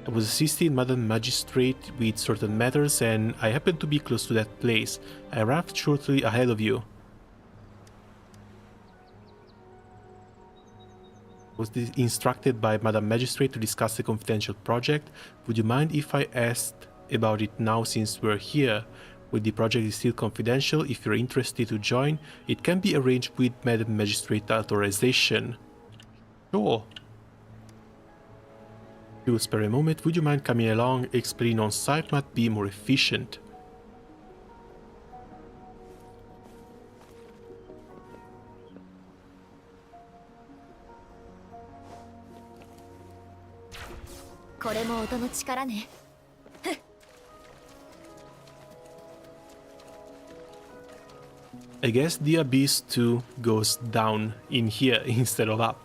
I was assisting Madam Magistrate with certain matters and I happened to be close to that place. I arrived shortly ahead of you. Was instructed by Madam Magistrate to discuss a confidential project. Would you mind if I asked about it now since we're here? When the project is still confidential, if you're interested to join, it can be arranged with Madam Magistrate authorization. Sure. If you would spare a moment, would you mind coming along? Explaining on site might be more efficient. I guess the Abyss 2 goes down in here instead of up.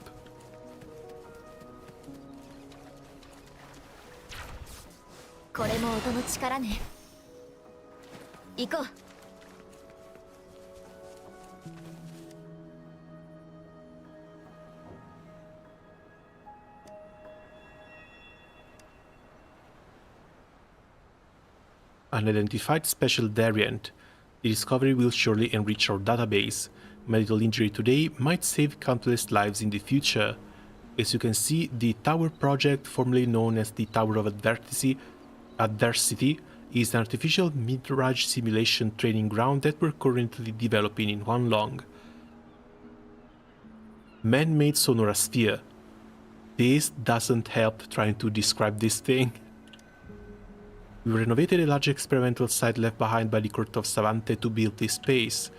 Unidentified special variant. The discovery will surely enrich our database. My little injury today might save countless lives in the future. As you can see, the Tower project, formerly known as the Tower of Adversity, is an artificial mirage simulation training ground that we're currently developing in Huanglong. Man-made sonorasphere. This doesn't help trying to describe this thing. We renovated a large experimental site left behind by the Court of Savante to build this space.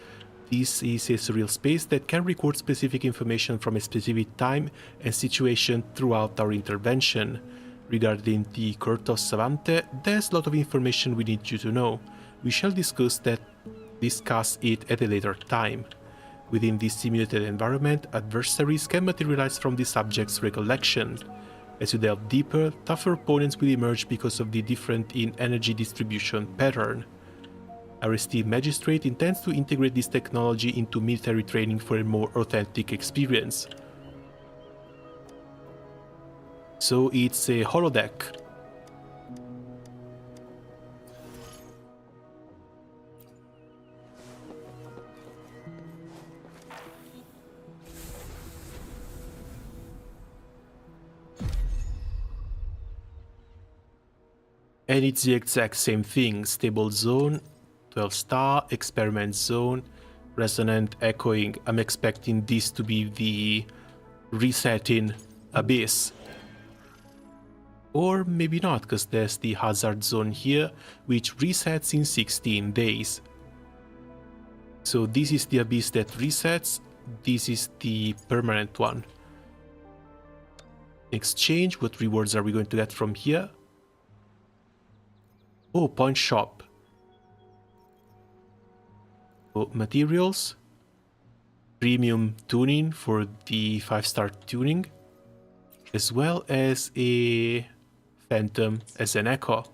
This is a surreal space that can record specific information from a specific time and situation throughout our intervention. Regarding the Court of Savante, there's a lot of information we need you to know. We shall discuss it at a later time. Within this simulated environment, adversaries can materialize from the subject's recollection. As you delve deeper, tougher opponents will emerge because of the difference in energy distribution pattern. Our esteemed magistrate intends to integrate this technology into military training for a more authentic experience. So it's a holodeck. And it's the exact same thing. Stable zone, 12 star, experiment zone, resonant echoing. I'm expecting this to be the resetting abyss. Or maybe not, because there's the hazard zone here, which resets in 16 days. So this is the abyss that resets, this is the permanent one. Exchange, what rewards are we going to get from here? Oh, point shop. So, materials, premium tuning for the 5-star tuning, as well as a phantom as an echo.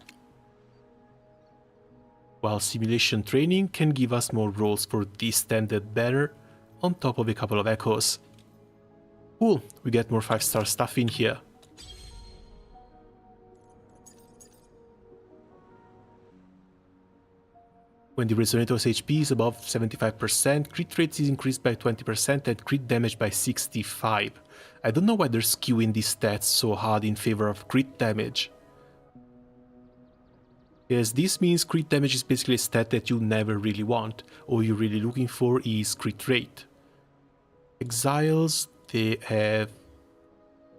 While simulation training can give us more roles for the standard banner on top of a couple of echoes. Cool, we get more 5-star stuff in here. When the Resonator's HP is above 75%, crit rate is increased by 20% and crit damage by 65%. I don't know why they're skewing these stats so hard in favor of crit damage. Because this means crit damage is basically a stat that you never really want. All you're really looking for is crit rate. Exiles, they have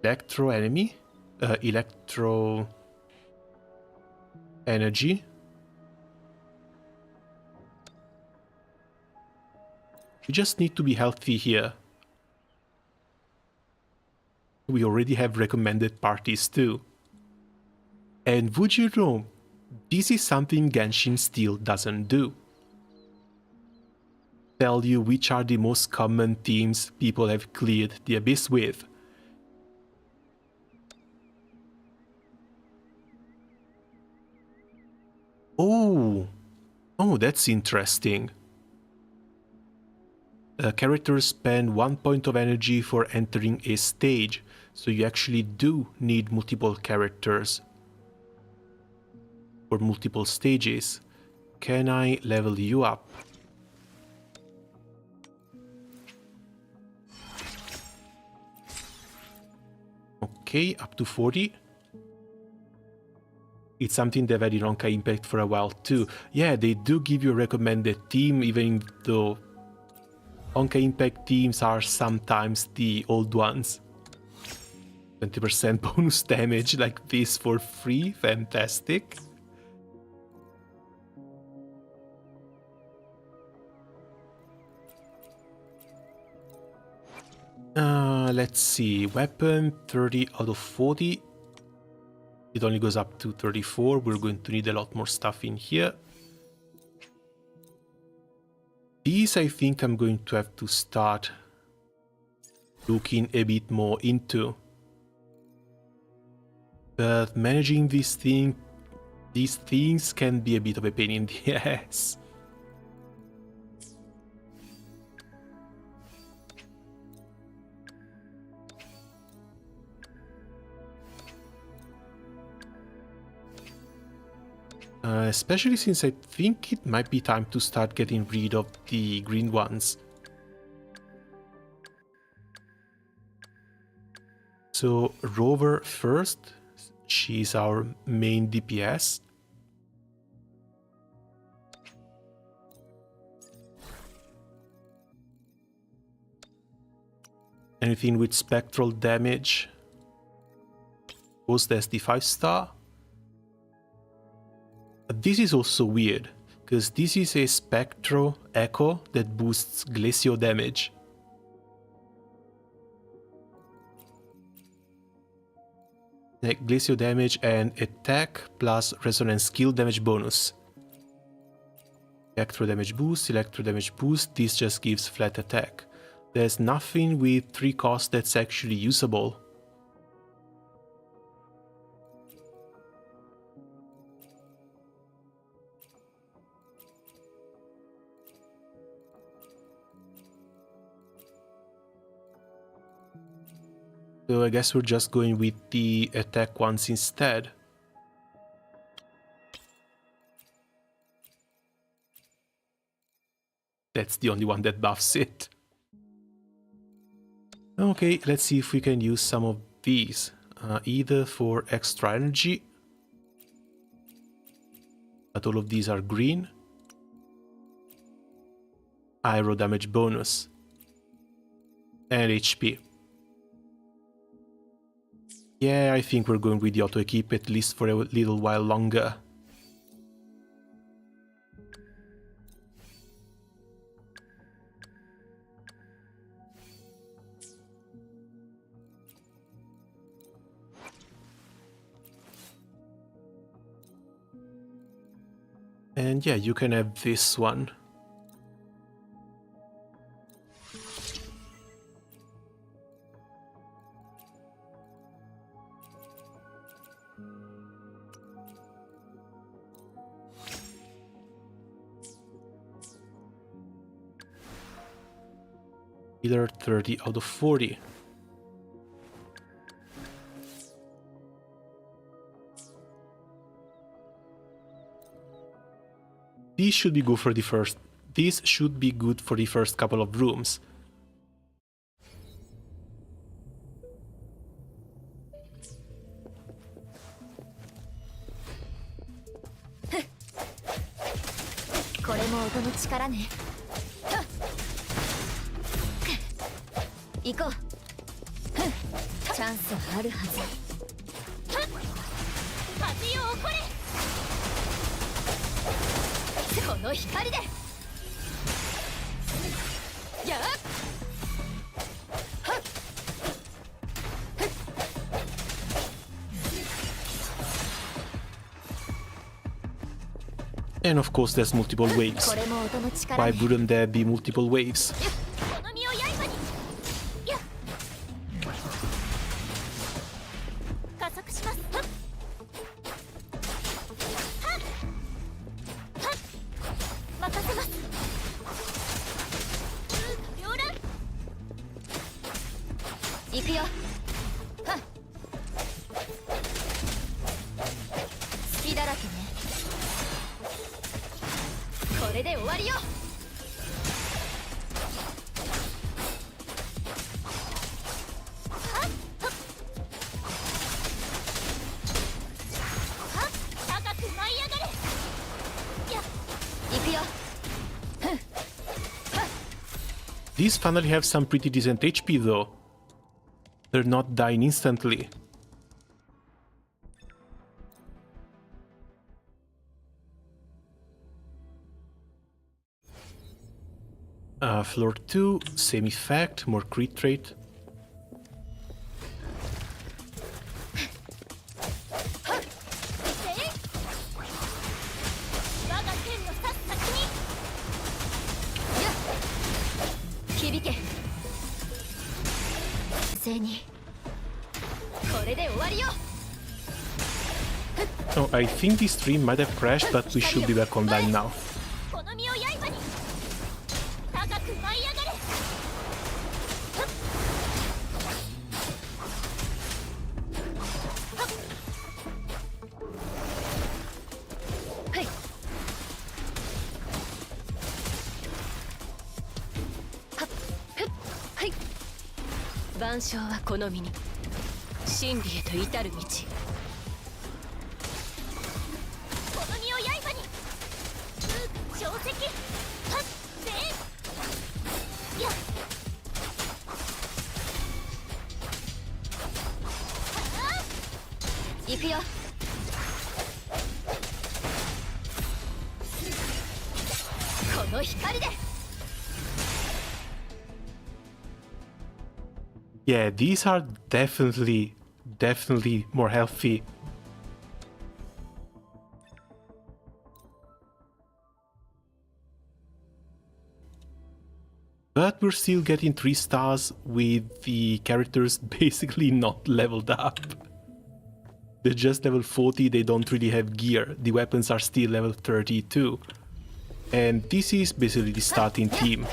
electro enemy, electro energy. You just need to be healthy here. We already have recommended parties too. And would you know, this is something Genshin still doesn't do. Tell you which are the most common themes people have cleared the abyss with. Oh, that's interesting. Characters spend 1 point of energy for entering a stage, so you actually do need multiple characters for multiple stages. Can I level you up? Okay, up to 40. It's something they've had in Honkai Impact for a while too. Yeah, they do give you a recommended team, even though Honkai Impact teams are sometimes the old ones. 20% bonus damage like this for free, fantastic. Let's see, weapon 30 out of 40. It only goes up to 34. We're going to need a lot more stuff in here. These I think I'm going to have to start looking a bit more into. But managing these things can be a bit of a pain in the ass. Especially since I think it might be time to start getting rid of the green ones. So Rover first, she's our main DPS. Anything with spectral damage goes as the 5-star. This is also weird, because this is a Spectro Echo that boosts Glacio damage. Glacio damage and attack plus resonance skill damage bonus. Electro damage boost, this just gives flat attack. There's nothing with 3 cost that's actually usable. So I guess we're just going with the attack ones instead. That's the only one that buffs it. Okay, let's see if we can use some of these. Either for extra energy, but all of these are green. Aero damage bonus. And HP. Yeah, I think we're going with the auto equip at least for a little while longer. And yeah, you can have this one. Either 30 out of 40. This should be good for the first. This should be good for the first couple of rooms. も音の力ね。行こう。チャンスはあるはず。風よ起これ。この光で。やっ。And of course there's multiple waves. Why wouldn't there be multiple waves? These finally have some pretty decent HP though. They're not dying instantly. Floor 2, same effect, more crit rate. Oh, I think this stream might have crashed, but we should be back online now. Yeah, these are definitely more healthy. But we're still getting 3 stars with the characters basically not leveled up. They're just level 40, they don't really have gear. The weapons are still level 32. And this is basically the starting team.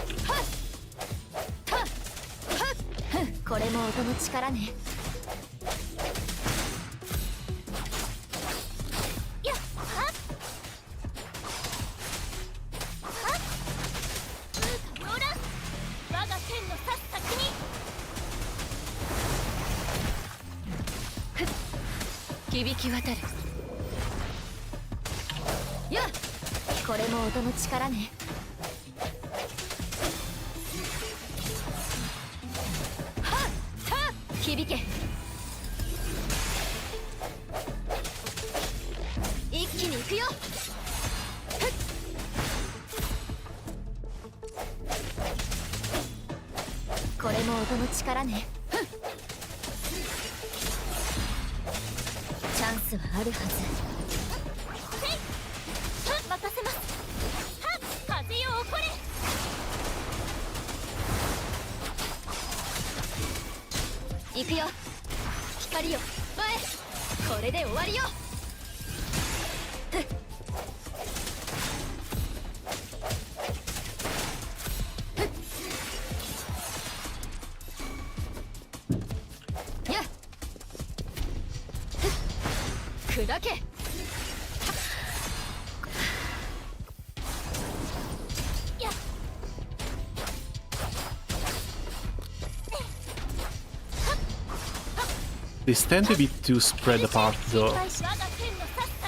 They stand a bit too spread apart though.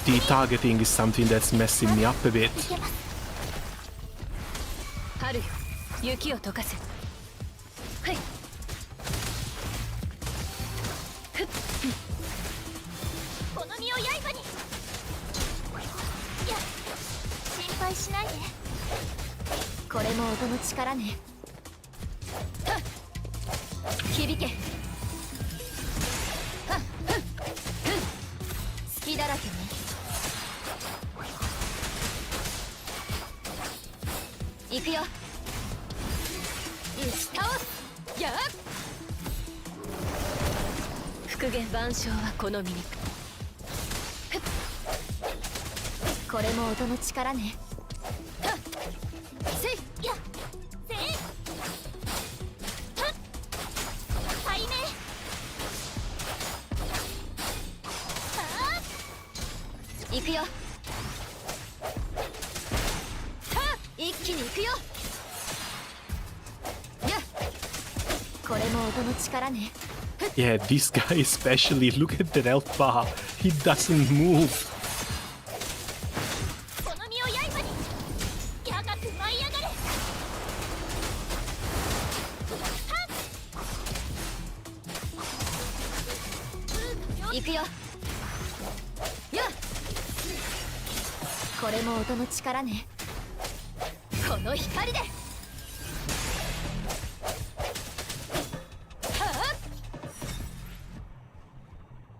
The targeting is something that's messing me up a bit. るよ。雪を溶かす。はい。この身を刃に。いや、心配しないで。これも音の力ね。響け。隙だらけね。行くよ。打ち倒す。やっ。復元万象はこの身に。これも音の力ね。せい。いや、せい。背面。行くよ。一気に行くよ。やっ。これも音の力ね。Yeah, this guy especially, look at that health bar. He doesn't move. この身を刃に。高く舞い上がれ。行くよ。やっ。これも音の力ね。この光で。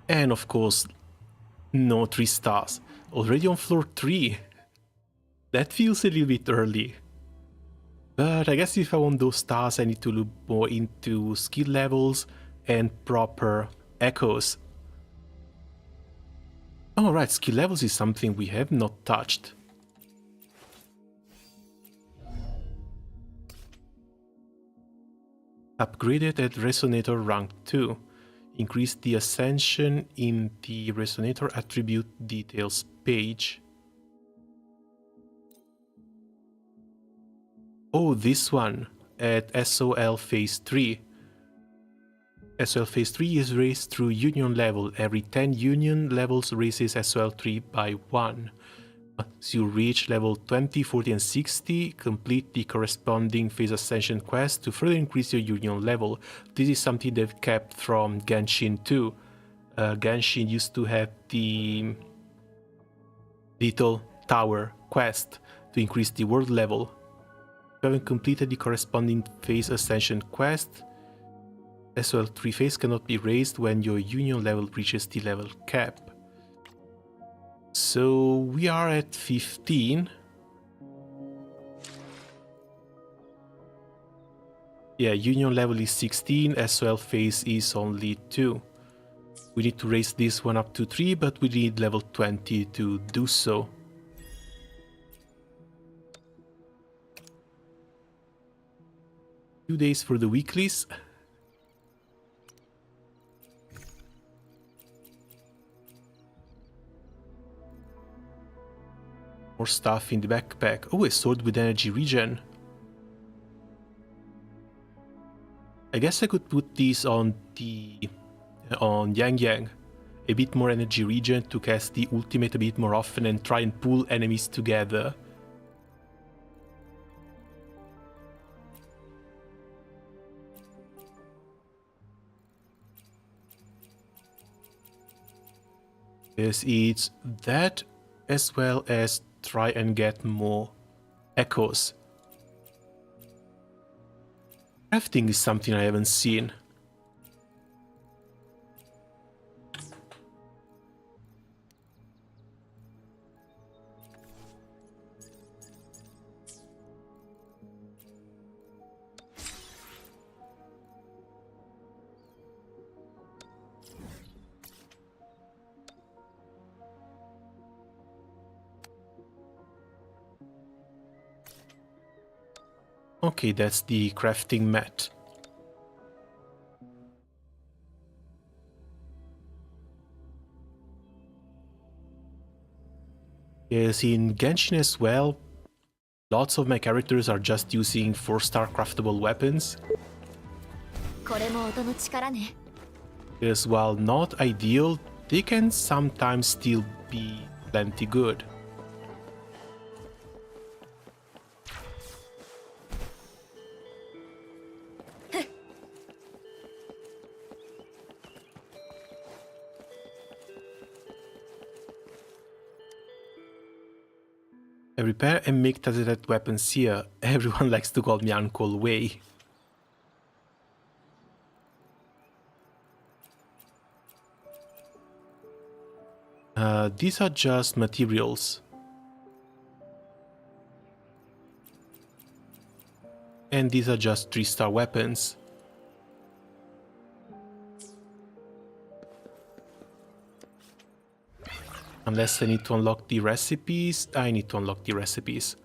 And of course, no 3 stars. Already on floor 3. That feels a little bit early. But I guess if I want those stars, I need to look more into skill levels and proper echoes. Alright, skill levels is something we have not touched. Upgraded at Resonator rank 2. Increase the ascension in the Resonator attribute details page. Oh, this one at SOL phase 3. SOL phase 3 is raised through union level. Every 10 union levels raises SOL 3 by 1. As you reach level 20, 40 and 60, complete the corresponding phase ascension quest to further increase your union level. This is something they've kept from Genshin 2. Genshin used to have the little tower quest to increase the world level. If you haven't completed the corresponding phase ascension quest, SOL 3 phase cannot be raised when your union level reaches the level cap. So we are at 15. Yeah, union level is 16, SOL phase is only 2. We need to raise this one up to 3, but we need level 20 to do so. Few days for the weeklies. More stuff in the backpack. Oh, a sword with energy regen. I guess I could put this on Yang Yang. A bit more energy regen to cast the ultimate a bit more often and try and pull enemies together. Yes, it's that as well as try and get more echoes. Crafting is something I haven't seen. Okay, that's the crafting mat. Yes, in Genshin as well, lots of my characters are just using 4-star craftable weapons. Because while not ideal, they can sometimes still be plenty good. I repair and make targeted weapons here. Everyone likes to call me Uncle Wei. These are just materials. And these are just 3-star weapons. Unless I need to unlock the recipes, I need to unlock the recipes.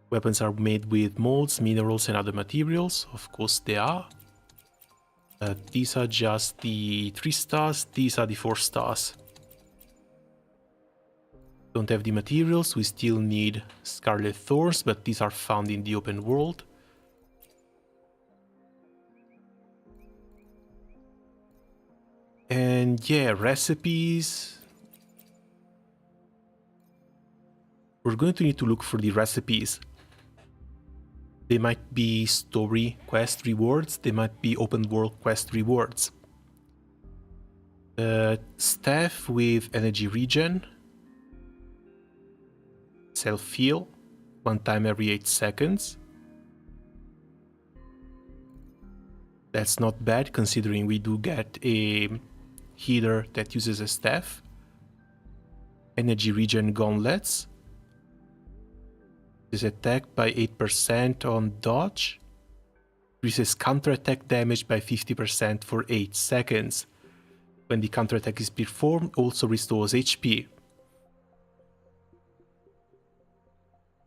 Weapons are made with molds, minerals and other materials. Of course they are. These are just the 3 stars, these are the 4 stars. Don't have the materials, we still need Scarlet Thorns, but these are found in the open world. And yeah, recipes. We're going to need to look for the recipes. They might be story quest rewards, they might be open world quest rewards. Staff with energy regen. Self-heal, 1 time every 8 seconds. That's not bad considering we do get a healer that uses a staff. Energy regen gauntlets. Is attacked by 8% on dodge. Increases counterattack damage by 50% for 8 seconds. When the counterattack is performed, also restores HP.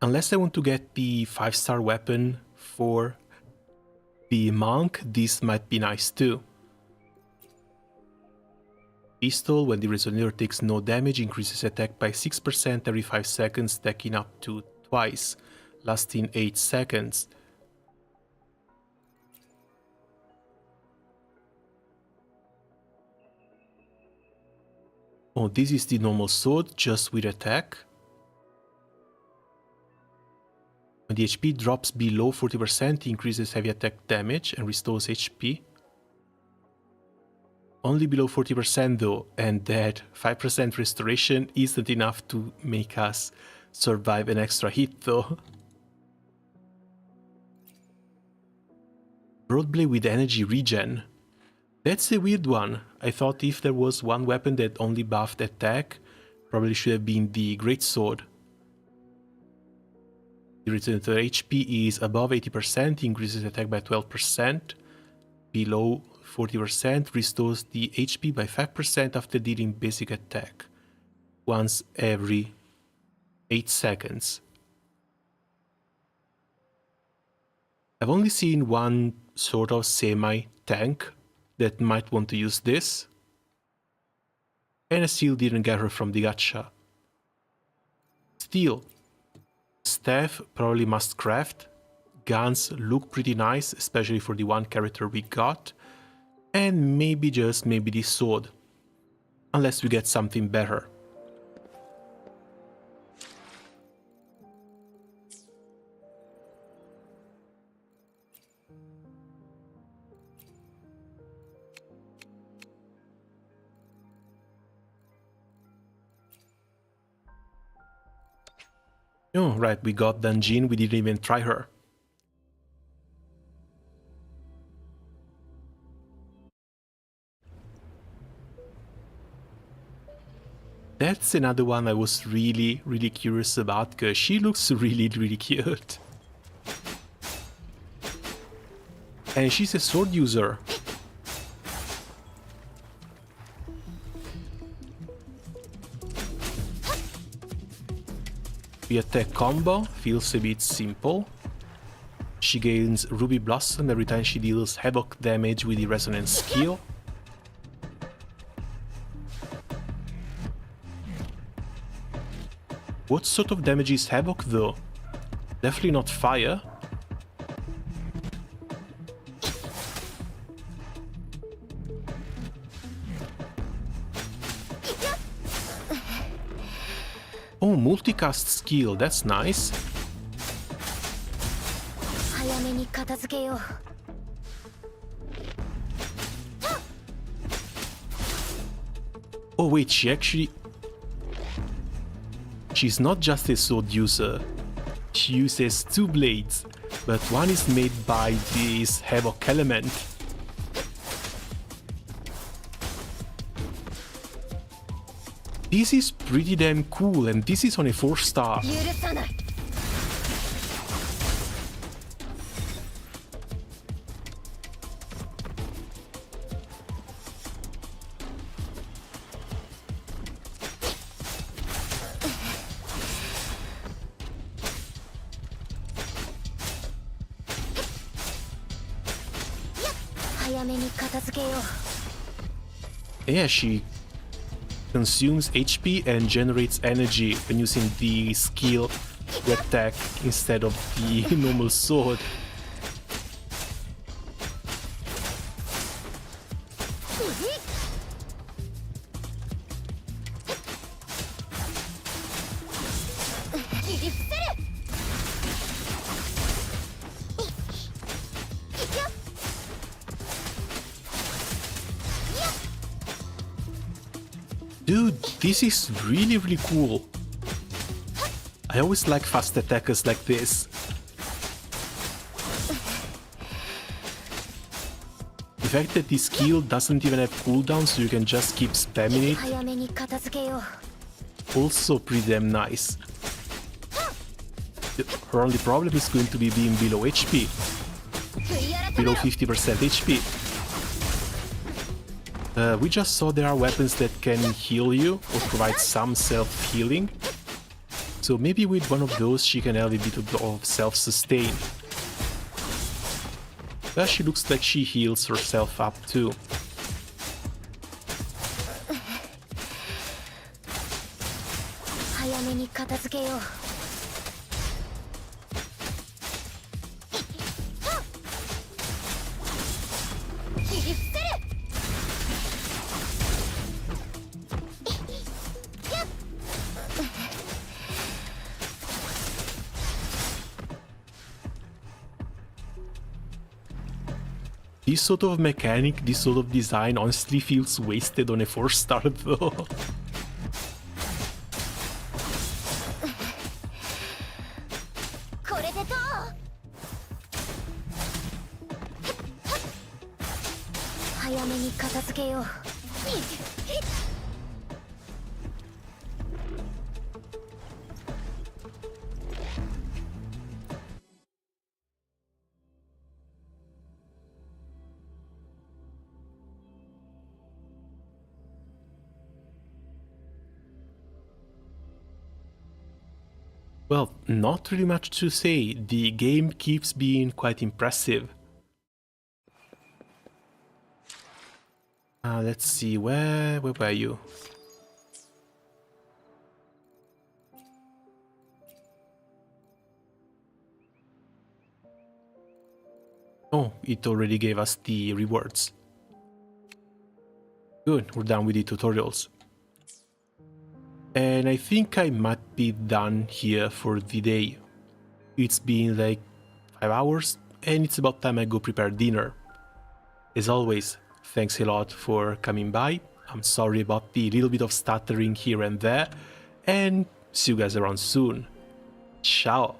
Unless I want to get the 5-star weapon for the monk, this might be nice too. Pistol, when the resonator takes no damage, increases attack by 6% every 5 seconds, stacking up to twice, lasting 8 seconds. Oh, this is the normal sword, just with attack. When the HP drops below 40%, it increases heavy attack damage and restores HP. Only below 40% though, and that 5% restoration isn't enough to make us survive an extra hit though. Broadblade with energy regen. That's a weird one. I thought if there was one weapon that only buffed attack, probably should have been the greatsword. The return to HP is above 80%, increases attack by 12%. Below 40%, restores the HP by 5% after dealing basic attack. Once every 8 seconds. I've only seen one sort of semi-tank that might want to use this. And I still didn't get her from the gacha. Still, staff probably must craft. Guns look pretty nice, especially for the one character we got. And maybe, just maybe, the sword. Unless we get something better. Oh, right, we got Danjin, we didn't even try her. That's another one I was really curious about, because she looks really cute. And she's a sword user. The attack combo feels a bit simple. She gains Ruby Blossom every time she deals havoc damage with the resonance skill. What sort of damage is havoc though? Definitely not fire. Oh, multicast skill, that's nice. she's not just a sword user. She uses 2 blades, but one is made by this Havoc element. This is pretty damn cool, and this is on a 4-star. Yeah, she consumes HP and generates energy when using the skill Red Tech instead of the normal sword. Dude, this is really cool. I always like fast attackers like this. The fact that this skill doesn't even have cooldown, so you can just keep spamming it, also pretty damn nice. Her only problem is going to be being below HP. Below 50% HP. We just saw there are weapons that can heal you or provide some self-healing. So maybe with one of those she can have a bit of self-sustain. But she looks like she heals herself up too. This sort of mechanic, this sort of design honestly feels wasted on a 4-star though. Well, not really much to say. The game keeps being quite impressive. Let's see, where were you? Oh, it already gave us the rewards. Good, we're done with the tutorials. And I think I might be done here for the day. It's been like 5 hours and it's about time I go prepare dinner. As always, thanks a lot for coming by. I'm sorry about the little bit of stuttering here and there, and see you guys around soon. Ciao!